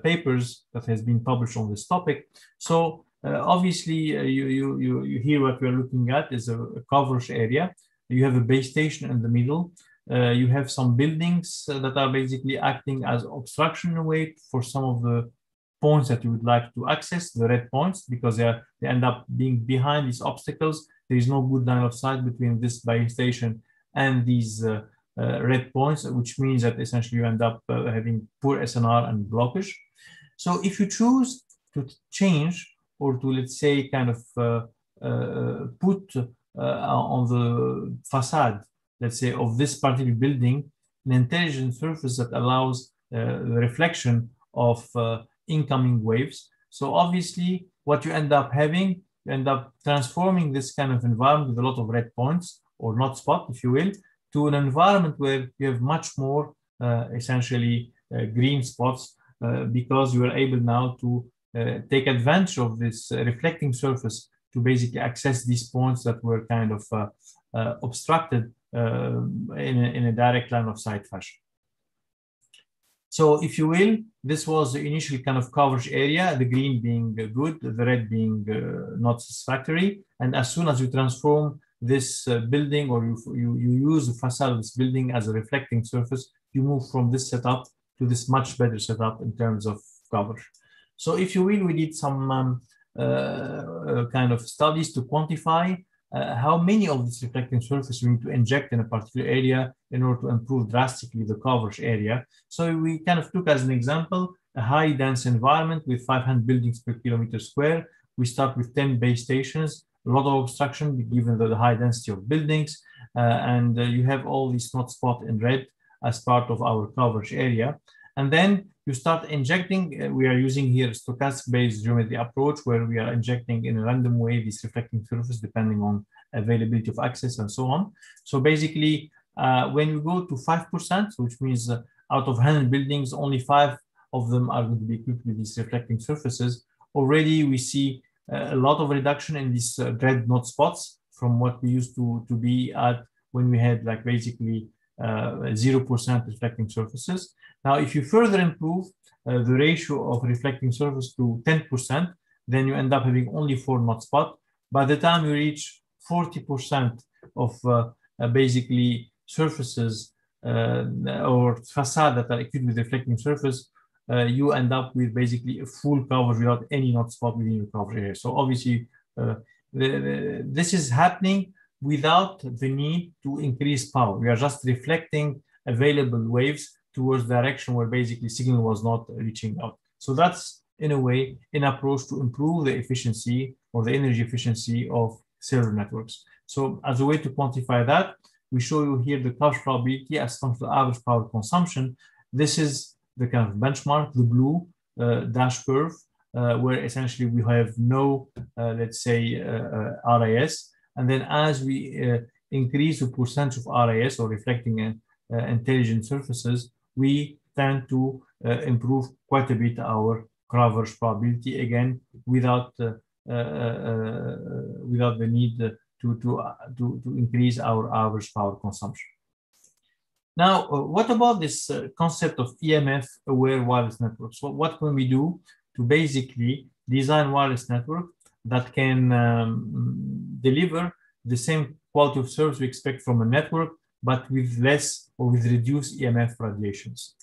Speaker 15: papers that has been published on this topic. So obviously, you hear what we're looking at is a coverage area. You have a base station in the middle. You have some buildings that are basically acting as obstruction in a way for some of the points that you would like to access, the red points, because they end up being behind these obstacles. There is no good line of sight between this base station and these red points, which means that essentially you end up having poor SNR and blockage. So if you choose to change or to, let's say, kind of put on the facade, let's say, of this particular building, an intelligent surface that allows the reflection of incoming waves. So obviously, what you end up having, you end up transforming this kind of environment with a lot of red points, or not spot, if you will, to an environment where you have much more essentially green spots because you are able now to take advantage of this reflecting surface to basically access these points that were kind of obstructed in a direct line of sight fashion. So if you will, this was the initial kind of coverage area, the green being good, the red being not satisfactory. And as soon as you transform this building, or you use the facade of this building as a reflecting surface, you move from this setup to this much better setup in terms of coverage. So if you will, we did some kind of studies to quantify how many of this reflecting surface we need to inject in a particular area in order to improve drastically the coverage area. So we kind of took as an example a high dense environment with 500 buildings per kilometer square. We start with 10 base stations, a lot of obstruction given the high density of buildings, and you have all these not spot in red as part of our coverage area. And then you start injecting, we are using here a stochastic-based geometry approach where we are injecting in a random way this reflecting surface depending on availability of access and so on. So basically, when we go to 5%, which means out of 100 buildings, only 5 of them are going to be equipped with these reflecting surfaces, already we see a lot of reduction in these red knot spots from what we used to be at when we had like basically 0% reflecting surfaces. Now, if you further improve the ratio of reflecting surface to 10%, then you end up having only 4 knot spot. By the time you reach 40% of basically surfaces or facade that are equipped with reflecting surface, you end up with basically a full coverage without any knot spot within your coverage area. So obviously, this is happening without the need to increase power. We are just reflecting available waves towards the direction where basically signal was not reaching out. So that's, in a way, an approach to improve the efficiency or the energy efficiency of server networks. So as a way to quantify that, we show you here the coverage probability as function of average power consumption. This is the kind of benchmark, the blue dash curve, where essentially we have no, let's say, RIS. And then as we increase the percentage of RIS or reflecting intelligent surfaces, we tend to improve quite a bit our coverage probability, again, without the need to increase our average power consumption. Now, what about this concept of EMF-aware wireless networks? So what can we do to basically design wireless network that can deliver the same quality of service we expect from a network, but with less or with reduced EMF radiations?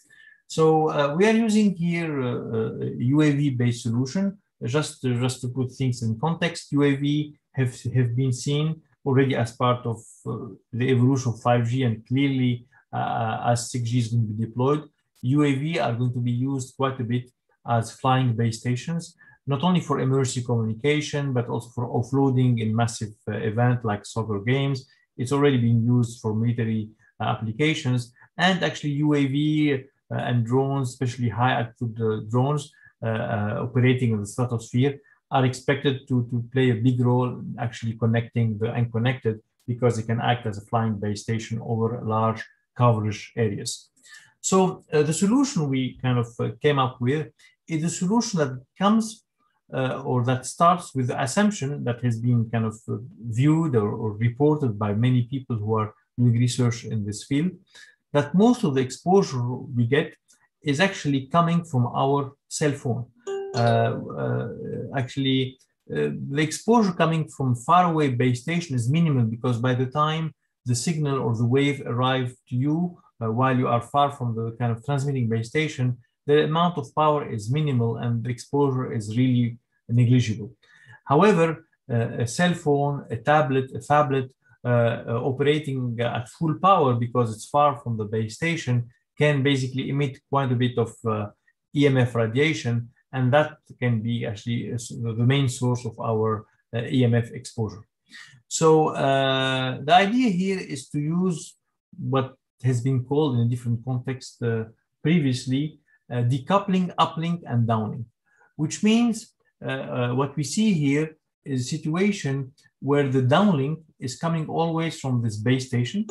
Speaker 15: So we are using here a UAV-based solution. Just to put things in context, UAV have been seen already as part of the evolution of 5G, and clearly as 6G is going to be deployed, UAV are going to be used quite a bit as flying base stations, not only for emergency communication, but also for offloading in massive events like soccer games. It's already being used for military applications, and actually UAV and drones, especially high altitude drones operating in the stratosphere, are expected to play a big role actually connecting the unconnected, because they can act as a flying base station over large coverage areas. So the solution we kind of came up with is a solution that comes or that starts with the assumption that has been kind of viewed or reported by many people who are doing research in this field, that most of the exposure we get is actually coming from our cell phone. The exposure coming from faraway base station is minimal, because by the time the signal or the wave arrives to you while you are far from the kind of transmitting base station, the amount of power is minimal and the exposure is really negligible. However, a cell phone, a tablet, a phablet operating at full power because it's far from the base station can basically emit quite a bit of EMF radiation, and that can be actually the main source of our EMF exposure. So the idea here is to use what has been called in a different context previously decoupling, uplink, and downlink, which means what we see here is a situation where the downlink is coming always from this base station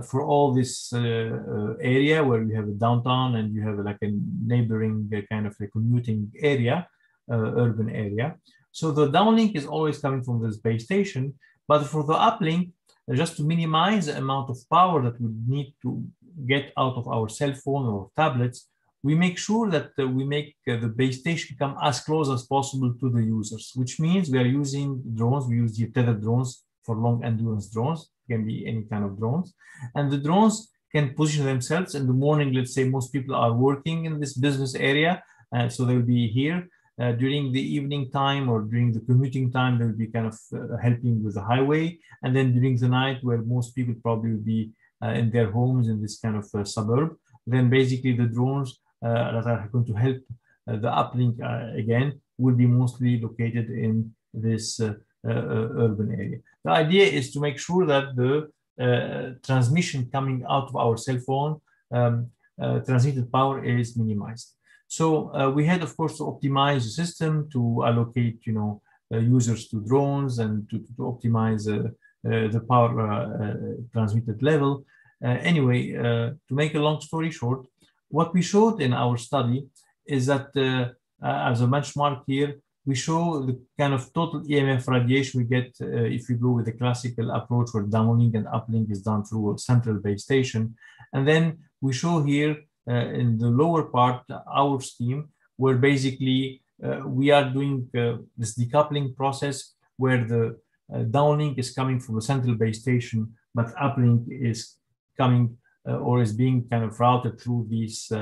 Speaker 15: for all this area where you have a downtown and you have like a neighboring kind of a commuting area, urban area. So the downlink is always coming from this base station, but for the uplink, just to minimize the amount of power that we need to get out of our cell phone or tablets, we make sure that we make the base station come as close as possible to the users, which means we are using drones. We use the tethered drones for long endurance drones, can be any kind of drones. And the drones can position themselves in the morning. Let's say most people are working in this business area, so they'll be here. During the evening time or during the commuting time, they'll be kind of helping with the highway. And then during the night, where most people probably will be in their homes in this kind of suburb, then basically the drones that are going to help the uplink again will be mostly located in this urban area. The idea is to make sure that the transmission coming out of our cell phone transmitted power is minimized. So we had, of course, to optimize the system to allocate, users to drones and to optimize the power transmitted level. Anyway, to make a long story short, what we showed in our study is that as a benchmark here, we show the kind of total EMF radiation we get if we go with the classical approach where downlink and uplink is done through a central base station. And then we show here in the lower part, our scheme, where basically we are doing this decoupling process where the downlink is coming from a central base station, but uplink is coming or is being kind of routed through these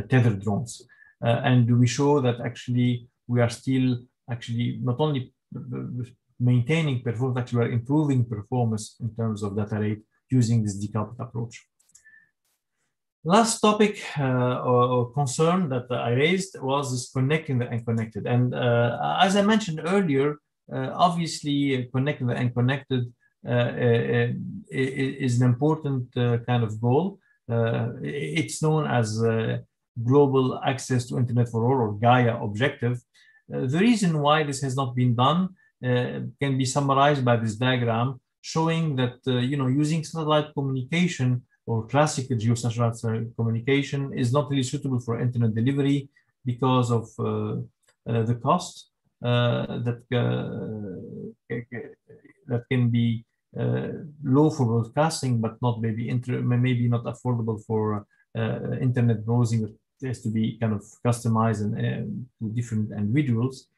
Speaker 15: tethered drones. And we show that actually we are still actually not only maintaining performance, actually we are improving performance in terms of data rate using this decoupled approach. Last topic or concern that I raised was this connecting the unconnected. And as I mentioned earlier, obviously connecting the unconnected is an important kind of goal. It's known as Global Access to Internet for All, or Gaia objective. The reason why this has not been done can be summarized by this diagram showing that using satellite communication or classical geosynchronous communication is not really suitable for internet delivery because of the cost that can be low for broadcasting, but not maybe not affordable for internet browsing. It has to be kind of customized and to different individuals.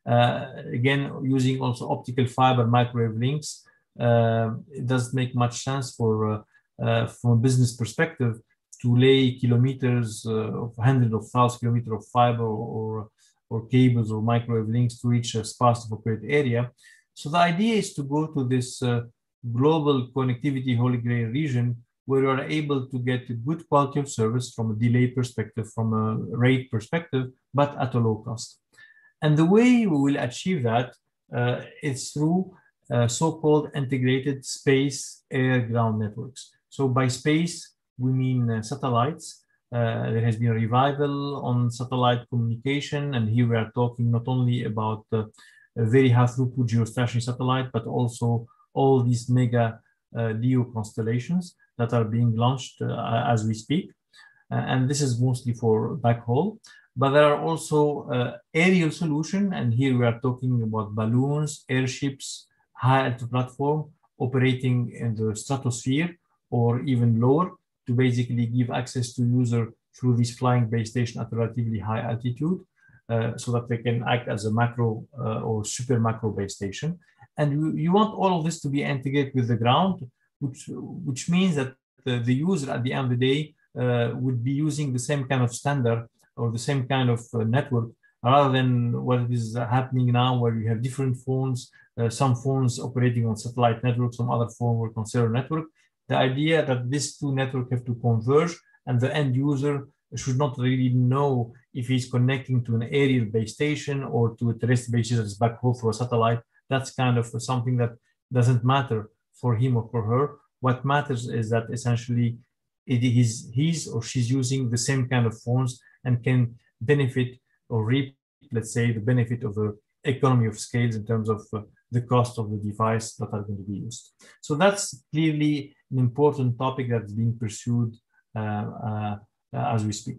Speaker 15: Again, using also optical fiber microwave links, it doesn't make much sense for from a business perspective to lay kilometers of hundreds of thousands of kilometers of fiber or cables or microwave links to reach a sparsely populated area. So the idea is to go to this global connectivity holy grail region where you are able to get a good quality of service from a delay perspective, from a rate perspective, but at a low cost. And the way we will achieve that is through so-called integrated space, air, ground networks. So by space, we mean satellites. There has been a revival on satellite communication, and here we are talking not only about a very high throughput geostationary satellite, but also all these mega LEO constellations that are being launched as we speak. and this is mostly for backhaul. But there are also aerial solutions, and here we are talking about balloons, airships, high-altitude platform operating in the stratosphere or even lower to basically give access to user through this flying base station at a relatively high altitude, so that they can act as a macro or super macro base station. And you want all of this to be integrated with the ground, which means that the user at the end of the day would be using the same kind of standard or the same kind of network, rather than what is happening now, where you have different phones, some phones operating on satellite network, some other phone work on cellular network. The idea that these two networks have to converge, and the end user should not really know if he's connecting to an aerial base station or to a terrestrial base station that's backhaul through a satellite. That's kind of something that doesn't matter for him or for her. What matters is that essentially it is his or she's using the same kind of phones and can benefit or reap, let's say, the benefit of the economy of scales in terms of the cost of the device that are going to be used. So that's clearly an important topic that's being pursued as we speak.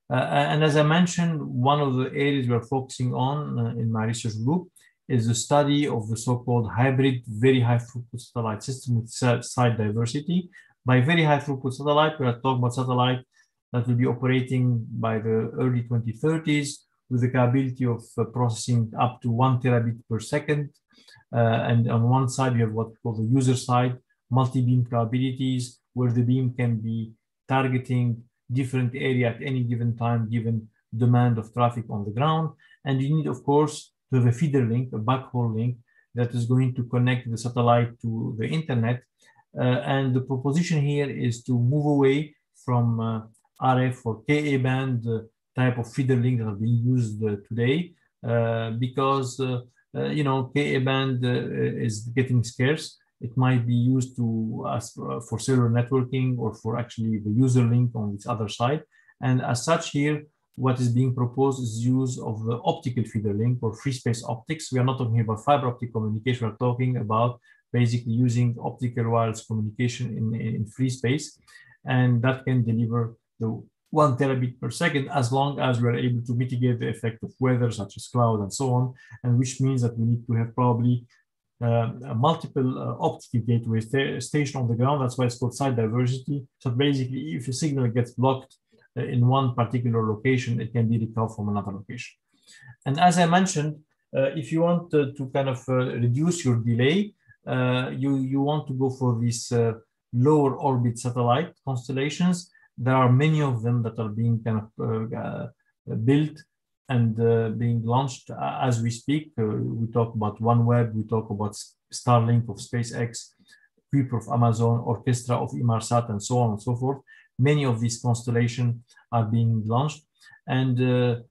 Speaker 15: And as I mentioned, one of the areas we're focusing on in my research group is the study of the so-called hybrid very high throughput satellite system with site diversity. By very high throughput satellite, we are talking about satellite that will be operating by the early 2030s with the capability of processing up to 1 terabit per second. And on one side, you have what we call the user side, multi-beam capabilities, where the beam can be targeting different area at any given time, given demand of traffic on the ground. And you need, of course, to have a feeder link, a backhaul link that is going to connect the satellite to the internet. And the proposition here is to move away from RF or Ka band type of feeder link that are being used today, because you know, Ka band is getting scarce. It might be used for cellular networking or for actually the user link on this other side. And as such here, what is being proposed is use of the optical feeder link or free space optics. We are not talking about fiber optic communication. We're talking about basically using optical wireless communication in free space. And that can deliver the 1 terabit per second, as long as we're able to mitigate the effect of weather, such as cloud and so on, and which means that we need to have probably multiple optical gateway station on the ground. That's why it's called site diversity. So basically, if a signal gets blocked in one particular location, it can be recovered from another location. And as I mentioned, if you want to kind of reduce your delay, you want to go for these lower orbit satellite constellations. There are many of them that are being kind of built and being launched as we speak. We talk about OneWeb, we talk about Starlink of SpaceX, Kuiper of Amazon, Orchestra of Inmarsat, and so on and so forth. Many of these constellations are being launched, and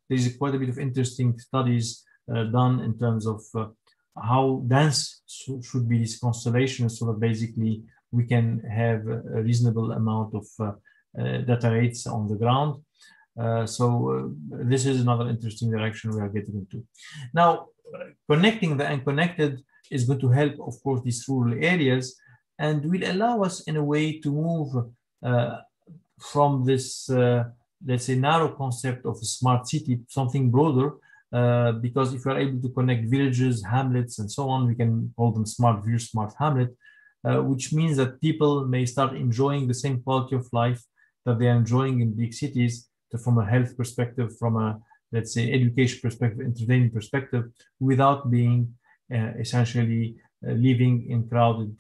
Speaker 15: there's quite a bit of interesting studies done in terms of how dense should be these constellations, so that basically we can have a reasonable amount of data rates on the ground. This is another interesting direction we are getting into. Now, connecting the unconnected is going to help, of course, these rural areas, and will allow us in a way to move from this, let's say, narrow concept of a smart city to something broader, because if we are able to connect villages, hamlets, and so on, we can call them smart village, smart hamlet, which means that people may start enjoying the same quality of life that they are enjoying in big cities, from a health perspective, from a, let's say, education perspective, entertainment perspective, without being essentially living in crowded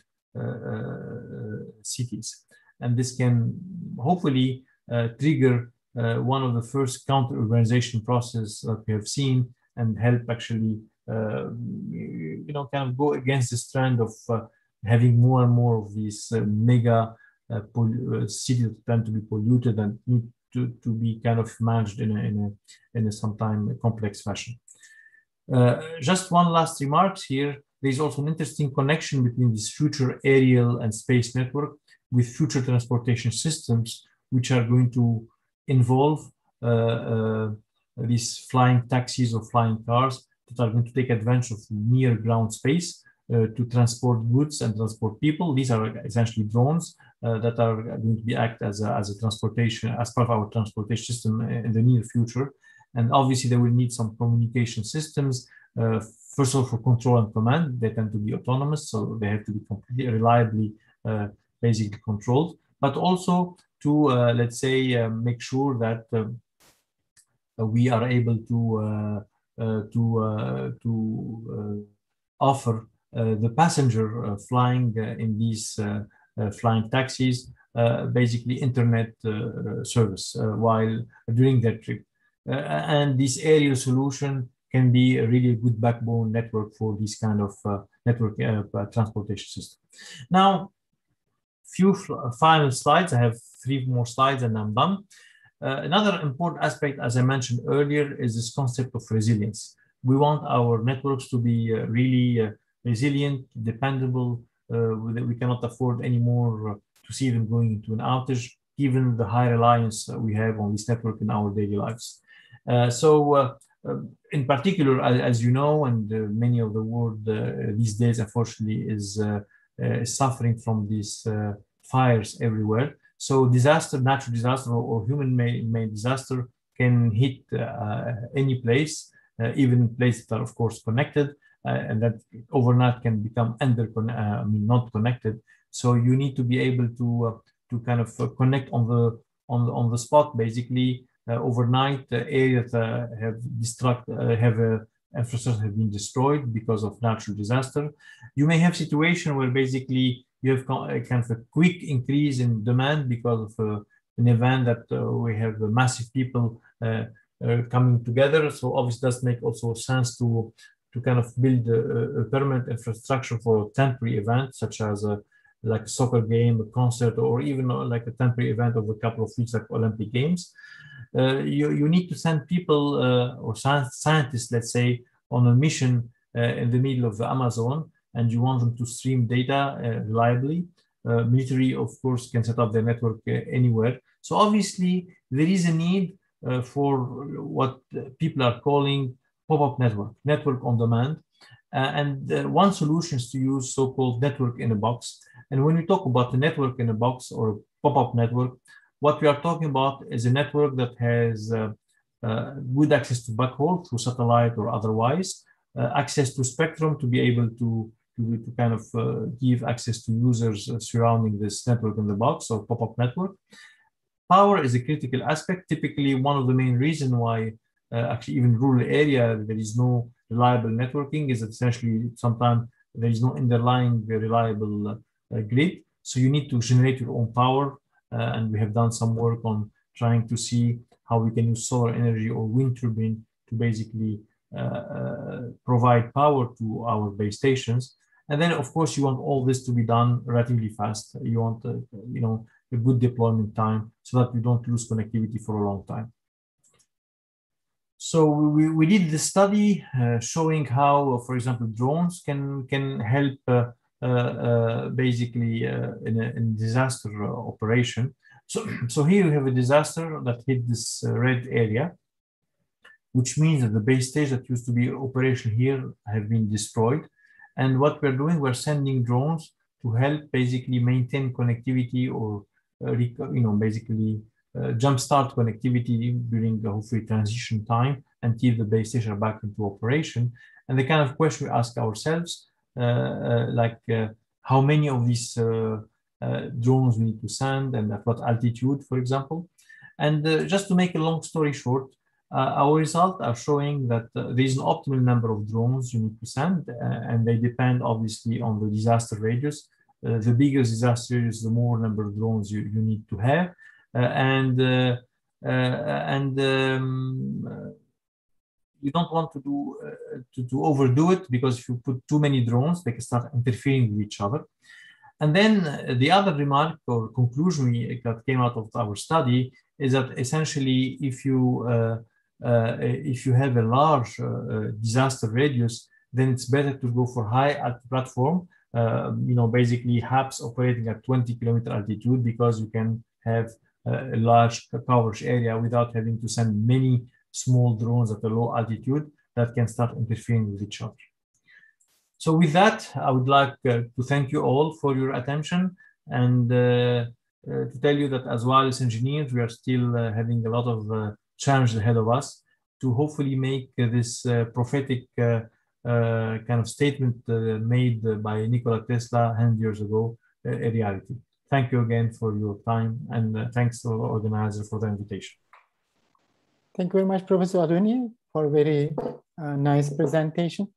Speaker 15: cities. And this can hopefully trigger one of the first counter-urbanization process that we have seen, and help actually, you know, kind of go against this trend of having more and more of these mega cities that tend to be polluted and need to be kind of managed in a sometimes complex fashion. Just one last remark here. There's also an interesting connection between this future aerial and space network with future transportation systems, which are going to involve these flying taxis or flying cars that are going to take advantage of near ground space to transport goods and transport people. These are essentially drones that are going to be act as a transportation, as part of our transportation system in the near future. And obviously they will need some communication systems. First of all, for control and command, they tend to be autonomous, so they have to be completely reliably basically controlled, but also to, let's say, make sure that we are able to offer the passenger flying in these flying taxis, basically internet service while during their trip. And this aerial solution can be a really good backbone network for this kind of network transportation system. Now, few final slides. I have 3 more slides and I'm done. Another important aspect, as I mentioned earlier, is this concept of resilience. We want our networks to be really resilient, dependable. We cannot afford anymore to see them going into an outage, given the high reliance we have on this network in our daily lives. In particular, as you know, and many of the world these days, unfortunately, is suffering from these fires everywhere. So disaster, natural disaster or human-made disaster can hit any place, even places that are of course connected, and that overnight can become not connected. So you need to be able to kind of connect on the spot, basically. Overnight, areas have infrastructure have been destroyed because of natural disaster. You may have situation where basically you have kind of a quick increase in demand because of an event that we have massive people coming together. So obviously, does make also sense to kind of build a permanent infrastructure for a temporary event, such as like a soccer game, a concert, or even like a temporary event of a couple of weeks, like Olympic Games. You need to send people or scientists, let's say, on a mission in the middle of the Amazon, and you want them to stream data reliably. Military, of course, can set up their network anywhere. So obviously, there is a need for what people are calling pop-up network on demand. One solution is to use so-called network in a box. And when we talk about the network in a box or a pop-up network, what we are talking about is a network that has good access to backhaul through satellite or otherwise, access to spectrum to be able to kind of give access to users surrounding this network in the box or pop-up network. Power is a critical aspect. Typically, one of the main reasons why actually even rural area there is no reliable networking is that essentially sometimes there is no underlying reliable grid. So you need to generate your own power. And we have done some work on trying to see how we can use solar energy or wind turbine to basically provide power to our base stations. And then, of course, you want all this to be done relatively fast. You want, a good deployment time so that we don't lose connectivity for a long time. So we did the study showing how, for example, drones can help basically in a disaster operation. So here we have a disaster that hit this red area, which means that the base station that used to be operational here have been destroyed. And what we're doing, we're sending drones to help basically maintain connectivity or basically jumpstart connectivity during the hopefully transition time until the base station are back into operation. And the kind of question we ask ourselves, how many of these drones we need to send and at what altitude, for example. And just to make a long story short, our results are showing that there is an optimal number of drones you need to send, and they depend obviously on the disaster radius. The bigger disaster radius, the more number of drones you need to have. You don't want to overdo it, because if you put too many drones, they can start interfering with each other. And then the other remark or conclusion that came out of our study is that essentially, if you have a large disaster radius, then it's better to go for high altitude platform. Basically hubs operating at 20-kilometer altitude, because you can have a large coverage area without having to send many small drones at a low altitude that can start interfering with each other. So with that, I would like to thank you all for your attention. And to tell you that as wireless engineers, we are still having a lot of challenges ahead of us to hopefully make this prophetic kind of statement made by Nikola Tesla 100 years ago a reality. Thank you again for your time, and thanks to the organizer for the invitation.
Speaker 13: Thank you very much, Professor Aduni, for a very nice presentation.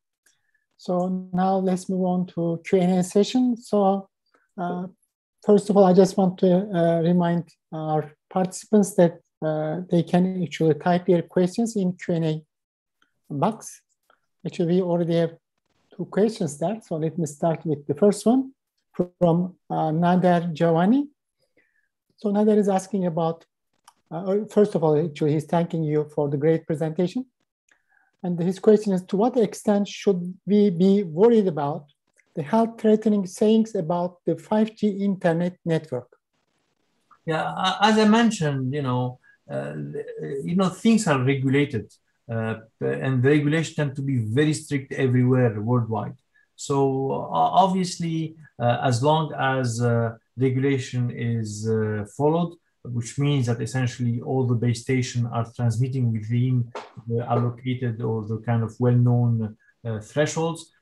Speaker 13: So now let's move on to Q&A session. So first of all, I just want to remind our participants that they can actually type their questions in Q&A box. Actually, we already have 2 questions there. So let me start with the first one from Nader Giovanni. So Nader is asking about, first of all, actually, he's thanking you for the great presentation. And his question is, to what extent should we be worried about the health-threatening sayings about the 5G internet network?
Speaker 15: Yeah, as I mentioned, things are regulated, and the regulations tend to be very strict everywhere worldwide. So obviously, as long as regulation is followed, which means that essentially all the base stations are transmitting within the allocated or the kind of well-known thresholds,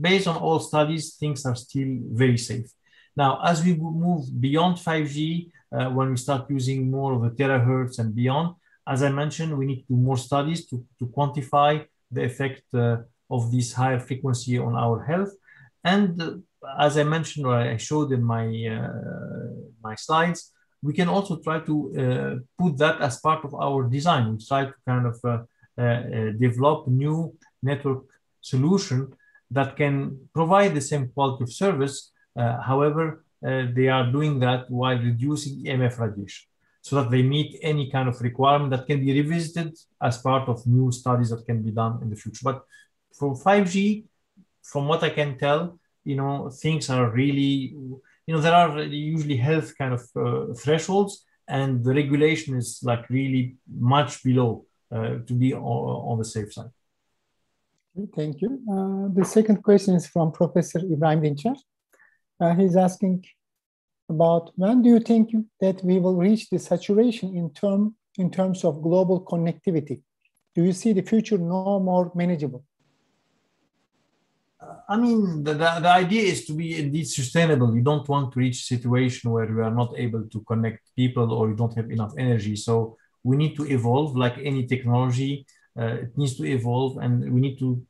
Speaker 15: based on all studies, things are still very safe. Now, as we move beyond 5G, when we start using more of the terahertz and beyond, as I mentioned, we need to do more studies to quantify the effect of this higher frequency on our health. And as I mentioned, or I showed in my slides, we can also try to put that as part of our design. We try to kind of develop new network solution that can provide the same quality of service. However, they are doing that while reducing EMF radiation, so that they meet any kind of requirement that can be revisited as part of new studies that can be done in the future. But for 5G, from what I can tell, things are really, there are usually health kind of thresholds, and the regulation is like really much below to be on the safe side.
Speaker 13: Thank you. The second question is from Professor Ibrahim Dinçer. He's asking about, when do you think that we will reach the saturation in terms of global connectivity? Do you see the future no more manageable?
Speaker 15: I mean, the idea is to be indeed sustainable. You don't want to reach a situation where we are not able to connect people or you don't have enough energy. So we need to evolve like any technology. It needs to evolve, and we need to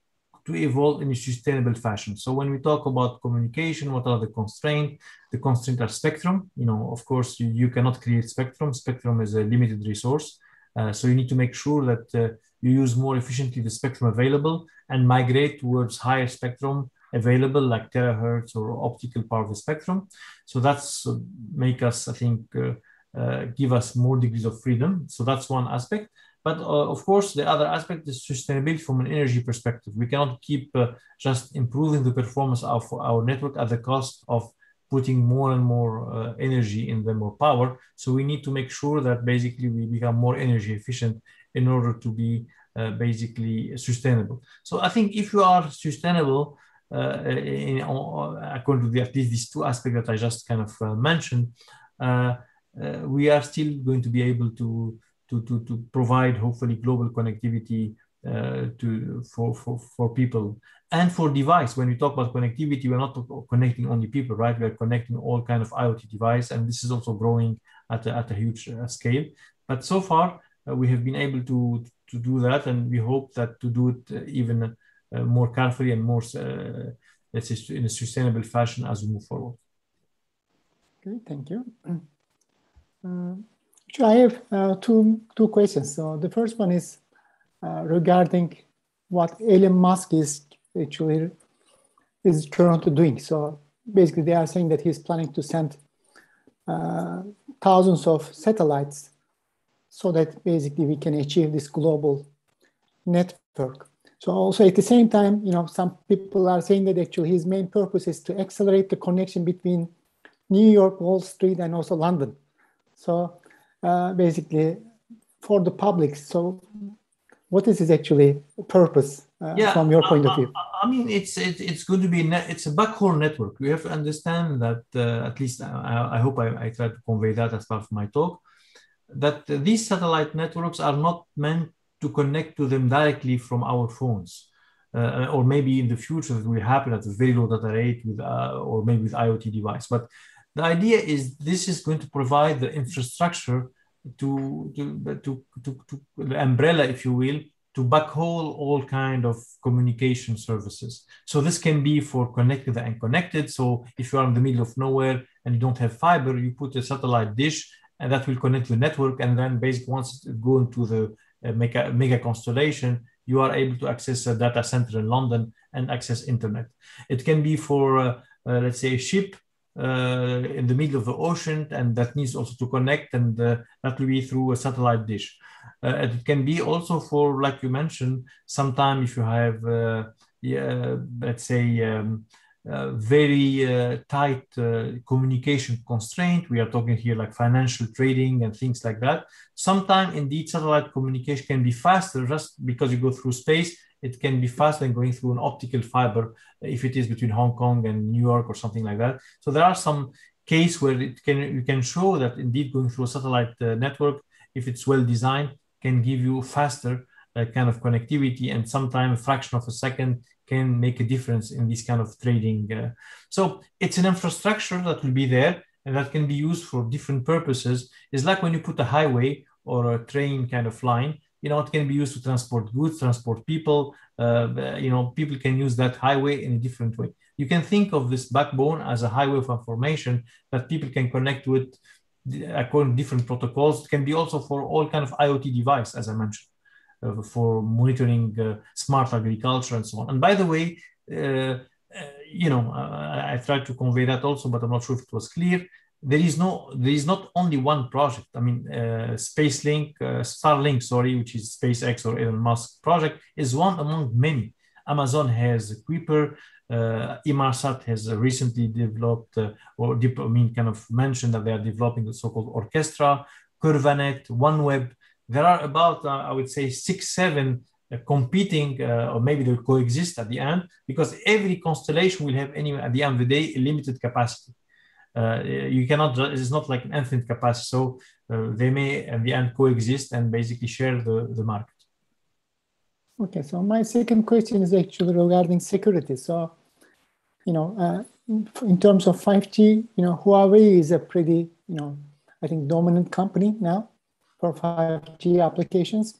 Speaker 15: evolve in a sustainable fashion. So when we talk about communication, what are the constraints? The constraints are spectrum. Of course, you cannot create spectrum. Spectrum is a limited resource. So you need to make sure that you use more efficiently the spectrum available and migrate towards higher spectrum available, like terahertz or optical part of the spectrum. So that's make us, I think, give us more degrees of freedom. So that's one aspect. But of course, the other aspect is sustainability from an energy perspective. We cannot keep just improving the performance of our network at the cost of putting more and more energy in them or power. So we need to make sure that basically we become more energy efficient in order to be basically sustainable. So I think if you are sustainable, according to at least these 2 aspects that I just kind of mentioned, we are still going to be able to provide hopefully global connectivity for people and for device. When we talk about connectivity, we're not connecting only people, right? We are connecting all kind of IoT device, and this is also growing at a huge scale. But so far, we have been able to do that, and we hope that to do it even more carefully and more, let's say, in a sustainable fashion as we move forward.
Speaker 13: Okay, thank you. Actually, I have two questions. So the first one is regarding what Elon Musk is currently doing. So basically, they are saying that he's planning to send thousands of satellites so that basically we can achieve this global network. So also at the same time, some people are saying that actually his main purpose is to accelerate the connection between New York, Wall Street, and also London. So basically for the public. So what is its actually purpose from your point of view?
Speaker 15: I mean, it's going to be it's a backhaul network. We have to understand that at least I hope I try to convey that as part of my talk, that these satellite networks are not meant to connect to them directly from our phones, or maybe in the future it will happen at a very low data rate with or maybe with IoT device. But the idea is this is going to provide the infrastructure to the umbrella, if you will, to backhaul all kind of communication services. So this can be for connected and unconnected. So if you are in the middle of nowhere and you don't have fiber, you put a satellite dish and that will connect to the network. And then basically once it goes into the mega constellation, you are able to access a data center in London and access internet. It can be for, let's say, a ship in the middle of the ocean, and that needs also to connect, and that will be through a satellite dish. It can be also for, like you mentioned, sometime if you have, let's say, very tight communication constraint. We are talking here like financial trading and things like that. Sometimes indeed satellite communication can be faster just because you go through space. It can be faster than going through an optical fiber if it is between Hong Kong and New York or something like that. So there are some cases where you can show that indeed going through a satellite network, if it's well designed, can give you faster kind of connectivity, and sometimes a fraction of a second can make a difference in this kind of trading. So it's an infrastructure that will be there and that can be used for different purposes. It's like when you put a highway or a train kind of line, you know, it can be used to transport goods, transport people. You know, people can use that highway in a different way. You can think of this backbone as a highway of information that people can connect with according to different protocols. It can be also for all kind of IoT device, as I mentioned, for monitoring smart agriculture and so on. And by the way, you know, I tried to convey that also, but I'm not sure if it was clear. There is not only one project. I mean, Starlink, sorry, which is SpaceX or Elon Musk project, is one among many. Amazon has Kuiper. Inmarsat has recently developed, kind of mentioned that they are developing the so-called Orchestra, Curvanet, OneWeb. There are about, I would say, 6, 7 competing, or maybe they'll coexist at the end, because every constellation will have, anyway, at the end of the day, a limited capacity. You cannot, it's not like an infinite capacity. So they may, at the end, coexist and basically share the market.
Speaker 13: Okay, so my second question is actually regarding security. So, you know, in terms of 5G, you know, Huawei is a pretty, you know, I think dominant company now for 5G applications.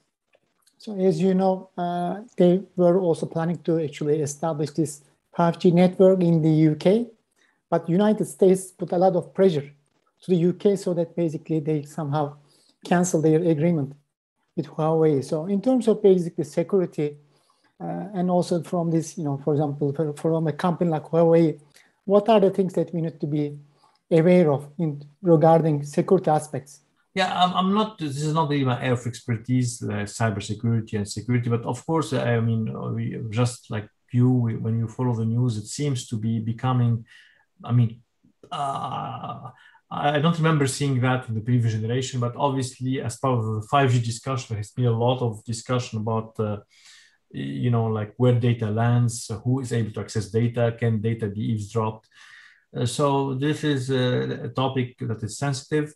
Speaker 13: So as you know, they were also planning to actually establish this 5G network in the UK, but United States put a lot of pressure to the UK so that basically they somehow cancel their agreement with Huawei. So in terms of basically security, and also from this, you know, for example, from a company like Huawei, what are the things that we need to be aware of regarding security aspects?
Speaker 15: Yeah, I'm not, this is not really my area of expertise, cybersecurity and security, but of course, I mean, we, just like you, when you follow the news, it seems to be becoming, I mean, I don't remember seeing that in the previous generation, but obviously as part of the 5G discussion, there has been a lot of discussion about, you know, like where data lands, who is able to access data, can data be eavesdropped? So this is a topic that is sensitive.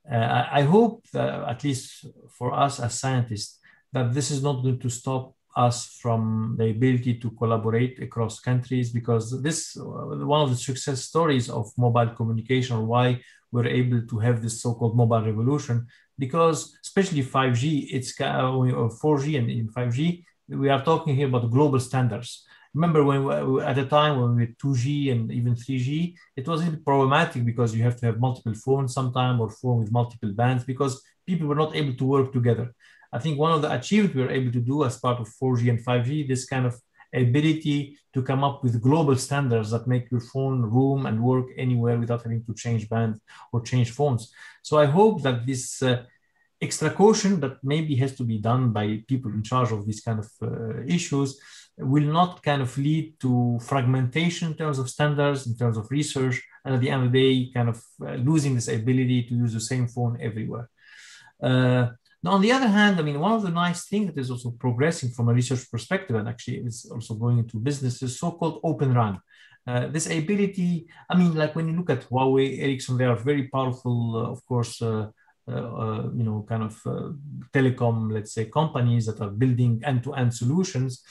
Speaker 15: I hope that, at least for us as scientists, that this is not going to stop us from the ability to collaborate across countries, because this one of the success stories of mobile communication, or why we're able to have this so-called mobile revolution, because especially 5G, it's or 4G and in 5G, we are talking here about global standards. Remember when at the time when we had 2G and even 3G, it was a bit problematic because you have to have multiple phones sometime, or phone with multiple bands, because people were not able to work together. I think one of the achievements we were able to do as part of 4G and 5G, this kind of ability to come up with global standards that make your phone roam and work anywhere without having to change bands or change phones. So I hope that this extra caution that maybe has to be done by people in charge of these kind of issues will not kind of lead to fragmentation in terms of standards, in terms of research, and at the end of the day, kind of losing this ability to use the same phone everywhere. Now, on the other hand, I mean, one of the nice things that is also progressing from a research perspective, and actually is also going into business, is so-called Open RAN. This ability, I mean, like when you look at Huawei, Ericsson, they are very powerful, of course, kind of telecom, let's say, companies that are building end-to-end solutions,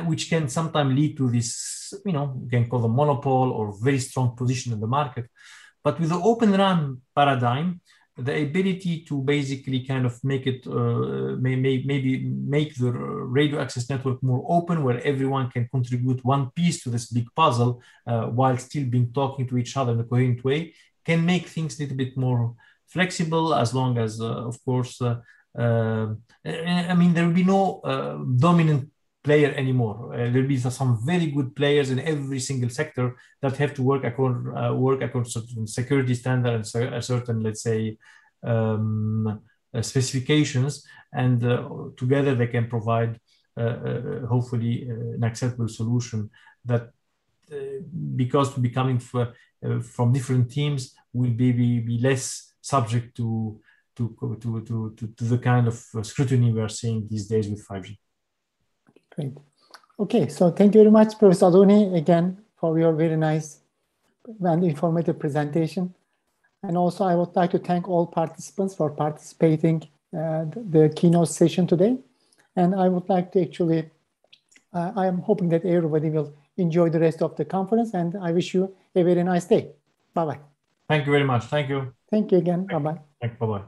Speaker 15: which can sometimes lead to this, you can call them monopole or very strong position in the market. But with the Open RAN paradigm, the ability to basically kind of make it, maybe make the radio access network more open, where everyone can contribute one piece to this big puzzle while still talking to each other in a coherent way, can make things a little bit more flexible, as long as, of course, I mean, there will be no dominant player anymore. There will be some very good players in every single sector that have to work according to certain security standards and a certain, let's say, specifications, and together they can provide hopefully an acceptable solution that, because to be coming from different teams, will be less subject to the kind of scrutiny we are seeing these days with 5G.
Speaker 13: Great. Okay, so thank you very much, Professor Adoni, again, for your very nice and informative presentation. And also, I would like to thank all participants for participating the keynote session today. And I would like to actually, I am hoping that everybody will enjoy the rest of the conference, and I wish you a very nice day. Bye-bye.
Speaker 15: Thank you very much. Thank you.
Speaker 13: Thank you again. Bye-bye.
Speaker 15: Bye-bye.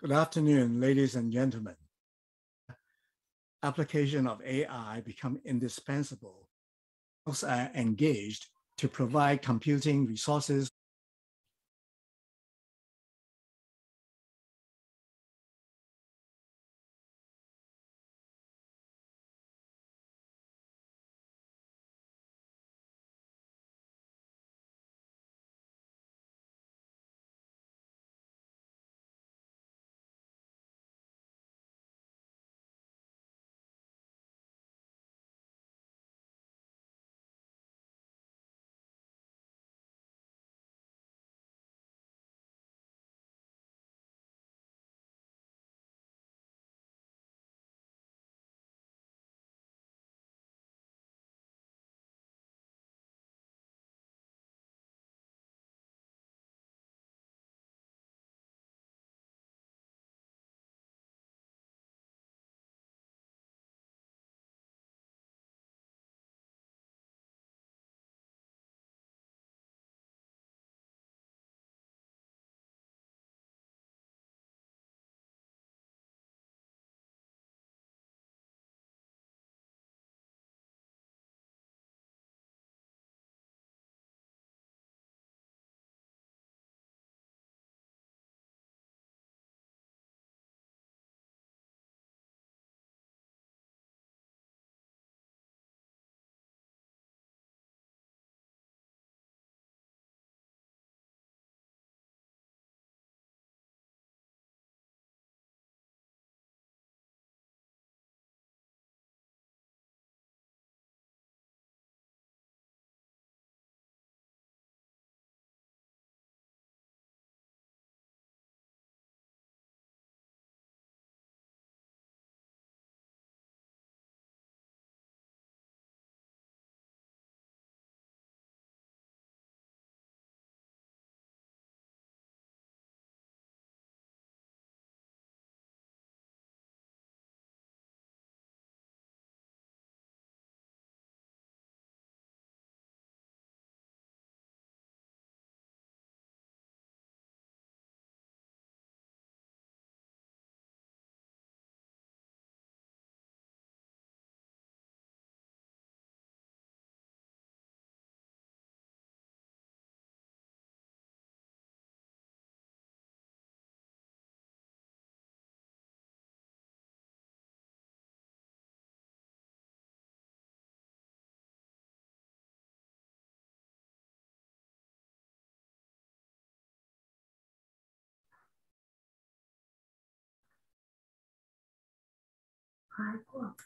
Speaker 16: Good afternoon, ladies and gentlemen. Application of AI become indispensable. Those are engaged to provide computing resources.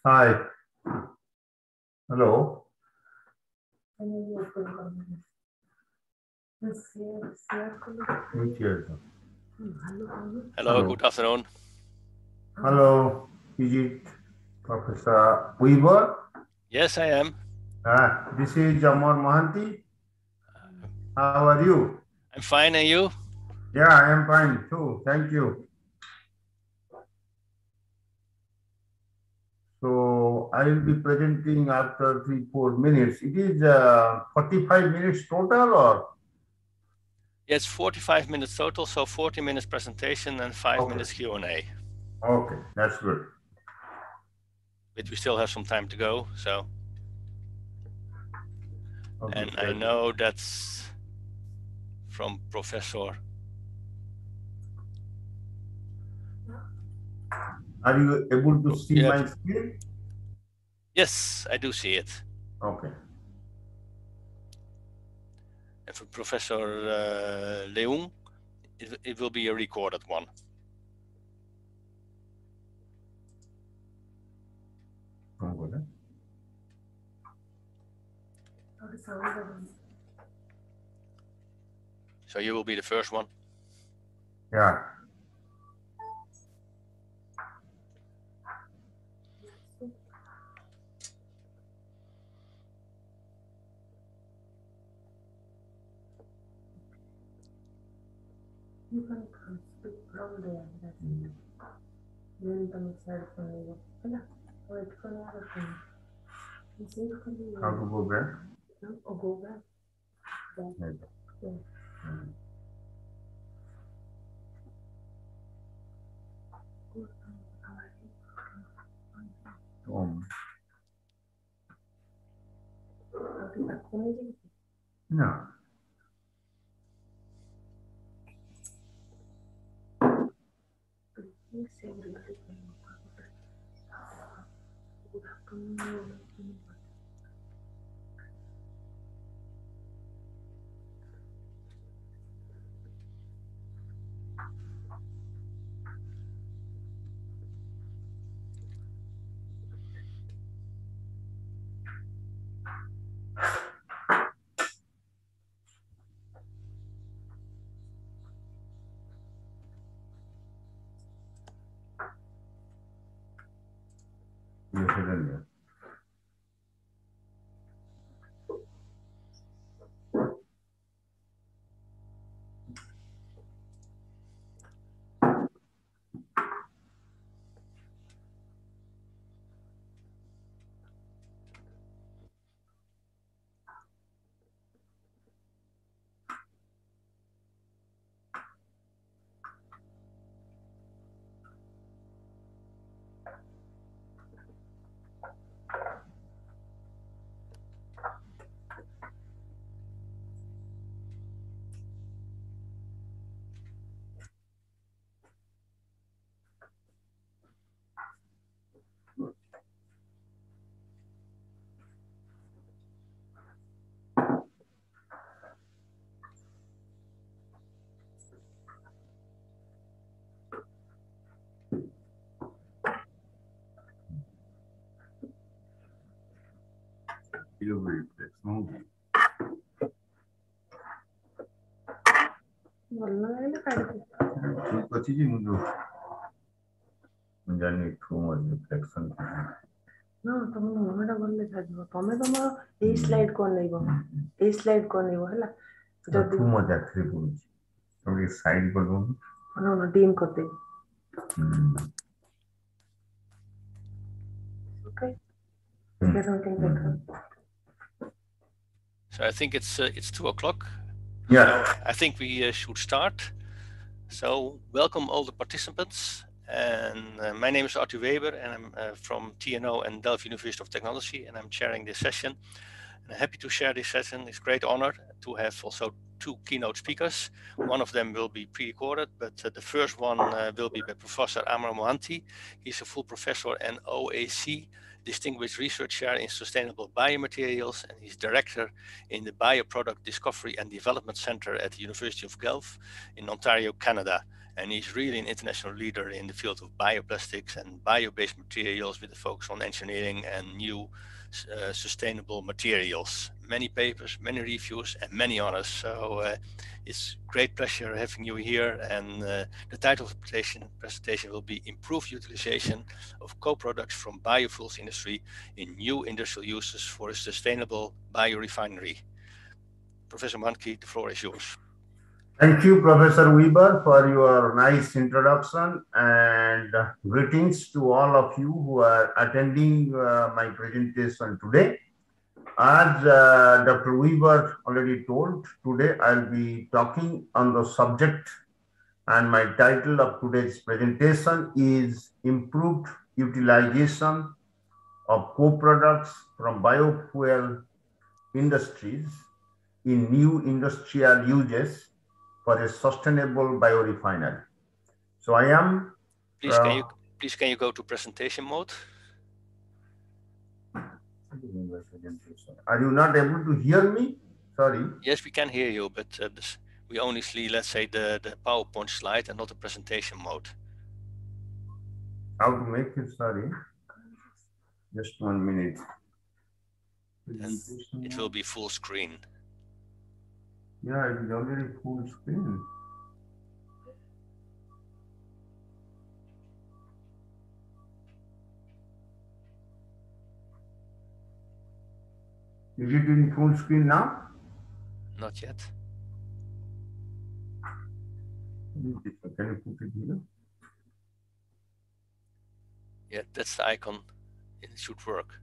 Speaker 10: Hi. Hello.
Speaker 17: Hello, good afternoon.
Speaker 10: Hello, is it Professor Weaver?
Speaker 17: Yes, I am.
Speaker 10: This is Jamar Mohanty. How are you?
Speaker 17: I'm fine, and you?
Speaker 10: Yeah, I am fine too. Thank you. So I will be presenting after 3-4 minutes. It is 45 minutes total, or?
Speaker 17: Yes, 45 minutes total, so 40 minutes presentation and 5 minutes Q&A.
Speaker 10: Okay, that's good.
Speaker 17: But we still have some time to go, so.
Speaker 10: Okay,
Speaker 17: and I know that's from Professor.
Speaker 10: Are you able to see my screen?
Speaker 17: Yes, I do see it.
Speaker 10: Okay.
Speaker 17: And for Professor Leung, it will be a recorded one. So you will be the first one?
Speaker 10: Yeah.
Speaker 18: You can speak from there.
Speaker 10: How to go back?
Speaker 18: Or go back. Yeah.
Speaker 19: No. Katiji mundo जानी Thumar reflection
Speaker 18: ना तुम नोड़ा बोलले छाजो तमे तमर ए slide कोन लेबो ए slide कोन लेबो हला जदी
Speaker 19: ठुमर जात्री बोलछि थोड़ी साइड पर दो
Speaker 18: नो नो टीम करते okay
Speaker 17: So I think it's 2 o'clock.
Speaker 19: Yeah.
Speaker 17: So I think we should start. So welcome all the participants. And my name is Arthur Weber, and I'm from TNO and Delft University of Technology, and I'm chairing this session. And I'm happy to share this session. It's a great honor to have also 2 keynote speakers. One of them will be pre-recorded, but the first one will be by Professor Amar Mohanty. He's a full professor and OAC, Distinguished Research Chair in Sustainable Biomaterials, and he's Director in the Bioproduct Discovery and Development Center at the University of Guelph in Ontario, Canada. And he's really an international leader in the field of bioplastics and bio-based materials with a focus on engineering and new sustainable materials. Many papers, many reviews, and many honors. So it's great pleasure having you here. And the title of the presentation will be Improved Utilization of Co-products from Biofuels Industry in New Industrial Uses for a Sustainable Biorefinery. Professor Mohanty, the floor is yours.
Speaker 19: Thank you, Professor Weber, for your nice introduction, and greetings to all of you who are attending my presentation today. As Dr. Weber already told, today I'll be talking on the subject, and my title of today's presentation is Improved Utilization of Co-products from Biofuel Industries in New Industrial Uses for a Sustainable Biorefinery. So I am...
Speaker 17: Please can you go to presentation mode?
Speaker 19: Are you not able to hear me? Sorry.
Speaker 17: Yes, we can hear you, but we only see, let's say, the PowerPoint slide and not the presentation mode.
Speaker 19: How to make it? Sorry. Just 1 minute.
Speaker 17: And it will be full screen.
Speaker 19: Yeah, it is already full screen. Is it in full screen now?
Speaker 17: Not yet.
Speaker 19: Can you put it here?
Speaker 17: Yeah, that's the icon. It should work.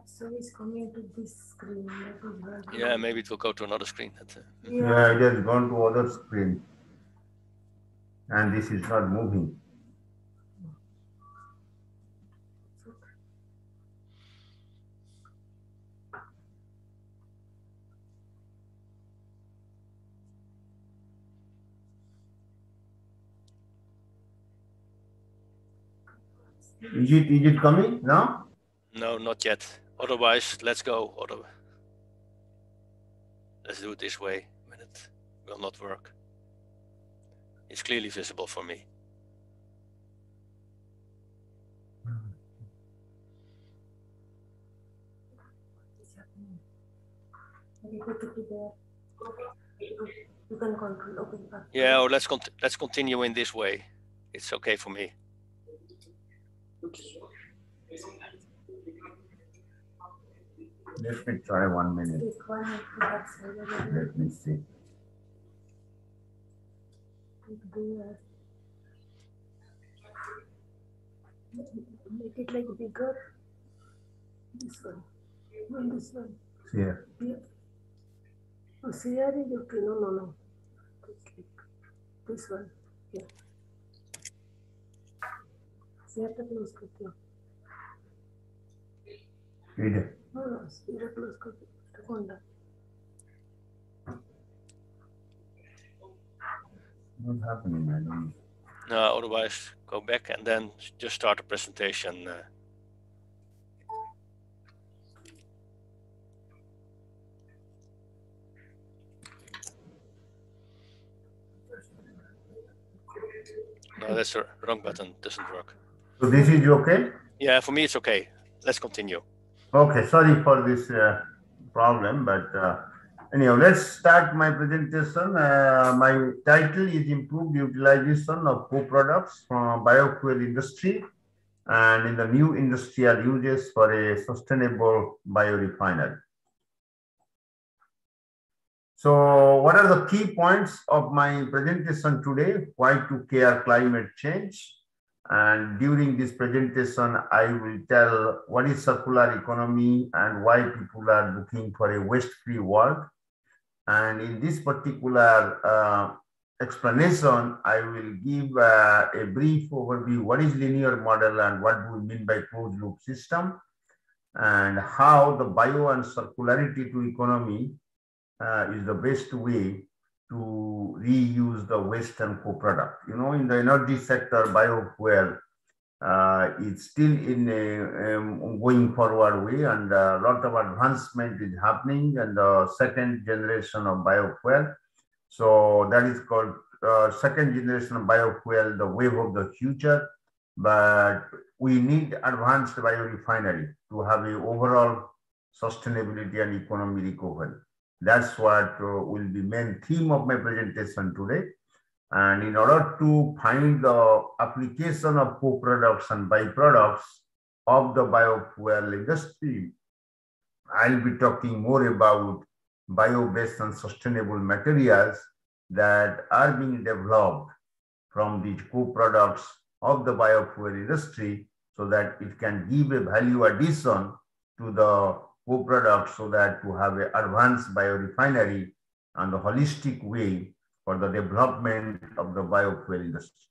Speaker 18: So it's coming to this screen.
Speaker 17: Yeah, maybe it will go to another screen.
Speaker 19: Yeah, it has gone to other screen. And this is not moving. Is it coming now?
Speaker 17: No, not yet. Otherwise, let's go. Let's do it this way, but it will not work. It's clearly visible for me.
Speaker 18: You can control open back.
Speaker 17: Yeah, or let's continue in this way. It's okay for me.
Speaker 19: Let me try 1 minute. Let me see.
Speaker 18: Make it like bigger. This one. And this one.
Speaker 19: Here.
Speaker 18: Yeah. Oh, here is okay. No. This one. Yeah. Here to close करते
Speaker 19: Here.
Speaker 18: No, here close करते तो कौन दा?
Speaker 19: What's happening? I don't know.
Speaker 17: No, otherwise go back and then just start the presentation. No, that's the wrong button. Doesn't work.
Speaker 19: So this is okay?
Speaker 17: Yeah, for me it's okay. Let's continue.
Speaker 19: Okay, sorry for this problem, but anyhow, let's start my presentation. My title is Improved Utilization of Co-products from Biofuel Industry and in the new industrial uses for a sustainable biorefinery. So what are the key points of my presentation today? Why to care climate change? And during this presentation, I will tell what is circular economy and why people are looking for a waste-free world. And in this particular explanation, I will give a brief overview, what is linear model and what do we mean by closed loop system, and how the bio and circularity to economy is the best way to reuse the waste and co-product. You know, in the energy sector, biofuel is still in a going forward way, and a lot of advancement is happening and the second generation of biofuel. So that is called second generation of biofuel, the wave of the future. But we need advanced biorefinery to have an overall sustainability and economic recovery. That's what will be main theme of my presentation today. And in order to find the application of co-products and byproducts of the biofuel industry, I'll be talking more about bio-based and sustainable materials that are being developed from the co-products of the biofuel industry so that it can give a value addition to the co-products so that to have an advanced biorefinery and the holistic way for the development of the biofuel industry.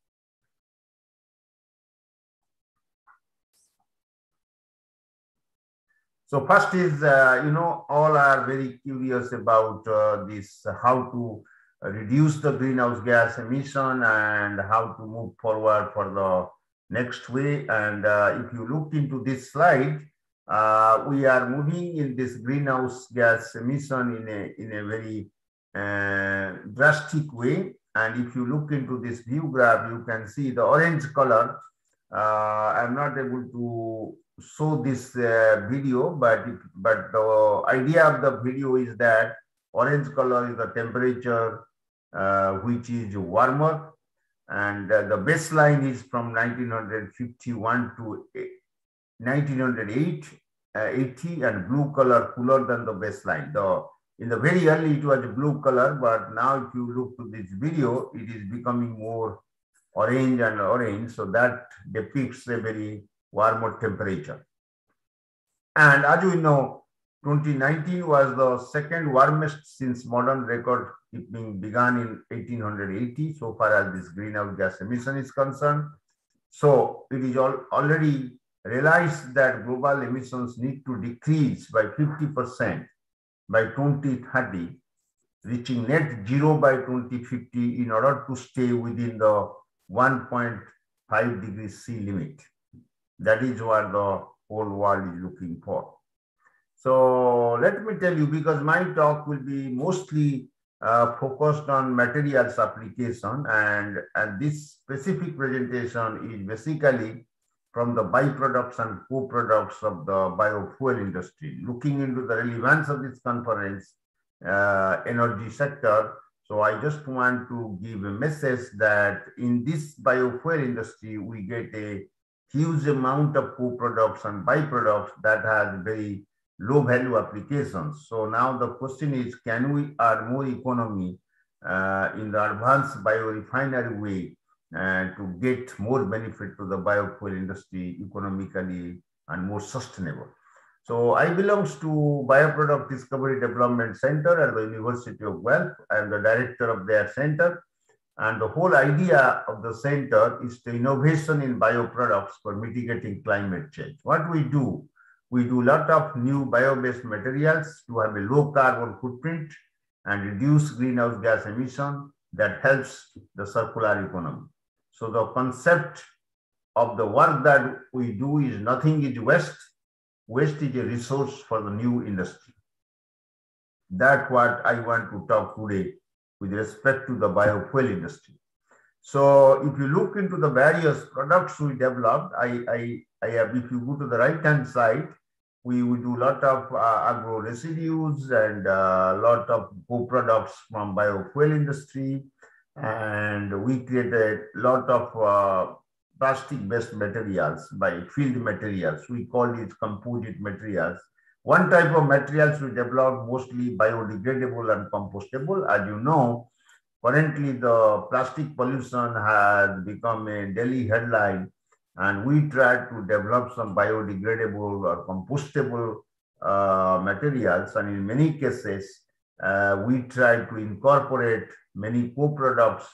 Speaker 19: So first is, you know, all are very curious about this, how to reduce the greenhouse gas emission and how to move forward for the next way. And if you look into this slide, we are moving in this greenhouse gas emission in a very drastic way. And if you look into this view graph, you can see the orange color. I'm not able to show this video, but the idea of the video is that orange color is the temperature which is warmer, and the baseline is from 1951 to 1980, and blue color cooler than the baseline. In the very early it was blue color, but now if you look to this video, it is becoming more orange and orange. So that depicts a very warmer temperature. And as we know, 2019 was the second warmest since modern record keeping began in 1880, so far as this greenhouse gas emission is concerned. So it is already realized that global emissions need to decrease by 50% by 2030, reaching net zero by 2050 in order to stay within the 1.5 degrees C limit. That is what the whole world is looking for. So let me tell you, because my talk will be mostly focused on materials application, and this specific presentation is basically from the byproducts and co-products of the biofuel industry, looking into the relevance of this conference, energy sector. So I just want to give a message that in this biofuel industry, we get a huge amount of co-products and byproducts that has very low value applications. So now the question is, can we add more economy in the advanced biorefinery way to get more benefit to the biofuel industry economically and more sustainable? So I belong to Bioproduct Discovery Development Center at the University of Guelph. I am the director of their center. And the whole idea of the center is the innovation in bioproducts for mitigating climate change. What we do a lot of new bio-based materials to have a low carbon footprint and reduce greenhouse gas emission that helps the circular economy. So the concept of the work that we do is nothing is waste. Waste is a resource for the new industry. That's what I want to talk today with respect to the biofuel industry. So if you look into the various products we developed, I have, if you go to the right-hand side, we do a lot of agro residues and a lot of co-products from biofuel industry. And we create a lot of plastic-based materials by field materials. We call it composite materials. One type of materials we develop mostly biodegradable and compostable. As you know, currently the plastic pollution has become a daily headline, and we try to develop some biodegradable or compostable materials. And in many cases, we try to incorporate many co-products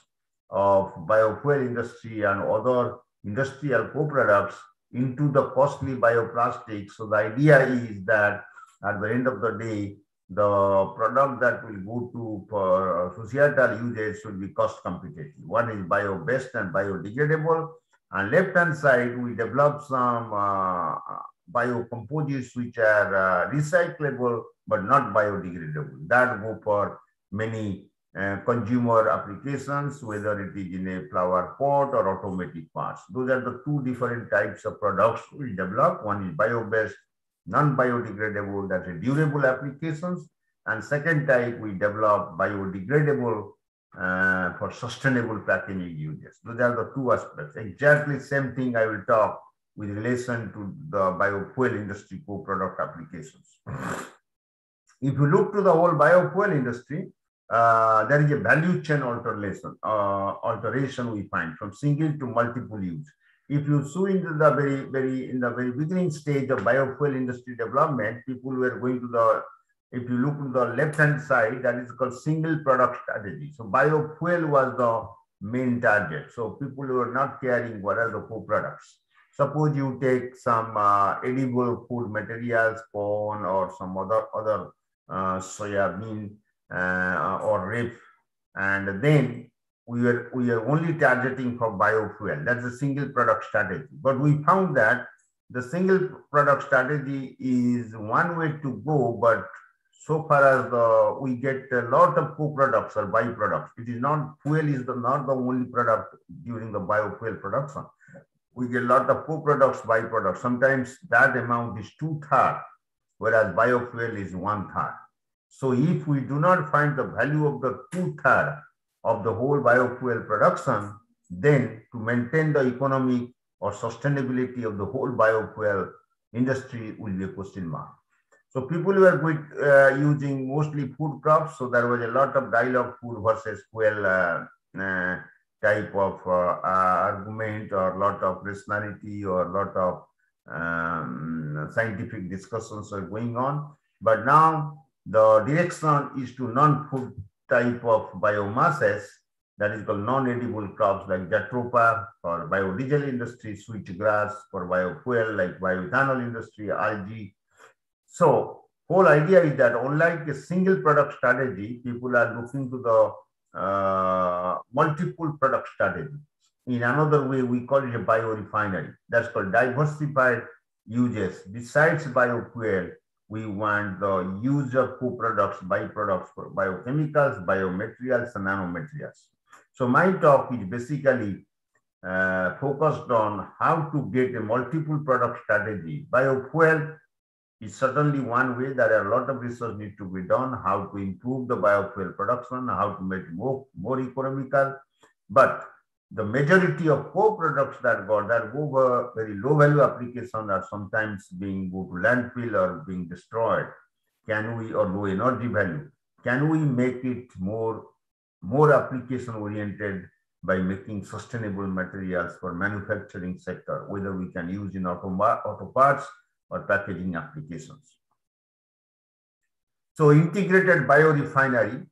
Speaker 19: of biofuel industry and other industrial co-products into the costly bioplastics. So the idea is that at the end of the day, the product that will go to for societal usage should be cost competitive. One is bio-based and biodegradable. On left-hand side, we develop some biocomposites which are recyclable but not biodegradable. That go for many consumer applications, whether it is in a flower pot or automatic parts. Those are the two different types of products we develop. One is bio-based, non-biodegradable, that's a durable applications. And second type, we develop biodegradable for sustainable packaging uses. Those are the two aspects. Exactly same thing I will talk with relation to the biofuel industry co-product applications. If you look to the whole biofuel industry, there is a value chain alteration we find from single to multiple use. If you see into the very beginning stage of biofuel industry development, people were going to the, if you look to the left-hand side, that is called single product strategy. So biofuel was the main target. So people were not caring what are the co-products. Suppose you take some edible food materials, corn or some other soya bean or rape, and then we are only targeting for biofuel. That's a single product strategy. But we found that the single product strategy is one way to go, but so far as we get a lot of co-products or byproducts. It is not, fuel is not the only product during the biofuel production. We get a lot of co-products, byproducts. Sometimes that amount is 2/3, whereas biofuel is 1/3. So if we do not find the value of the 2/3 of the whole biofuel production, then to maintain the economic or sustainability of the whole biofuel industry will be a question mark. So people were using mostly food crops. So there was a lot of dialogue, food versus fuel type of argument, or a lot of rationality, or a lot of scientific discussions are going on. But now the direction is to non-food type of biomasses, that is called non-edible crops like jatropha for biodiesel industry, switchgrass for biofuel like bioethanol industry, algae. So whole idea is that unlike a single product strategy, people are looking to the multiple product strategy. In another way, we call it a biorefinery. That's called diversified uses. Besides biofuel, we want the use of co-products, byproducts for biochemicals, biomaterials, and nanomaterials. So my talk is basically focused on how to get a multiple product strategy. Biofuel is certainly one way. There are a lot of research need to be done, how to improve the biofuel production, how to make it more economical. But the majority of co-products that go for very low value application are sometimes being go to landfill or being destroyed. Can we, or low energy value, can we make it more application oriented by making sustainable materials for manufacturing sector, whether we can use in auto parts or packaging applications. So integrated biorefinery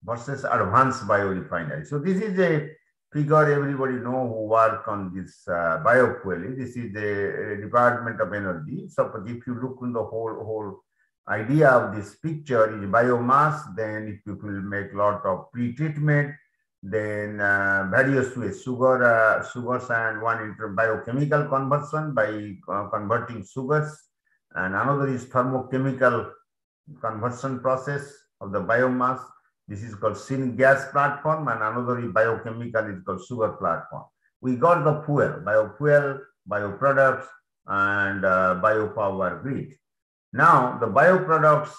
Speaker 19: versus advanced biorefinery. So this is a figure everybody know who work on this biofuel. This is the Department of Energy. So if you look in the whole idea of this picture is biomass, then if you will make a lot of pre-treatment, then various ways, sugars and one into biochemical conversion by converting sugars, and another is thermochemical conversion process of the biomass. This is called syngas platform, and another is biochemical, is called sugar platform. We got the biofuel, bioproducts, and biopower grid. Now the bioproducts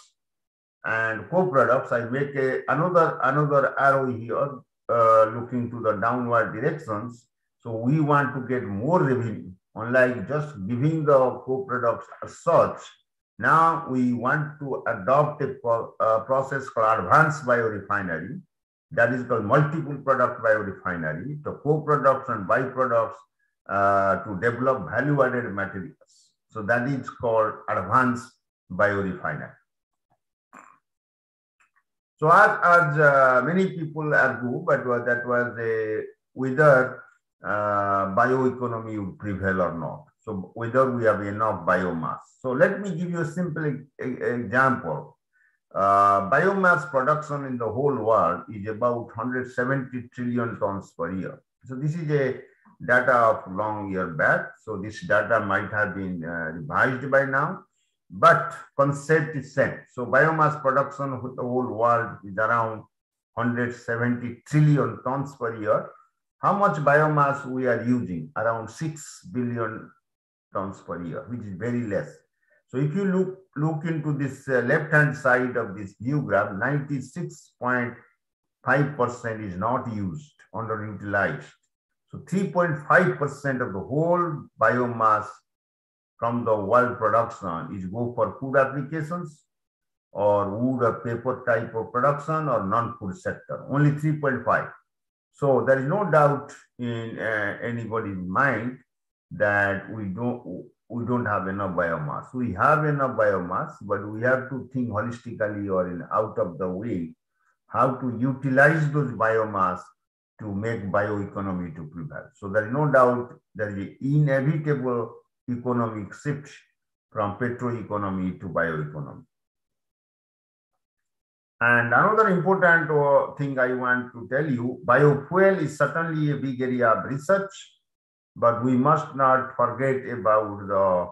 Speaker 19: and co-products, I make another arrow here looking to the downward directions. So we want to get more revenue, unlike just giving the co-products as such. Now we want to adopt a process called advanced biorefinery, that is called multiple product biorefinery, the co-products and byproducts to develop value-added materials. So that is called advanced biorefinery. So as many people argue, but that was whether bioeconomy would prevail or not. So whether we have enough biomass. So let me give you a simple example. Biomass production in the whole world is about 170 trillion tons per year. So this is a data of long year back. So this data might have been revised by now, but concept is same. So biomass production for the whole world is around 170 trillion tons per year. How much biomass we are using? Around 6 billion tons per year, which is very less. So if you look into this left-hand side of this view graph, 96.5% is not used, underutilized. So 3.5% of the whole biomass from the world production is go for food applications or wood or paper type of production or non-food sector, only 3.5. So there is no doubt in anybody's mind that we don't have enough biomass. We have enough biomass, but we have to think holistically or in out of the way how to utilize those biomass to make bioeconomy to prevail. So there is no doubt there is an inevitable economic shift from petroeconomy to bioeconomy. And another important thing I want to tell you, biofuel is certainly a big area of research, but we must not forget about the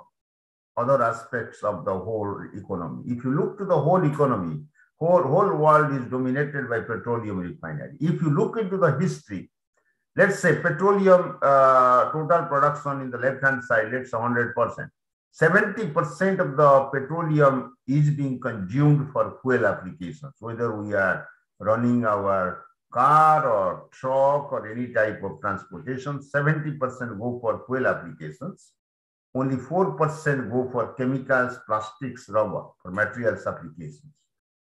Speaker 19: other aspects of the whole economy. If you look to the whole economy, whole world is dominated by petroleum refinery. If you look into the history, let's say petroleum total production in the left-hand side, let's say 100%. 70% of the petroleum is being consumed for fuel applications, whether we are running our car or truck or any type of transportation. 70% go for fuel applications. Only 4% go for chemicals, plastics, rubber, for materials applications.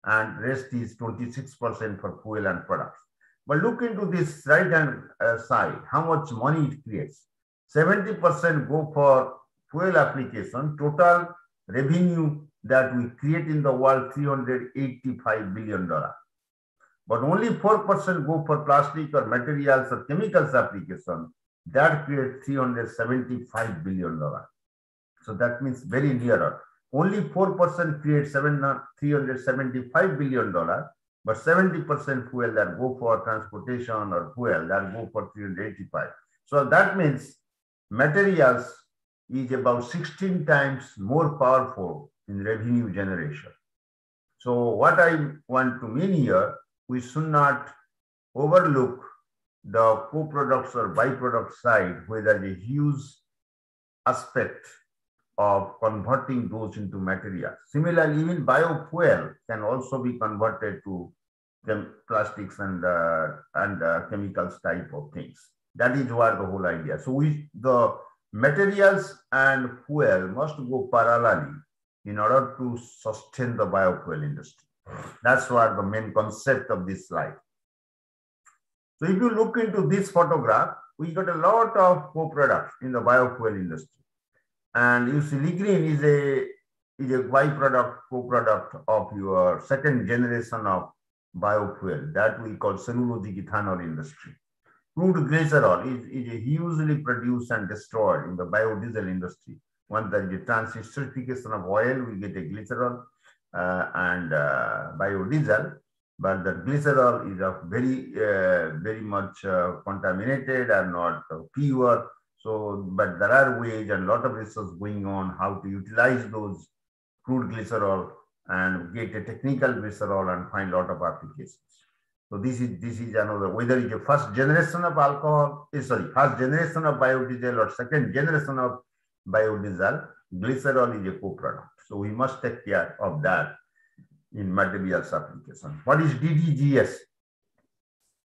Speaker 19: And rest is 26% for fuel and products. But look into this right-hand side, how much money it creates. 70% go for fuel application, total revenue that we create in the world, $385 billion. But only 4% go for plastic or materials or chemicals application. That creates $375 billion. So that means very nearer. Only 4% creates $375 billion, but 70% fuel that go for transportation or fuel that go for 385. So that means materials is about 16 times more powerful in revenue generation. So what I want to mean here, we should not overlook the co-products or byproduct side, where there is a huge aspect of converting those into materials. Similarly, even biofuel can also be converted to plastics and chemicals type of things. That is what the whole idea. So the materials and fuel must go parallelly in order to sustain the biofuel industry. That's what the main concept of this slide. So if you look into this photograph, we got a lot of co-products in the biofuel industry. And you see lignin is a byproduct, co-product of your second generation of biofuel that we call cellulosic ethanol industry. Crude glycerol is a hugely produced and destroyed in the biodiesel industry. Once there is a transesterification of oil, we get a glycerol and biodiesel. But the glycerol is very much contaminated and not pure. So, but there are ways and a lot of research going on how to utilize those crude glycerol and get a technical glycerol and find a lot of applications. So this is another, whether it's a first generation of first generation of biodiesel or second generation of biodiesel, glycerol is a co-product. So we must take care of that in materials application. What is DDGS?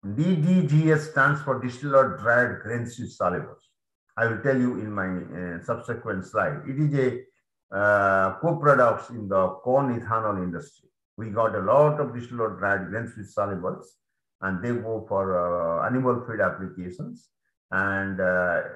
Speaker 19: DDGS stands for distilled dried grain-sweet cellulose. I will tell you in my subsequent slide. It is a co-products in the corn ethanol industry. We got a lot of distilled dried grain-sweet cellulose, and they go for animal feed applications. And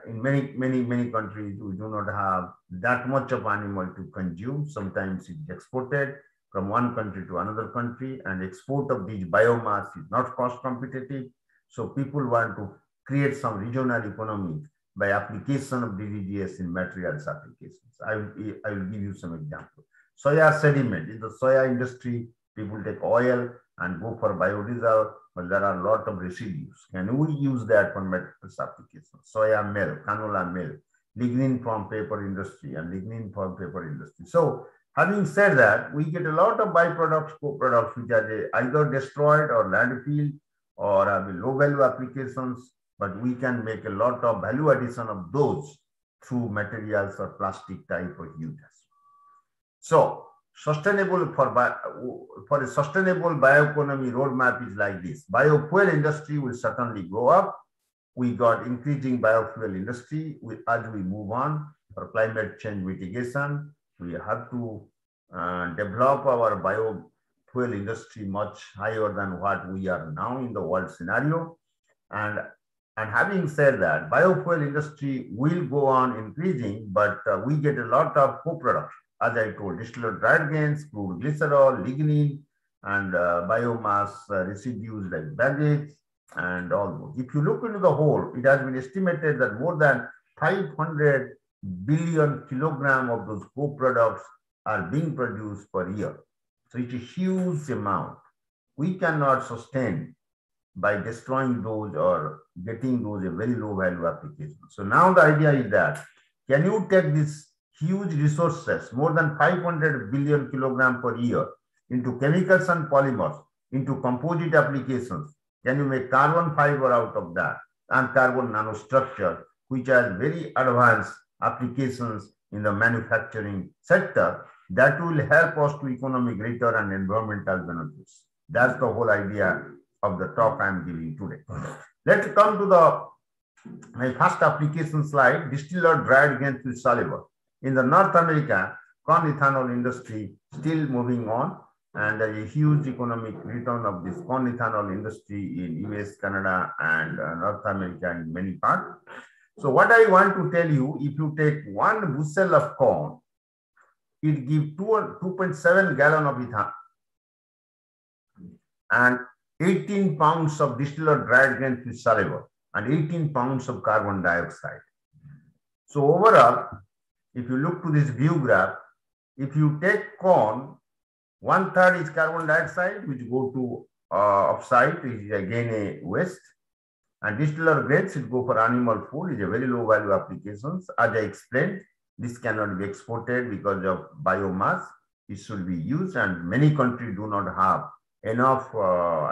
Speaker 19: in many countries, we do not have that much of animal to consume. Sometimes it's exported from one country to another country, and export of these biomass is not cost competitive. So people want to create some regional economy by application of DDGS in materials applications. I will give you some examples. Soya sediment. In the soya industry, people take oil and go for biodiesel, but there are a lot of residues. Can we use that for materials applications? Soya meal, canola meal, lignin from paper industry and lignin from paper industry. So having said that, we get a lot of byproducts, co-products, which are either destroyed or landfill or have low value applications, but we can make a lot of value addition of those through materials or plastic type of uses. So sustainable for a sustainable bioeconomy roadmap is like this. Biofuel industry will certainly go up. We got increasing biofuel industry as we move on for climate change mitigation. We have to develop our biofuel industry much higher than what we are now in the world scenario. And having said that, biofuel industry will go on increasing, but we get a lot of co-products. As I told, distilled dried grains, crude glycerol, lignin, and biomass residues like baggage and all those. If you look into the whole, it has been estimated that more than 500 billion kilograms of those co-products are being produced per year. So it's a huge amount. We cannot sustain by destroying those or getting those a very low value application. So now the idea is that, can you take these huge resources, more than 500 billion kilograms per year, into chemicals and polymers, into composite applications? Can you make carbon fiber out of that and carbon nanostructure, which has very advanced applications in the manufacturing sector that will help us to economic return and environmental benefits? That's the whole idea of the talk I'm giving today. Let's come to my first application slide, distilled dried grain-sweet cellulose. In the North America, corn ethanol industry still moving on, and there is a huge economic return of this corn ethanol industry in US, Canada, and North America in many parts. So what I want to tell you, if you take 1 bushel of corn, it gives 2.7 gallon of ethanol and 18 pounds of distilled dried grains with soluble and 18 pounds of carbon dioxide. So overall, if you look to this view graph, if you take corn, 1/3 is carbon dioxide, which go to offsite, is again a waste. And distilled grains, it go for animal food, is a very low value applications. As I explained, this cannot be exported because of biomass. It should be used, and many countries do not have enough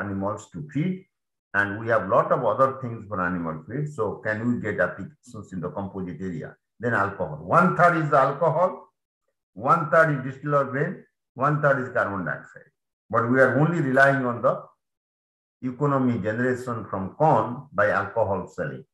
Speaker 19: animals to feed. And we have a lot of other things for animal feed. So can we get applications in the composite area? Then alcohol. 1/3 is the alcohol, 1/3 is distilled grain, 1/3 is carbon dioxide. But we are only relying on the economy generation from corn by alcohol selling.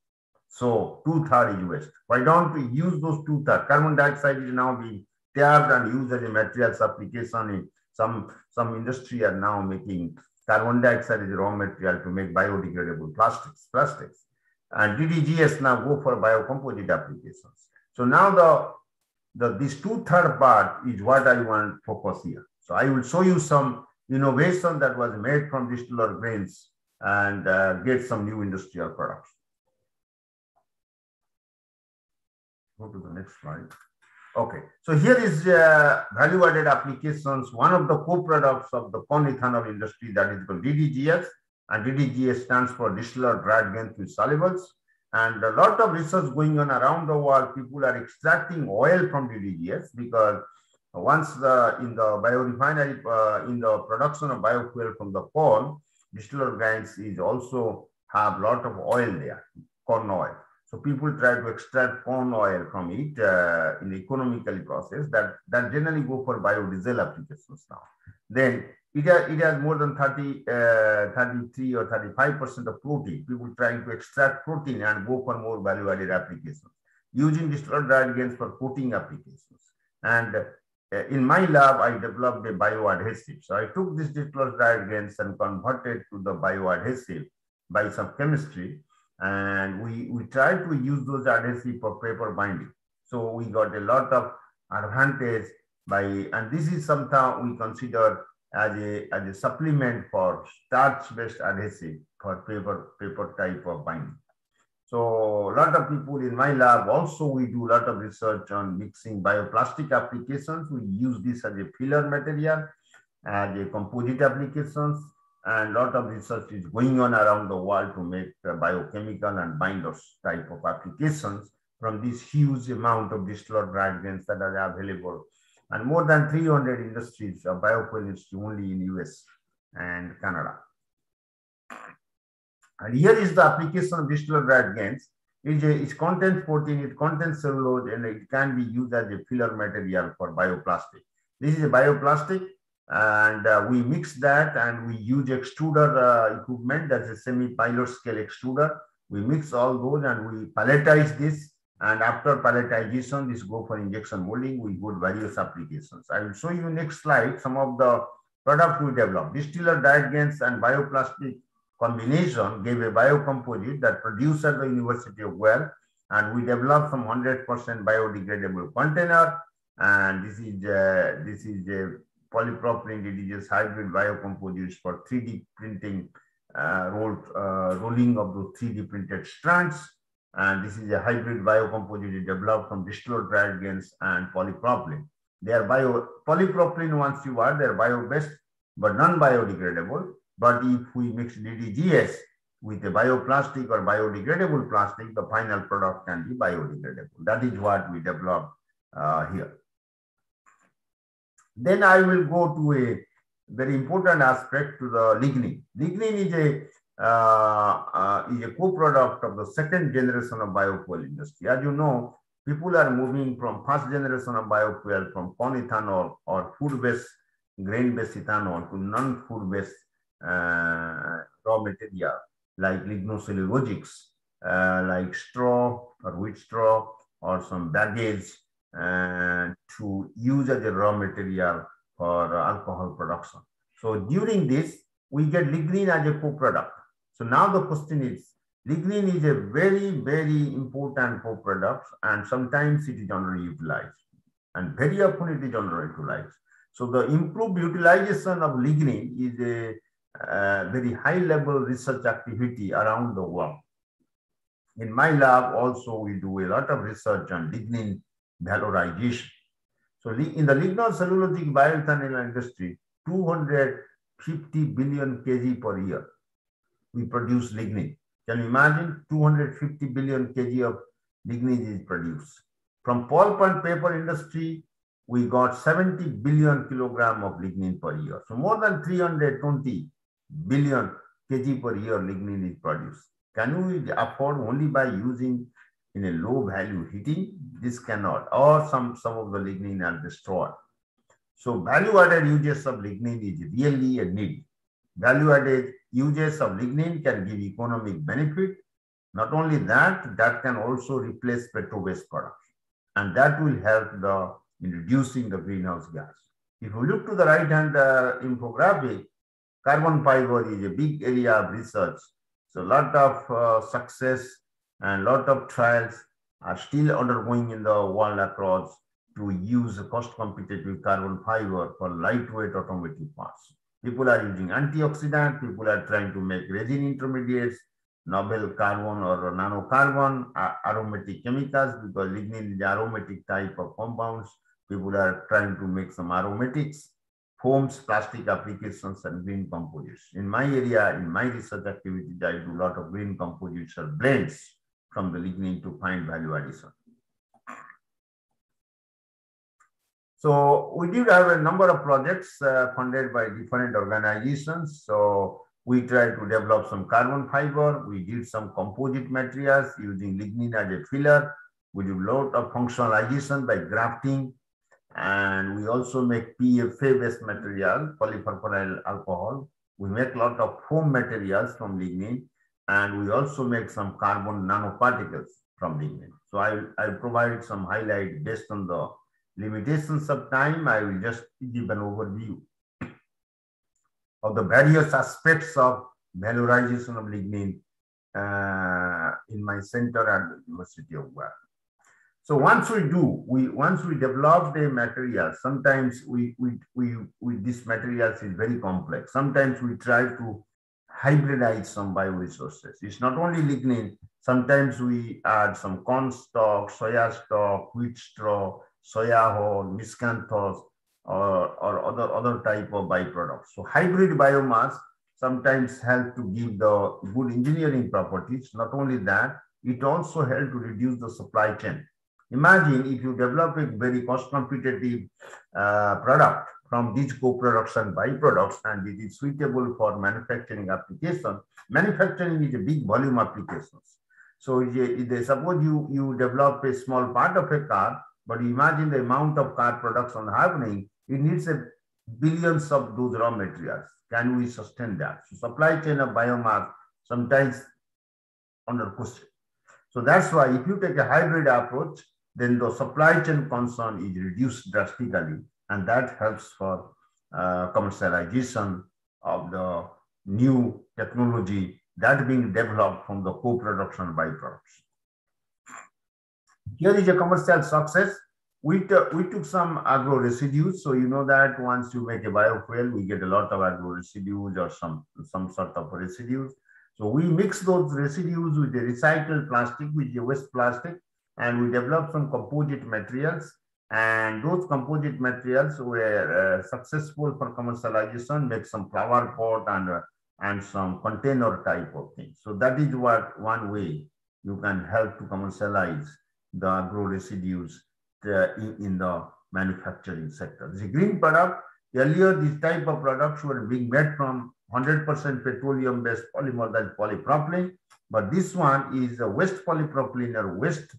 Speaker 19: So 2/3 is waste. Why don't we use those 2/3? Carbon dioxide is now being tapped and used as a materials application. In some industry are now making carbon dioxide as a raw material to make biodegradable plastics. And DDGS now go for biocomposite applications. So now this 2/3 part is what I want to focus here. So I will show you some innovation that was made from distilled grains and get some new industrial products. Go to the next slide. Okay, so here is value-added applications. One of the co-products of the corn ethanol industry, that is called DDGS, and DDGS stands for distilled dried grains with solubles. And a lot of research going on around the world. People are extracting oil from DDGS because once in the biorefinery, in the production of biofuel from the corn, distilled grains is also have a lot of oil there, corn oil. So people try to extract corn oil from it in the economically process. That generally go for biodiesel applications now. Then it has more than 33 or 35% of protein. People trying to extract protein and go for more value-added applications, using distilled dried grains for coating applications. And in my lab, I developed a bioadhesive. So I took this distilled dried grains and converted to the bioadhesive by some chemistry. And we tried to use those adhesive for paper binding. So we got a lot of advantage and this is something we consider as a supplement for starch-based adhesive for paper type of binding. So a lot of people in my lab also, we do a lot of research on mixing bioplastic applications. We use this as a filler material, as a composite applications, and a lot of research is going on around the world to make biochemical and binders type of applications from this huge amount of distilled dried grains that are available. And more than 300 industries, biofuel industry only in US and Canada. And here is the application of distilled dried grains. It contains protein, it contains cellulose, and it can be used as a filler material for bioplastic. This is a bioplastic, and we mix that and we use extruder equipment, that's a semi-pilot scale extruder. We mix all those and we palletize this. And after palletization, this go for injection molding. We go to various applications. I will show you next slide some of the products we developed. Distilled dried grains and bioplastic combination gave a biocomposite that produced at the University of Guelph, and we developed some 100% biodegradable container. And this is a polypropylene DDGS hybrid biocomposites for 3D printing, rolling of those 3D printed strands. And this is a hybrid biocomposite developed from distilled dried grains and polypropylene. They are polypropylene once you are, they're bio-based, but non-biodegradable. But if we mix DDGS with a bioplastic or biodegradable plastic, the final product can be biodegradable. That is what we developed here. Then I will go to a very important aspect to the lignin. Lignin is a co-product of the second generation of biofuel industry. As you know, people are moving from first generation of biofuel from corn ethanol or food-based, grain-based ethanol to non-food-based raw material like lignocellulosics, like straw or wheat straw or some baggage to use as a raw material for alcohol production. So during this, we get lignin as a co-product. So now the question is, Lignin is a very, very important co-product, and sometimes it is underutilized, and very often it is underutilized. So the improved utilization of lignin is a very high-level research activity around the world. In my lab also, we do a lot of research on lignin valorization. So in the lignocellulosic bioethanol industry, 250 billion kg per year, we produce lignin. Can you imagine? 250 billion kg of lignin is produced. From pulp and paper industry, we got 70 billion kilogram of lignin per year. So more than 320 billion kg per year lignin is produced. Can we afford only by using in a low value heating? This cannot, or some of the lignin are destroyed. So value added uses of lignin is really a need. Value added uses of lignin can give economic benefit. Not only that, that can also replace petro-based products. And that will help in reducing the greenhouse gas. If you look to the right-hand infographic, carbon fiber is a big area of research. So a lot of success and a lot of trials are still undergoing in the world across to use cost-competitive carbon fiber for lightweight automotive parts. People are using antioxidant, people are trying to make resin intermediates, novel carbon or nanocarbon, aromatic chemicals, because lignin is the aromatic type of compounds. People are trying to make some aromatics, foams, plastic applications, and green composites. In my area, in my research activities, I do a lot of green composites or blends from the lignin to find value addition. So we did have a number of projects funded by different organizations. So we tried to develop some carbon fiber. We did some composite materials using lignin as a filler. We do a lot of functionalization by grafting. And we also make PFA-based material, polypropyl alcohol. We make a lot of foam materials from lignin. And we also make some carbon nanoparticles from lignin. So I provided some highlight based on the limitations of time. I will just give an overview of the various aspects of valorization of lignin in my center at the University of Guelph. So once we develop the material, sometimes this materials is very complex. Sometimes we try to hybridize some bioresources. It's not only lignin. Sometimes we add some corn stalk, soya stalk, wheat straw, soya hull, miscanthus, or other type of byproducts. So hybrid biomass sometimes help to give the good engineering properties. Not only that, it also helps to reduce the supply chain. Imagine if you develop a very cost competitive product from these co-production byproducts and it is suitable for manufacturing application. Manufacturing is a big volume applications. So suppose you develop a small part of a car, but imagine the amount of car production happening, it needs billions of those raw materials. Can we sustain that? So supply chain of biomass sometimes under question. So that's why if you take a hybrid approach, then the supply chain concern is reduced drastically, and that helps for commercialization of the new technology that being developed from the co-production byproducts. Here is a commercial success. We took some agro residues. So you know that once you make a biofuel, we get a lot of agro residues or some sort of residues. So we mix those residues with the recycled plastic, with the waste plastic, and we developed some composite materials. And those composite materials were successful for commercialization, make some flower pot and some container type of thing. So that is one way you can help to commercialize the agro residues in the manufacturing sector. This is a green product. Earlier, this type of products were being made from 100% petroleum-based polymer, that polypropylene. But this one is a waste polypropylene or waste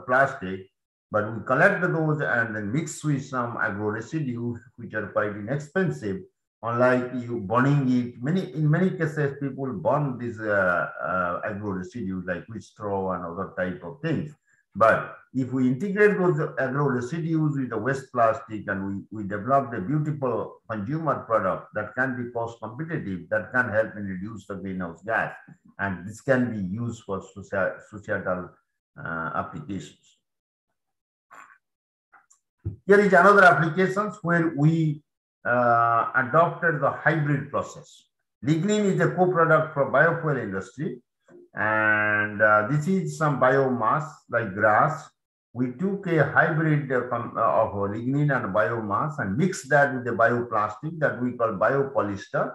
Speaker 19: plastic. But we collect those and then mix with some agro residues, which are quite inexpensive. Unlike you burning it, in many cases, people burn these agro residues like wheat straw and other type of things. But if we integrate those agro residues with the waste plastic and we develop a beautiful consumer product that can be cost competitive, that can help in reduce the greenhouse gas, and this can be used for societal applications. Here is another application where we adopted the hybrid process. Lignin is a co-product for biofuel industry, and this is some biomass like grass. We took a hybrid of lignin and biomass and mixed that with the bioplastic that we call biopolyester,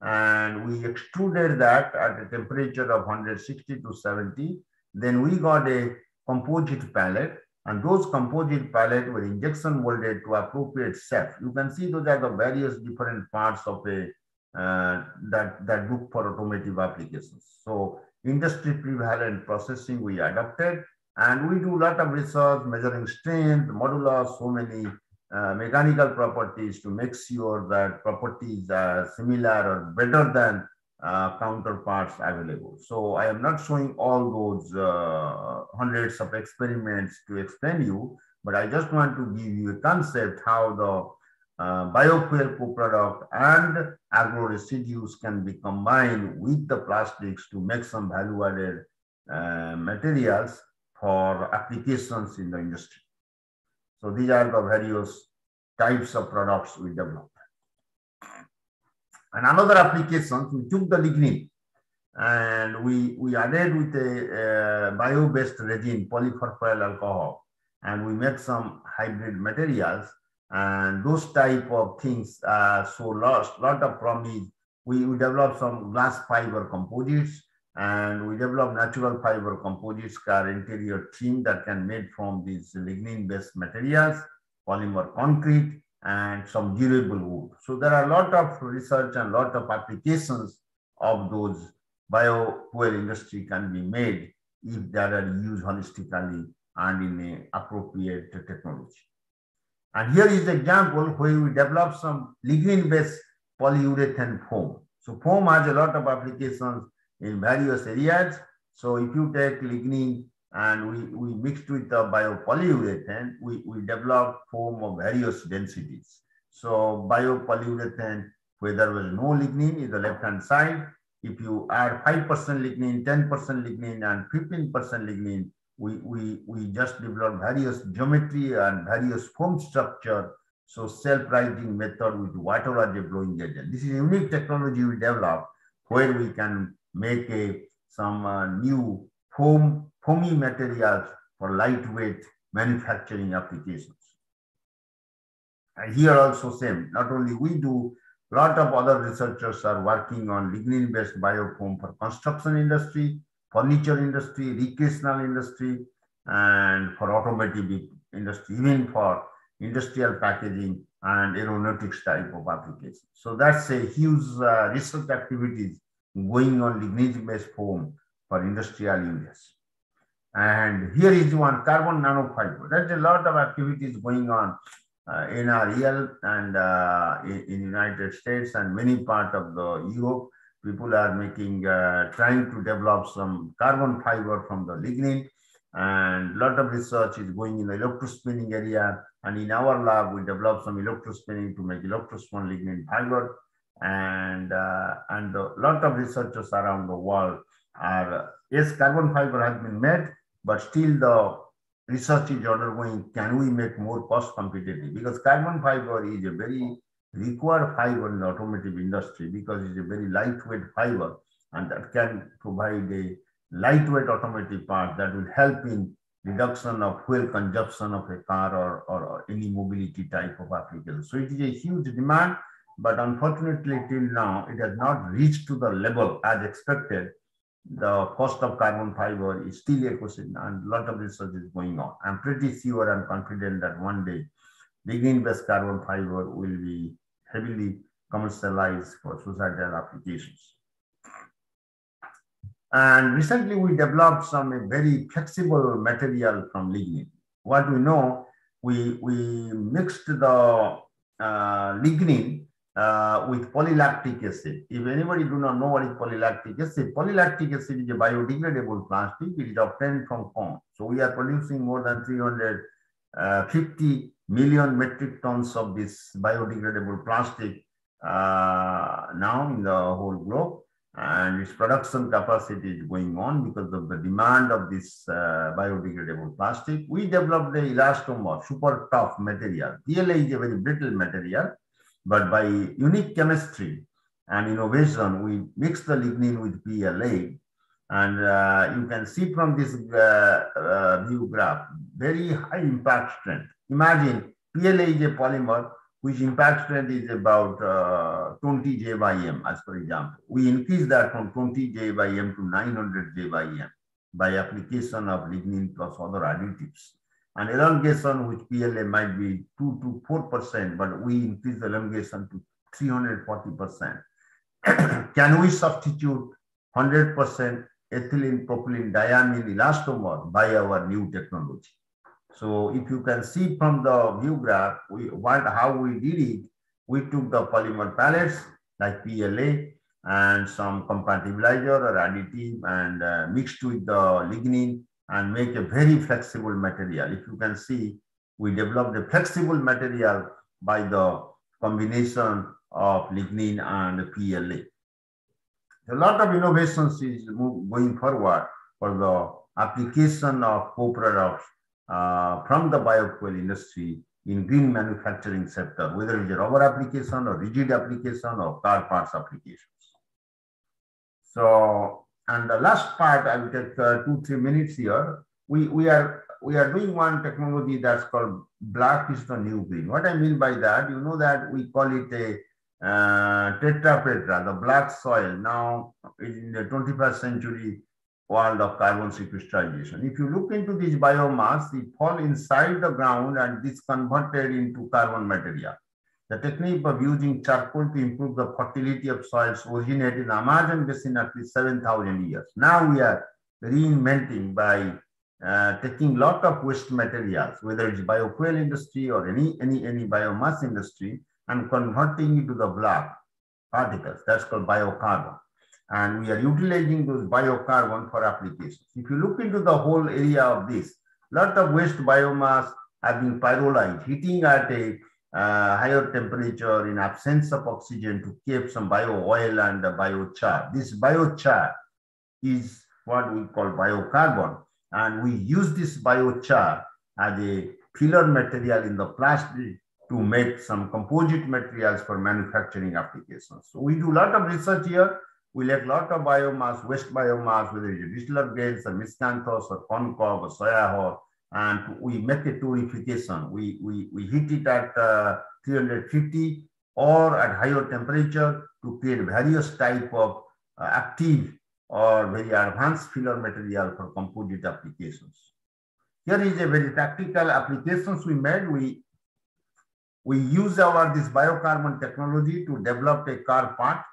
Speaker 19: and we extruded that at a temperature of 160 to 70. Then we got a composite pellet, and those composite pellets were injection molded to appropriate shape. You can see those are the various different parts of a that look for automotive applications. So industry prevalent processing we adopted, and we do a lot of research measuring strength, modulus, so many mechanical properties to make sure that properties are similar or better than counterparts available. So I am not showing all those hundreds of experiments to explain you, but I just want to give you a concept how the biofuel co-product and agro residues can be combined with the plastics to make some value-added materials for applications in the industry. So these are the various types of products we developed. And another application, we took the lignin and we added with a bio-based resin, polyfurfuryl alcohol, and we made some hybrid materials. And those type of things show lot of promise. We developed some glass fiber composites, and we developed natural fiber composites car interior trim that can made from these lignin-based materials, polymer concrete, and some durable wood. So there are a lot of research and a lot of applications of those biofuel industry can be made if they are used holistically and in an appropriate technology. And here is the example where we develop some lignin-based polyurethane foam. So foam has a lot of applications in various areas. So if you take lignin and we mixed with the biopolyurethane, we develop foam of various densities. So biopolyurethane, where there was no lignin, is the left-hand side. If you add 5% lignin, 10% lignin, and 15% lignin, we just develop various geometry and various foam structure. So self-rising method with water as a blowing agent. This is a unique technology we developed where we can make some new foamy materials for lightweight manufacturing applications. And here also same, not only we do, a lot of other researchers are working on lignin-based biofoam for construction industry, furniture industry, recreational industry, and for automotive industry, even for industrial packaging and aeronautics type of applications. So that's a huge research activities going on lignin-based foam for industrial uses. And here is one carbon nanofiber. There's a lot of activities going on in our real and in United States and many parts of the Europe. People are making, trying to develop some carbon fiber from the lignin, and a lot of research is going in the electrospinning area. And in our lab, we developed some electrospinning to make electrospun lignin fiber. And a lot of researchers around the world are, yes, carbon fiber has been made, but still the research is undergoing, can we make more cost competitive? Because carbon fiber is a very required fiber in the automotive industry because it's a very lightweight fiber, and that can provide a lightweight automotive part that will help in reduction of fuel consumption of a car or any mobility type of application. So it is a huge demand, but unfortunately till now, it has not reached to the level as expected. The cost of carbon fiber is still a question, and a lot of research is going on. I'm pretty sure and confident that one day lignin-based carbon fiber will be heavily commercialized for societal applications. And recently we developed some very flexible material from lignin. What we know, we mixed the lignin with polylactic acid. If anybody do not know what is polylactic acid is a biodegradable plastic. It is obtained from corn. So we are producing more than 350 million metric tons of this biodegradable plastic now in the whole globe. And its production capacity is going on because of the demand of this biodegradable plastic. We developed the elastomer, super tough material. PLA is a very brittle material, but by unique chemistry and innovation, we mix the lignin with PLA. And you can see from this view graph, very high impact strength. Imagine PLA is a polymer which impact strength is about 20 J by M, as for example. We increase that from 20 J by M to 900 J by M by application of lignin plus other additives. And elongation with PLA might be 2 to 4%, but we increase the elongation to 340%. Can we substitute 100% ethylene propylene diamine elastomer by our new technology? So if you can see from the view graph, how we did it, we took the polymer pellets like PLA and some compatibilizer or additive and mixed with the lignin and make a very flexible material. If you can see, we developed a flexible material by the combination of lignin and PLA. A lot of innovations is going forward for the application of co-products from the biofuel industry in green manufacturing sector, whether it's a rubber application or rigid application or car parts applications. So, and the last part, I will take 2-3 minutes here. We are doing one technology that's called black is the new green. What I mean by that, you know that we call it a tetrapetra, the black soil. Now, in the 21st century world of carbon sequestration. If you look into this biomass, it falls inside the ground and this converted into carbon material. The technique of using charcoal to improve the fertility of soils originated in the Amazon basin at least 7,000 years. Now we are reinventing by taking lot of waste materials, whether it's biofuel industry or any biomass industry, and converting it to the black particles. That's called biocarbon. And we are utilizing those biocarbon for applications. If you look into the whole area of this, lot of waste biomass have been pyrolyzed, heating at a higher temperature in absence of oxygen to keep some bio oil and biochar. This biochar is what we call biocarbon. And we use this biochar as a filler material in the plastic to make some composite materials for manufacturing applications. So we do a lot of research here. We let a lot of biomass, waste biomass, whether it's distillers grains or miscanthus or corn cob or soya hull, and we make a purification. We heat it at 350 or at higher temperature to create various type of active or very advanced filler material for composite applications. Here is a very practical applications we made. We use this biocarbon technology to develop a car part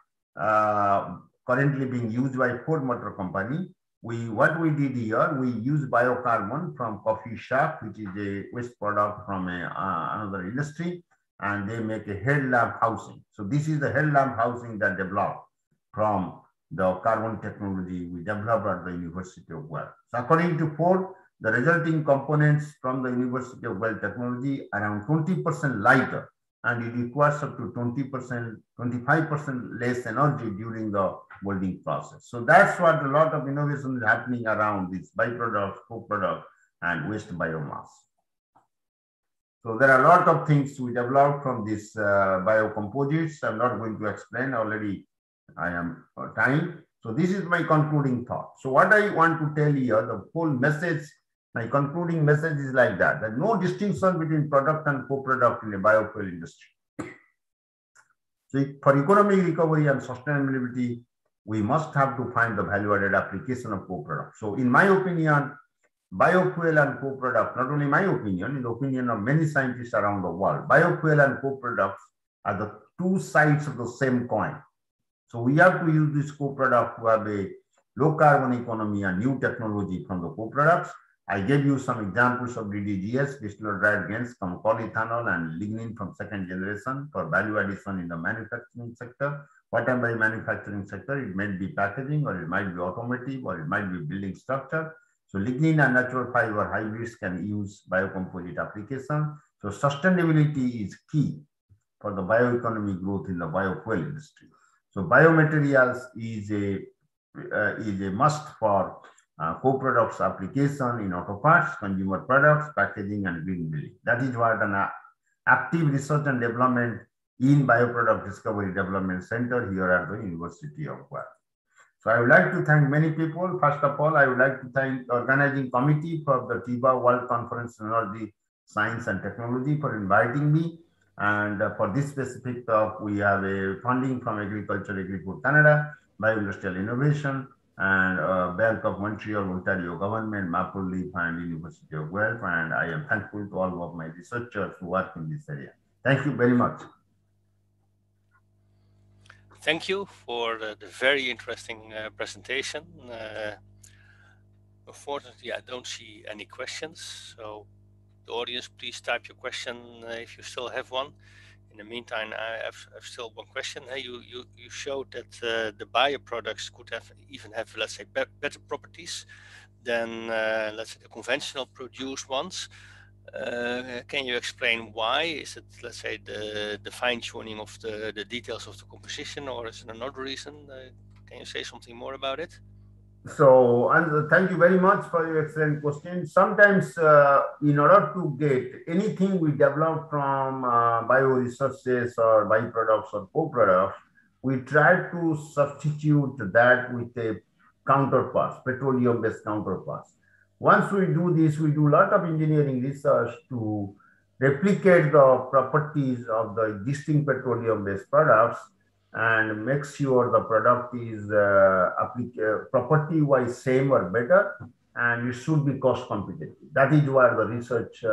Speaker 19: currently being used by Ford Motor Company. What we did here, we use biocarbon from coffee shop, which is a waste product from another industry, and they make a headlamp housing. So this is the headlamp housing that developed from the carbon technology we developed at the University of Guelph. So according to Ford, the resulting components from the University of Guelph technology are around 20% lighter, and it requires up to 20%, 25% less energy during the welding process. So that's what a lot of innovation is happening around these byproducts, co-products, and waste biomass. So there are a lot of things we developed from these biocomposites. I'm not going to explain already. I am time. So this is my concluding thought. So what I want to tell you, the whole message, my concluding message is like that. There's no distinction between product and co-product in the biofuel industry. So for economic recovery and sustainability, we must have to find the value-added application of co-product. So in my opinion, biofuel and co-product, not only my opinion, in the opinion of many scientists around the world, biofuel and co-products are the two sides of the same coin. So we have to use this co-product to have a low carbon economy and new technology from the co-products, I gave you some examples of DDGS, distilled dried grains from polyethanol and lignin from second generation for value addition in the manufacturing sector. What I mean by manufacturing sector, it might be packaging, or it might be automotive, or it might be building structure. So lignin and natural fiber hybrids can use biocomposite application. So sustainability is key for the bioeconomy growth in the biofuel industry. So biomaterials is a must for co-products application in auto parts, consumer products, packaging, and green building. That is what an active research and development in Bioproduct Discovery Development Center here at the University of Guelph. So I would like to thank many people. First of all, I would like to thank the organizing committee for the TÜBA World Conference on Energy, Science and Technology for inviting me. And for this specific talk, we have a funding from Agriculture, Agri-Food Canada, Bioindustrial Innovation, and Bank of Montreal, Ontario Government, Maple Leaf, and University of Guelph. And I am thankful to all of my researchers who work in this area. Thank you very much.
Speaker 17: Thank you for the very interesting presentation. Unfortunately, I don't see any questions. So the audience, please type your question if you still have one. In the meantime, I have still one question. You showed that the bioproducts could even have, let's say, better properties than, let's say, the conventional produced ones. Can you explain why? Is it, let's say, the fine-tuning of the details of the composition, or is it another reason? Can you say something more about it?
Speaker 19: So, and thank you very much for your excellent question. Sometimes in order to get anything we develop from bioresources or byproducts or co-products, we try to substitute that with a counterparts, petroleum-based counterparts. Once we do this, we do a lot of engineering research to replicate the properties of the existing petroleum-based products and make sure the product is property-wise same or better, and it should be cost competitive. That is what the research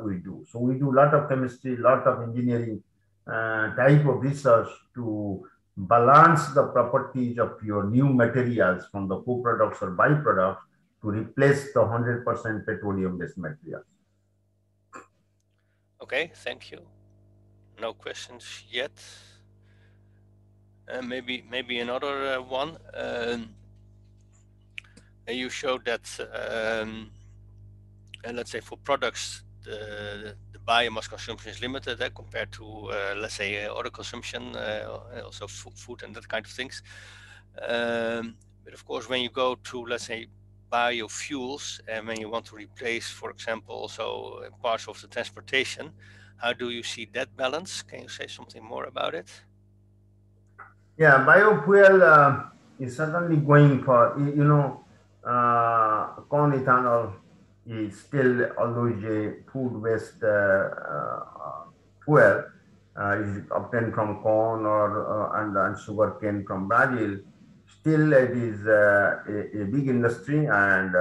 Speaker 19: we do. So we do a lot of chemistry, a lot of engineering type of research to balance the properties of your new materials from the co-products or byproducts to replace the 100% petroleum-based materials.
Speaker 17: Okay, thank you. No questions yet. Maybe another one. You showed that, let's say, for products, the biomass consumption is limited compared to, let's say, other consumption, also food and that kind of things. But of course, when you go to, let's say, biofuels, and when you want to replace, for example, also parts of the transportation, how do you see that balance? Can you say something more about it?
Speaker 19: Yeah, biofuel is certainly going for, you know, corn ethanol is still always a food-based fuel. It is obtained from corn or and sugarcane from Brazil. Still, it is a big industry, and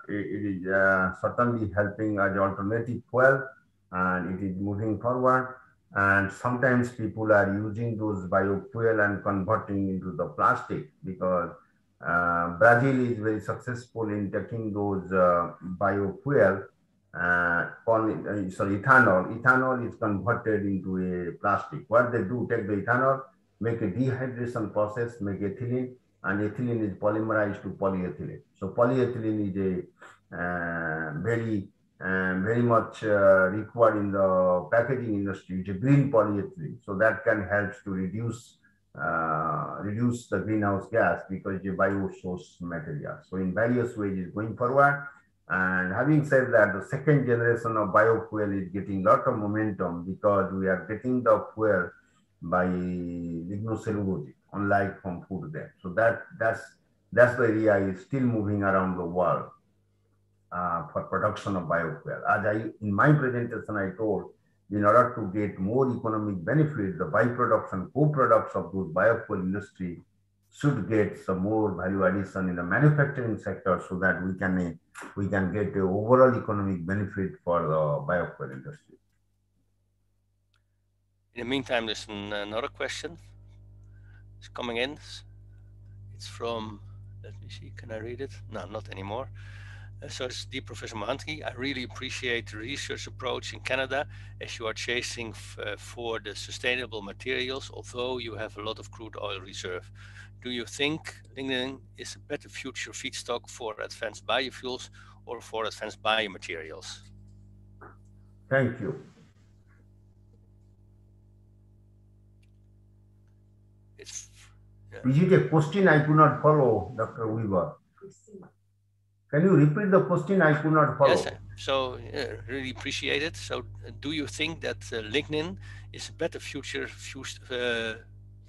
Speaker 19: it is certainly helping as alternative fuel, and it is moving forward. And sometimes people are using those biofuel and converting into the plastic, because Brazil is very successful in taking those biofuel, ethanol. Ethanol is converted into a plastic. What they do, take the ethanol, make a dehydration process, make ethylene, and ethylene is polymerized to polyethylene. So polyethylene is a very much required in the packaging industry. It's a green polyethylene, so that can help to reduce the greenhouse gas because it's a bio-source material. So in various ways, it's going forward. And having said that, the second generation of biofuel is getting a lot of momentum because we are getting the fuel by lignocellulose, unlike from food there. So that's the area is still moving around the world for production of biofuel. As in my presentation, I told, in order to get more economic benefit, the byproducts and co-products of those biofuel industry should get some more value addition in the manufacturing sector, so that we can get the overall economic benefit for the biofuel industry.
Speaker 17: In the meantime, there's another question. It's coming in. It's from, let me see, can I read it? No, not anymore. So it's dear Professor Mohanty, I really appreciate the research approach in Canada as you are chasing for the sustainable materials, although you have a lot of crude oil reserve. Do you think lignin is a better future feedstock for advanced biofuels or for advanced biomaterials?
Speaker 19: Thank you.
Speaker 17: Is
Speaker 19: it a question I could not follow, Dr. Weaver? Can you repeat the question? I could not follow.
Speaker 17: Yes, so really appreciate it. So do you think that lignin is a better future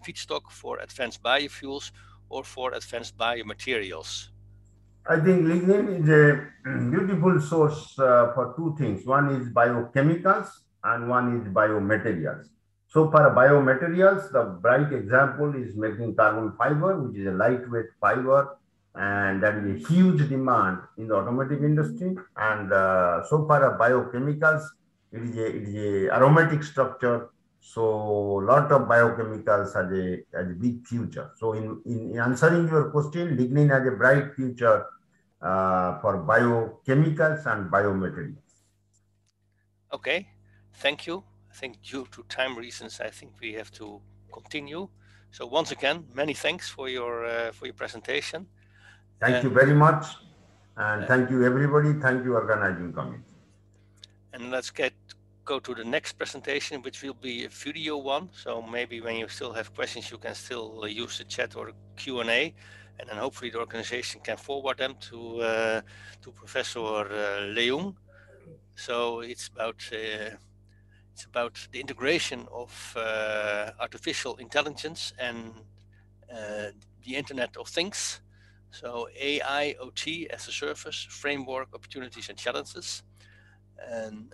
Speaker 17: feedstock for advanced biofuels or for advanced biomaterials?
Speaker 19: I think lignin is a beautiful source for two things. One is biochemicals and one is biomaterials. So for biomaterials, the bright example is making carbon fiber, which is a lightweight fiber, and that is a huge demand in the automotive industry. And so far, biochemicals, it is a aromatic structure. So a lot of biochemicals has a big future. So in answering your question, lignin has a bright future for biochemicals and biomaterials.
Speaker 17: Okay, thank you. I think due to time reasons, I think we have to continue. So once again, many thanks for your presentation.
Speaker 19: Thank you very much. And thank you, everybody. Thank you, organizing committee.
Speaker 17: And let's go to the next presentation, which will be a video one. So maybe when you still have questions, you can still use the chat or Q&A. And then hopefully the organization can forward them to Professor Leung. So it's about the integration of artificial intelligence and the Internet of Things. So AI, OT as a service, framework, opportunities and challenges. And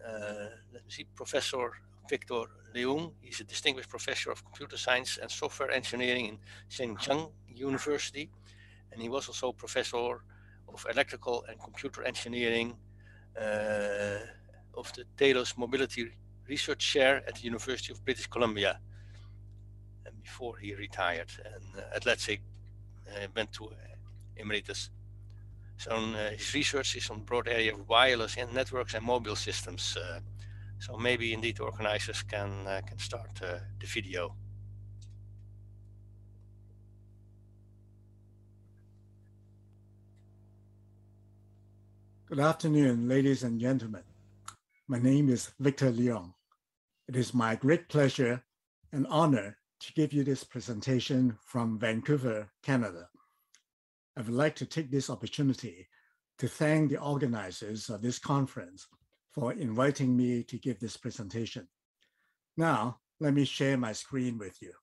Speaker 17: let me see, Professor Victor Leung, he's a distinguished professor of computer science and software engineering in Zhejiang University. And he was also professor of electrical and computer engineering of the Taylor's Mobility Research Chair at the University of British Columbia. And before he retired, and at Leipzig, went to Emeritus. So his research is on the broad area of wireless and networks and mobile systems. So maybe indeed the organizers can start the video.
Speaker 16: Good afternoon, ladies and gentlemen. My name is Victor Leung. It is my great pleasure and honor to give you this presentation from Vancouver, Canada. I would like to take this opportunity to thank the organizers of this conference for inviting me to give this presentation. Now, let me share my screen with you.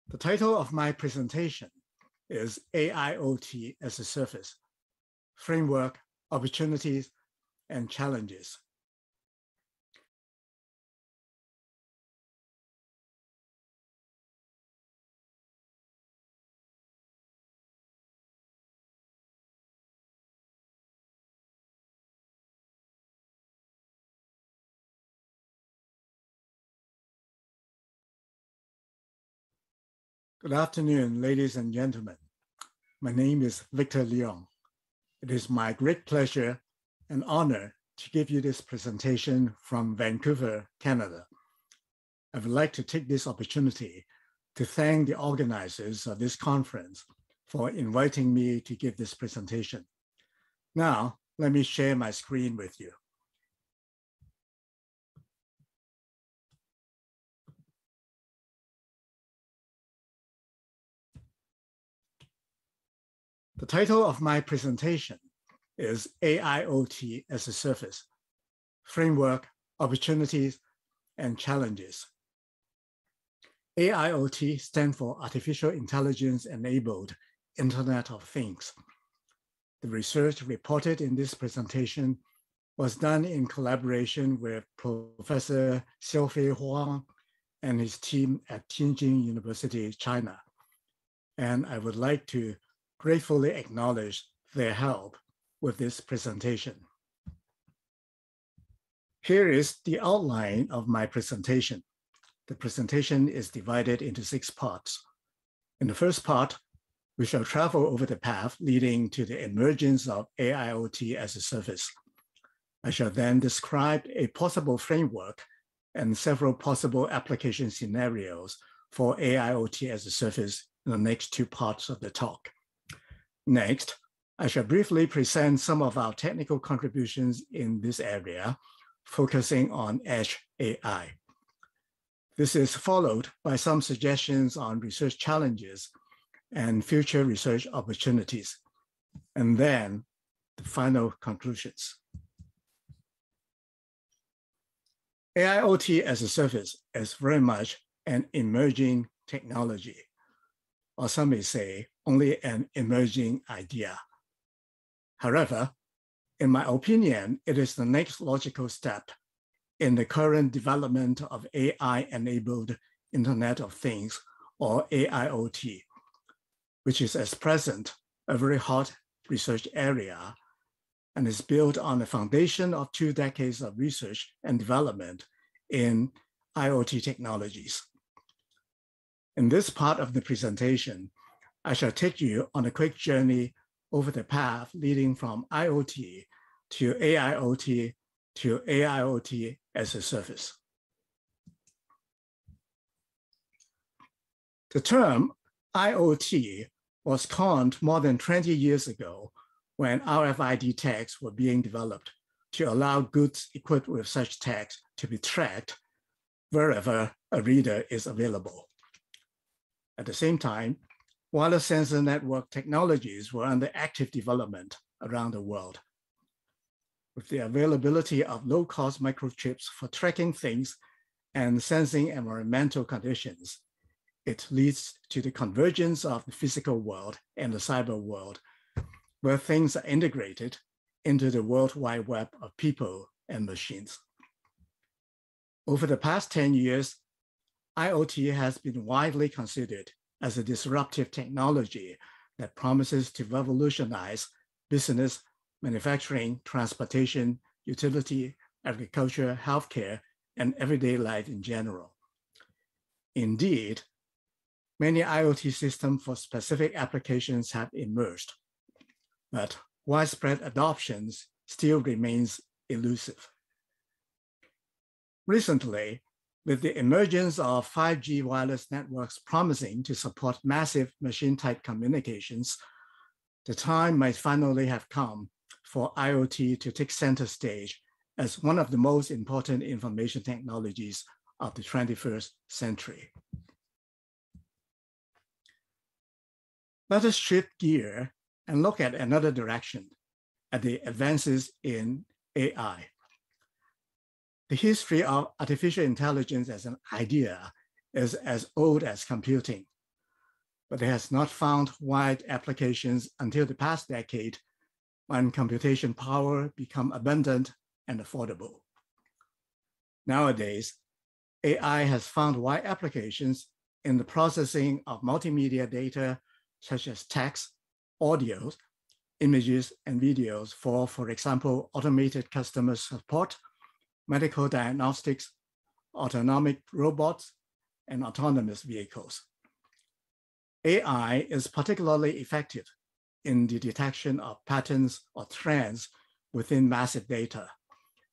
Speaker 16: The title of my presentation is AIoT as a Service, Framework, Opportunities, and Challenges. Good afternoon, ladies and gentlemen. My name is Victor Leung. It is my great pleasure and honor to give you this presentation from Vancouver, Canada. I would like to take this opportunity to thank the organizers of this conference for inviting me to give this presentation. Now, let me share my screen with you. The title of my presentation is AIoT as a Service, Framework, Opportunities, and Challenges. AIoT stands for Artificial Intelligence-Enabled Internet of Things. The research reported in this presentation was done in collaboration with Professor Xiaofei Huang and his team at Tianjin University, China. And I would like to gratefully acknowledge their help with this presentation. Here is the outline of my presentation. The presentation is divided into 6 parts. In the first part, we shall travel over the path leading to the emergence of AIoT as a service. I shall then describe a possible framework and several possible application scenarios for AIoT as a service in the next 2 parts of the talk. Next, I shall briefly present some of our technical contributions in this area, focusing on Edge AI. This is followed by some suggestions on research challenges and future research opportunities, and then the final conclusions. AIoT as a service is very much an emerging technology, or some may say only an emerging idea. However, in my opinion, it is the next logical step in the current development of AI-enabled Internet of Things, or AIoT, which is at present a very hot research area and is built on the foundation of 2 decades of research and development in IoT technologies. In this part of the presentation, I shall take you on a quick journey over the path leading from IoT to AIoT to AIoT as a service. The term IoT was coined more than 20 years ago when RFID tags were being developed to allow goods equipped with such tags to be tracked wherever a reader is available. At the same time, wireless sensor network technologies were under active development around the world. With the availability of low-cost microchips for tracking things and sensing environmental conditions, it leads to the convergence of the physical world and the cyber world, where things are integrated into the World Wide Web of people and machines. Over the past 10 years, IoT has been widely considered as a disruptive technology that promises to revolutionize business, manufacturing, transportation, utility, agriculture, healthcare, and everyday life in general. Indeed, many IoT systems for specific applications have emerged, but widespread adoption still remains elusive. Recently, with the emergence of 5G wireless networks promising to support massive machine-type communications, the time might finally have come for IoT to take center stage as one of the most important information technologies of the 21st century. Let us shift gear and look at another direction, at the advances in AI. The history of artificial intelligence as an idea is as old as computing, but it has not found wide applications until the past decade when computation power became abundant and affordable. Nowadays, AI has found wide applications in the processing of multimedia data such as text, audio, images, and videos for example, automated customer support, medical diagnostics, autonomic robots, and autonomous vehicles. AI is particularly effective in the detection of patterns or trends within massive data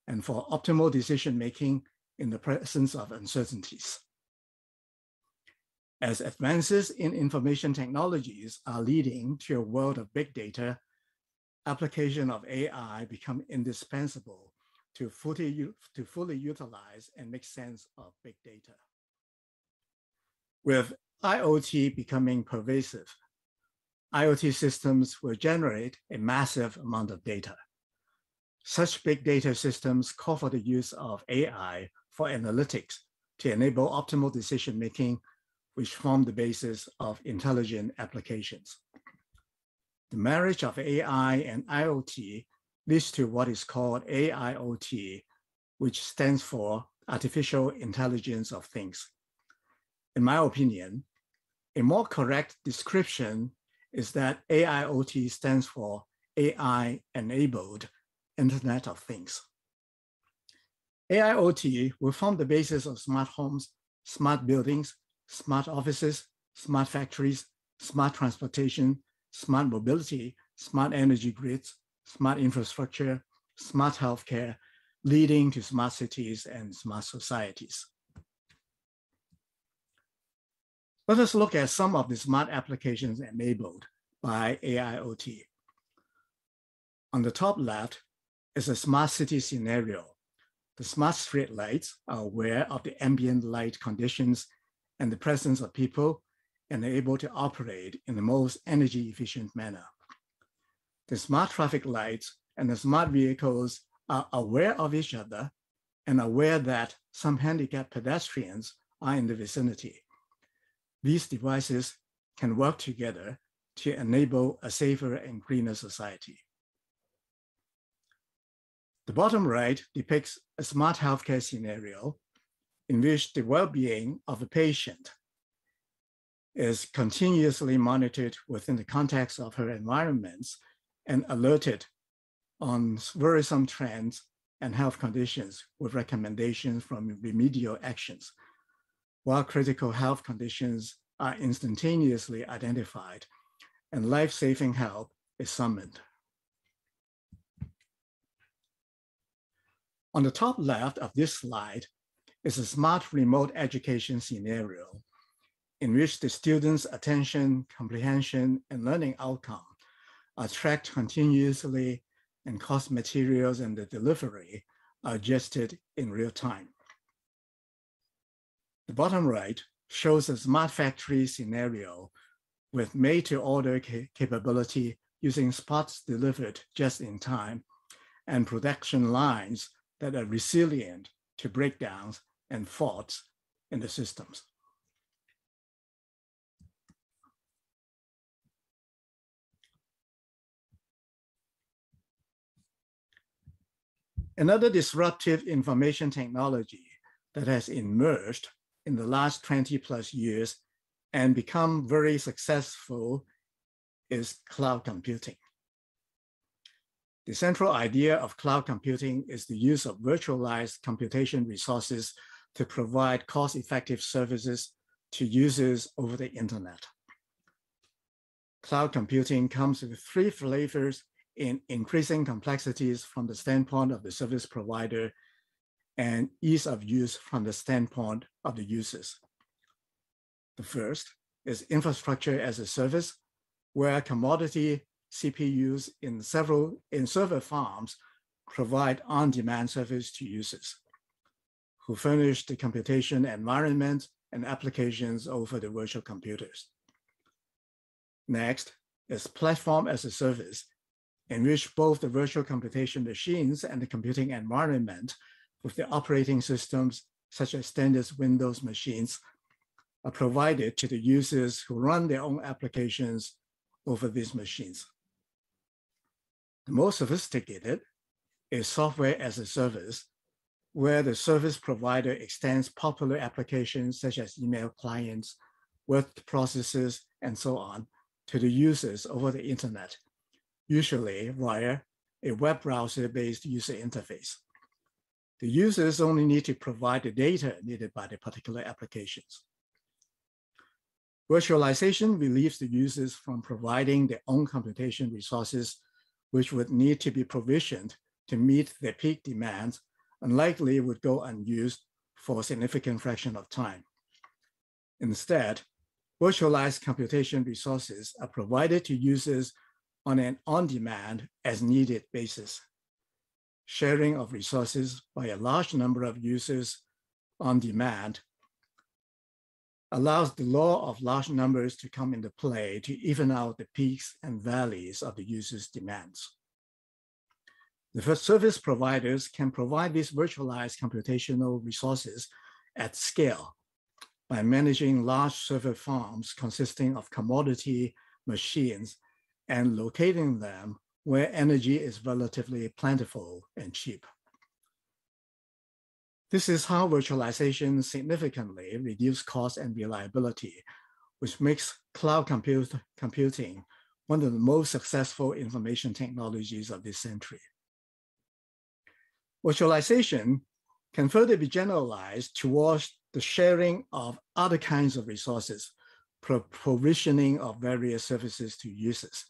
Speaker 16: and for optimal decision-making in the presence of uncertainties. As advances in information technologies are leading to a world of big data, application of AI become indispensable to fully utilize and make sense of big data. With IoT becoming pervasive, IoT systems will generate a massive amount of data. Such big data systems call for the use of AI for analytics to enable optimal decision-making, which form the basis of intelligent applications. The marriage of AI and IoT leads to what is called AIoT, which stands for Artificial Intelligence of Things. In my opinion, a more correct description is that AIoT stands for AI-enabled Internet of Things. AIoT will form the basis of smart homes, smart buildings, smart offices, smart factories, smart transportation, smart mobility, smart energy grids, smart infrastructure, smart healthcare, leading to smart cities and smart societies. Let us look at some of the smart applications enabled by AIoT. On the top left is a smart city scenario. The smart street lights are aware of the ambient light conditions and the presence of people and are able to operate in the most energy efficient manner. The smart traffic lights and the smart vehicles are aware of each other and aware that some handicapped pedestrians are in the vicinity. These devices can work together to enable a safer and greener society. The bottom right depicts a smart healthcare scenario in which the well-being of a patient is continuously monitored within the context of her environments and alerted on worrisome trends and health conditions with recommendations from remedial actions, while critical health conditions are instantaneously identified and life-saving help is summoned. On the top left of this slide is a smart remote education scenario in which the students' attention, comprehension, and learning outcome are tracked continuously and course materials and the delivery are adjusted in real time. The bottom right shows a smart factory scenario with made-to-order capability using spots delivered just in time and production lines that are resilient to breakdowns and faults in the systems. Another disruptive information technology that has emerged in the last 20 plus years and become very successful is cloud computing. The central idea of cloud computing is the use of virtualized computation resources to provide cost-effective services to users over the internet. Cloud computing comes with three flavors in increasing complexities from the standpoint of the service provider and ease of use from the standpoint of the users. The first is infrastructure as a service, where commodity CPUs in server farms provide on-demand service to users who furnish the computation environment and applications over the virtual computers. Next is platform as a service, in which both the virtual computation machines and the computing environment with the operating systems, such as standard Windows machines, are provided to the users who run their own applications over these machines. The most sophisticated is software as a service, where the service provider extends popular applications such as email clients, word processors, and so on to the users over the internet, usually via a web browser-based user interface. The users only need to provide the data needed by the particular applications. Virtualization relieves the users from providing their own computation resources, which would need to be provisioned to meet their peak demands and likely would go unused for a significant fraction of time. Instead, virtualized computation resources are provided to users on an on-demand as needed basis. Sharing of resources by a large number of users on demand allows the law of large numbers to come into play to even out the peaks and valleys of the user's demands. The first service providers can provide these virtualized computational resources at scale by managing large server farms consisting of commodity machines and locating them where energy is relatively plentiful and cheap. This is how virtualization significantly reduces cost and reliability, which makes cloud computing one of the most successful information technologies of this century. Virtualization can further be generalized towards the sharing of other kinds of resources, provisioning of various services to users.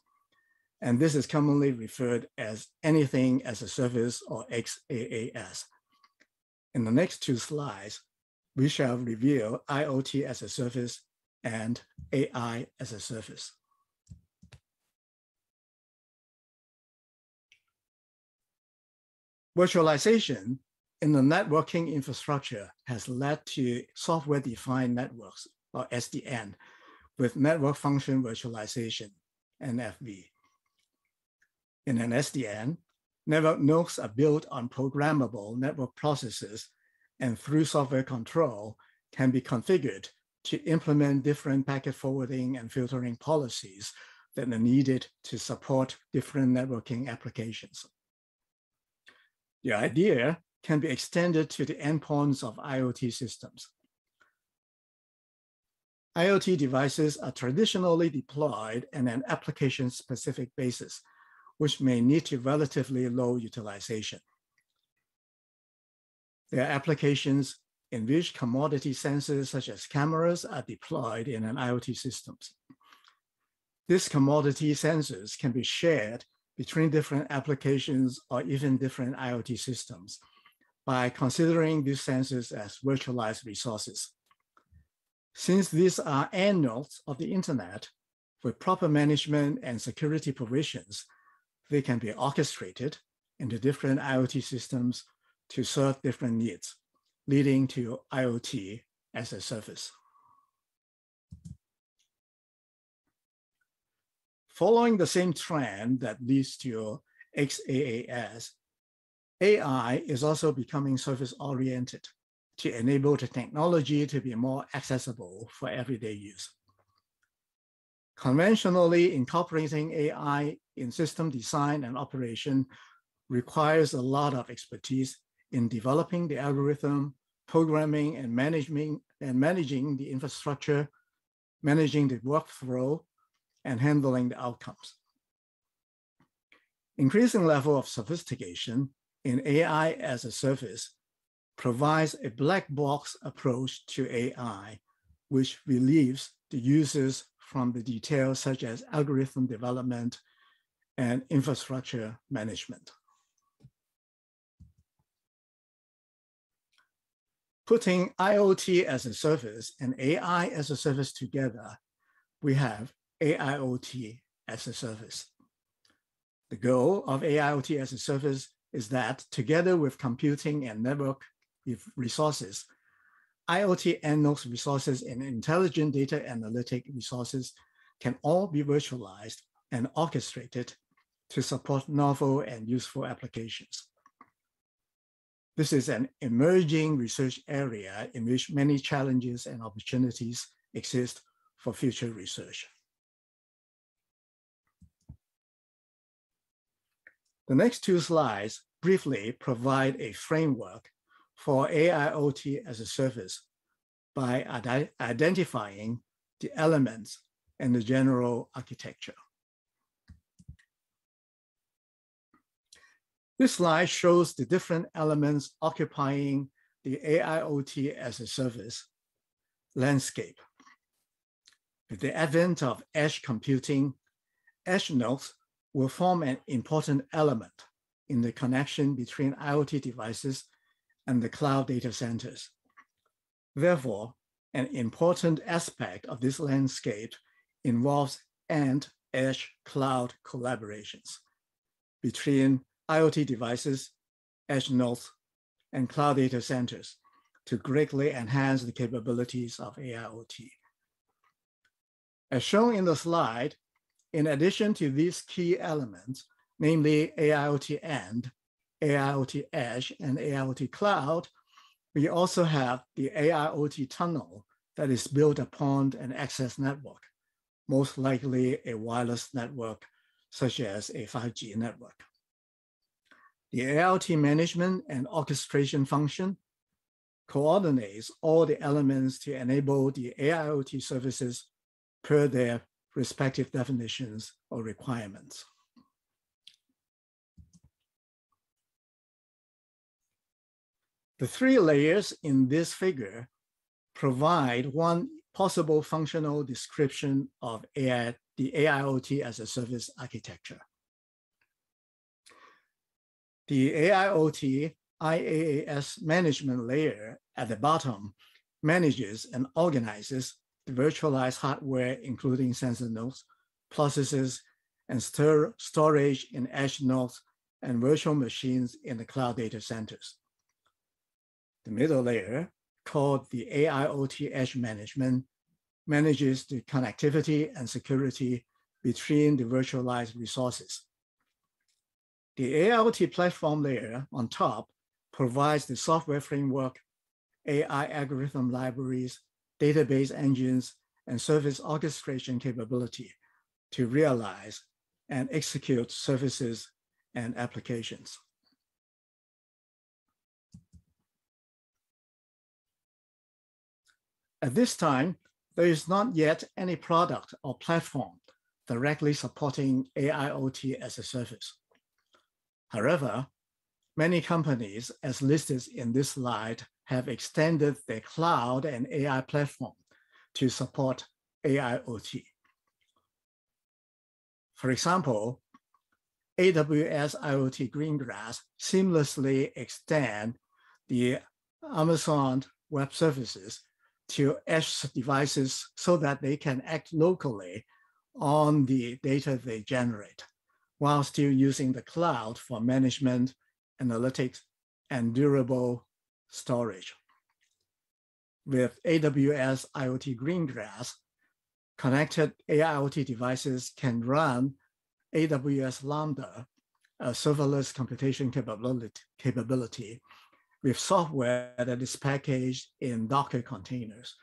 Speaker 16: And this is commonly referred as anything as a service, or XaaS. In the next two slides, we shall reveal IoT as a service and AI as a service. Virtualization in the networking infrastructure has led to software-defined networks, or SDN, with network function virtualization, NFV. In an SDN, network nodes are built on programmable network processes, and through software control can be configured to implement different packet forwarding and filtering policies that are needed to support different networking applications. The idea can be extended to the endpoints of IoT systems. IoT devices are traditionally deployed on an application-specific basis, which may lead to relatively low utilization. There are applications in which commodity sensors such as cameras are deployed in an IoT systems. These commodity sensors can be shared between different applications or even different IoT systems by considering these sensors as virtualized resources. Since these are end nodes of the internet, with proper management and security provisions, they can be orchestrated into different IoT systems to serve different needs, leading to IoT as a service. Following the same trend that leads to XaaS, AI is also becoming service-oriented to enable the technology to be more accessible for everyday use. Conventionally, incorporating AI in system design and operation requires a lot of expertise in developing the algorithm, programming and managing the infrastructure, managing the workflow, and handling the outcomes. Increasing level of sophistication in AI as a service provides a black box approach to AI, which relieves the users from the details such as algorithm development and infrastructure management. Putting IoT as a service and AI as a service together, we have AIoT as a service. The goal of AIoT as a service is that together with computing and network resources, IoT end nodes resources and intelligent data analytic resources can all be virtualized and orchestrated to support novel and useful applications. This is an emerging research area in which many challenges and opportunities exist for future research. The next two slides briefly provide a framework for AIoT as a service by identifying the elements and the general architecture. This slide shows the different elements occupying the AIoT as a service landscape. With the advent of edge computing, edge nodes will form an important element in the connection between IoT devices and the cloud data centers. Therefore, an important aspect of this landscape involves end-edge cloud collaborations between IoT devices, edge nodes, and cloud data centers to greatly enhance the capabilities of AIoT. As shown in the slide, in addition to these key elements, namely AIoT end, AIoT edge, and AIoT cloud, we also have the AIoT tunnel that is built upon an access network, most likely a wireless network such as a 5G network. The AIoT management and orchestration function coordinates all the elements to enable the AIoT services per their respective definitions or requirements. The three layers in this figure provide one possible functional description of the AIoT as a service architecture. The AIoT IaaS management layer at the bottom manages and organizes the virtualized hardware, including sensor nodes, processors, and storage in edge nodes and virtual machines in the cloud data centers. The middle layer, called the AIoT Edge Management, manages the connectivity and security between the virtualized resources. The AIoT platform layer on top provides the software framework, AI algorithm libraries, database engines, and service orchestration capability to realize and execute services and applications. At this time, there is not yet any product or platform directly supporting AIoT as a service. However, many companies, as listed in this slide, have extended their cloud and AI platform to support AIoT. For example, AWS IoT Greengrass seamlessly extend the Amazon Web Services to edge devices so that they can act locally on the data they generate, while still using the cloud for management, analytics, and durable storage. With AWS IoT Greengrass, connected AIoT devices can run AWS Lambda, a serverless computation capability with software that is packaged in Docker containers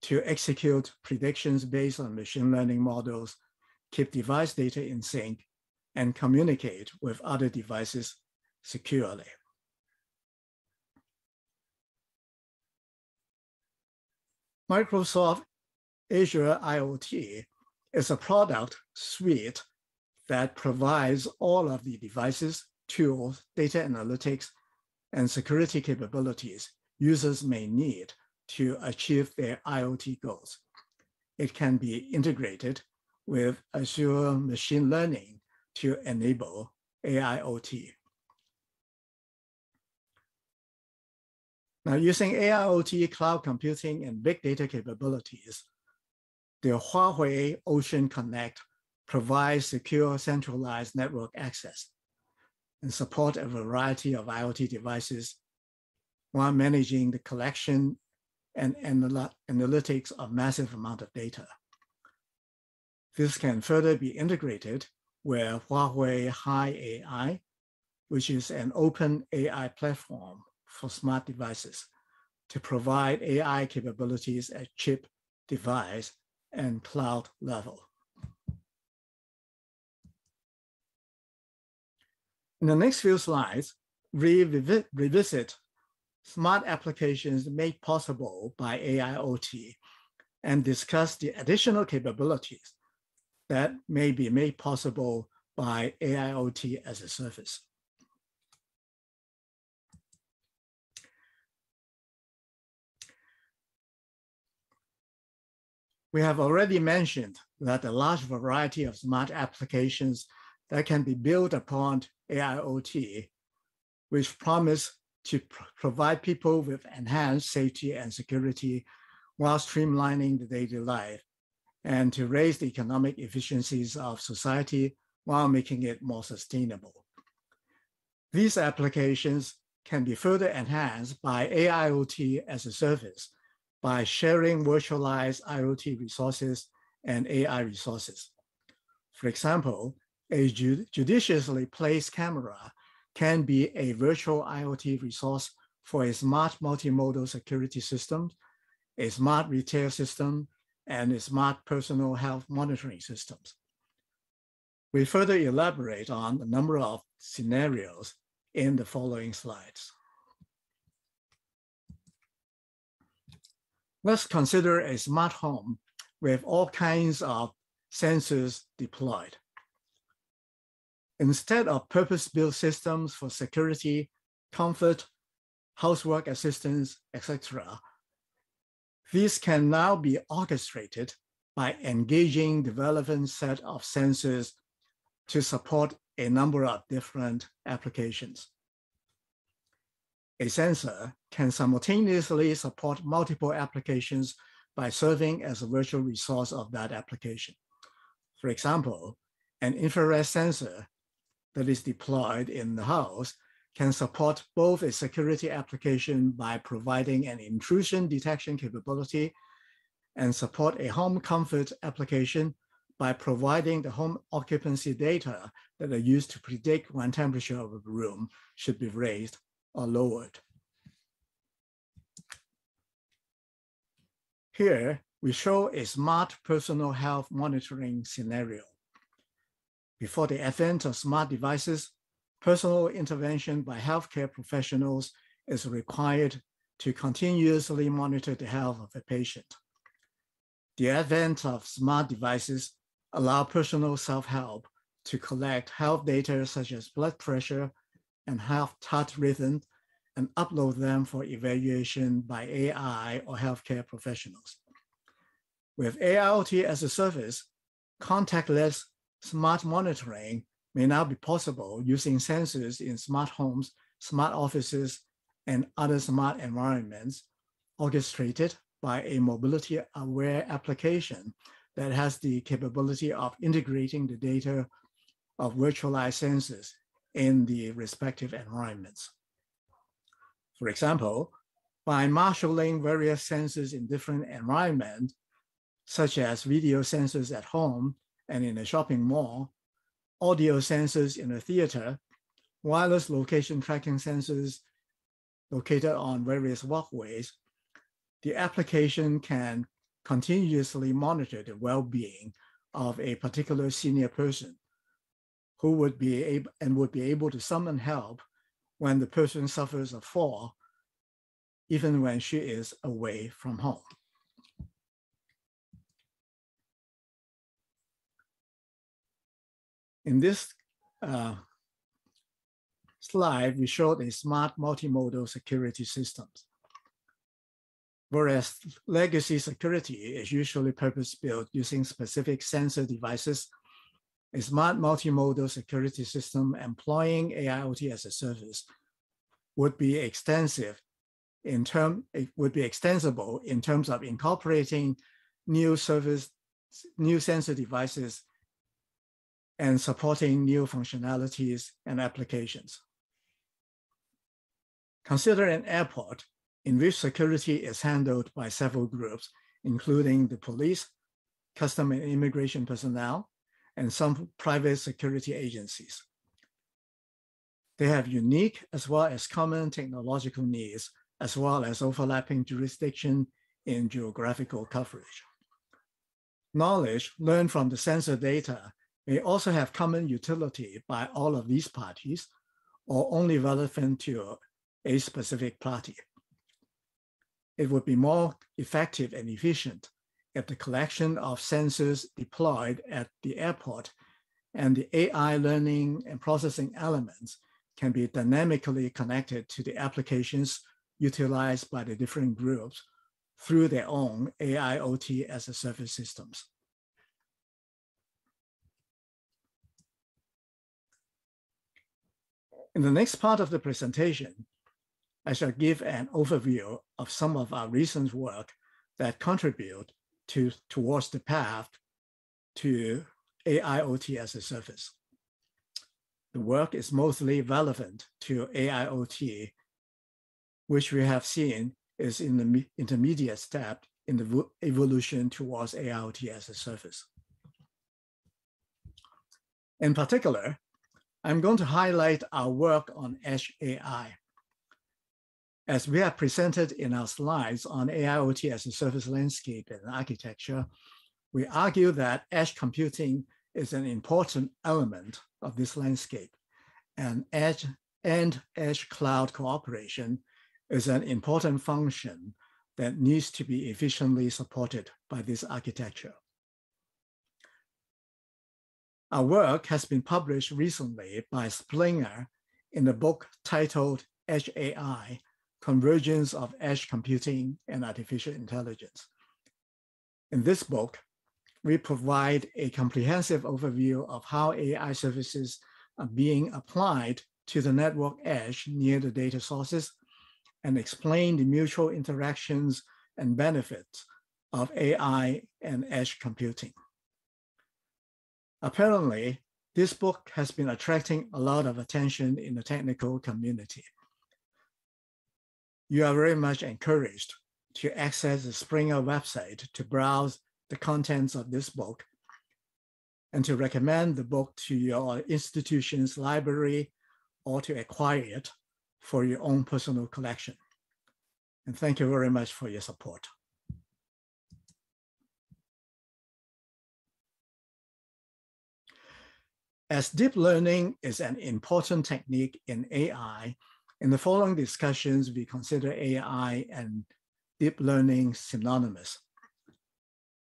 Speaker 16: to execute predictions based on machine learning models, keep device data in sync, and communicate with other devices securely. Microsoft Azure IoT is a product suite that provides all of the devices, tools, data analytics, and security capabilities users may need to achieve their IoT goals. It can be integrated with Azure machine learning to enable AIoT. Now, using AIoT cloud computing and big data capabilities, the Huawei Ocean Connect provides secure centralized network access and support a variety of IoT devices while managing the collection and analytics of massive amount of data. This can further be integrated with Huawei Hi AI, which is an open AI platform for smart devices to provide AI capabilities at chip, device, and cloud level. In the next few slides, we revisit smart applications made possible by AIoT and discuss the additional capabilities that may be made possible by AIoT as a service. We have already mentioned that a large variety of smart applications that can be built upon AIoT, which promise to provide people with enhanced safety and security while streamlining the daily life, and to raise the economic efficiencies of society while making it more sustainable. These applications can be further enhanced by AIoT as a service by sharing virtualized IoT resources and AI resources. For example, a judiciously placed camera can be a virtual IoT resource for a smart multimodal security system, a smart retail system, and a smart personal health monitoring systems. We further elaborate on a number of scenarios in the following slides. Let's consider a smart home with all kinds of sensors deployed. Instead of purpose-built systems for security, comfort, housework assistance, etc. These can now be orchestrated by engaging the relevant set of sensors to support a number of different applications. A sensor can simultaneously support multiple applications by serving as a virtual resource of that application. For example, an infrared sensor that is deployed in the house can support both a security application by providing an intrusion detection capability and support a home comfort application by providing the home occupancy data that are used to predict when temperature of a room should be raised or lowered. Here, we show a smart personal health monitoring scenario. Before the advent of smart devices, personal intervention by healthcare professionals is required to continuously monitor the health of a patient. The advent of smart devices allow personal self-help to collect health data such as blood pressure and heart rhythm and upload them for evaluation by AI or healthcare professionals. With AIoT as a service, contactless smart monitoring may now be possible using sensors in smart homes, smart offices, and other smart environments orchestrated by a mobility-aware application that has the capability of integrating the data of virtualized sensors in the respective environments. For example, by marshalling various sensors in different environments, such as video sensors at home and in a shopping mall, audio sensors in a theater, wireless location tracking sensors located on various walkways, the application can continuously monitor the well-being of a particular senior person who would be able to summon help when the person suffers a fall, even when she is away from home. In this slide, we showed a smart multimodal security system. Whereas legacy security is usually purpose-built using specific sensor devices, a smart multimodal security system employing AIoT as a service would be extensible in terms of incorporating new sensor devices and supporting new functionalities and applications. Consider an airport in which security is handled by several groups, including the police, custom and immigration personnel, and some private security agencies. They have unique as well as common technological needs, as well as overlapping jurisdiction in geographical coverage. Knowledge learned from the sensor data may also have common utility by all of these parties, or only relevant to a specific party. It would be more effective and efficient if the collection of sensors deployed at the airport and the AI learning and processing elements can be dynamically connected to the applications utilized by the different groups through their own AIoT as a service systems. In the next part of the presentation, I shall give an overview of some of our recent work that contribute towards the path to AIoT as a service. The work is mostly relevant to AIoT, which we have seen is in the intermediate step in the evolution towards AIoT as a service. In particular, I'm going to highlight our work on Edge AI. As we have presented in our slides on AIoT as a service landscape and architecture, we argue that edge computing is an important element of this landscape, and edge cloud cooperation is an important function that needs to be efficiently supported by this architecture. Our work has been published recently by Splinger in a book titled Edge AI, Convergence of Edge Computing and Artificial Intelligence. In this book, we provide a comprehensive overview of how AI services are being applied to the network edge near the data sources and explain the mutual interactions and benefits of AI and edge computing. Apparently, this book has been attracting a lot of attention in the technical community. You are very much encouraged to access the Springer website to browse the contents of this book and to recommend the book to your institution's library or to acquire it for your own personal collection. And thank you very much for your support. As deep learning is an important technique in AI, in the following discussions, we consider AI and deep learning synonymous.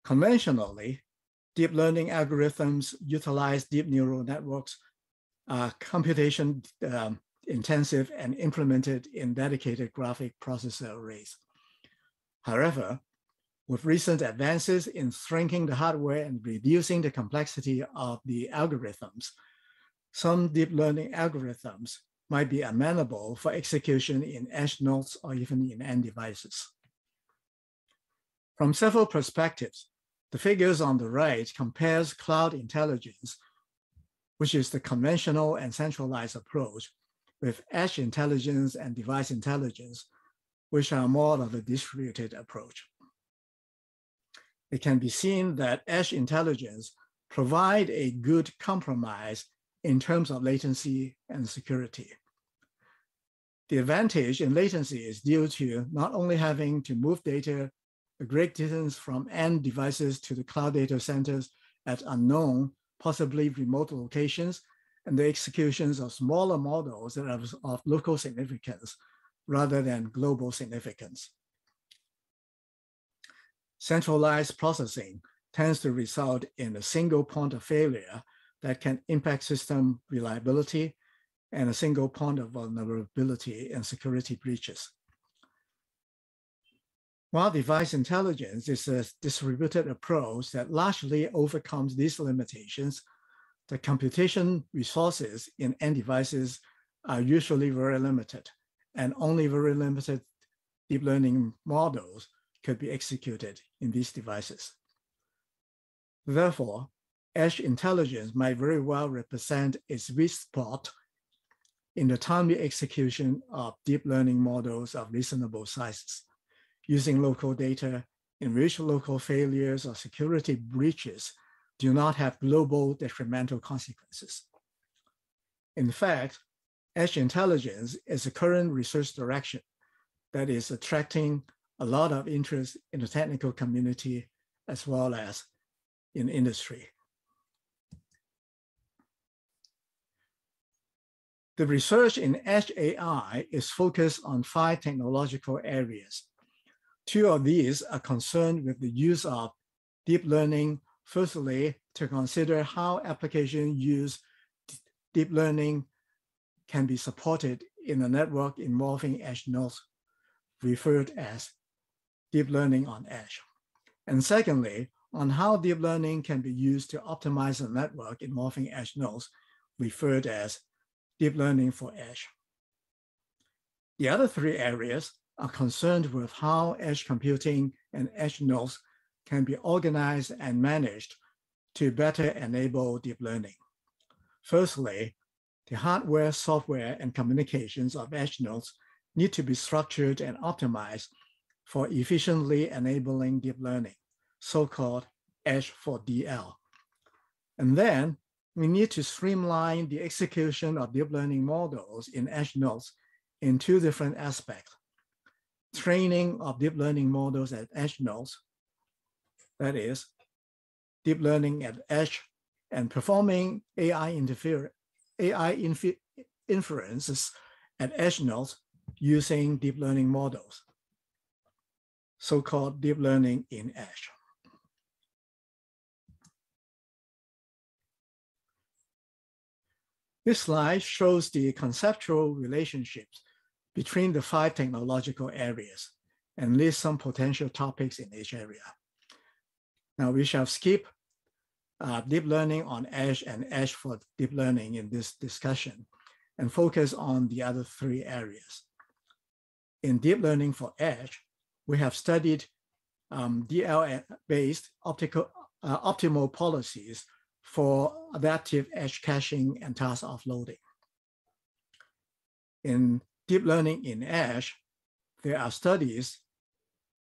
Speaker 16: Conventionally, deep learning algorithms utilize deep neural networks, computation intensive and implemented in dedicated graphic processor arrays. However, with recent advances in shrinking the hardware and reducing the complexity of the algorithms, some deep learning algorithms might be amenable for execution in edge nodes or even in end devices. From several perspectives, the figures on the right compares cloud intelligence, which is the conventional and centralized approach, with edge intelligence and device intelligence, which are more of a distributed approach. It can be seen that edge intelligence provide a good compromise in terms of latency and security. The advantage in latency is due to not only having to move data a great distance from end devices to the cloud data centers at unknown, possibly remote locations, and the executions of smaller models that are of local significance rather than global significance. Centralized processing tends to result in a single point of failure that can impact system reliability and a single point of vulnerability and security breaches. While device intelligence is a distributed approach that largely overcomes these limitations, the computation resources in end devices are usually very limited, and only very limited deep learning models could be executed in these devices. Therefore, edge intelligence might very well represent a sweet spot in the timely execution of deep learning models of reasonable sizes, using local data in which local failures or security breaches do not have global detrimental consequences. In fact, edge intelligence is a current research direction that is attracting a lot of interest in the technical community as well as in industry. The research in edge AI is focused on 5 technological areas. 2 of these are concerned with the use of deep learning. Firstly, to consider how application use deep learning can be supported in a network involving edge nodes, referred as deep learning on edge. And secondly, on how deep learning can be used to optimize a network involving edge nodes, referred as deep learning for edge. The other 3 areas are concerned with how edge computing and edge nodes can be organized and managed to better enable deep learning. Firstly, the hardware, software, and communications of edge nodes need to be structured and optimized for efficiently enabling deep learning, so-called edge for DL. And then we need to streamline the execution of deep learning models in edge nodes in 2 different aspects. Training of deep learning models at edge nodes, that is, deep learning at edge, and performing AI inferences at edge nodes using deep learning models, so-called deep learning in edge. This slide shows the conceptual relationships between the 5 technological areas and list some potential topics in each area. Now we shall skip deep learning on edge and edge for deep learning in this discussion and focus on the other 3 areas. In deep learning for edge, we have studied DL-based optimal policies for adaptive edge caching and task offloading. In deep learning in edge, there are studies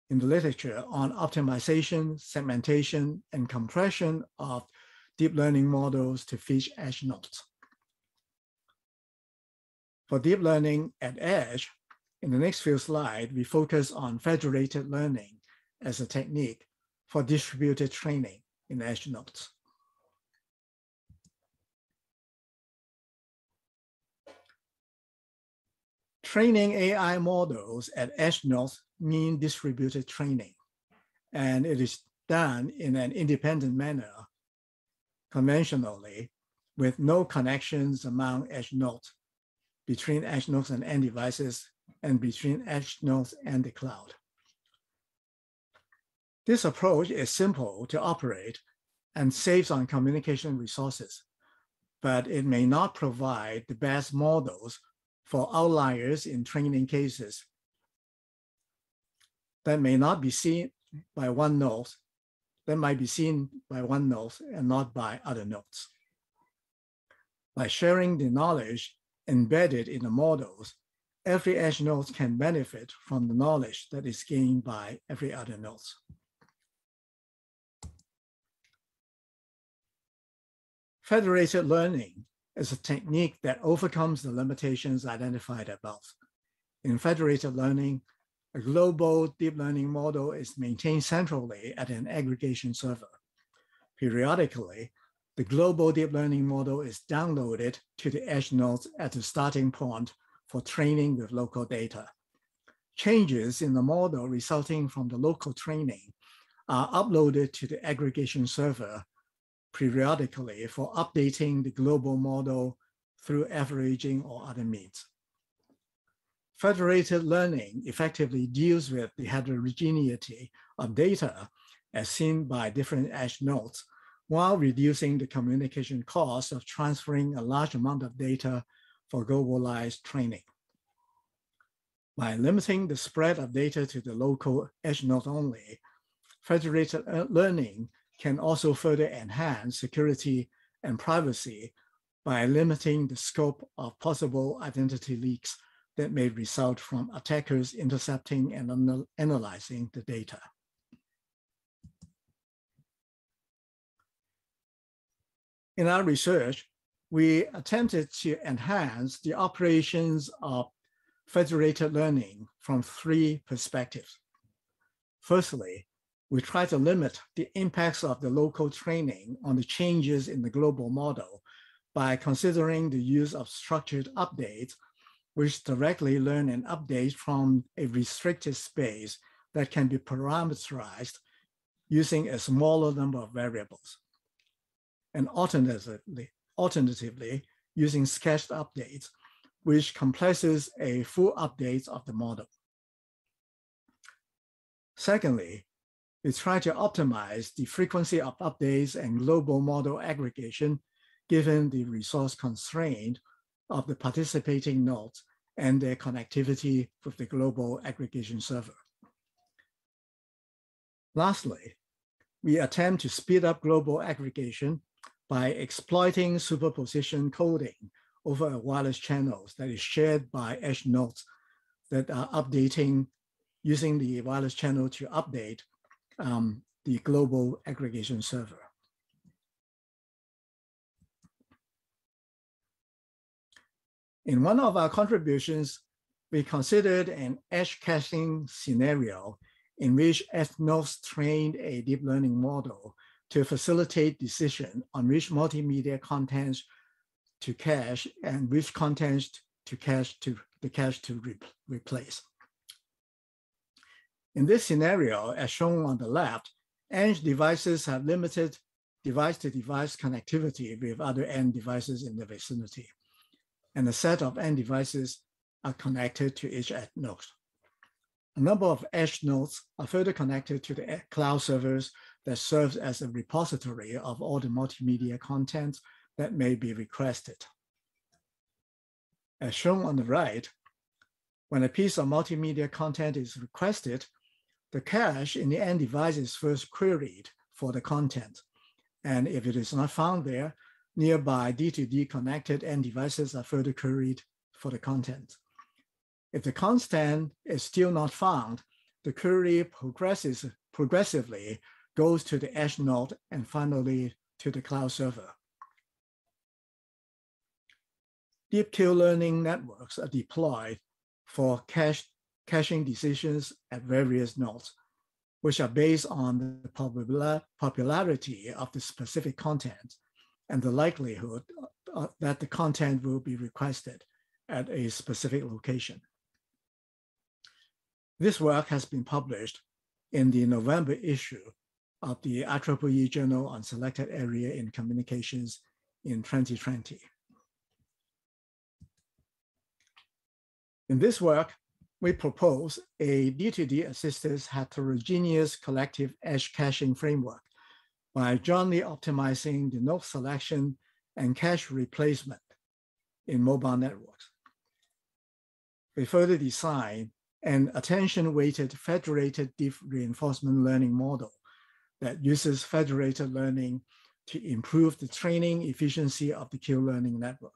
Speaker 16: in the literature on optimization, segmentation, and compression of deep learning models to fit edge nodes. For deep learning at edge, in the next few slides, we focus on federated learning as a technique for distributed training in edge nodes. Training AI models at edge nodes mean distributed training, and it is done in an independent manner, conventionally, with no connections among edge nodes, between edge nodes and end devices, and between edge nodes and the cloud. This approach is simple to operate and saves on communication resources, but it may not provide the best models for outliers in training cases that may not be seen by one node, that might be seen by one node and not by other nodes. By sharing the knowledge embedded in the models, every edge node can benefit from the knowledge that is gained by every other node. Federated learning is a technique that overcomes the limitations identified above. In federated learning, a global deep learning model is maintained centrally at an aggregation server. Periodically, the global deep learning model is downloaded to the edge nodes at the starting point for training with local data. Changes in the model resulting from the local training are uploaded to the aggregation server periodically for updating the global model through averaging or other means. Federated learning effectively deals with the heterogeneity of data as seen by different edge nodes, while reducing the communication cost of transferring a large amount of data for globalized training. By limiting the spread of data to the local edge node only, federated learning can also further enhance security and privacy by limiting the scope of possible identity leaks that may result from attackers intercepting and analyzing the data. In our research, we attempted to enhance the operations of federated learning from 3 perspectives. Firstly, we try to limit the impacts of the local training on the changes in the global model by considering the use of structured updates, which directly learn and update from a restricted space that can be parameterized using a smaller number of variables. And alternatively, using sketched updates, which compresses a full update of the model. Secondly, we try to optimize the frequency of updates and global model aggregation given the resource constraint of the participating nodes and their connectivity with the global aggregation server. Lastly, we attempt to speed up global aggregation by exploiting superposition coding over a wireless channel that is shared by edge nodes that are updating using the wireless channel to update the global aggregation server. In one of our contributions, we considered an edge caching scenario in which edge nodes trained a deep learning model to facilitate decision on which multimedia contents to cache and which contents to cache to replace. In this scenario, as shown on the left, edge devices have limited device-to-device connectivity with other end devices in the vicinity. And a set of end devices are connected to each edge node. A number of edge nodes are further connected to the cloud servers that serves as a repository of all the multimedia content that may be requested. As shown on the right, when a piece of multimedia content is requested, the cache in the end device is first queried for the content. And if it is not found there, nearby D2D connected end devices are further queried for the content. If the content is still not found, the query progressively goes to the edge node and finally to the cloud server. Deep Q-learning networks are deployed for caching decisions at various nodes, which are based on the popularity of the specific content and the likelihood that the content will be requested at a specific location. This work has been published in the November issue of the IEEE Journal on Selected Area in Communications in 2020. In this work, we propose a D2D-assisted heterogeneous collective edge caching framework by jointly optimizing the node selection and cache replacement in mobile networks. We further design an attention-weighted federated deep reinforcement learning model that uses federated learning to improve the training efficiency of the Q-learning network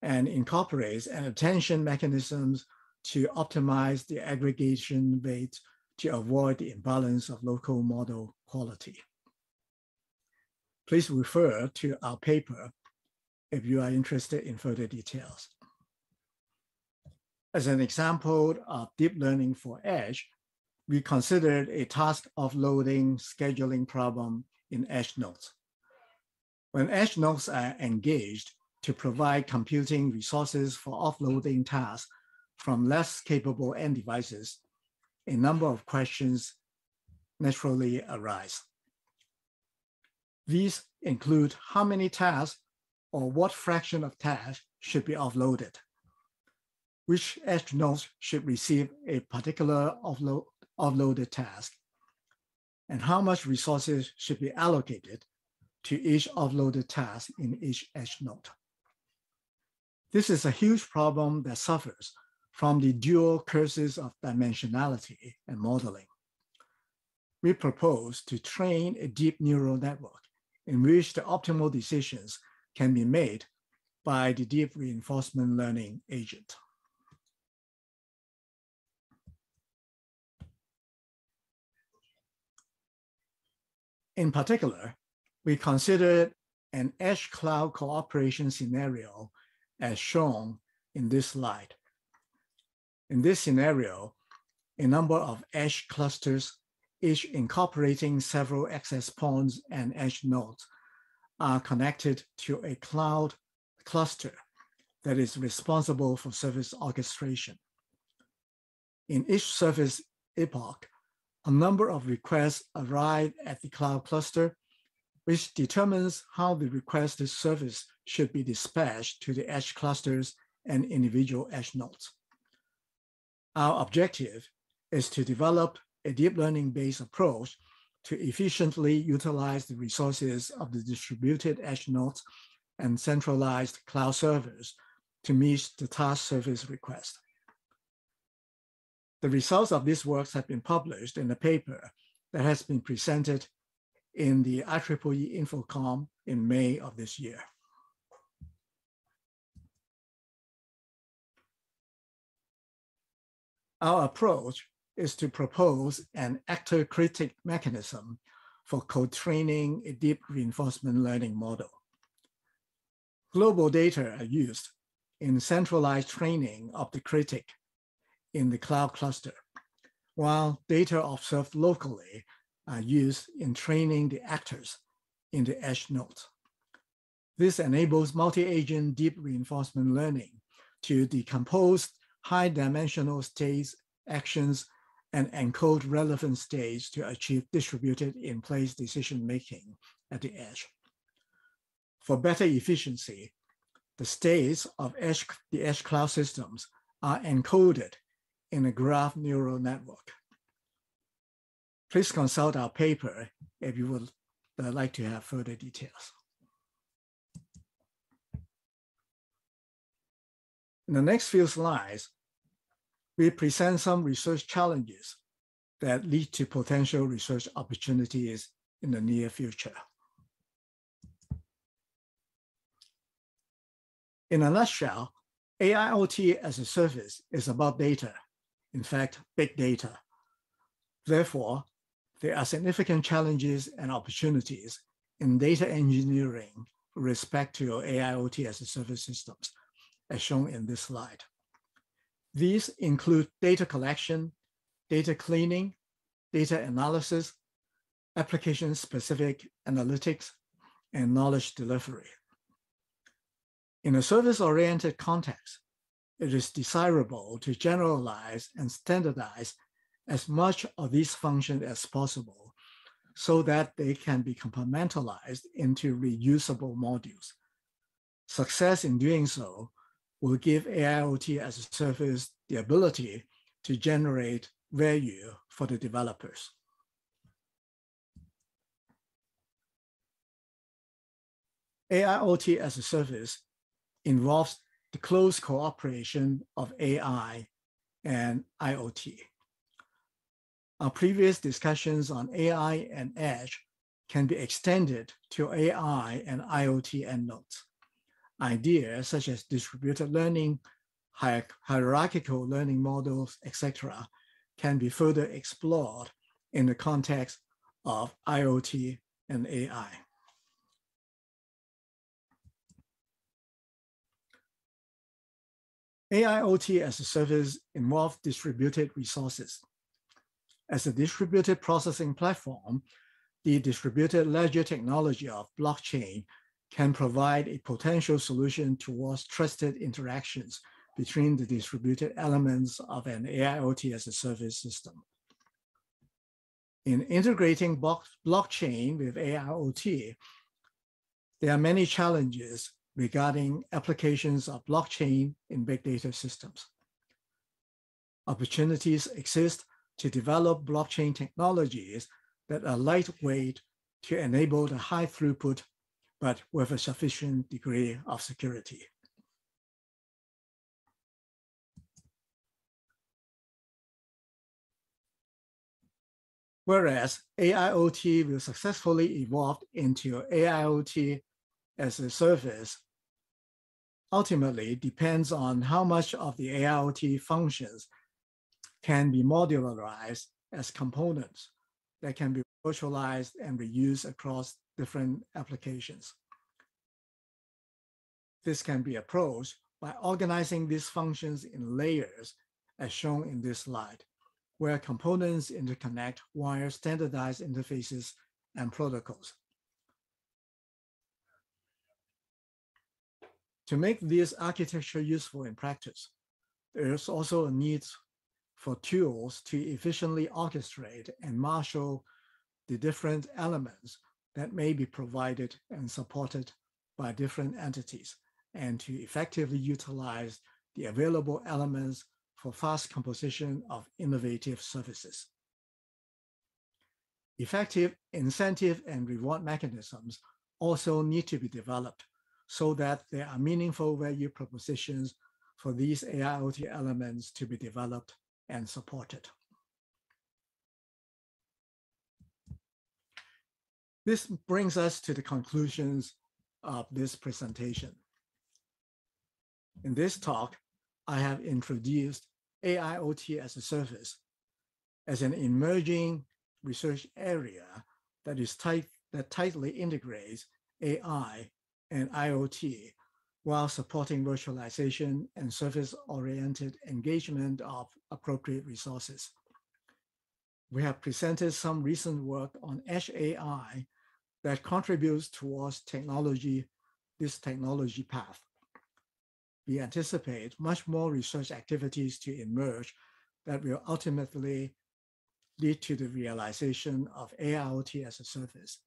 Speaker 16: and incorporates an attention mechanisms to optimize the aggregation rate to avoid the imbalance of local model quality. Please refer to our paper if you are interested in further details. As an example of deep learning for edge, we considered a task offloading scheduling problem in edge nodes. When edge nodes are engaged to provide computing resources for offloading tasks from less capable end devices, a number of questions naturally arise. These include how many tasks or what fraction of tasks should be offloaded, which edge nodes should receive a particular offloaded task, and how much resources should be allocated to each offloaded task in each edge node. This is a huge problem that suffers from the dual curses of dimensionality and modeling. We propose to train a deep neural network in which the optimal decisions can be made by the deep reinforcement learning agent. In particular, we considered an edge cloud cooperation scenario as shown in this slide. In this scenario, a number of edge clusters, each incorporating several access points and edge nodes, are connected to a cloud cluster that is responsible for service orchestration. In each service epoch, a number of requests arrive at the cloud cluster, which determines how the requested service should be dispatched to the edge clusters and individual edge nodes. Our objective is to develop a deep learning-based approach to efficiently utilize the resources of the distributed edge nodes and centralized cloud servers to meet the task service request. The results of these works have been published in a paper that has been presented in the IEEE Infocom in May of this year. Our approach is to propose an actor-critic mechanism for co-training a deep reinforcement learning model. Global data are used in centralized training of the critic in the cloud cluster, while data observed locally are used in training the actors in the edge nodes. This enables multi-agent deep reinforcement learning to decompose high-dimensional states, actions, and encode relevant states to achieve distributed in-place decision-making at the edge. For better efficiency, The states of the edge cloud systems are encoded in a graph neural network. Please consult our paper if you would like to have further details. In the next few slides, we present some research challenges that lead to potential research opportunities in the near future. In a nutshell, AIoT as a service is about data, in fact, big data. Therefore, there are significant challenges and opportunities in data engineering with respect to AIoT as a service systems, as shown in this slide. These include data collection, data cleaning, data analysis, application-specific analytics, and knowledge delivery. In a service-oriented context, it is desirable to generalize and standardize as much of these functions as possible so that they can be compartmentalized into reusable modules. Success in doing so will give AIoT as a service the ability to generate value for the developers. AIoT as a service involves the close cooperation of AI and IoT. Our previous discussions on AI and edge can be extended to AI and IoT endnodes. Ideas such as distributed learning, hierarchical learning models, etc., can be further explored in the context of IoT and AI. AIoT as a service involves distributed resources. As a distributed processing platform, the distributed ledger technology of blockchain can provide a potential solution towards trusted interactions between the distributed elements of an AIoT as a service system. In integrating blockchain with AIoT, there are many challenges regarding applications of blockchain in big data systems. Opportunities exist to develop blockchain technologies that are lightweight to enable the high throughput, but with a sufficient degree of security. Whereas AIoT will successfully evolve into AIoT as a service, ultimately depends on how much of the AIoT functions can be modularized as components that can be virtualized and reused across different applications. This can be approached by organizing these functions in layers, as shown in this slide, where components interconnect via standardized interfaces and protocols. To make this architecture useful in practice, there is also a need for tools to efficiently orchestrate and marshal the different elements that may be provided and supported by different entities, and to effectively utilize the available elements for fast composition of innovative services. Effective incentive and reward mechanisms also need to be developed so that there are meaningful value propositions for these AIoT elements to be developed and supported. This brings us to the conclusions of this presentation. In this talk, I have introduced AIoT as a service as an emerging research area that tightly integrates AI and IoT while supporting virtualization and service-oriented engagement of appropriate resources. We have presented some recent work on edge AI that contributes towards this technology path. We anticipate much more research activities to emerge that will ultimately lead to the realization of AIoT as a service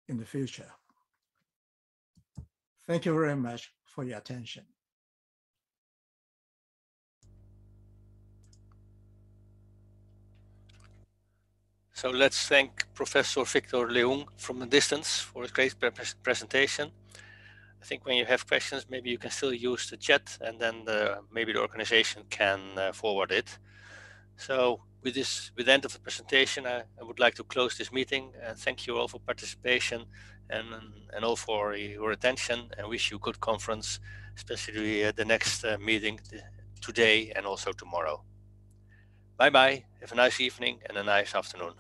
Speaker 16: in the future. Thank you very much for your attention.
Speaker 17: So let's thank Professor Victor Leung from a distance for his great presentation. I think when you have questions, maybe you can still use the chat, and then maybe the organization can forward it. So with the end of the presentation, I would like to close this meeting and thank you all for participation and all for your attention, and wish you good conference, especially the next meeting today and also tomorrow. Bye bye. Have a nice evening and a nice afternoon.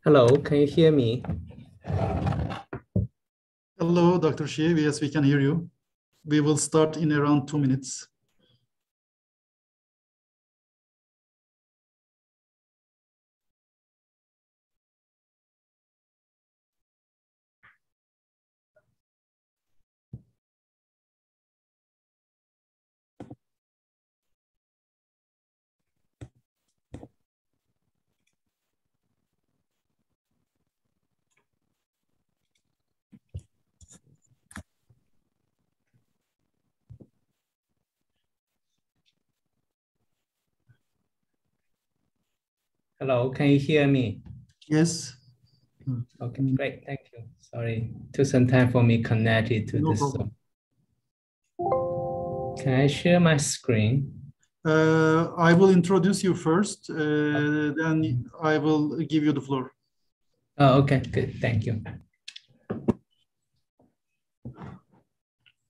Speaker 20: Hello, can you hear me?
Speaker 8: Hello, Dr. Shiev. Yes, we can hear you. We will start in around 2 minutes.
Speaker 20: Hello, can you hear me?
Speaker 8: Yes.
Speaker 20: Okay, great, thank you. Sorry, took some time for me connected to this. Can I share my screen?
Speaker 8: I will introduce you first, then I will give you the floor.
Speaker 20: Oh, okay, good, thank you.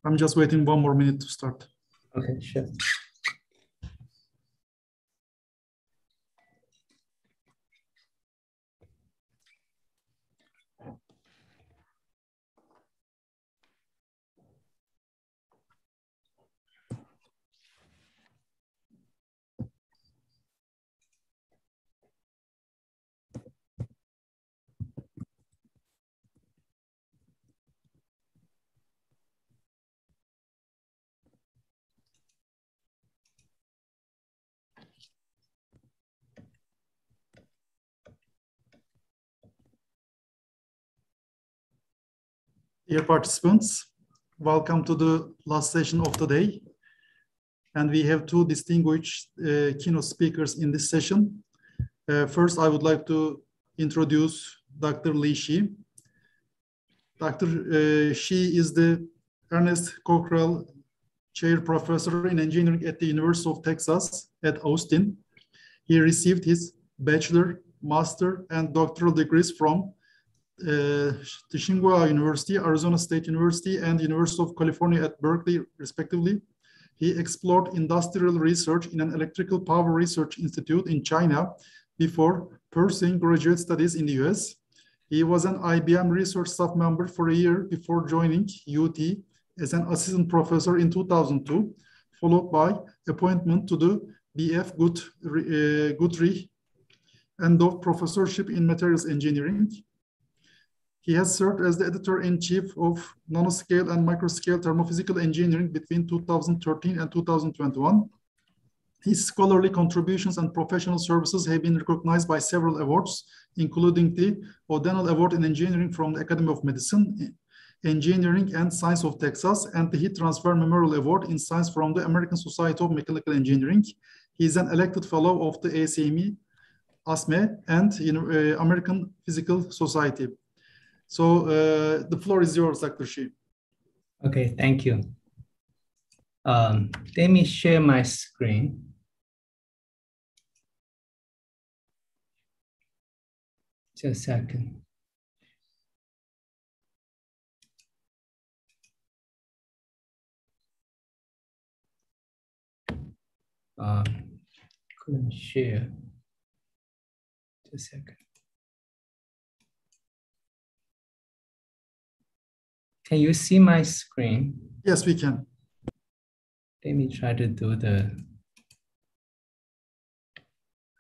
Speaker 8: I'm just waiting 1 more minute to start.
Speaker 20: Okay, sure.
Speaker 8: Dear participants, welcome to the last session of the day. And we have 2 distinguished keynote speakers in this session. First, I would like to introduce Dr. Li Shi. Dr. Shi is the Ernest Cockrell Chair Professor in Engineering at the University of Texas at Austin. He received his bachelor, master, and doctoral degrees from Tsinghua University, Arizona State University, and University of California at Berkeley, respectively. He explored industrial research in an electrical power research institute in China before pursuing graduate studies in the US. He was an IBM research staff member for a year before joining UT as an assistant professor in 2002, followed by appointment to the B.F. Guthrie Endowed Professorship in Materials Engineering. He has served as the editor-in-chief of Nanoscale and Microscale Thermophysical Engineering between 2013 and 2021. His scholarly contributions and professional services have been recognized by several awards, including the O'Donnell Award in Engineering from the Academy of Medicine, Engineering and Science of Texas, and the Heat Transfer Memorial Award in Science from the American Society of Mechanical Engineering. He is an elected fellow of the ASME, and American Physical Society. So the floor is yours, Dr. Shi.
Speaker 20: Okay, thank you. Let me share my screen. Just a second. Couldn't share. Just a second. Can you see my screen?
Speaker 8: Yes, we can.
Speaker 20: Let me try to do the.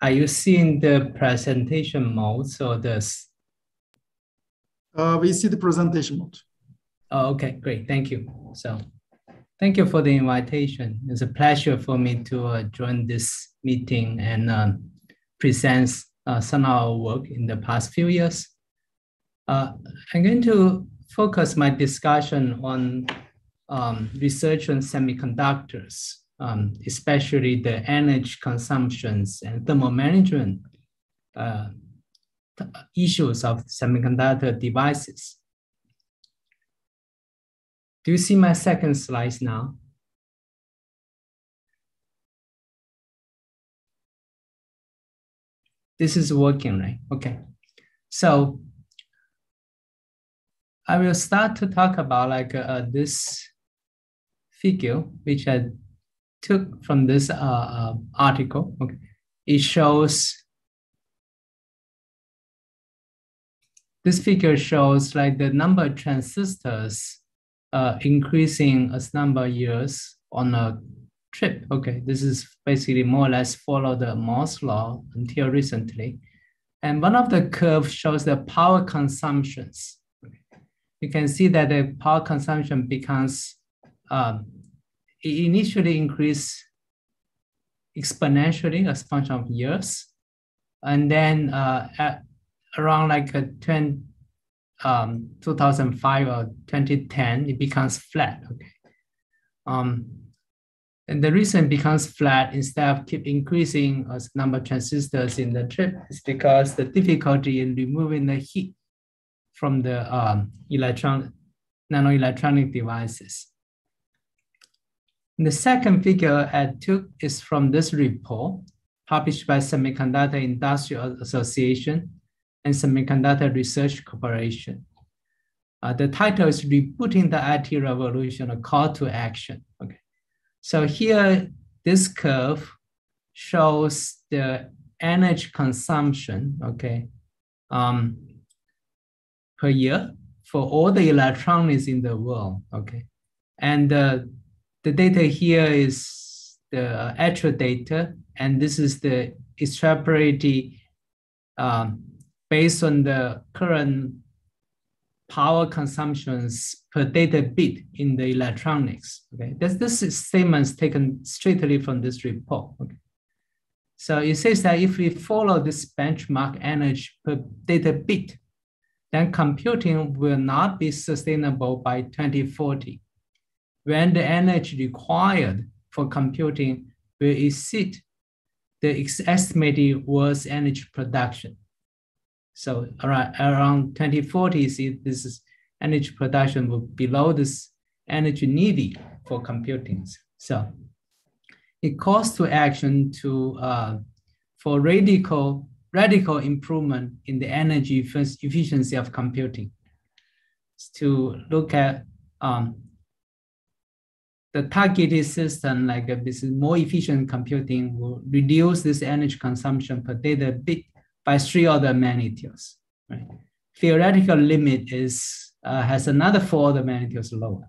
Speaker 20: Are you seeing the presentation mode? So this.
Speaker 8: We see the presentation mode.
Speaker 20: Oh, okay, great. Thank you. So thank you for the invitation. It's a pleasure for me to join this meeting and present some of our work in the past few years. I'm going to focus my discussion on research on semiconductors, especially the energy consumptions and thermal management issues of semiconductor devices. Do you see my second slide now? This is working, right? Okay. So I will start to talk about like this figure, which I took from this article. Okay. It shows this figure shows like the number of transistors increasing as number of years on a trip. Okay, this is basically more or less follow the Moore's law until recently. And one of the curves shows the power consumptions. You can see that the power consumption becomes, it initially increased exponentially as a function of years. And then at around like 2005 or 2010, it becomes flat. Okay. And the reason it becomes flat instead of keep increasing as number of transistors in the chip is because the difficulty in removing the heat from the nanoelectronic devices. And the second figure I took is from this report published by Semiconductor Industrial Association and Semiconductor Research Corporation. The title is Rebooting the IT Revolution, a Call to Action. Okay. So here, this curve shows the energy consumption, okay, per year for all the electronics in the world, okay. And the data here is the actual data, and this is the extrapolated based on the current power consumptions per data bit in the electronics. Okay, this statement is taken straightly from this report. Okay, so it says that if we follow this benchmark energy per data bit, then computing will not be sustainable by 2040, when the energy required for computing will exceed the estimated world's energy production. So around 2040, this is energy production will be below this energy needed for computing. So it calls to action to for radical improvement in the energy efficiency of computing. To look at the targeted system, like this is more efficient computing, will reduce this energy consumption per data bit by 3 order of magnitudes. Right? Theoretical limit is has another 4 order of magnitudes lower.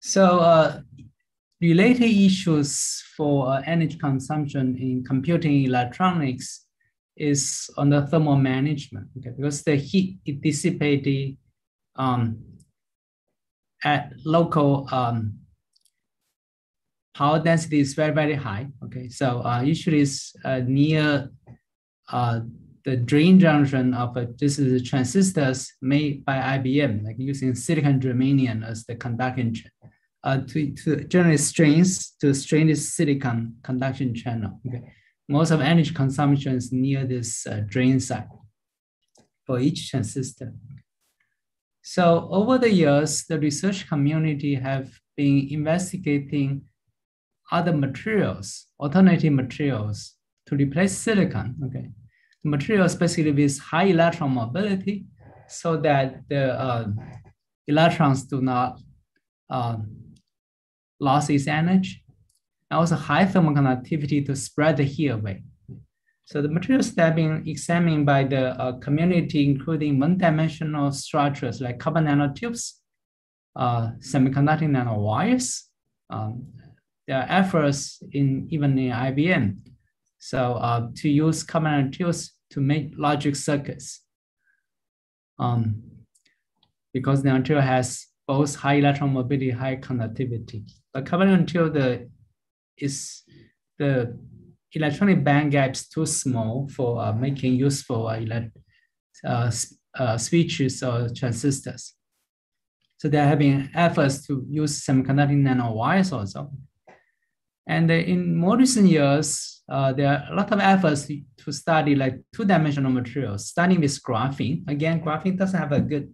Speaker 20: So related issues for energy consumption in computing electronics is on the thermal management, okay? Because the heat is dissipated at local power density is very, very high. Okay, so usually it's near the drain junction of this is transistors made by IBM, like using silicon germanium as the conducting to generate strains to strain this silicon conduction channel. Okay, most of energy consumption is near this drain side for each transistor. So over the years, the research community have been investigating other materials, alternative materials to replace silicon. Okay, materials basically with high electron mobility, so that the electrons do not lose its energy, and also high thermal conductivity to spread the heat away. So the materials that have been examined by the community, including one-dimensional structures like carbon nanotubes, semiconductor nanowires. There are efforts even in IBM. So to use carbon nanotubes to make logic circuits. Because the nanotube has both high electron mobility, high conductivity. But carbon nanotube is the electronic band gap is too small for making useful switches or transistors. So they're having efforts to use semiconductor nanowires also. And in more recent years, there are a lot of efforts to study like 2-dimensional materials, starting with graphene. Again, graphene doesn't have a good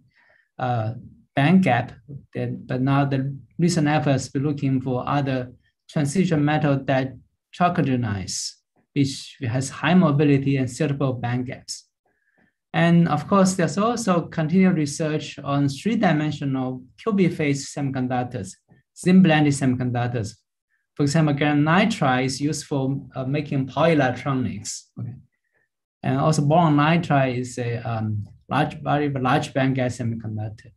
Speaker 20: band gap, but now the recent efforts we're looking for other transition metal that chalcogenize, which has high mobility and suitable band gaps. And of course, there's also continued research on 3-dimensional cubic phase semiconductors, zinc-blended semiconductors. For example, gallium nitride is used for making power electronics. Okay. And also boron nitride is a very large band gas semiconductor.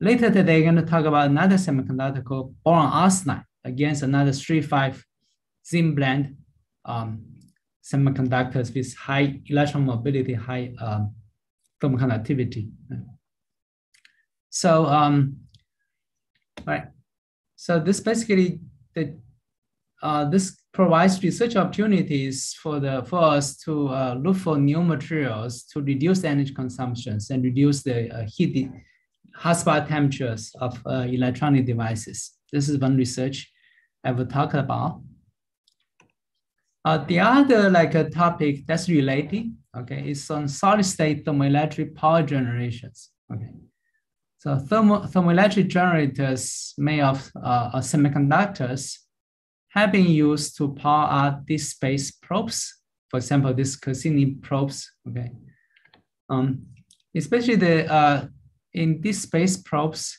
Speaker 20: Later today, we're going to talk about another semiconductor called boron arsenide, against another 3,5 zinc blend semiconductors with high electron mobility, high thermal conductivity. So, right. So this basically, this provides research opportunities for us to look for new materials to reduce energy consumptions and reduce the hotspot temperatures of electronic devices. This is one research I will talk about. The other topic that's related, okay, is on solid-state thermoelectric power generations. Okay, so thermoelectric generators made of semiconductors have been used to power out these space probes. For example, these Cassini probes. Okay, especially in these space probes,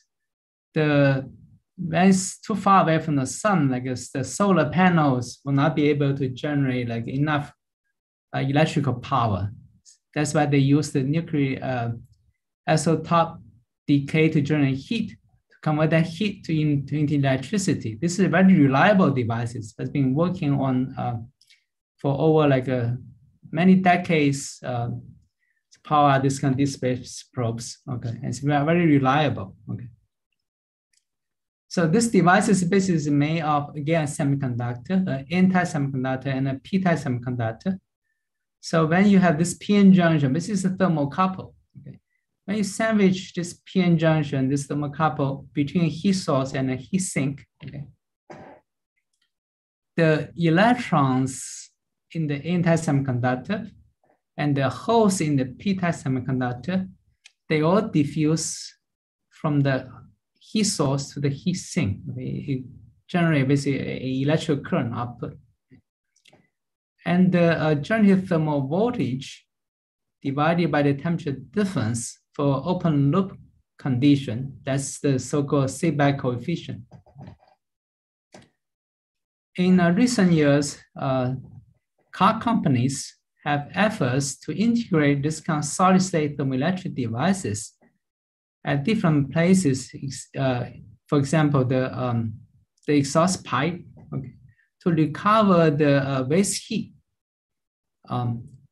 Speaker 20: when it's too far away from the sun, like the solar panels will not be able to generate enough electrical power. That's why they use the nuclear isotope decay to generate heat, to convert that heat into electricity. This is a very reliable device. It's been working on for over many decades to power these space probes. Okay, and it's very reliable. Okay. So this device is basically made of, again, semiconductor, an N-type semiconductor and a P-type semiconductor. So when you have this p-n junction, this is a thermocouple. Okay. When you sandwich this p-n junction, this thermocouple between a heat source and a heat sink, okay, the electrons in the N-type semiconductor and the holes in the P-type semiconductor, they all diffuse from the heat source to the heat sink. It generates basically an electrical current output. And the generated thermal voltage divided by the temperature difference for open loop condition, that's the so-called Seebeck coefficient. In recent years, car companies have efforts to integrate this kind of solid-state thermoelectric devices at different places, for example, the exhaust pipe, okay, to recover the waste heat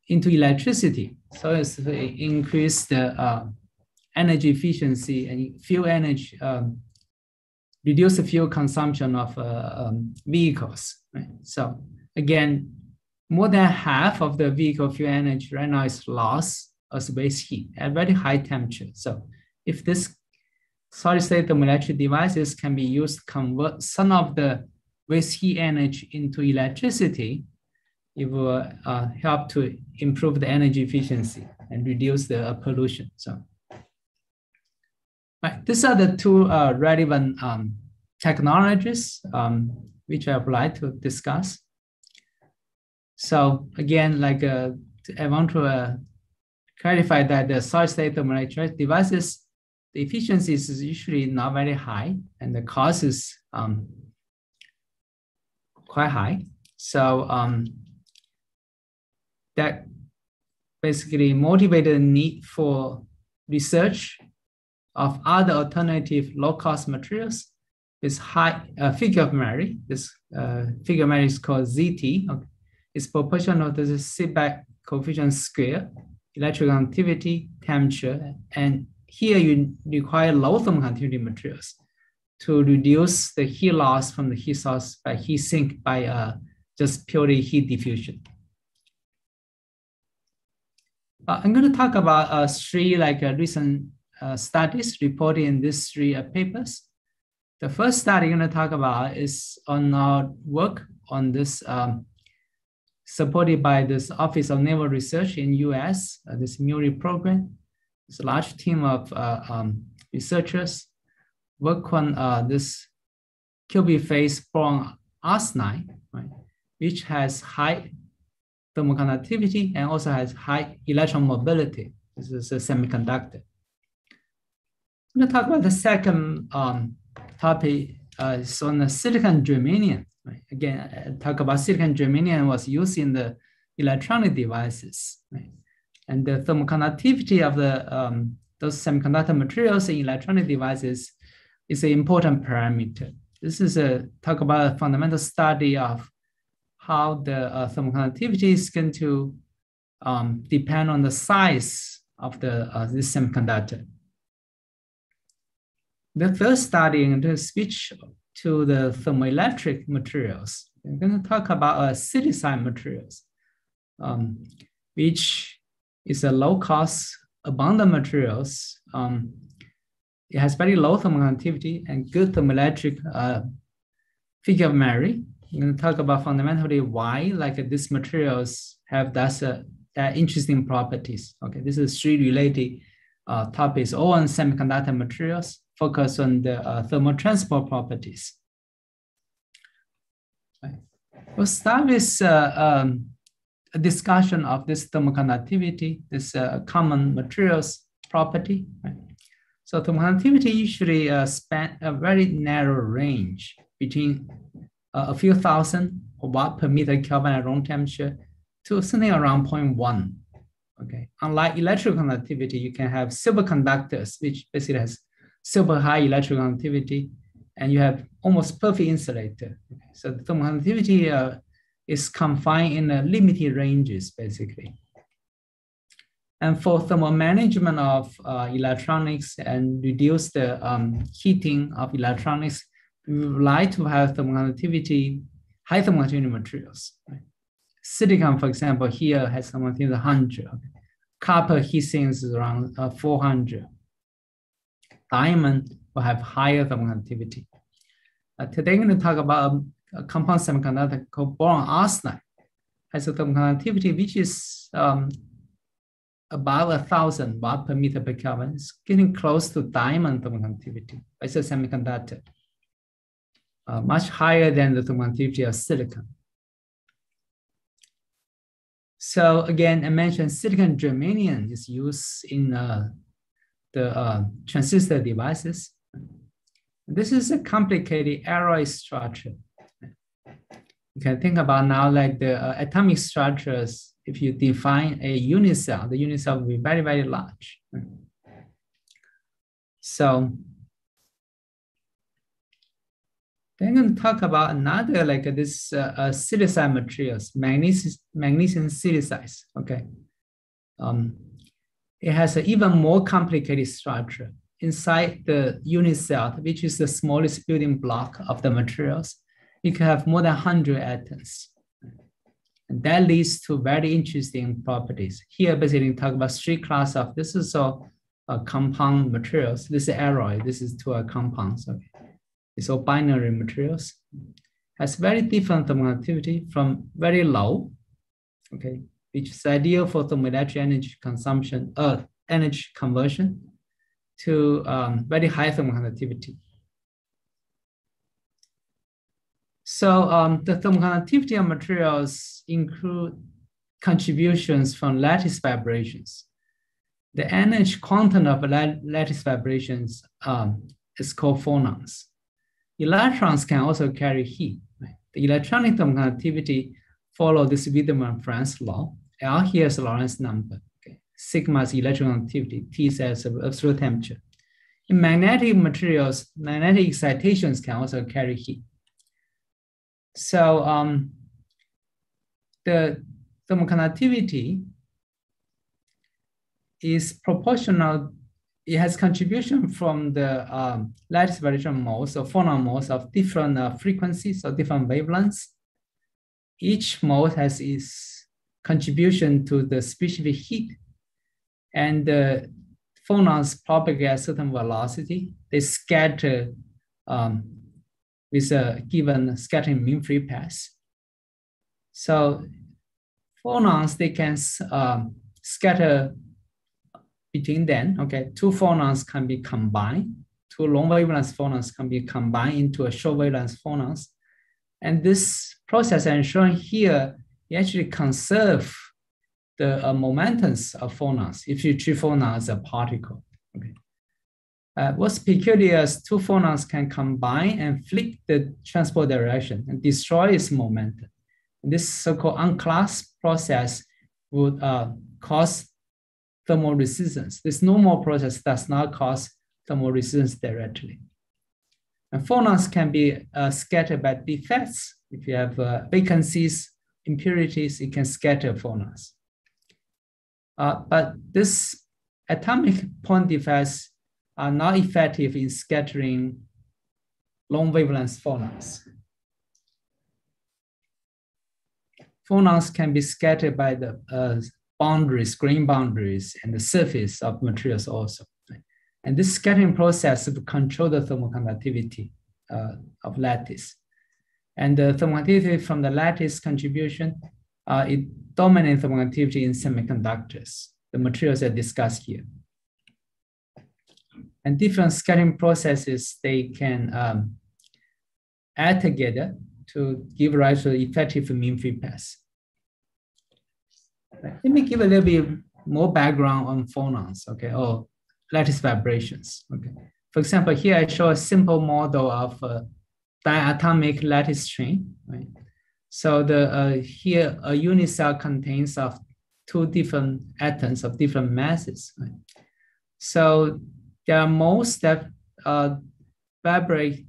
Speaker 20: into electricity, so as to increase the energy efficiency and fuel energy, reduce the fuel consumption of vehicles. Right? So again, more than half of the vehicle fuel energy right now is lost as waste heat at very high temperature. So if this solid-state thermoelectric devices can be used to convert some of the waste heat energy into electricity, it will help to improve the energy efficiency and reduce the pollution. So, right, these are the two relevant technologies which I would like to discuss. So again, I want to clarify that the solid-state thermoelectric devices, the efficiency is usually not very high, and the cost is quite high. So that basically motivated the need for research of other alternative low-cost materials. This high figure of merit, this figure of merit is called ZT. Okay. It's proportional to the Seebeck coefficient square, electrical conductivity, temperature, and here you require low thermal conductivity materials to reduce the heat loss from the heat source by heat sink by just purely heat diffusion. I'm going to talk about three recent studies reported in these three papers. The first study I'm going to talk about is on our work on this, supported by this Office of Naval Research in US, this MURI program. It's a large team of researchers work on this cubic phase boron arsenide, right, which has high thermal conductivity and also has high electron mobility. This is a semiconductor. I'm going to talk about the second topic is on the silicon germanium. Right? Again, talk about silicon germanium was used in the electronic devices. Right? And the thermal conductivity of the those semiconductor materials in electronic devices is an important parameter. This is talk about a fundamental study of how the thermal conductivity is going to depend on the size of the this semiconductor. The third study, I'm going to switch to the thermoelectric materials. I'm going to talk about silicide materials, which is a low-cost, abundant materials. It has very low thermal conductivity and good thermoelectric figure of merit. I'm going to talk about fundamentally why these materials have that interesting properties. Okay, this is three related topics, all on semiconductor materials, focus on the thermal transport properties. Right. We'll start with a discussion of this thermal conductivity, this common materials property. Right. So thermal conductivity usually span a very narrow range between a few thousand watt per meter Kelvin at room temperature to something around 0.1. Okay. Unlike electrical conductivity, you can have superconductors, which basically has super high electrical conductivity, and you have almost perfect insulator. Okay. So the thermal conductivity is confined in limited ranges, basically. And for thermal management of electronics and reduce the heating of electronics, we would like to have thermal conductivity, high thermal conductivity materials. Right? Silicon, for example, here has thermal conductivity 100. Okay. Copper heat sinks is around 400. Diamond will have higher thermal conductivity. Today, I'm going to talk about a compound semiconductor called boron arsenide. Has a thermal conductivity which is about 1,000 watt per meter per Kelvin. It's getting close to diamond thermal conductivity. It's a semiconductor, much higher than the thermal conductivity of silicon. So again, I mentioned silicon germanium is used in the transistor devices. This is a complicated alloy structure. You can think about now like the atomic structures. If you define a unit cell, the unit cell will be very, very large. So then I'm going to talk about another like this silicide materials, magnesium silicides. Okay, it has an even more complicated structure inside the unit cell, which is the smallest building block of the materials. You can have more than 100 atoms. And that leads to very interesting properties. Here, basically, talk about three classes of this is all compound materials. This is alloy. This is two compounds. Okay, it's all binary materials. Has very different thermal conductivity from very low, okay, which is ideal for thermoelectric energy consumption, energy conversion, to very high thermal conductivity. So the thermal conductivity of materials include contributions from lattice vibrations. The energy quantum of lattice vibrations is called phonons. Electrons can also carry heat. Right? The electronic thermal conductivity follow this Wiedemann-Franz law. L here is Lorentz number. Okay? Sigma is electrical conductivity. T is absolute temperature. In magnetic materials, magnetic excitations can also carry heat. So the thermal conductivity is proportional. It has contribution from the lattice vibration modes or phonon modes of different frequencies or different wavelengths. Each mode has its contribution to the specific heat, and the phonons propagate at a certain velocity. They scatter with a given scattering mean free path. So phonons, they can scatter between them. Okay, two phonons can be combined. Two long wavelength phonons can be combined into a short wavelength phonons. And this process I'm showing here, you actually conserve the momentums of phonons if you treat phonons as a particle. Okay. What's peculiar is two phonons can combine and flip the transport direction and destroy its momentum. And this so-called unclasped process would cause thermal resistance. This normal process does not cause thermal resistance directly. And phonons can be scattered by defects. If you have vacancies, impurities, it can scatter phonons. But this atomic point defects are not effective in scattering long wavelength phonons. Phonons can be scattered by the boundaries, grain boundaries, and the surface of materials also. And this scattering process will control the thermal conductivity of lattice. And the thermal conductivity from the lattice contribution, it dominates thermal conductivity in semiconductors, the materials I discussed here. And different scattering processes, they can add together to give rise to effective mean free path. Let me give a little bit more background on phonons, okay, or lattice vibrations. Okay. For example, here I show a simple model of a diatomic lattice string. Right? So here a unit cell contains of two different atoms of different masses. Right? So there are modes that vibrate,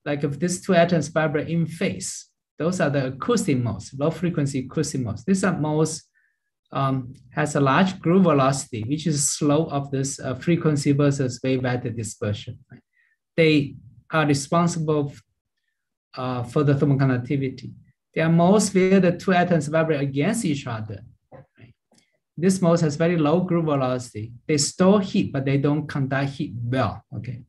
Speaker 20: like if these two atoms vibrate in phase. Those are the acoustic modes, low frequency acoustic modes. These are modes has a large groove velocity, which is slope of this frequency versus wave-vector dispersion. Right? They are responsible for the thermal conductivity. They are modes where the two atoms vibrate against each other. Right? This mode has very low groove velocity. They store heat, but they don't conduct heat well. Okay.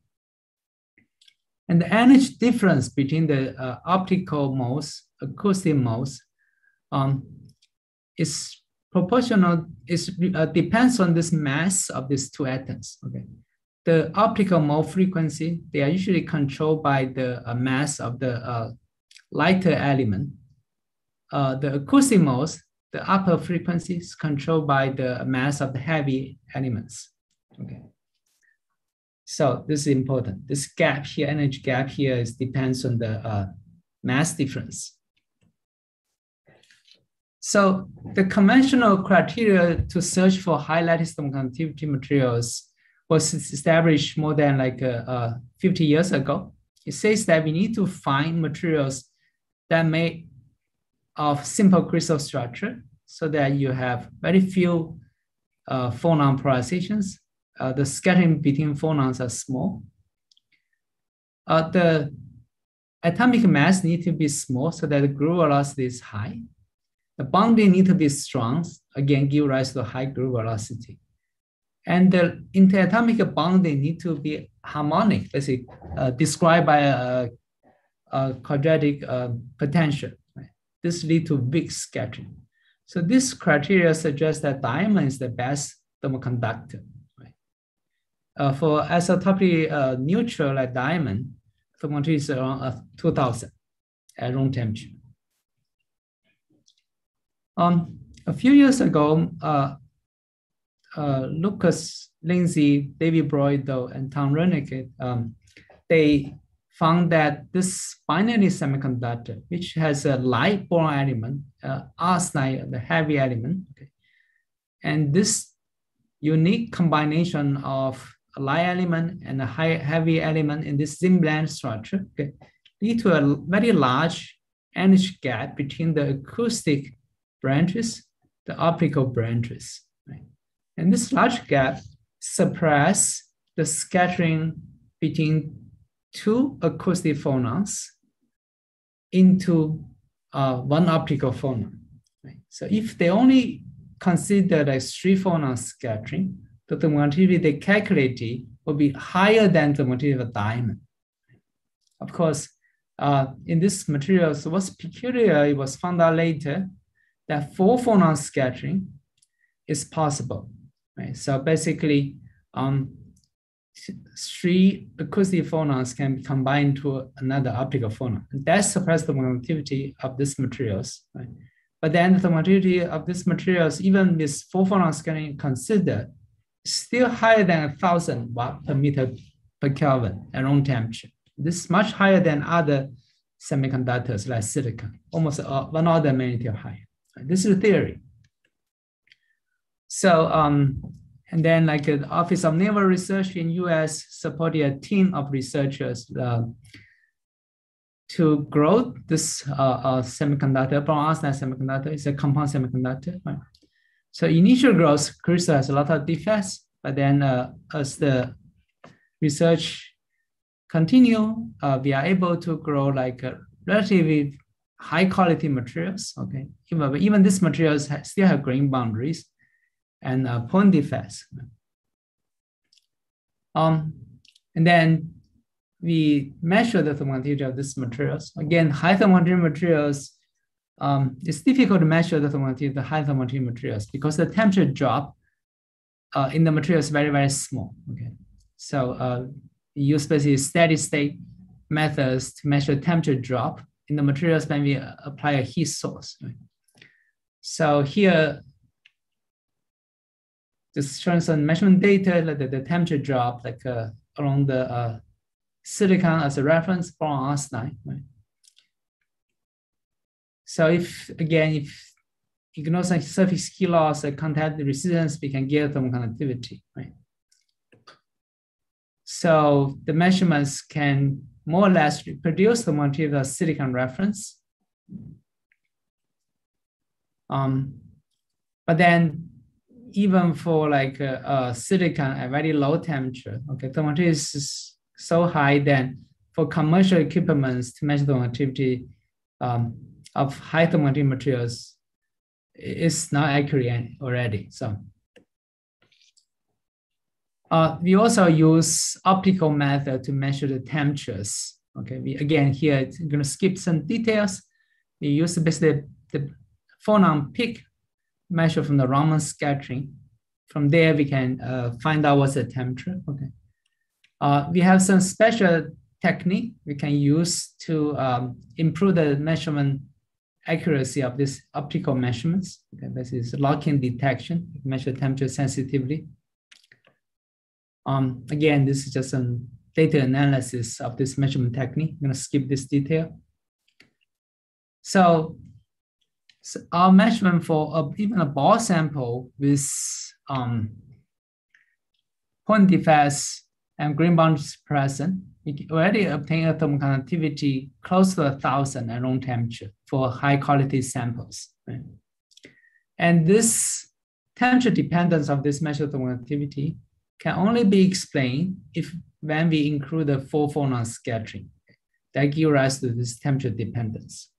Speaker 20: And the energy difference between the optical modes, acoustic modes, is proportional, depends on this mass of these two atoms. Okay. The optical mode frequency, they are usually controlled by the mass of the lighter element. The acoustic modes, the upper frequency is controlled by the mass of the heavy elements. Okay. So this is important. This gap here, energy gap here, depends on the mass difference. So the conventional criteria to search for high lattice thermal conductivity materials was established more than like 50 years ago. It says that we need to find materials that made of simple crystal structure so that you have very few phonon polarizations. The scattering between phonons are small. The atomic mass need to be small so that the groove velocity is high. The bonding need to be strong, again, give rise to high groove velocity. And the interatomic bonding need to be harmonic, let's say, described by a quadratic potential. Right? This leads to weak scattering. So this criteria suggests that diamond is the best thermal conductor. Right? For isotopically neutral like diamond, thermal conductivity is around 2000 at room temperature. A few years ago, Lucas, Lindsay, David Broido, and Tom Renick, they found that this binary semiconductor, which has a light boron element, arsenide, the heavy element, okay, and this unique combination of a light element and a heavy element in this zinc blende structure, okay, lead to a very large energy gap between the acoustic branches, the optical branches. Right? And this large gap suppresses the scattering between two acoustic phonons into one optical phonon. Right? So if they only consider like 3 phonon scattering, the thermal conductivity they calculated will be higher than the material of a diamond. Of course, in this material, so what's peculiar, it was found out later that 4 phonon scattering is possible. Right? So basically, 3 acoustic phonons can be combined to another optical phonon. And that suppresses the conductivity of these materials. Right? But then the conductivity of these materials, even with 4 phonon scattering considered, still higher than 1000 watt per meter per Kelvin at room temperature. This is much higher than other semiconductors like silicon, almost 1 order of magnitude higher. This is the theory. So And then like the Office of Naval Research in US supported a team of researchers to grow this semiconductor, boron arsenide semiconductor. It's a compound semiconductor. Right? So initial growth, crystal has a lot of defects, but then as the research continue, we are able to grow like relatively high quality materials. Okay, even these materials still have grain boundaries and point defects. And then we measure the thermoconductivity of these materials. Again, high thermoconductivity materials, it's difficult to measure the thermoconductivity of the high thermoconductivity materials because the temperature drop in the material is very, very small. Okay, so we use basically steady state methods to measure temperature drop in the materials when we apply a heat source. Right? So here, this shows some measurement data, like the temperature drop, like along the silicon as a reference, boron arsenide. Right? So if ignore some surface heat loss, contact resistance, we can get thermoconductivity. Right? So the measurements can more or less reproduce the thermoconductivity of silicon reference. But then even for like silicon at very low temperature, okay, thermoconductivity is so high then for commercial equipments to measure the thermoconductivity of high thermoconductivity materials is not accurate already. So we also use optical method to measure the temperatures. Okay, again here it's going to skip some details. We use basically the phonon peak measure from the Raman scattering. From there we can find out what's the temperature. Okay, we have some special technique we can use to improve the measurement accuracy of these optical measurements. Okay, this is lock-in detection, measure temperature sensitivity. Again, this is just some data analysis of this measurement technique. I'm going to skip this detail. So our measurement for even a ball sample with point defects and grain boundaries present, we already obtain a thermoconductivity close to 1,000 at room temperature for high quality samples. Right? And this temperature dependence of this measured thermoconductivity can only be explained when we include the full phonon scattering. That gives rise to this temperature dependence.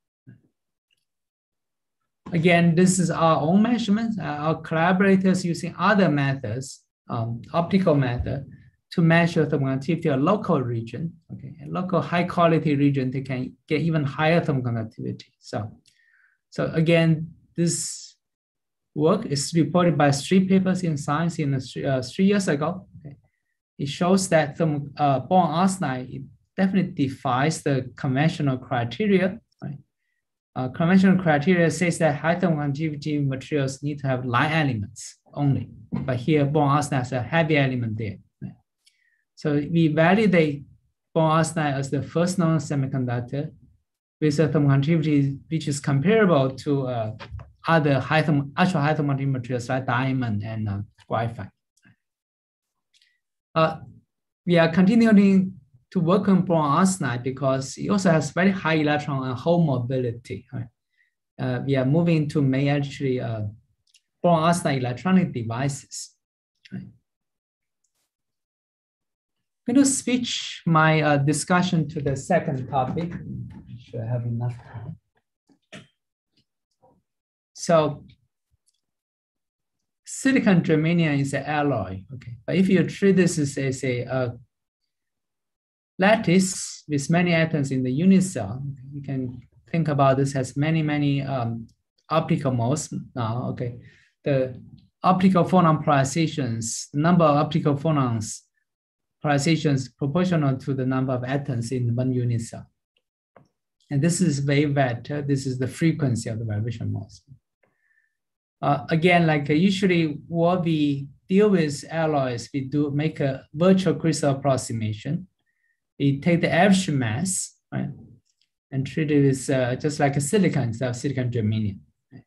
Speaker 20: Again, this is our own measurements. Our collaborators using other methods, optical method, to measure thermoconductivity of local region. Okay, a local high quality region, they can get even higher thermoconductivity. So again, this work is reported by 3 papers in Science in 3 years ago. Okay. It shows that boron arsenide definitely defies the conventional criteria. Right? Conventional criteria says that high thermoconductivity materials need to have light elements only, but here boron arsenide has a heavy element there. Right? So we validate boron arsenide as the first known semiconductor with a thermoconductivity which is comparable to other ultra high thermoconductivity materials like diamond and graphite. We are continuing to work on boron arsenide because it also has very high electron and hole mobility. Right? We are moving to make actually boron arsenide electronic devices. Right? I'm going to switch my discussion to the second topic. Should I have enough time? So silicon germanium is an alloy, okay? But if you treat this as a lattice with many atoms in the unit cell, you can think about this as many optical modes now, okay? The optical phonon polarizations, the number of optical phonons polarizations proportional to the number of atoms in one unit cell. And this is wave vector. This is the frequency of the vibration modes. Again, like usually what we deal with alloys, we do make a virtual crystal approximation. We take the average mass, right, and treat it as just like a silicon instead of silicon germanium. Right?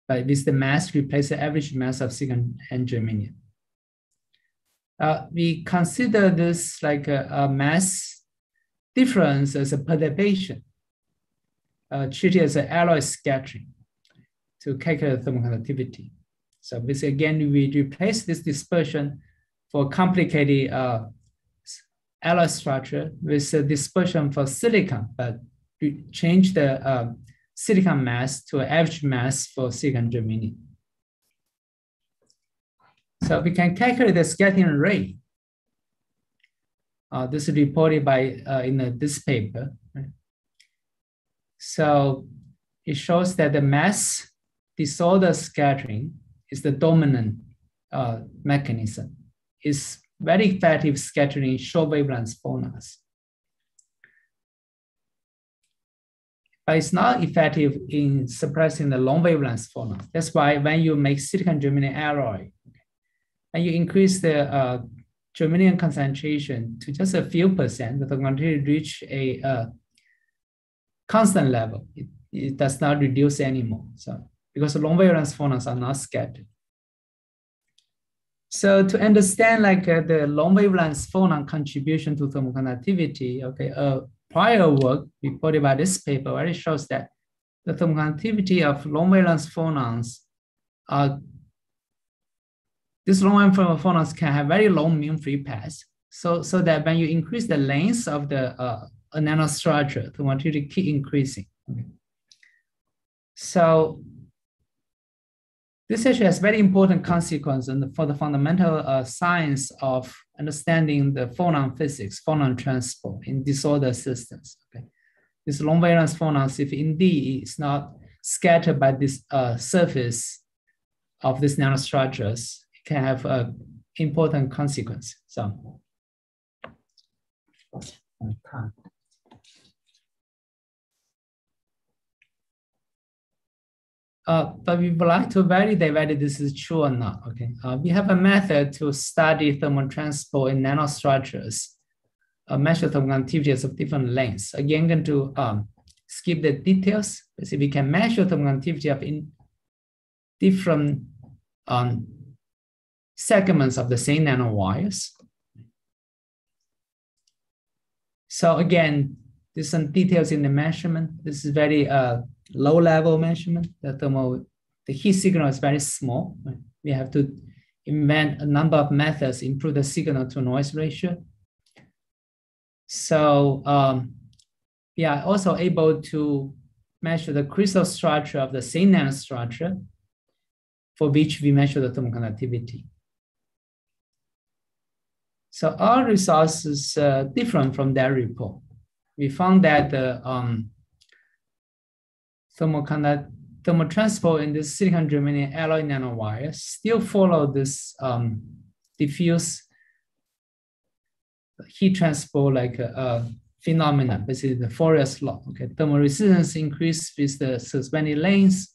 Speaker 20: But with the mass, replace the average mass of silicon and germanium. we consider this like a mass difference as a perturbation, treated as an alloy scattering to calculate thermal conductivity. So this again, we replace this dispersion for complicated alloy structure with a dispersion for silicon, but we change the silicon mass to an average mass for silicon germanium. So we can calculate the scattering rate. This is reported by in this paper. Right? So it shows that the mass disorder scattering is the dominant mechanism. It's very effective scattering short wavelength phonons. But it's not effective in suppressing the long wavelength phonons. That's why when you make silicon germanium alloy, and you increase the germanium concentration to just a few percent, the conductivity reach a constant level. It does not reduce anymore. So because the long wavelength phonons are not scattered. So to understand like the long wavelength phonon contribution to thermal conductivity, okay, prior work reported by this paper already shows that the thermal conductivity of long wavelength phonons are these long wavelength phonons can have very long mean free paths. So that when you increase the length of the nanostructure, the conductivity keep increasing. Okay. So this actually has very important consequences for the fundamental science of understanding the phonon physics, phonon transport in disordered systems. Okay. This long wavelength phonons, if indeed it's not scattered by this surface of these nanostructures, can have important consequence. So, but we would like to validate whether this is true or not. Okay, we have a method to study thermal transport in nanostructures, measure thermal conductivities of different lengths. Again, I'm going to skip the details. So we can measure thermal conductivity of different segments of the same nanowires. So again, there's some details in the measurement. This is very low-level measurement. The heat signal is very small. We have to invent a number of methods, improve the signal to noise ratio. So we are also able to measure the crystal structure of the same nanostructure, for which we measure the thermal conductivity. So our results is different from that report. We found that the thermal transport in this silicon germanium alloy nanowires still follow this diffuse heat transport like phenomenon, basically the Fourier's law. Okay, thermal resistance increase with the suspended length,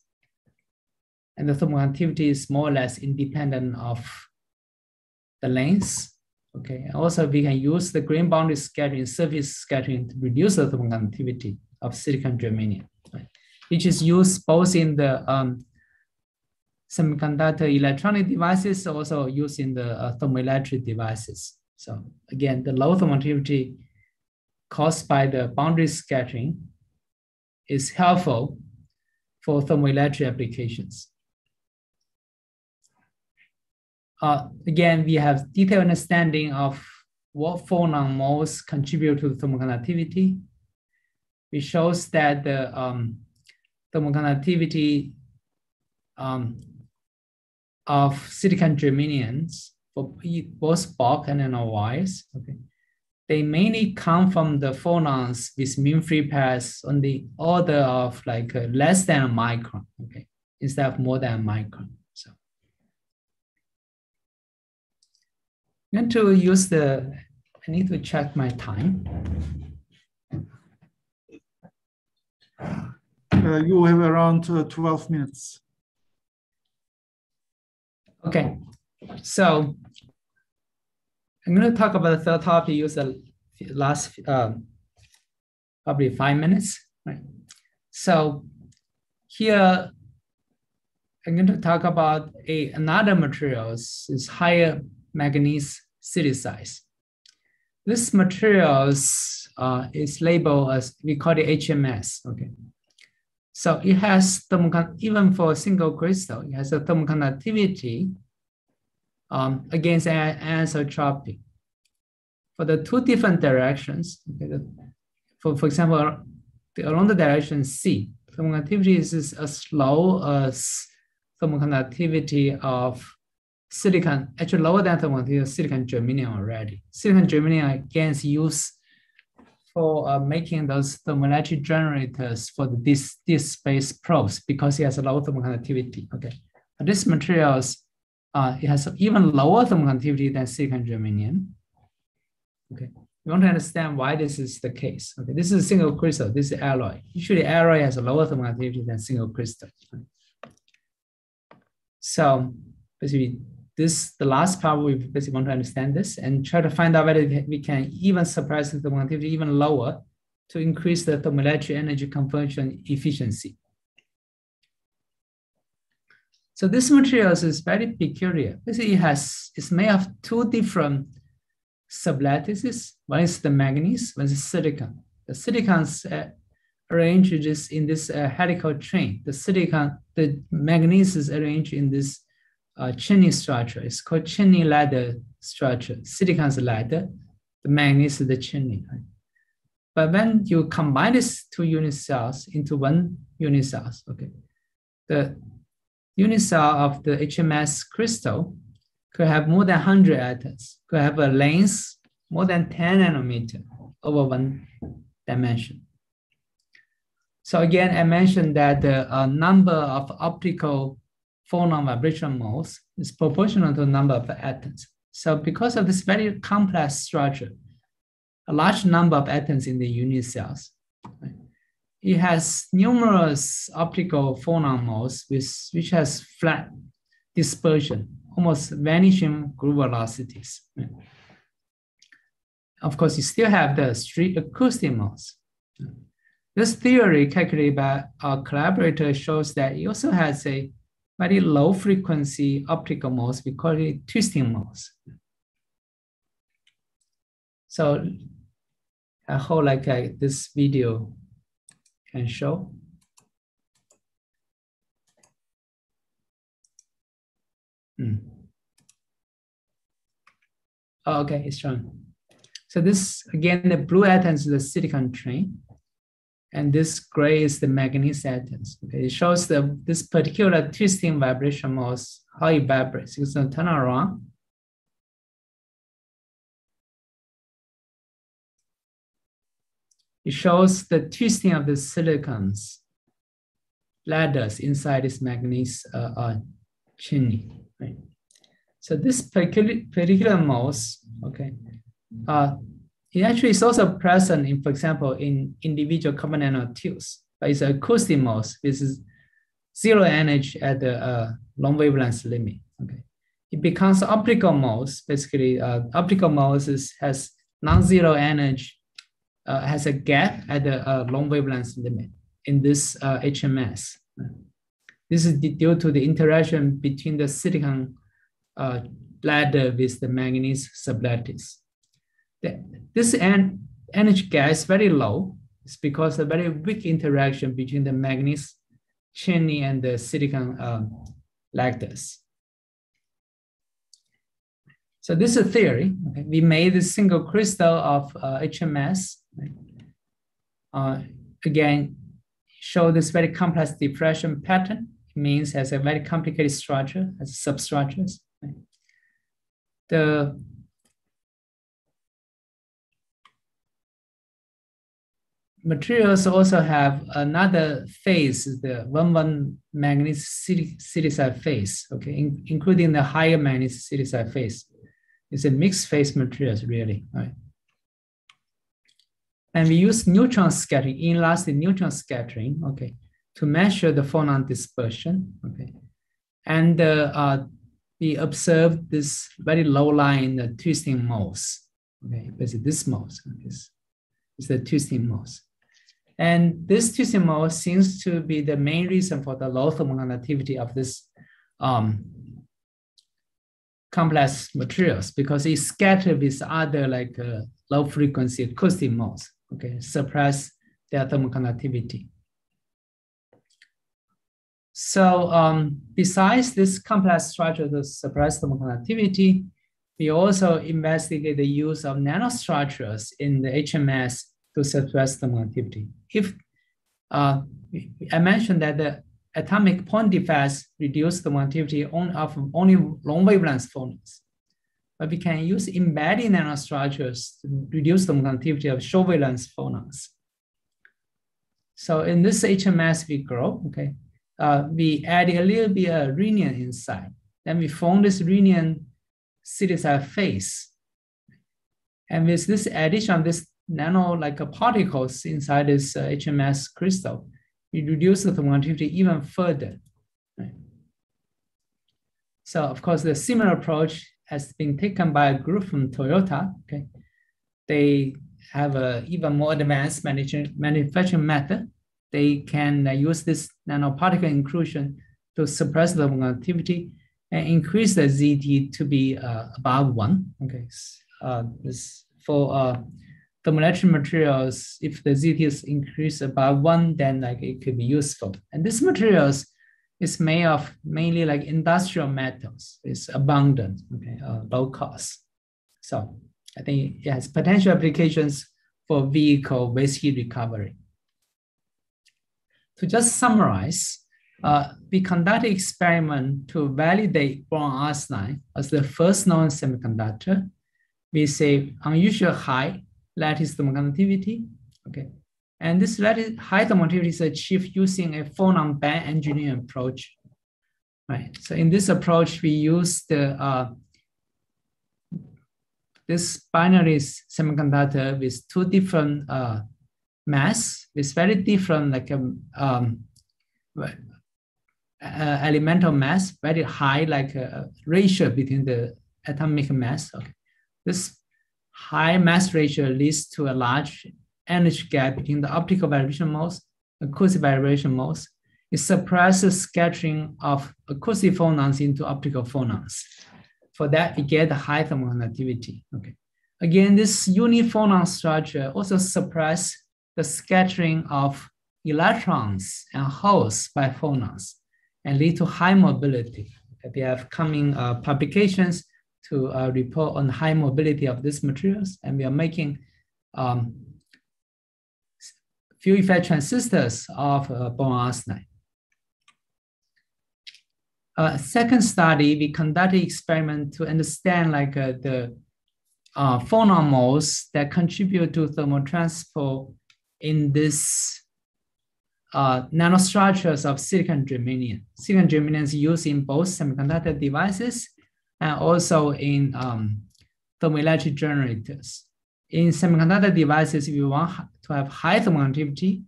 Speaker 20: and the thermal conductivity is more or less independent of the length. Okay, also we can use the grain boundary scattering, surface scattering to reduce the thermal conductivity of silicon germanium, right? Which is used both in the semiconductor electronic devices, also used in the thermoelectric devices. So again, the low thermal conductivity caused by the boundary scattering is helpful for thermoelectric applications. Again, we have detailed understanding of what phonon modes contribute to the thermal conductivity. It shows that the thermal conductivity of silicon germaniums for both bulk and nanowires, okay, they mainly come from the phonons with mean free paths on the order of like less than a micron, okay, instead of more than a micron. So I'm going to use I need to check my time.
Speaker 8: You have around 12 minutes.
Speaker 20: Okay, so I'm going to talk about the third topic, use the last probably 5 minutes, right? So here I'm going to talk about another materials is higher manganese city size. This materials is labeled as, we call it HMS, okay? So it has, even for a single crystal, it has a thermoconductivity against anisotropy. For the two different directions, okay, for example, along the direction C, thermoconductivity is as low as thermoconductivity of silicon, actually lower than thermoconductivity of silicon germanium already. Silicon germanium again is used for making those thermoelectric generators for the disk space probes because it has a low thermoconductivity. Okay, but this materials it has even lower thermoconductivity than silicon germanium. Okay, we want to understand why this is the case. Okay, this is a single crystal. This is alloy. Usually, alloy has a lower thermoconductivity than single crystal. So basically, the last part we basically want to understand this and try to find out whether we can even suppress the thermoconductivity even lower to increase the thermoelectric energy conversion efficiency. So this material is very peculiar. Basically, it's made of two different sublattices. One is the manganese, one is silicon. The silicons arranged in this helical chain. The manganese is arranged in this chimney structure. It's called chimney ladder structure. Silicon's ladder, the manganese is the chimney. Right? But when you combine these two unit cells into one unit cells, okay, the unit cell of the HMS crystal could have more than 100 atoms, could have a length more than 10 nanometer over one dimension. So again, I mentioned that the number of optical phonon vibration modes is proportional to the number of atoms. So because of this very complex structure, a large number of atoms in the unit cells, right? It has numerous optical phonon modes which has flat dispersion, almost vanishing group velocities. Right? Of course, you still have the street acoustic modes. This theory calculated by our collaborator shows that it also has a very low frequency optical modes. We call it twisting modes. So I hope this video can show. Oh, okay, it's shown. So this, again, the blue atoms is the silicon chain, and this gray is the manganese atoms. Okay, it shows this particular twisting vibration modes, how it vibrates. It's going to turn around. It shows the twisting of the silicons ladders inside this manganese chimney. Right? So this particular modes, okay, it actually is also present in, for example, in individual carbon nanotubes, but it's acoustic modes. This is zero energy at the long wavelength limit. Okay, it becomes optical modes. Basically, optical modes has non-zero energy. Has a gap at the long wavelength limit in this HMS. This is due to the interaction between the silicon ladder with the manganese sublattice. This energy gap is very low. It's because of very weak interaction between the manganese chimney and the silicon lattice. So this is a theory. Okay? We made this single crystal of HMS. Right? Again, show this very complex diffraction pattern. It means it has a very complicated structure, has substructures. Right? The materials also have another phase, the 1,1 manganese silicide phase, okay, including the higher manganese silicide phase. It's a mixed phase materials, really, right? And we use neutron scattering, inelastic neutron scattering, okay, to measure the phonon dispersion, okay. And we observed this very low line in the twisting modes, okay. Basically, this mode is the twisting modes. And this twisting mode seems to be the main reason for the low thermoconductivity of this complex materials because it's scattered with other like low frequency acoustic modes, okay, suppress their thermal conductivity. So besides this complex structure to suppress thermal conductivity, we also investigate the use of nanostructures in the HMS to suppress thermal conductivity. If I mentioned that the atomic point defects reduce the conductivity of only long wavelength phonons, but we can use embedded nanostructures to reduce the conductivity of short wavelength phonons. So in this HMS we grow, okay, we add a little bit of rhenium inside. Then we form this rhenium silicium phase. And with this addition of this nano like particles inside this HMS crystal, we reduce the thermal conductivity even further. Right? So of course, the similar approach has been taken by a group from Toyota. Okay, they have a even more advanced manufacturing method. They can use this nanoparticle inclusion to suppress the conductivity and increase the ZT to be above 1. Okay, this for thermoelectric materials, if the ZT is increased above 1, then like it could be useful. And this materials is made of mainly like industrial metals. It's abundant, okay, low cost. So I think it has potential applications for vehicle waste heat recovery. To just summarize, we conducted experiment to validate boron arsenide as the first known semiconductor. We say unusual high lattice thermal conductivity, okay? And this high thermal conductivity is achieved using a phonon band engineering approach, right? So in this approach, we use the this binary semiconductor with 2 different mass with very different like elemental mass, very high like ratio between the atomic mass. Okay. This high mass ratio leads to a large energy gap between the optical vibration modes, acoustic vibration modes. It suppresses scattering of acoustic phonons into optical phonons. For that, we get the high thermal conductivity. Okay. Again, this uniphonon structure also suppresses the scattering of electrons and holes by phonons and lead to high mobility. We have coming publications to report on high mobility of these materials, and we are making few effect transistors of boron arsenide. Second study, we conducted experiment to understand like the phonon modes that contribute to thermal transport in this nanostructures of silicon germanium. Silicon germanium is used in both semiconductor devices and also in thermoelectric generators. In semiconductor devices, we want to have high thermal conductivity.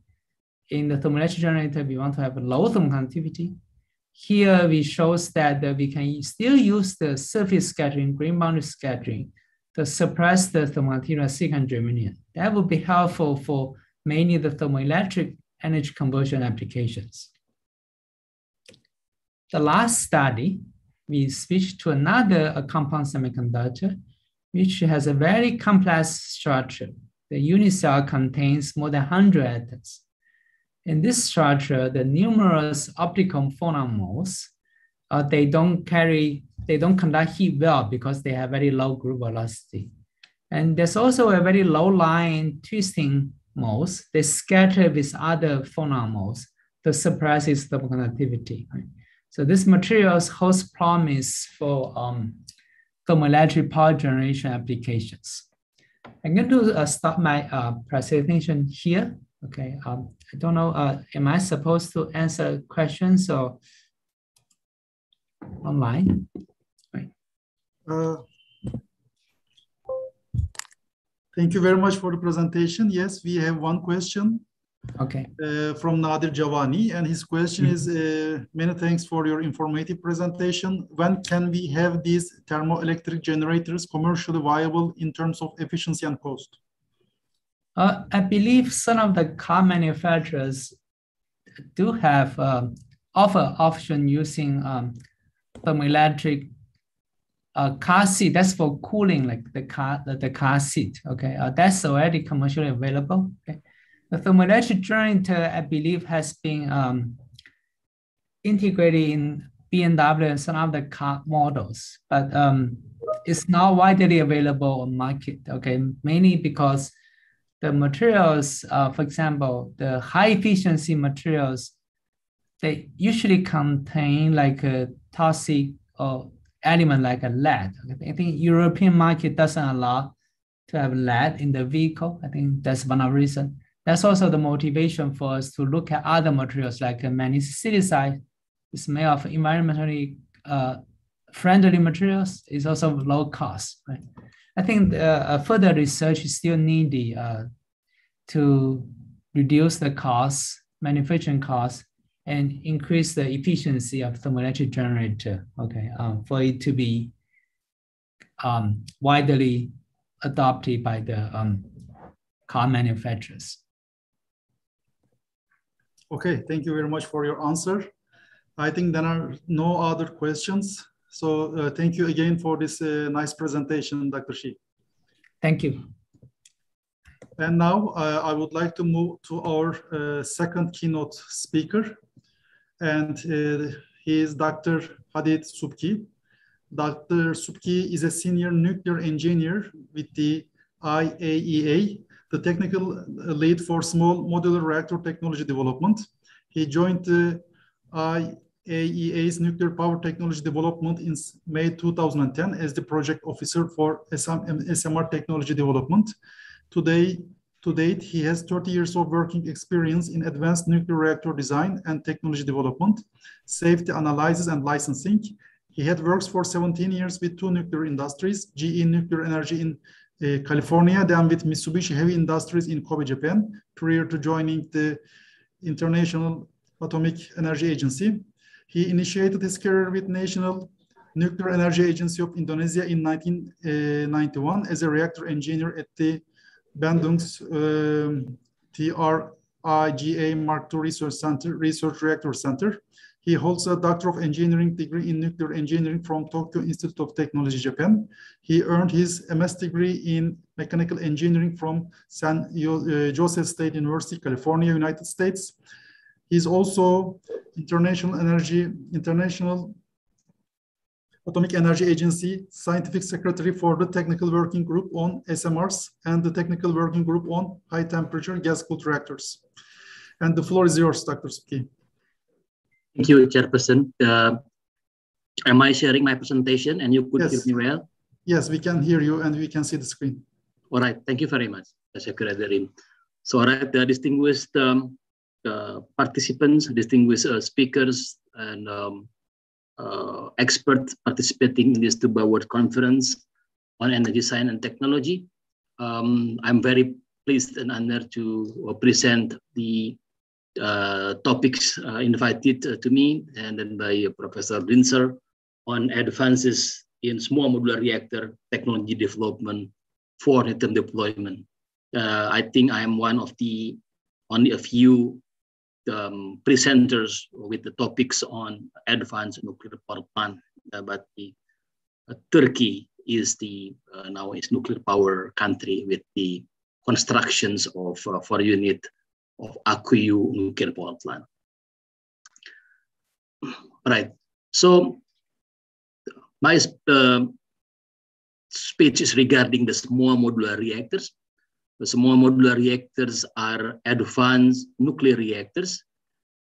Speaker 20: In the thermoelectric generator, we want to have low thermal conductivity. Here we shows that we can still use the surface scattering, grain boundary scattering, to suppress the thermal conductivity of silicon germanium. That would be helpful for mainly the thermoelectric energy conversion applications. The last study, we switched to another compound semiconductor, which has a very complex structure. The unit cell contains more than 100 atoms. In this structure, the numerous optical phonon modes, they don't conduct heat well because they have very low group velocity. And there's also a very low line twisting modes. They scatter with other phonon modes to suppress its thermal conductivity. Right? So this materials holds promise for thermoelectric power generation applications. I'm going to stop my presentation here. Okay, I don't know, am I supposed to answer questions or online? Right.
Speaker 8: Thank you very much for the presentation. Yes, we have one question.
Speaker 20: Okay.
Speaker 8: From Nadir Javani, and his question is, many thanks for your informative presentation. When can we have these thermoelectric generators commercially viable in terms of efficiency and cost?
Speaker 20: I believe some of the car manufacturers do have offer option using thermoelectric car seat, that's for cooling, like the car seat. Okay, that's already commercially available. Okay, the thermoelectric generator, I believe, has been integrated in BMW and some other car models, but it's not widely available on market. Okay, mainly because the materials, for example, the high efficiency materials, they usually contain like a toxic or element like a lead. I think European market doesn't allow to have lead in the vehicle. I think that's one of the reasons. That's also the motivation for us to look at other materials like magnesium silicide. It's made of environmentally friendly materials. It's also low cost. Right? I think further research is still needed to reduce the cost, manufacturing costs, and increase the efficiency of thermoelectric generator. Okay, for it to be widely adopted by the car manufacturers.
Speaker 8: Okay, thank you very much for your answer. I think there are no other questions. So thank you again for this nice presentation, Dr. Shi.
Speaker 20: Thank you.
Speaker 8: And now I would like to move to our second keynote speaker. And he is Dr. Hadid Subki. Dr. Subki is a senior nuclear engineer with the IAEA, the technical lead for small modular reactor technology development. He joined the IAEA's nuclear power technology development in May 2010 as the project officer for SMR technology development. To date, he has 30 years of working experience in advanced nuclear reactor design and technology development, safety analysis and licensing. He had worked for 17 years with two nuclear industries, GE Nuclear Energy in California, then with Mitsubishi Heavy Industries in Kobe, Japan, prior to joining the International Atomic Energy Agency. He initiated his career with National Nuclear Energy Agency of Indonesia in 1991 as a reactor engineer at the Bandung's TRIGA Mark II Research Reactor Center. He holds a Doctor of Engineering degree in Nuclear Engineering from Tokyo Institute of Technology, Japan. He earned his MS degree in Mechanical Engineering from San Jose State University, California, United States. He's also International Atomic Energy Agency Scientific Secretary for the Technical Working Group on SMRs and the Technical Working Group on High Temperature Gas-Cooled Reactors. And the floor is yours, Dr. Subki.
Speaker 21: Thank you, Chairperson. Am I sharing my presentation and you could hear me well?
Speaker 8: Yes, we can hear you and we can see the screen.
Speaker 21: All right, thank you very much, Secretary. So, all right, distinguished participants, distinguished speakers, and experts participating in this TÜBA World Conference on Energy Science and Technology. I'm very pleased and honored to present the topics invited to me and then by Professor Dinser on advances in small modular reactor technology development for near-term deployment. I think I am one of the only a few presenters with the topics on advanced nuclear power plant, but Turkey is the now is nuclear power country with the constructions of 4 unit of Akkuyu nuclear power plant. Right. So my speech is regarding the small modular reactors. The small modular reactors are advanced nuclear reactors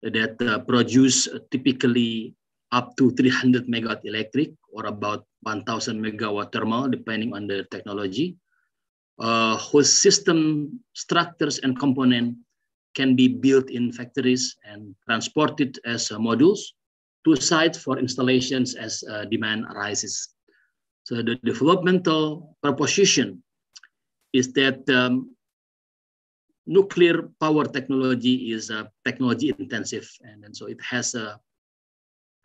Speaker 21: that produce typically up to 300 megawatt electric or about 1,000 megawatt thermal, depending on the technology, whose system structures and components can be built in factories and transported as modules to sites for installations as demand arises. So the developmental proposition is that nuclear power technology is technology intensive, and so it has a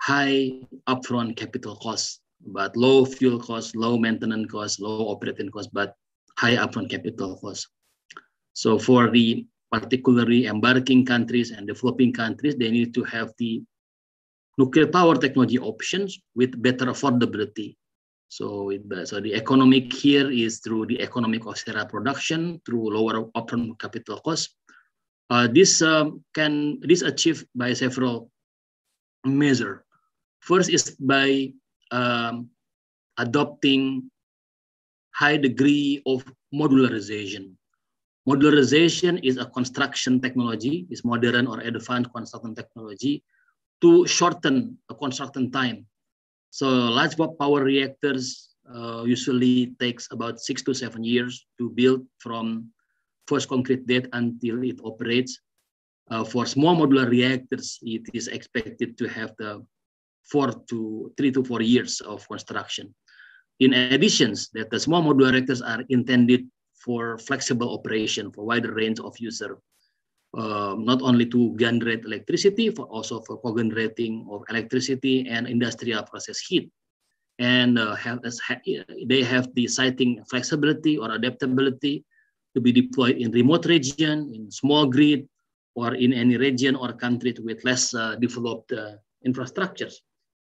Speaker 21: high upfront capital cost, but low fuel cost, low maintenance cost, low operating cost, but high upfront capital cost. So for the particularly embarking countries and developing countries, they need to have the nuclear power technology options with better affordability So, so the economic here is through the economic of serial production, through lower upfront capital cost. This achieved by several measures. First is by adopting high degree of modularization. Modularization is a construction technology, is modern or advanced construction technology to shorten a construction time. So large power reactors usually takes about 6 to 7 years to build from first concrete date until it operates. For small modular reactors, it is expected to have the 3 to 4 years of construction. In addition, that the small modular reactors are intended for flexible operation for wider range of user, not only to generate electricity, but also for co-generating of electricity and industrial process heat. And they have the siting flexibility or adaptability to be deployed in remote region, in small grid, or in any region or country with less developed infrastructures.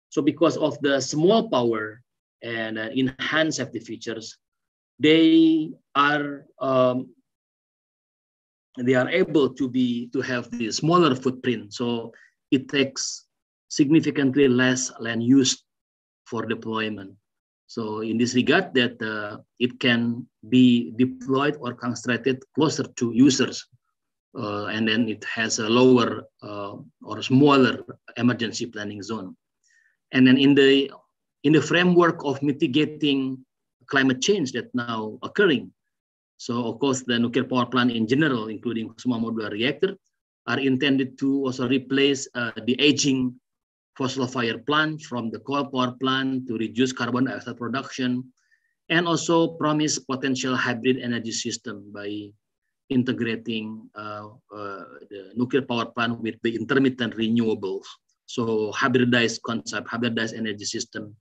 Speaker 21: So because of the small power and enhanced safety features, they are able to have the smaller footprint. So it takes significantly less land used for deployment. So in this regard, that it can be deployed or constructed closer to users, and then it has a lower or smaller emergency planning zone. And then in the framework of mitigating climate change that now occurring, so of course the nuclear power plant in general, including small modular reactor, are intended to also replace the aging fossil fire plant from the coal power plant to reduce carbon dioxide production, and also promise potential hybrid energy system by integrating the nuclear power plant with the intermittent renewables. So hybridized concept, hybridized energy system,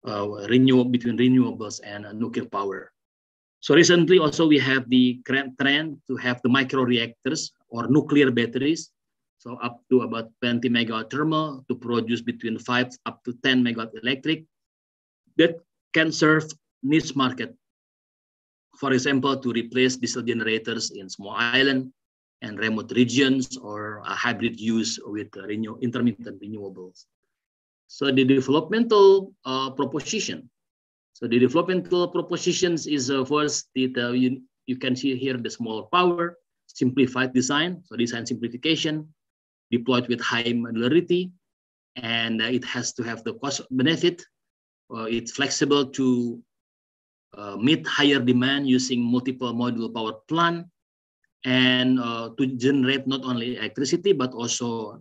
Speaker 21: between renewables and nuclear power. So recently also we have the trend to have the micro reactors or nuclear batteries. So up to about 20 megawatt thermal to produce between 5 up to 10 megawatt electric that can serve niche market. For example, to replace diesel generators in small island and remote regions, or a hybrid use with intermittent renewables. So the developmental proposition. So the developmental propositions is first that you can see here the smaller power, simplified design, so design simplification, deployed with high modularity, and it has to have the cost benefit. It's flexible to meet higher demand using multiple module power plant, and to generate not only electricity but also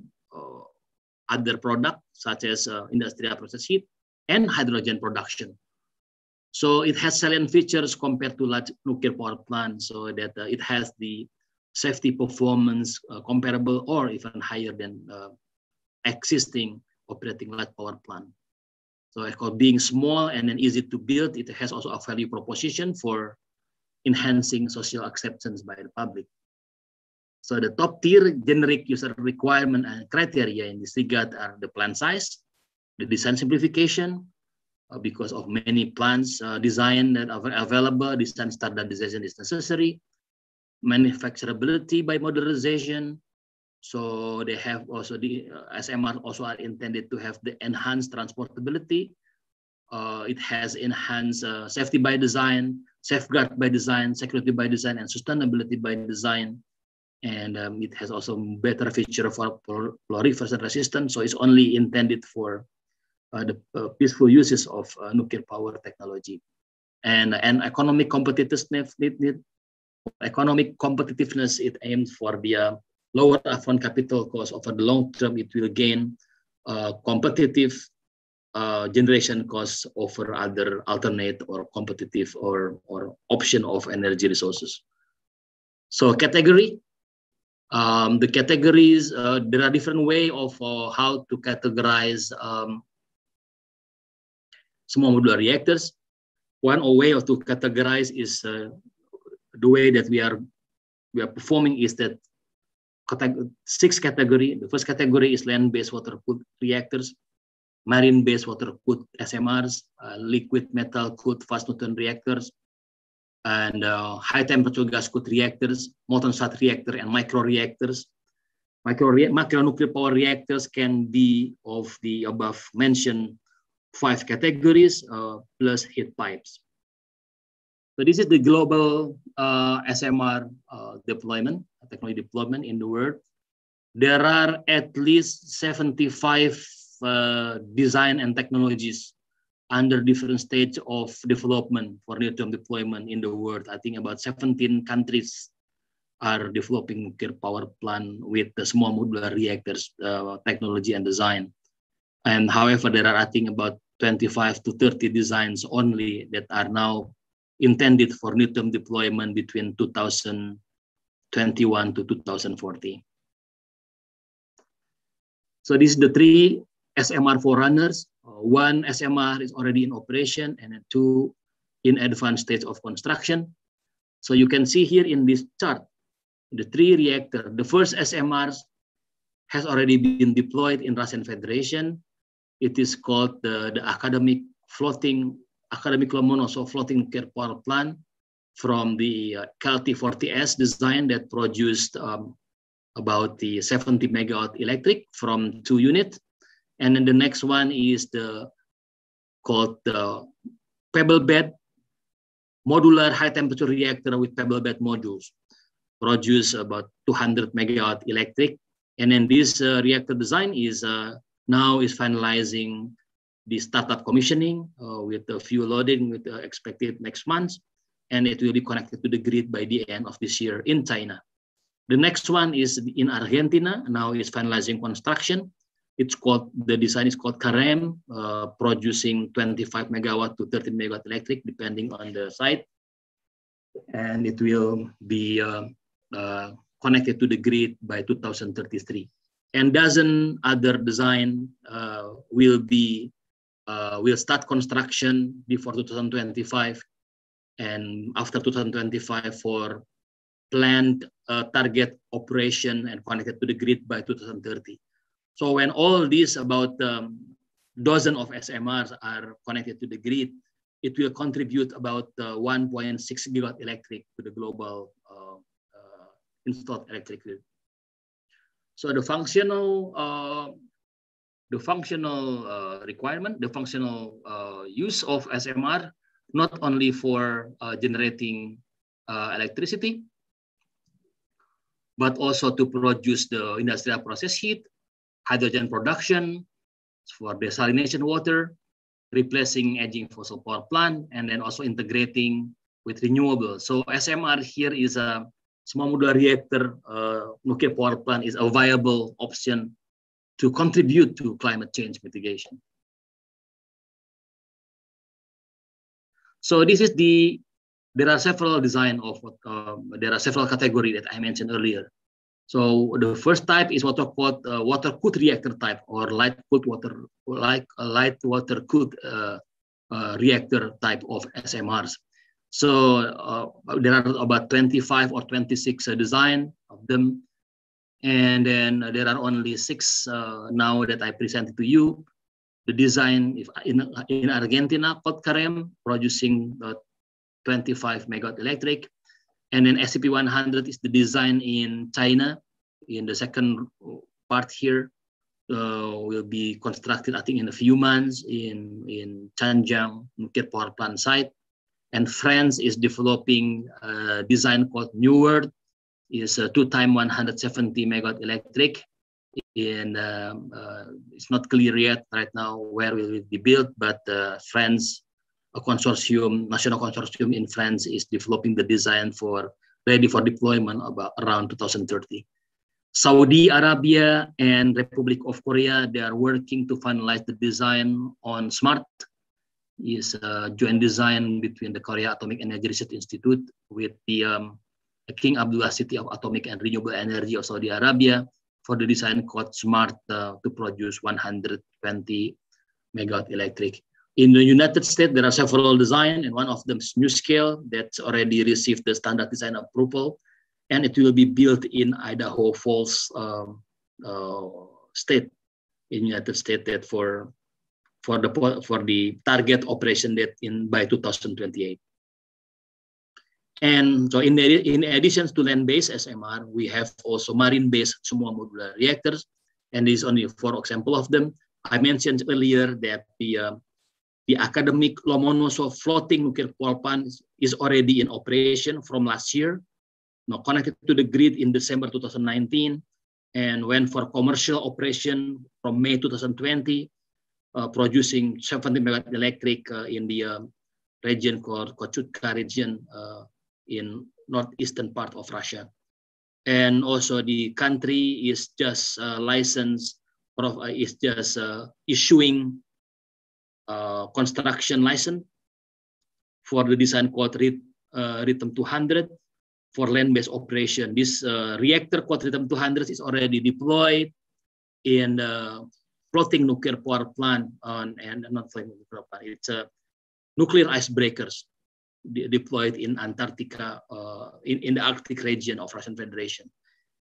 Speaker 21: other products such as industrial process heat and hydrogen production. So it has salient features compared to large nuclear power plant, so that it has the safety performance comparable or even higher than existing operating large power plant. So being small and then easy to build, it has also a value proposition for enhancing social acceptance by the public. So the top tier generic user requirement and criteria in this regard are the plant size, the design simplification, because of many plants design that are available, design standardization is necessary, manufacturability by modularization. So they have also the SMR also are intended to have the enhanced transportability. It has enhanced safety by design, safeguard by design, security by design, and sustainability by design. And it has also better feature for proliferation resistance. So it's only intended for the peaceful uses of nuclear power technology. And economic competitiveness, it aims for the lower upfront capital cost. Over the long term, it will gain competitive generation costs over other alternate or competitive or option of energy resources. So category. The categories, there are different ways of how to categorize small modular reactors. One way of to categorize is the way that we are performing is that 6 category. The first category is land-based water-cooled reactors. marine-based water-cooled SMRs, liquid metal-cooled fast neutron reactors, and high-temperature gas-cooled reactors, molten salt reactor, and microreactors. Micronuclear power reactors can be of the above mentioned 5 categories plus heat pipes. So this is the global SMR deployment, technology deployment in the world. There are at least 75 design and technologies under different stage of development for near-term deployment in the world. I think about 17 countries are developing nuclear power plant with the small modular reactors technology and design. And however, there are I think about 25 to 30 designs only that are now intended for near-term deployment between 2021 to 2040. So these are the 3 SMR forerunners. 1 SMR is already in operation and 2 in advanced stage of construction. So you can see here in this chart, the 3 reactors. The first SMR has already been deployed in Russian Federation. It is called the academic Lomonosov floating nuclear power plant from the KLT-40S design that produced about the 70 megawatt electric from 2 units. And then the next one is called the pebble bed modular high temperature reactor with pebble bed modules, produce about 200 megawatt electric. And then this reactor design is now finalizing the startup commissioning with the fuel loading with expected next month, and it will be connected to the grid by the end of this year in China. The next one is in Argentina. Now it's finalizing construction. The design is called CAREM, producing 25 megawatt to 30 megawatt electric, depending on the site. And it will be connected to the grid by 2033. And dozen other design will start construction before 2025, and after 2025 for planned target operation and connected to the grid by 2030. So when all these about dozen of SMRs are connected to the grid, it will contribute about 1.6 gigawatt electric to the global installed electric grid. So the functional requirement, the functional use of SMR, not only for generating electricity, but also to produce the industrial process heat, hydrogen production, for desalination water, replacing aging fossil power plant, and then also integrating with renewables. So SMR here is a small modular reactor nuclear power plant is a viable option to contribute to climate change mitigation. So this is there are several design of there are several categories that I mentioned earlier. So the first type is what are called water-cooled reactor type, or light water cooled reactor type of SMRs. So there are about 25 or 26 design of them, and then there are only 6 now that I presented to you. The design in Argentina called CAREM, producing 25 megawatt electric. And then SCP-100 is the design in China. In the second part here, will be constructed, I think, in a few months in Zhanjiang nuclear power plant site. And France is developing a design called New World, is 2 times 170 megawatt electric. And it's not clear yet right now where will it be built, but France, a consortium, national consortium in France is developing the design ready for deployment around 2030. Saudi Arabia and Republic of Korea, they are working to finalize the design on SMART. Is a joint design between the Korea Atomic Energy Research Institute with the King Abdullah City of Atomic and Renewable Energy of Saudi Arabia for the design called SMART to produce 120 megawatt electric. In the United States, there are several designs, and one of them is NuScale that's already received the standard design approval, and it will be built in Idaho Falls state in United States that for for the target operation date by 2028. And so in addition to land-based SMR, we have also marine-based small modular reactors, and this is only 4 examples of them. I mentioned earlier that the academic Lomonosov floating nuclear power plant is already in operation from last year, now connected to the grid in December 2019, and went for commercial operation from May 2020, producing 70 megawatt electric in the region called Kochutka region in northeastern part of Russia. And also the country is just issuing construction license for the design called Rhythm 200 for land-based operation. This reactor called Rhythm 200 is already deployed in floating nuclear power plant not floating nuclear plant. It's nuclear icebreakers deployed in Antarctica, in the Arctic region of Russian Federation.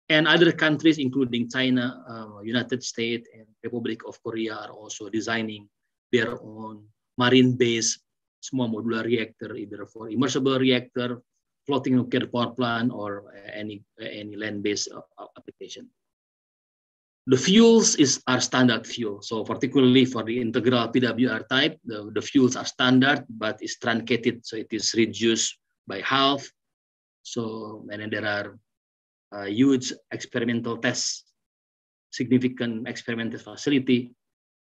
Speaker 21: And other countries, including China, United States, and Republic of Korea, are also designing their own marine-based small modular reactor, either for immersible reactor, floating nuclear power plant, or any land-based application. The fuels are standard fuel. So particularly for the integral PWR type, the fuels are standard, but it's truncated, so it is reduced by half. So, and then there are huge experimental tests, significant experimental facility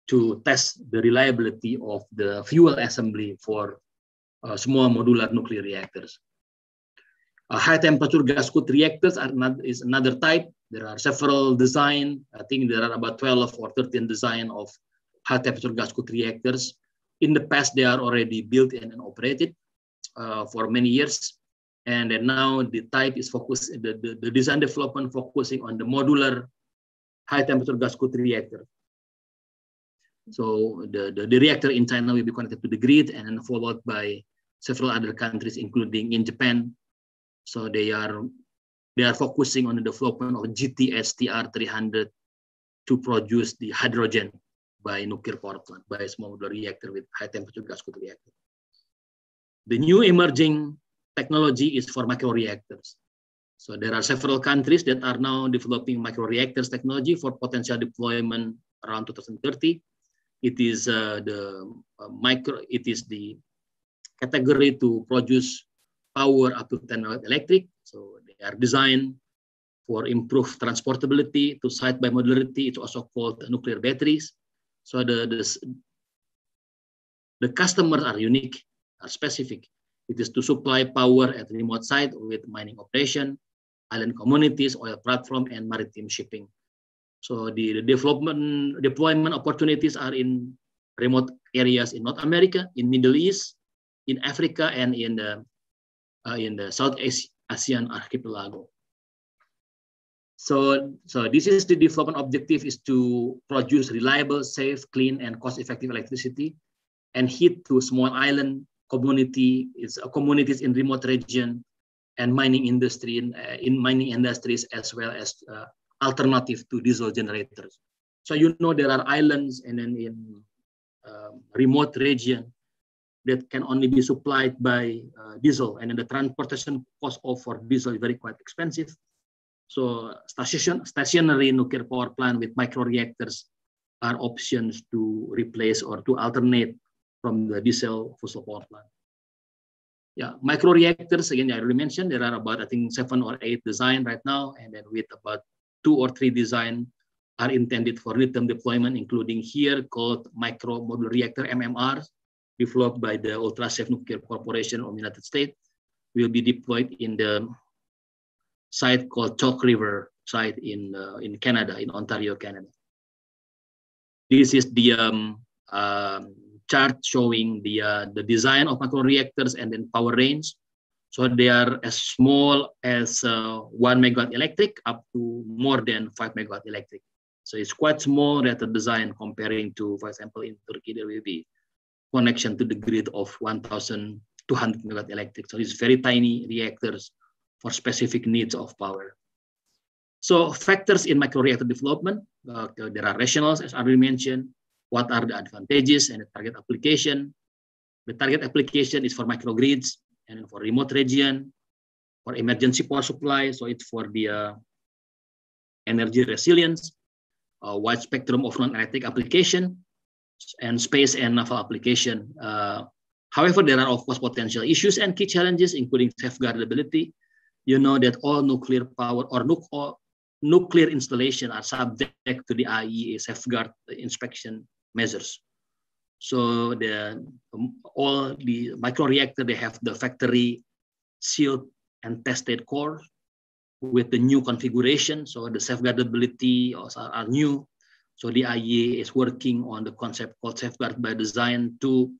Speaker 21: to test the reliability of the fuel assembly for small modular nuclear reactors. High temperature gas-cooled reactors is another type. There are several designs. I think there are about 12 or 13 designs of high temperature gas-cooled reactors. In the past, they are already built and operated for many years. And then now the type is focused, the design development focusing on the modular high temperature gas-cooled reactor. So the reactor in China will be connected to the grid and then followed by several other countries, including in Japan. So they are focusing on the development of GTSTR300 to produce the hydrogen by nuclear power plant, by a small modular reactor with high temperature gas-cooled reactor. The new emerging technology is for microreactors. So there are several countries that are now developing microreactors technology for potential deployment around 2030. It is the category to produce power up to 10 megawatt electric. So they are designed for improved transportability to site by modularity. It's also called nuclear batteries. So the customers are unique, are specific. It is to supply power at remote site with mining operation, island communities, oil platform, and maritime shipping. So the deployment opportunities are in remote areas in North America, in Middle East, in Africa, and in the South Asian archipelago. So this is the development objective, is to produce reliable, safe, clean, and cost-effective electricity and heat to small island communities in remote region and mining industry in mining industries, as well as alternative to diesel generators. So there are islands and then in remote region that can only be supplied by diesel, and then the transportation cost for diesel is quite expensive. So stationary nuclear power plant with microreactors are options to replace or to alternate from the diesel fossil power plant. Yeah, microreactors, again, I already mentioned, there are about, I think, 7 or 8 designs right now, and then with about 2 or 3 designs are intended for near-term deployment, including here called Micro Modular Reactor, MMR, developed by the Ultra Safe Nuclear Corporation of the United States, will be deployed in the site called Chalk River site in Canada, in Ontario, Canada. This is the chart showing the design of microreactors and then power range. So they are as small as 1 megawatt electric up to more than 5 megawatt electric. So it's quite small reactor design comparing to, for example, in Turkey, there will be connection to the grid of 1,200 megawatt electric. So it's very tiny reactors for specific needs of power. So factors in microreactor development, there are rationales, as I already mentioned. what are the advantages and the target application. The target application is for microgrids and for remote region, for emergency power supply. So it's for the energy resilience, wide spectrum of non-electric application, and space and naval application. However, there are of course potential issues and key challenges, including safeguardability. You know that all nuclear power or nuclear installation are subject to the IAEA safeguard inspection measures. So all the microreactor, they have the factory sealed and tested core with the new configuration. So the safeguardability also are new. So the IAEA is working on the concept called safeguard by design to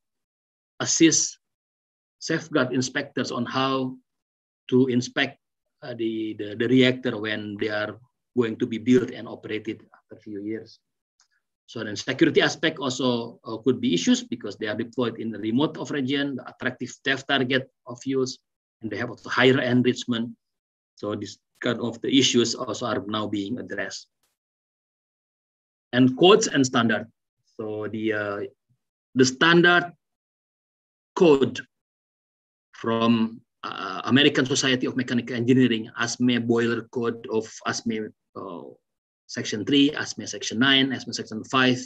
Speaker 21: assist safeguard inspectors on how to inspect the reactor when they are going to be built and operated after a few years. So then security aspect also could be issues because they are deployed in the remote of region, the attractive depth target of use, and they have also higher enrichment. So this kind of the issues also are now being addressed. And codes and standard. So the standard code from American Society of Mechanical Engineering, ASME boiler code of ASME Section 3, ASME Section 9, ASME Section 5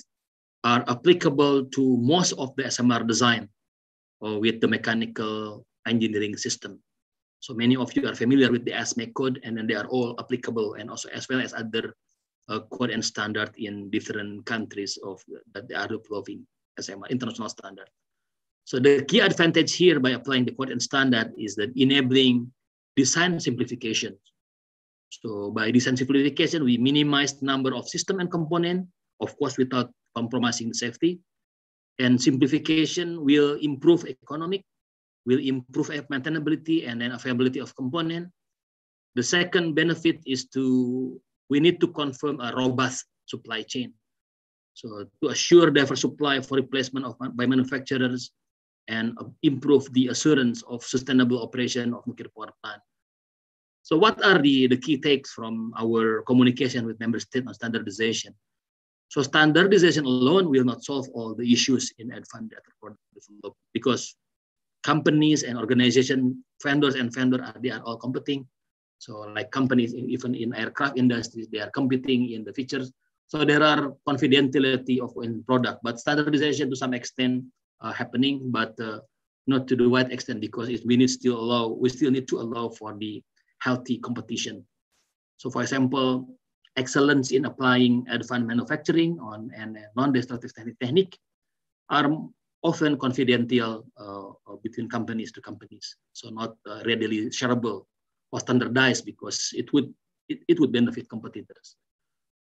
Speaker 21: are applicable to most of the SMR design with the mechanical engineering system. So many of you are familiar with the ASME code, and then they are all applicable, and also as well as other code and standard in different countries that they are developing SMR international standard. So the key advantage here by applying the code and standard is that enabling design simplification. So by design simplification, we minimize the number of system and component, of course, without compromising safety. And simplification will improve economic, will improve maintainability and then availability of component. The second benefit is we need to confirm a robust supply chain. So to assure diverse supply for replacement by manufacturers and improve the assurance of sustainable operation of nuclear power plant. So what are the key takes from our communication with member states on standardization? So standardization alone will not solve all the issues in advanced data product development because companies and organization, vendors they are all competing. So like companies, even in aircraft industries, they are competing in the features. So there are confidentiality of in product, but standardization to some extent happening, but not to the wide extent because we still need to allow for the healthy competition. So for example, excellence in applying advanced manufacturing and non-destructive technique are often confidential between companies to companies. So not readily shareable or standardized because it would benefit competitors.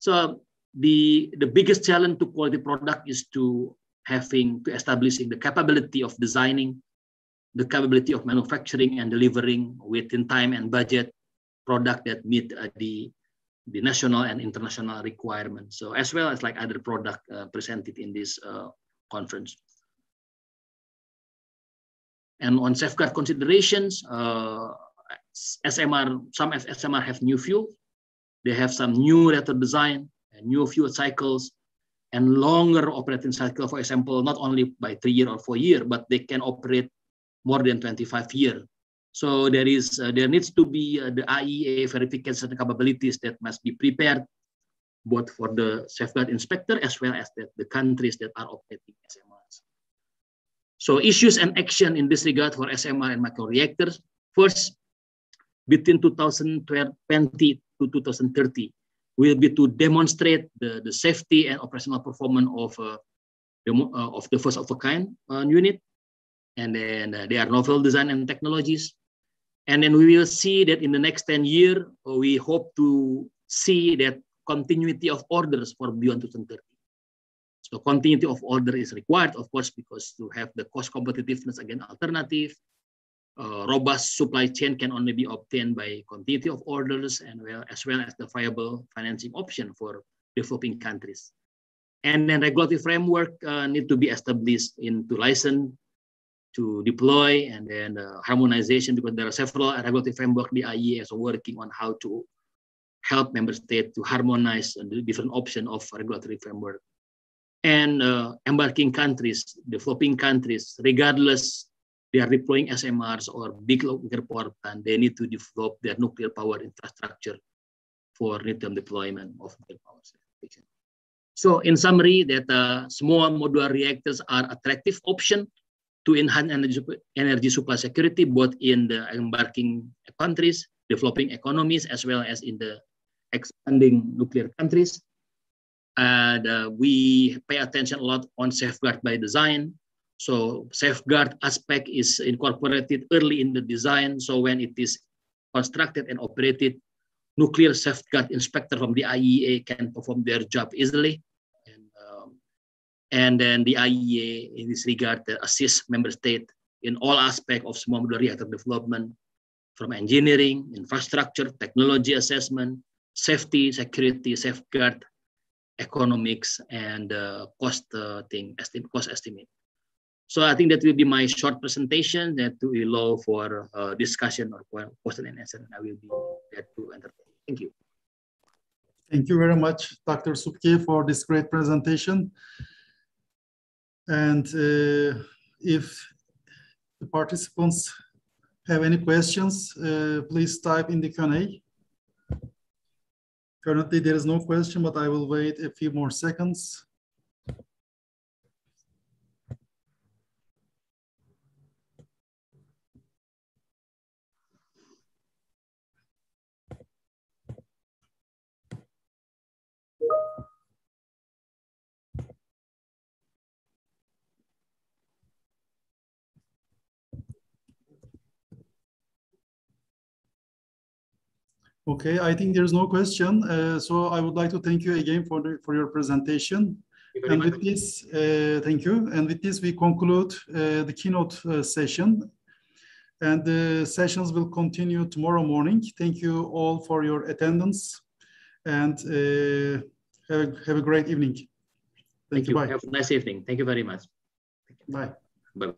Speaker 21: So the biggest challenge to quality product is to establishing the capability of designing, the capability of manufacturing and delivering within time and budget product that meet the national and international requirements. So as well as like other product presented in this conference. And on safeguard considerations, some SMR have new fuel. They have some new reactor design and new fuel cycles and longer operating cycle, for example, not only by 3 years or 4 years, but they can operate more than 25 years. So there needs to be the IAEA verification capabilities that must be prepared, both for the safeguard inspector as well as the countries that are operating SMRs. So issues and action in this regard for SMR and microreactors. First, between 2020 to 2030, will be to demonstrate the safety and operational performance of the first of a kind unit. And then there are novel design and technologies. And then we will see that in the next 10 years, we hope to see that continuity of orders for beyond 2030. So continuity of order is required, of course, because to have the cost competitiveness against alternative, robust supply chain can only be obtained by continuity of orders and as well as the viable financing option for developing countries. And then regulatory framework need to be established into license, to deploy, and then harmonization, because there are several regulatory framework the IAEA is working on how to help member states to harmonize the different options of regulatory framework. And embarking countries, developing countries, regardless they are deploying SMRs or big nuclear power plant, they need to develop their nuclear power infrastructure for near-term deployment of nuclear power station. So in summary, that small modular reactors are attractive option to enhance energy supply security, both in the embarking countries, developing economies, as well as in the expanding nuclear countries. And we pay attention a lot on safeguard by design. So safeguard aspect is incorporated early in the design. So when it is constructed and operated, nuclear safeguard inspector from the IAEA can perform their job easily. And then the IAEA in this regard assists member state in all aspects of small modular reactor development, from engineering, infrastructure, technology assessment, safety, security, safeguard, economics, and cost estimate. So I think that will be my short presentation that will allow for discussion or question and answer. I will be there to entertain. Thank you.
Speaker 8: Thank you very much, Dr. Subki, for this great presentation. And if the participants have any questions, please type in the Q&A. Currently, there is no question, but I will wait a few more seconds. Okay, I think there's no question. So I would like to thank you again for your presentation. And with this, thank you. And with this, we conclude the keynote session. And the sessions will continue tomorrow morning. Thank you all for your attendance. And have a great evening.
Speaker 21: Thank you.
Speaker 8: Bye.
Speaker 21: Have a nice evening. Thank you very much.
Speaker 8: Bye.
Speaker 21: Bye.